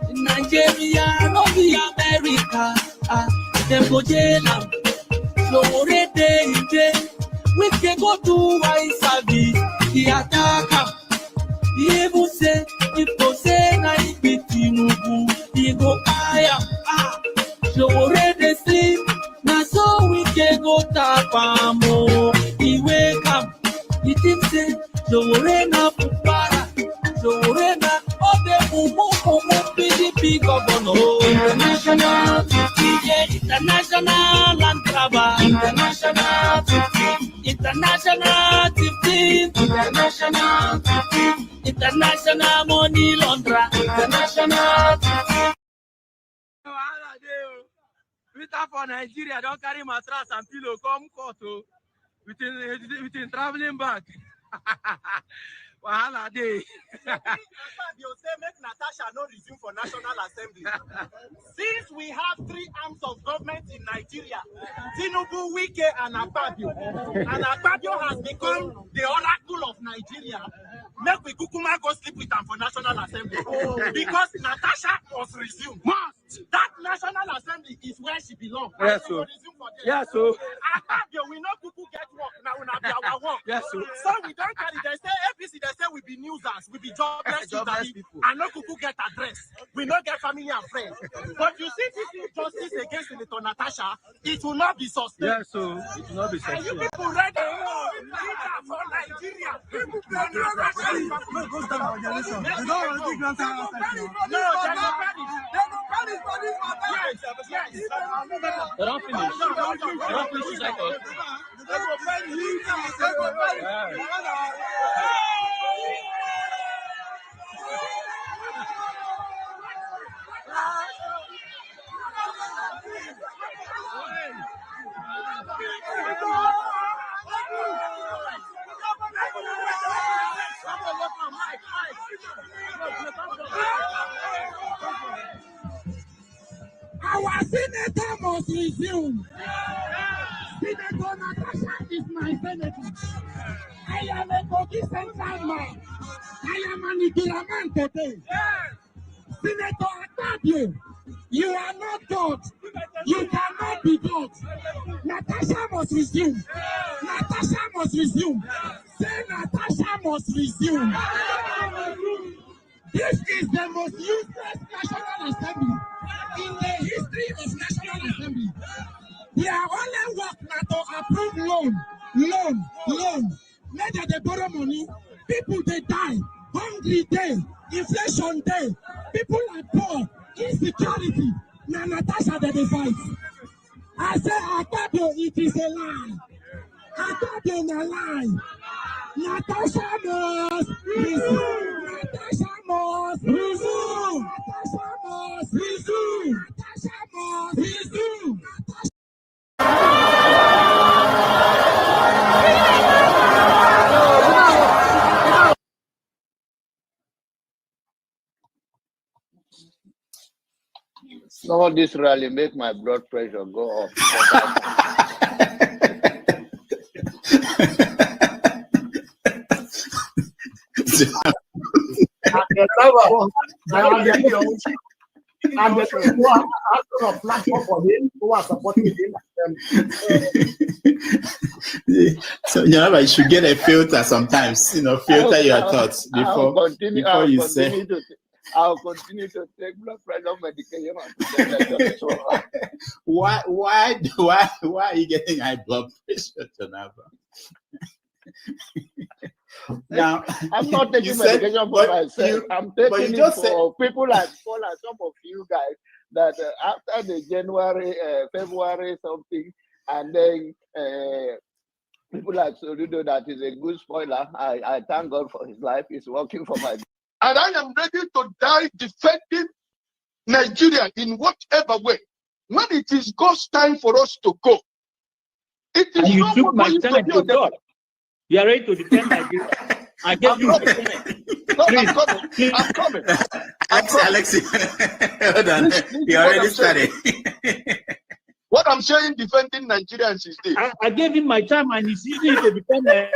In Nigeria, no be America, they go jail them. So already we can go to why service, the attacker. He even say, if you say na be Tinubu, he go fire. So already sleep, now so we can go tap am. He wake up. He thinks say, Jorena Pupara, Jorena, Obe PDP governor, international, international land grabber, international, international, international money launderer, international. Twitter for Nigeria, don't carry mattress and pillow, come court. Within traveling back. Wahala day. You say make Natasha no resume for National Assembly. Since we have three arms of government in Nigeria, Tinubu, Wike, and Akpabio, has become the oracle of Nigeria. Make we kukuma go sleep with them for National Assembly. Because Natasha must resume. That National Assembly is where she belongs. Yes, so. Yes, so. Akpabio, we know Kuku get work. Now we not be our work. Yes, so. So we don't carry. They say APC. They say we be newsers. We be jobless people. And no Kuku get address. We not get family and friends. But you see this injustice Senator Natasha, it will not be sustained. Yes, so it will not be Are you sustained. people ready? Leader for Nigeria. People can do They don't want to give grant out. No, they go panic. They go panic for this matter. Yes. They don't finish. They don't finish the cycle. They go panic. They go panic. Our senator must resume. Senator Natasha is my senator. I am a Kogi Central man. I am an Ikira man today. Senator Akpabio, you are not God. You cannot be God. Natasha must resume. Natasha must resume. Say Natasha must resume. This is the most useless National Assembly in the history of National Assembly. We are only work now to approve loan. Later they borrow money, people they die, hungry day, inflation day, people are poor, insecurity. Now Natasha they fight. I say Akpabio, it is a lie. Akpabio a lie. Natasha must resume. Natasha must resume. Natasha must resume. Natasha must resume. No, this rally make my blood pressure go up. And the people who are asking a platform for him, who are supporting him. So you should get a filter sometimes, filter your thoughts before you say. I'll continue to take blood pressure medication. Why are you getting high blood pressure, Jonava? Now, I'm not taking medication for myself. I'm taking it for people like some of you guys that after the January, February something, and then people like Soludo, that is a good spoiler. I thank God for his life. He's working for my. And I am ready to die defending Nigeria in whatever way. When it is God's time for us to go, it is you not took my going to Senate be to on the God. You are ready to defend Nigeria. I gave you my Senate. No, I'm coming. Alexi, hold on. You already started. What I'm saying, defending Nigerians is this. I gave him my time and he's using it to defend Nigeria.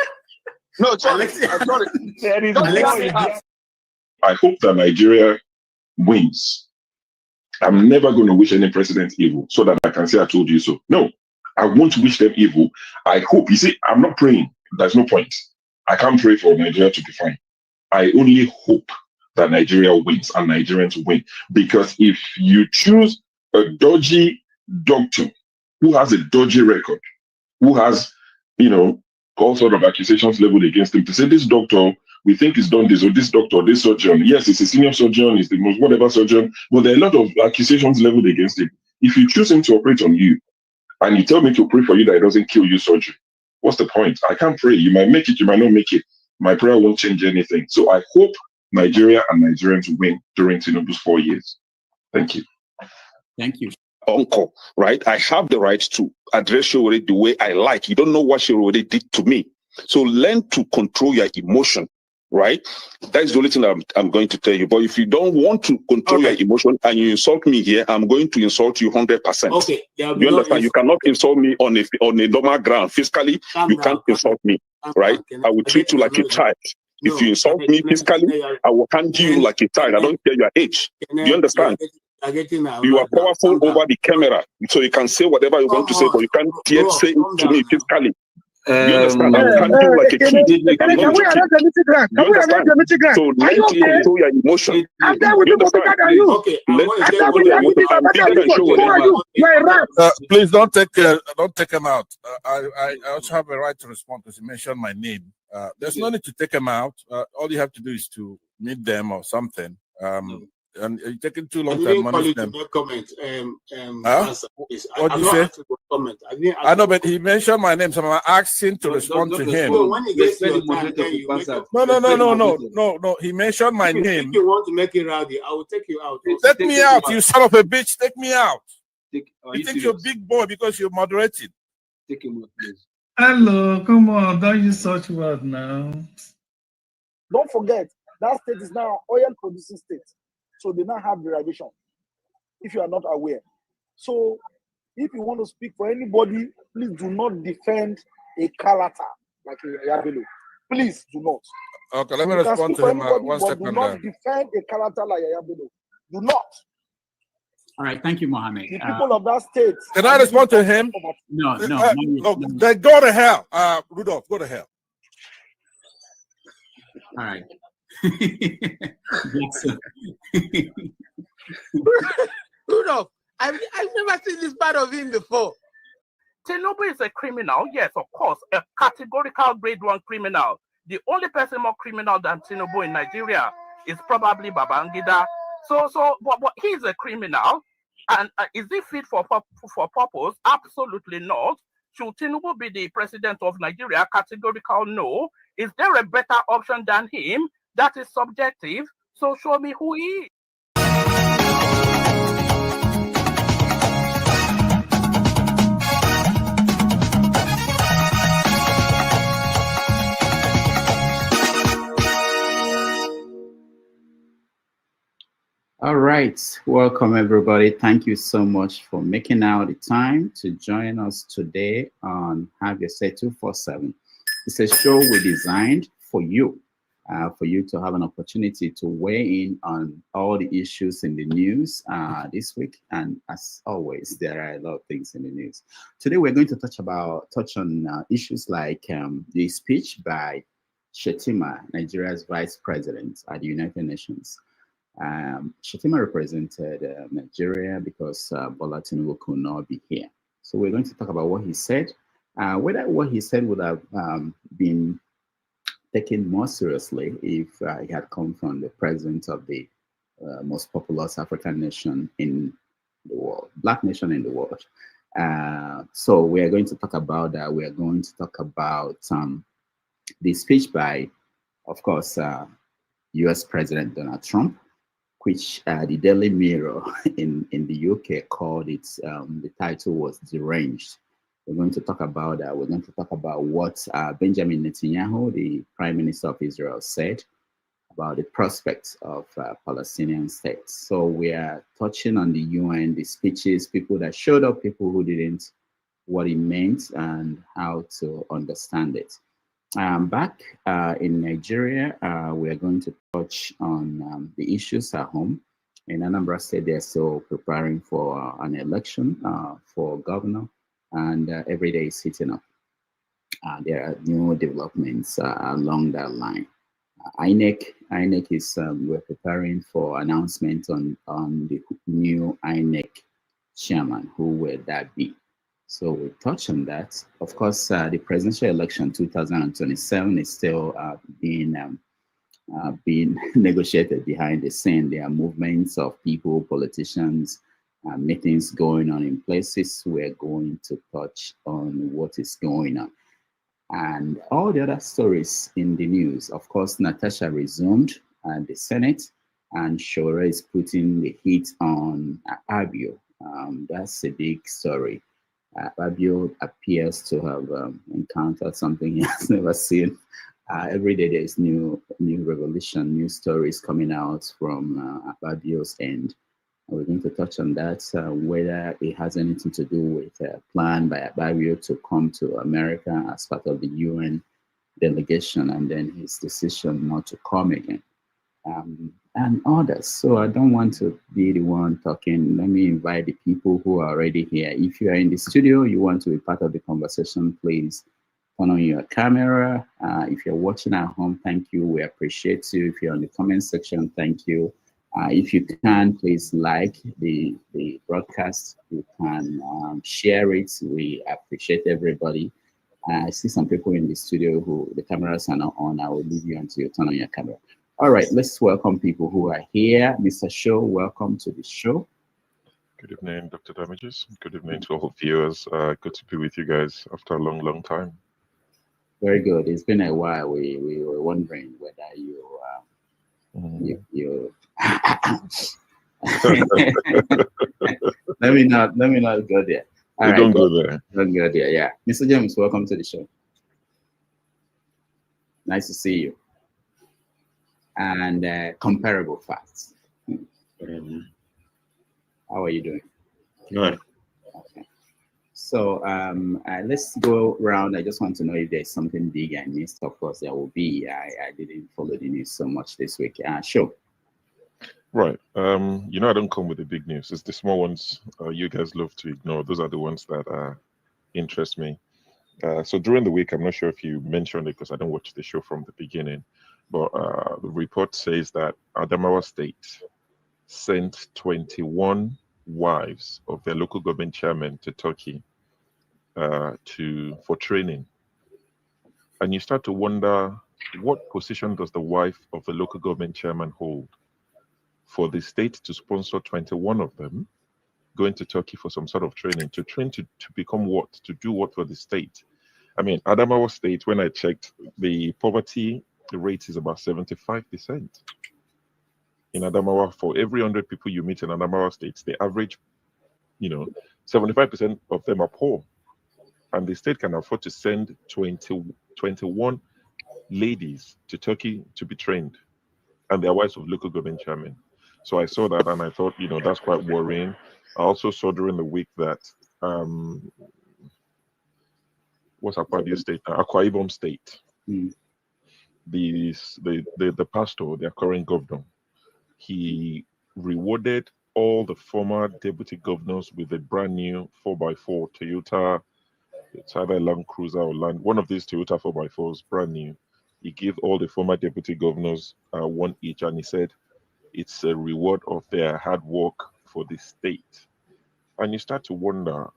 No, sorry. I'm sorry. I hope that Nigeria wins. I'm never going to wish any president evil so that I can say I told you so. No, I won't wish them evil. I hope. You see, I'm not praying. There's no point. I can't pray for Nigeria to be fine. I only hope that Nigeria wins and Nigerians win. Because if you choose a dodgy doctor who has a dodgy record, who has, all sort of accusations leveled against him to say this doctor, we think he's done this, or this doctor, this surgeon. Yes, he's a senior surgeon, he's the most whatever surgeon, but there are a lot of accusations leveled against him. If you choose him to operate on you, and you tell me to pray for you that it doesn't kill you surgery, what's the point? I can't pray. You might make it, you might not make it. My prayer won't change anything. So I hope Nigeria and Nigerians win during Tinubu's 4 years. Thank you. Thank you. Uncle, right? I have the right to address Shirode the way I like. You don't know what Shirode did to me. So learn to control your emotion, right? That's the only thing that I'm going to tell you. But if you don't want to control your emotion and you insult me here, I'm going to insult you 100%. Okay. You understand? You cannot insult me on a normal ground. Physically, you can't insult me, right? I will treat you like a child. If you insult me physically, I will handle you like a child. I don't care your age. You understand? You are powerful over the camera, so you can say whatever you want to say, but you can't yet say it to me physically. You understand? I'm handling like a kid. Can we arrange a meeting grant? Can we arrange a meeting grant? So Are you learn to okay? control your emotion. I'm there with you, but bigger than you. Okay, I'm there with you, I'm bigger than you. Who are you? You're a rat. Please don't take him out. I also have a right to respond because he mentioned my name. There's no need to take him out. All you have to do is to meet them or something. And you're taking too long to admonish them. Comment. What did you say? Comment. I know, but he mentioned my name, so I'm asking to respond to him. When he gets your time, then you make up. No. He mentioned my name. If you want to make it rowdy, I will take you out. Take me out, you son of a bitch. Take me out. You think you're big boy because you're moderated. Take him out, please. Hello, come on, don't use such word now. Don't forget, that state is now oil producing state. So they now have derivation, if you are not aware. So if you want to speak for anybody, please do not defend a Kalata like a Yabelo. Please do not. Okay, let me respond to him. One second. Do not defend a Kalata like a Yabelo. Do not. All right, thank you, Mohammed. The people of that state. Can I respond to him? No. Then go to hell. Rudolph, go to hell. All right. Rudolph, I've never seen this part of him before. Tinubu is a criminal, yes, of course, a categorical grade 1 criminal. The only person more criminal than Tinubu in Nigeria is probably Babangida. But he's a criminal, and is he fit for purpose? Absolutely not. Should Tinubu be the president of Nigeria? Categorical no. Is there a better option than him? That is subjective. So show me who he is. All right, welcome everybody. Thank you so much for making out the time to join us today on Have Your Say 247. It's a show we designed for you to have an opportunity to weigh in on all the issues in the news this week. And as always, there are a lot of things in the news. Today, we're going to touch on issues like the speech by Shettima, Nigeria's vice president at the United Nations. Shettima represented Nigeria because Bola Tinubu could not be here. So we're going to talk about what he said, whether what he said would have been taken more seriously if he had come from the president of the most populous African nation in the world, Black nation in the world. So we are going to talk about that. We are going to talk about the speech by, of course, US President Donald Trump, which the Daily Mirror in the UK called it, the title was Deranged. We're going to talk about that. We're going to talk about what Benjamin Netanyahu, the Prime Minister of Israel, said about the prospects of Palestinian states. So we are touching on the UN, the speeches, people that showed up, people who didn't, what it meant, and how to understand it. Back in Nigeria, we are going to touch on the issues at home. In Anambra State, they're still preparing for an election for governor, and every day is heating up. There are new developments along that line. INEC is, we're preparing for announcement on the new INEC chairman. Who will that be? So we'll touch on that. Of course, the presidential election 2027 is still being negotiated behind the scene. There are movements of people, politicians, meetings going on in places. We're going to touch on what is going on. And all the other stories in the news. Of course, Natasha resumed the Senate, and Shore is putting the heat on Abio. That's a big story. Abio appears to have encountered something he has never seen. Every day there's new revelation, new stories coming out from Abio's end. We're going to touch on that, whether it has anything to do with a plan by Abio to come to America as part of the UN delegation, and then his decision not to come again, and others. So I don't want to be the one talking. Let me invite the people who are already here. If you are in the studio, you want to be part of the conversation, please turn on your camera. If you're watching at home, thank you. We appreciate you. If you're in the comment section, thank you. If you can, please like the broadcast. You can share it. We appreciate everybody. I see some people in the studio who the cameras are not on. I will leave you until you turn on your camera. All right, let's welcome people who are here. Mr. Show, welcome to the show. Good evening, Dr. Damages. Good evening to all viewers. Good to be with you guys after a long, long time. Very good. It's been a while. We were wondering whether you let me not go there. All right, don't go there. Don't go there. Yeah, Mr. James, welcome to the show. Nice to see you. And comparable facts. How are you doing? Good. Okay. So let's go around. I just want to know if there's something big I missed. Of course, there will be. I didn't follow the news so much this week. Sure. Right. You know, I don't come with the big news. It's the small ones you guys love to ignore. Those are the ones that interest me. So during the week, I'm not sure if you mentioned it because I don't watch the show from the beginning, but the report says that Adamawa State sent 21 wives of their local government chairman to Turkey for training. And you start to wonder, what position does the wife of the local government chairman hold for the state to sponsor 21 of them going to Turkey for some sort of training, to train to become what? To do what for the state? I mean, Adamawa State, when I checked, the poverty rate is about 75%. In Adamawa, for every 100 people you meet in Adamawa State, the average, 75% of them are poor. And the state can afford to send 21 ladies to Turkey to be trained, and their wives of local government chairmen. So I saw that and I thought, that's quite worrying. I also saw during the week that, what's Akwa Ibom State? Akwa Ibom State. The pastor, their current governor, he rewarded all the former deputy governors with a brand new 4x4 Toyota. It's either a Land Cruiser or one of these Toyota 4x4s, brand new. He gave all the former deputy governors one each, and he said it's a reward of their hard work for the state. And you start to wonder,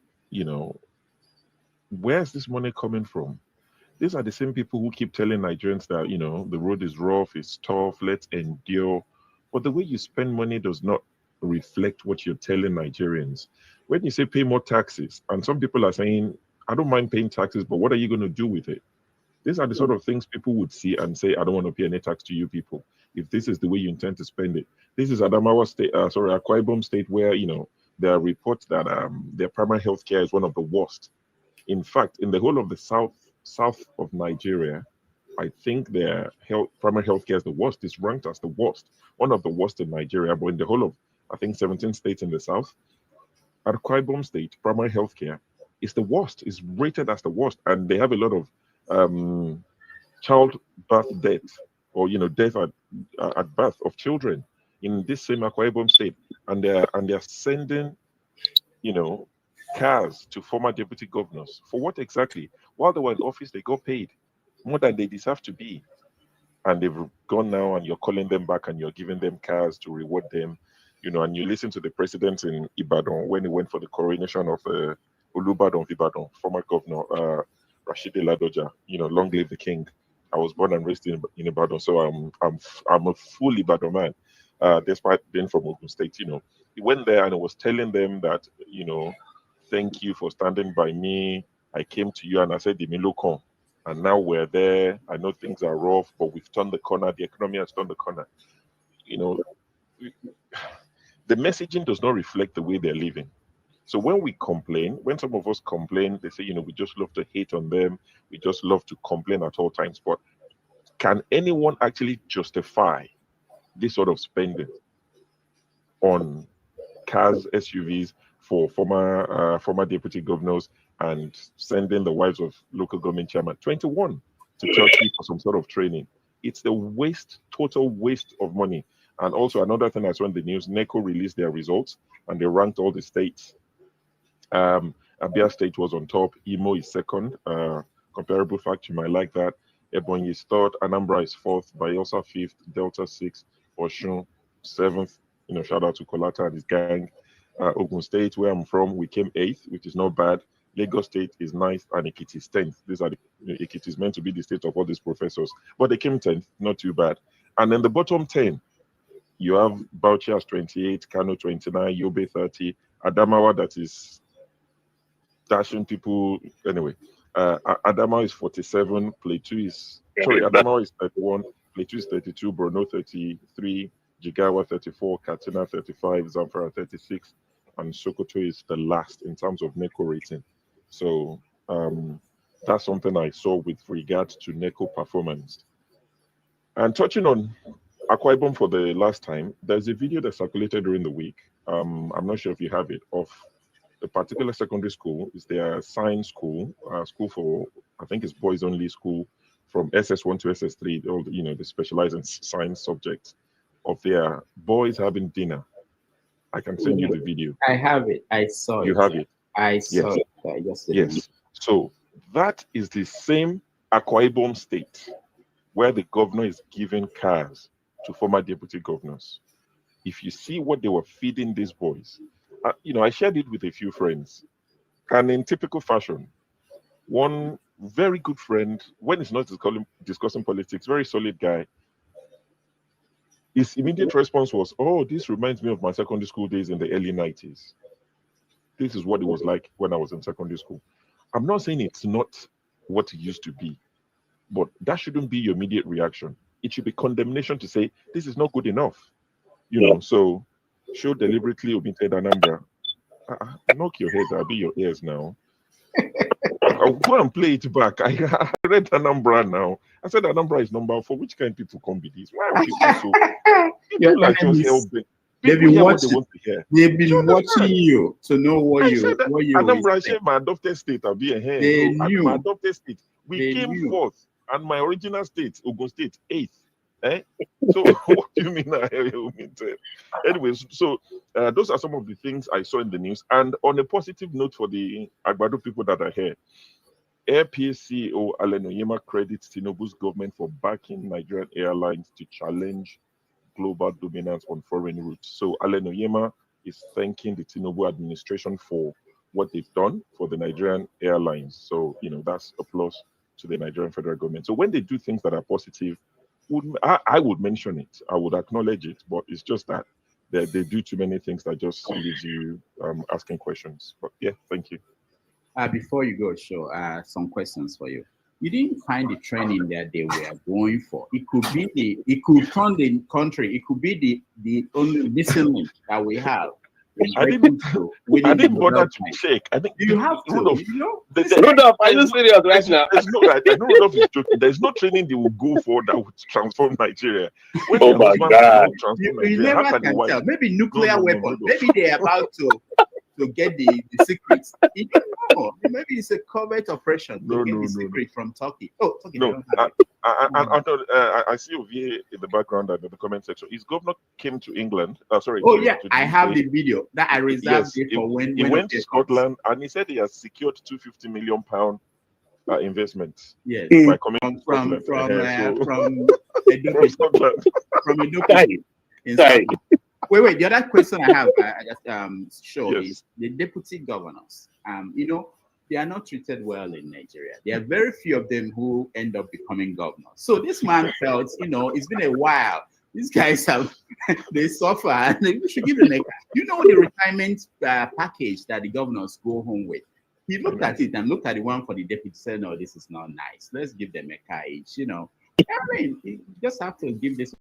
where's this money coming from? These are the same people who keep telling Nigerians that, the road is rough, it's tough, let's endure. But the way you spend money does not reflect what you're telling Nigerians. When you say pay more taxes, and some people are saying, I don't mind paying taxes, but what are you going to do with it? These are the sort of things people would see and say, I don't want to pay any tax to you people, if this is the way you intend to spend it. This is Adamawa State, Akwa Ibom State, where, there are reports that their primary health care is one of the worst. In fact, in the whole of the south of Nigeria, I think their primary health care is the worst. It's ranked as the worst, one of the worst in Nigeria, but in the whole of, I think, 17 states in the south, Akwa Ibom State primary health care is the worst, is rated as the worst, and they have a lot of childbirth death, or death at birth of children in this same Akwa Ibom State, and they're sending cars to former deputy governors. For what exactly? While they were in office, they got paid more than they deserve to be, and they've gone now, and you're calling them back and you're giving them cars to reward them. And you listen to the president in Ibadan when he went for the coronation of Olubadan of Ibadan, former governor Rashidi Ladoja. Long live the king. I was born and raised in Ibadan, so I'm a full Ibadan man, despite being from Ogun State. He went there and he was telling them that, thank you for standing by me. I came to you and I said, Dimilokon. And now we're there. I know things are rough, but we've turned the corner. The economy has turned the corner. The messaging does not reflect the way they're living. So when we complain, when some of us complain, they say, we just love to hate on them. We just love to complain at all times. But can anyone actually justify this sort of spending on cars, SUVs for former deputy governors, and sending the wives of local government chairman 21 to Turkey for some sort of training? It's the waste, total waste of money. And also another thing I saw in the news, NECO released their results and they ranked all the states. Abia State was on top, Imo is second, comparable fact. You might like that. Ebonyi is third, Anambra is fourth, Bayelsa fifth, Delta sixth, Osun seventh. Shout out to Kolata and his gang. Ogun State, where I'm from, we came eighth, which is not bad. Lagos State is ninth, and Ekiti is 10th. These are Ekiti is meant to be the state of all these professors, but they came 10th, not too bad. And then the bottom 10, you have Bauchi as 28, Kano 29, Yobe 30, Adamawa that is dashing people. Anyway, Adamawa is 47, Adamawa is 31, Plateau is 32, Borno 33, Jigawa 34, Katsina 35, Zamfara 36, and Sokoto is the last in terms of NECO rating. So that's something I saw with regard to NECO performance. And touching on Akwa Ibom for the last time, there's a video that circulated during the week. I'm not sure if you have it, of a particular secondary school. It's their science school, school for, I think it's boys only school, from SS1 to SS3. All they specialize in science subjects. Of their boys having dinner. I can send you the video. I have it. I saw it. You have it. I saw it. Yes. So that is the same Akwa Ibom state where the governor is giving cars to former deputy governors. If you see what they were feeding these boys, I shared it with a few friends, and in typical fashion, one very good friend, when it's not discussing politics, very solid guy, his immediate response was, "Oh, this reminds me of my secondary school days in the early 90s. This is what it was like when I was in secondary school." I'm not saying it's not what it used to be, but that shouldn't be your immediate reaction. It should be condemnation to say, this is not good enough. So show deliberately omitted Anambra. Knock your head, I'll be your ears now. I'll go and play it back. I read Anambra now. I said Anambra is number 4. Which kind of people come be this? Why are people so? People like just helping. They've been watching. They've been watching you to know what you. Anambra, I said my adopted state. I'll be a hand. They knew. My adopted state. We came fourth, and my original state, Ogun State, 8th. So what do you mean? Anyways, so those are some of the things I saw in the news. And on a positive note for the Agbado people that are here, Airpeace CEO Allen Onyema credits Tinubu's government for backing Nigerian airlines to challenge global dominance on foreign routes. So Allen Onyema is thanking the Tinubu administration for what they've done for the Nigerian airlines. So, that's applause to the Nigerian federal government. So when they do things that are positive, I would mention it. I would acknowledge it, but it's just that they do too many things that just leaves you asking questions. But yeah, thank you. Before you go, some questions for you. You didn't find the training that they were going for. It could be it could turn the country. It could be the only missing link that we have. I didn't bother to check. I think you have to. Rudolph, are you serious right now? I know Rudolph is joking. There's no training they will go for that would transform Nigeria. Oh my God! You never can tell. Maybe nuclear weapon. Maybe they're about to get the secrets. You don't know. Maybe it's a covert operation to get the secret from Turkey. Oh, Turkey. No, I see over here in the background and in the comment section. His governor came to England. I have the video that I reserved it for when he went to Scotland, and he said he has secured £250 million investment. Yes, by coming from Scotland. Wait. The other question I have, is the deputy governors. They are not treated well in Nigeria. There are very few of them who end up becoming governors. So this man felt, it's been a while. These guys they suffer, and we should give them the retirement package that the governors go home with. He looked at it and looked at the one for the deputy, said, "No, this is not nice. Let's give them a car each." You just have to give this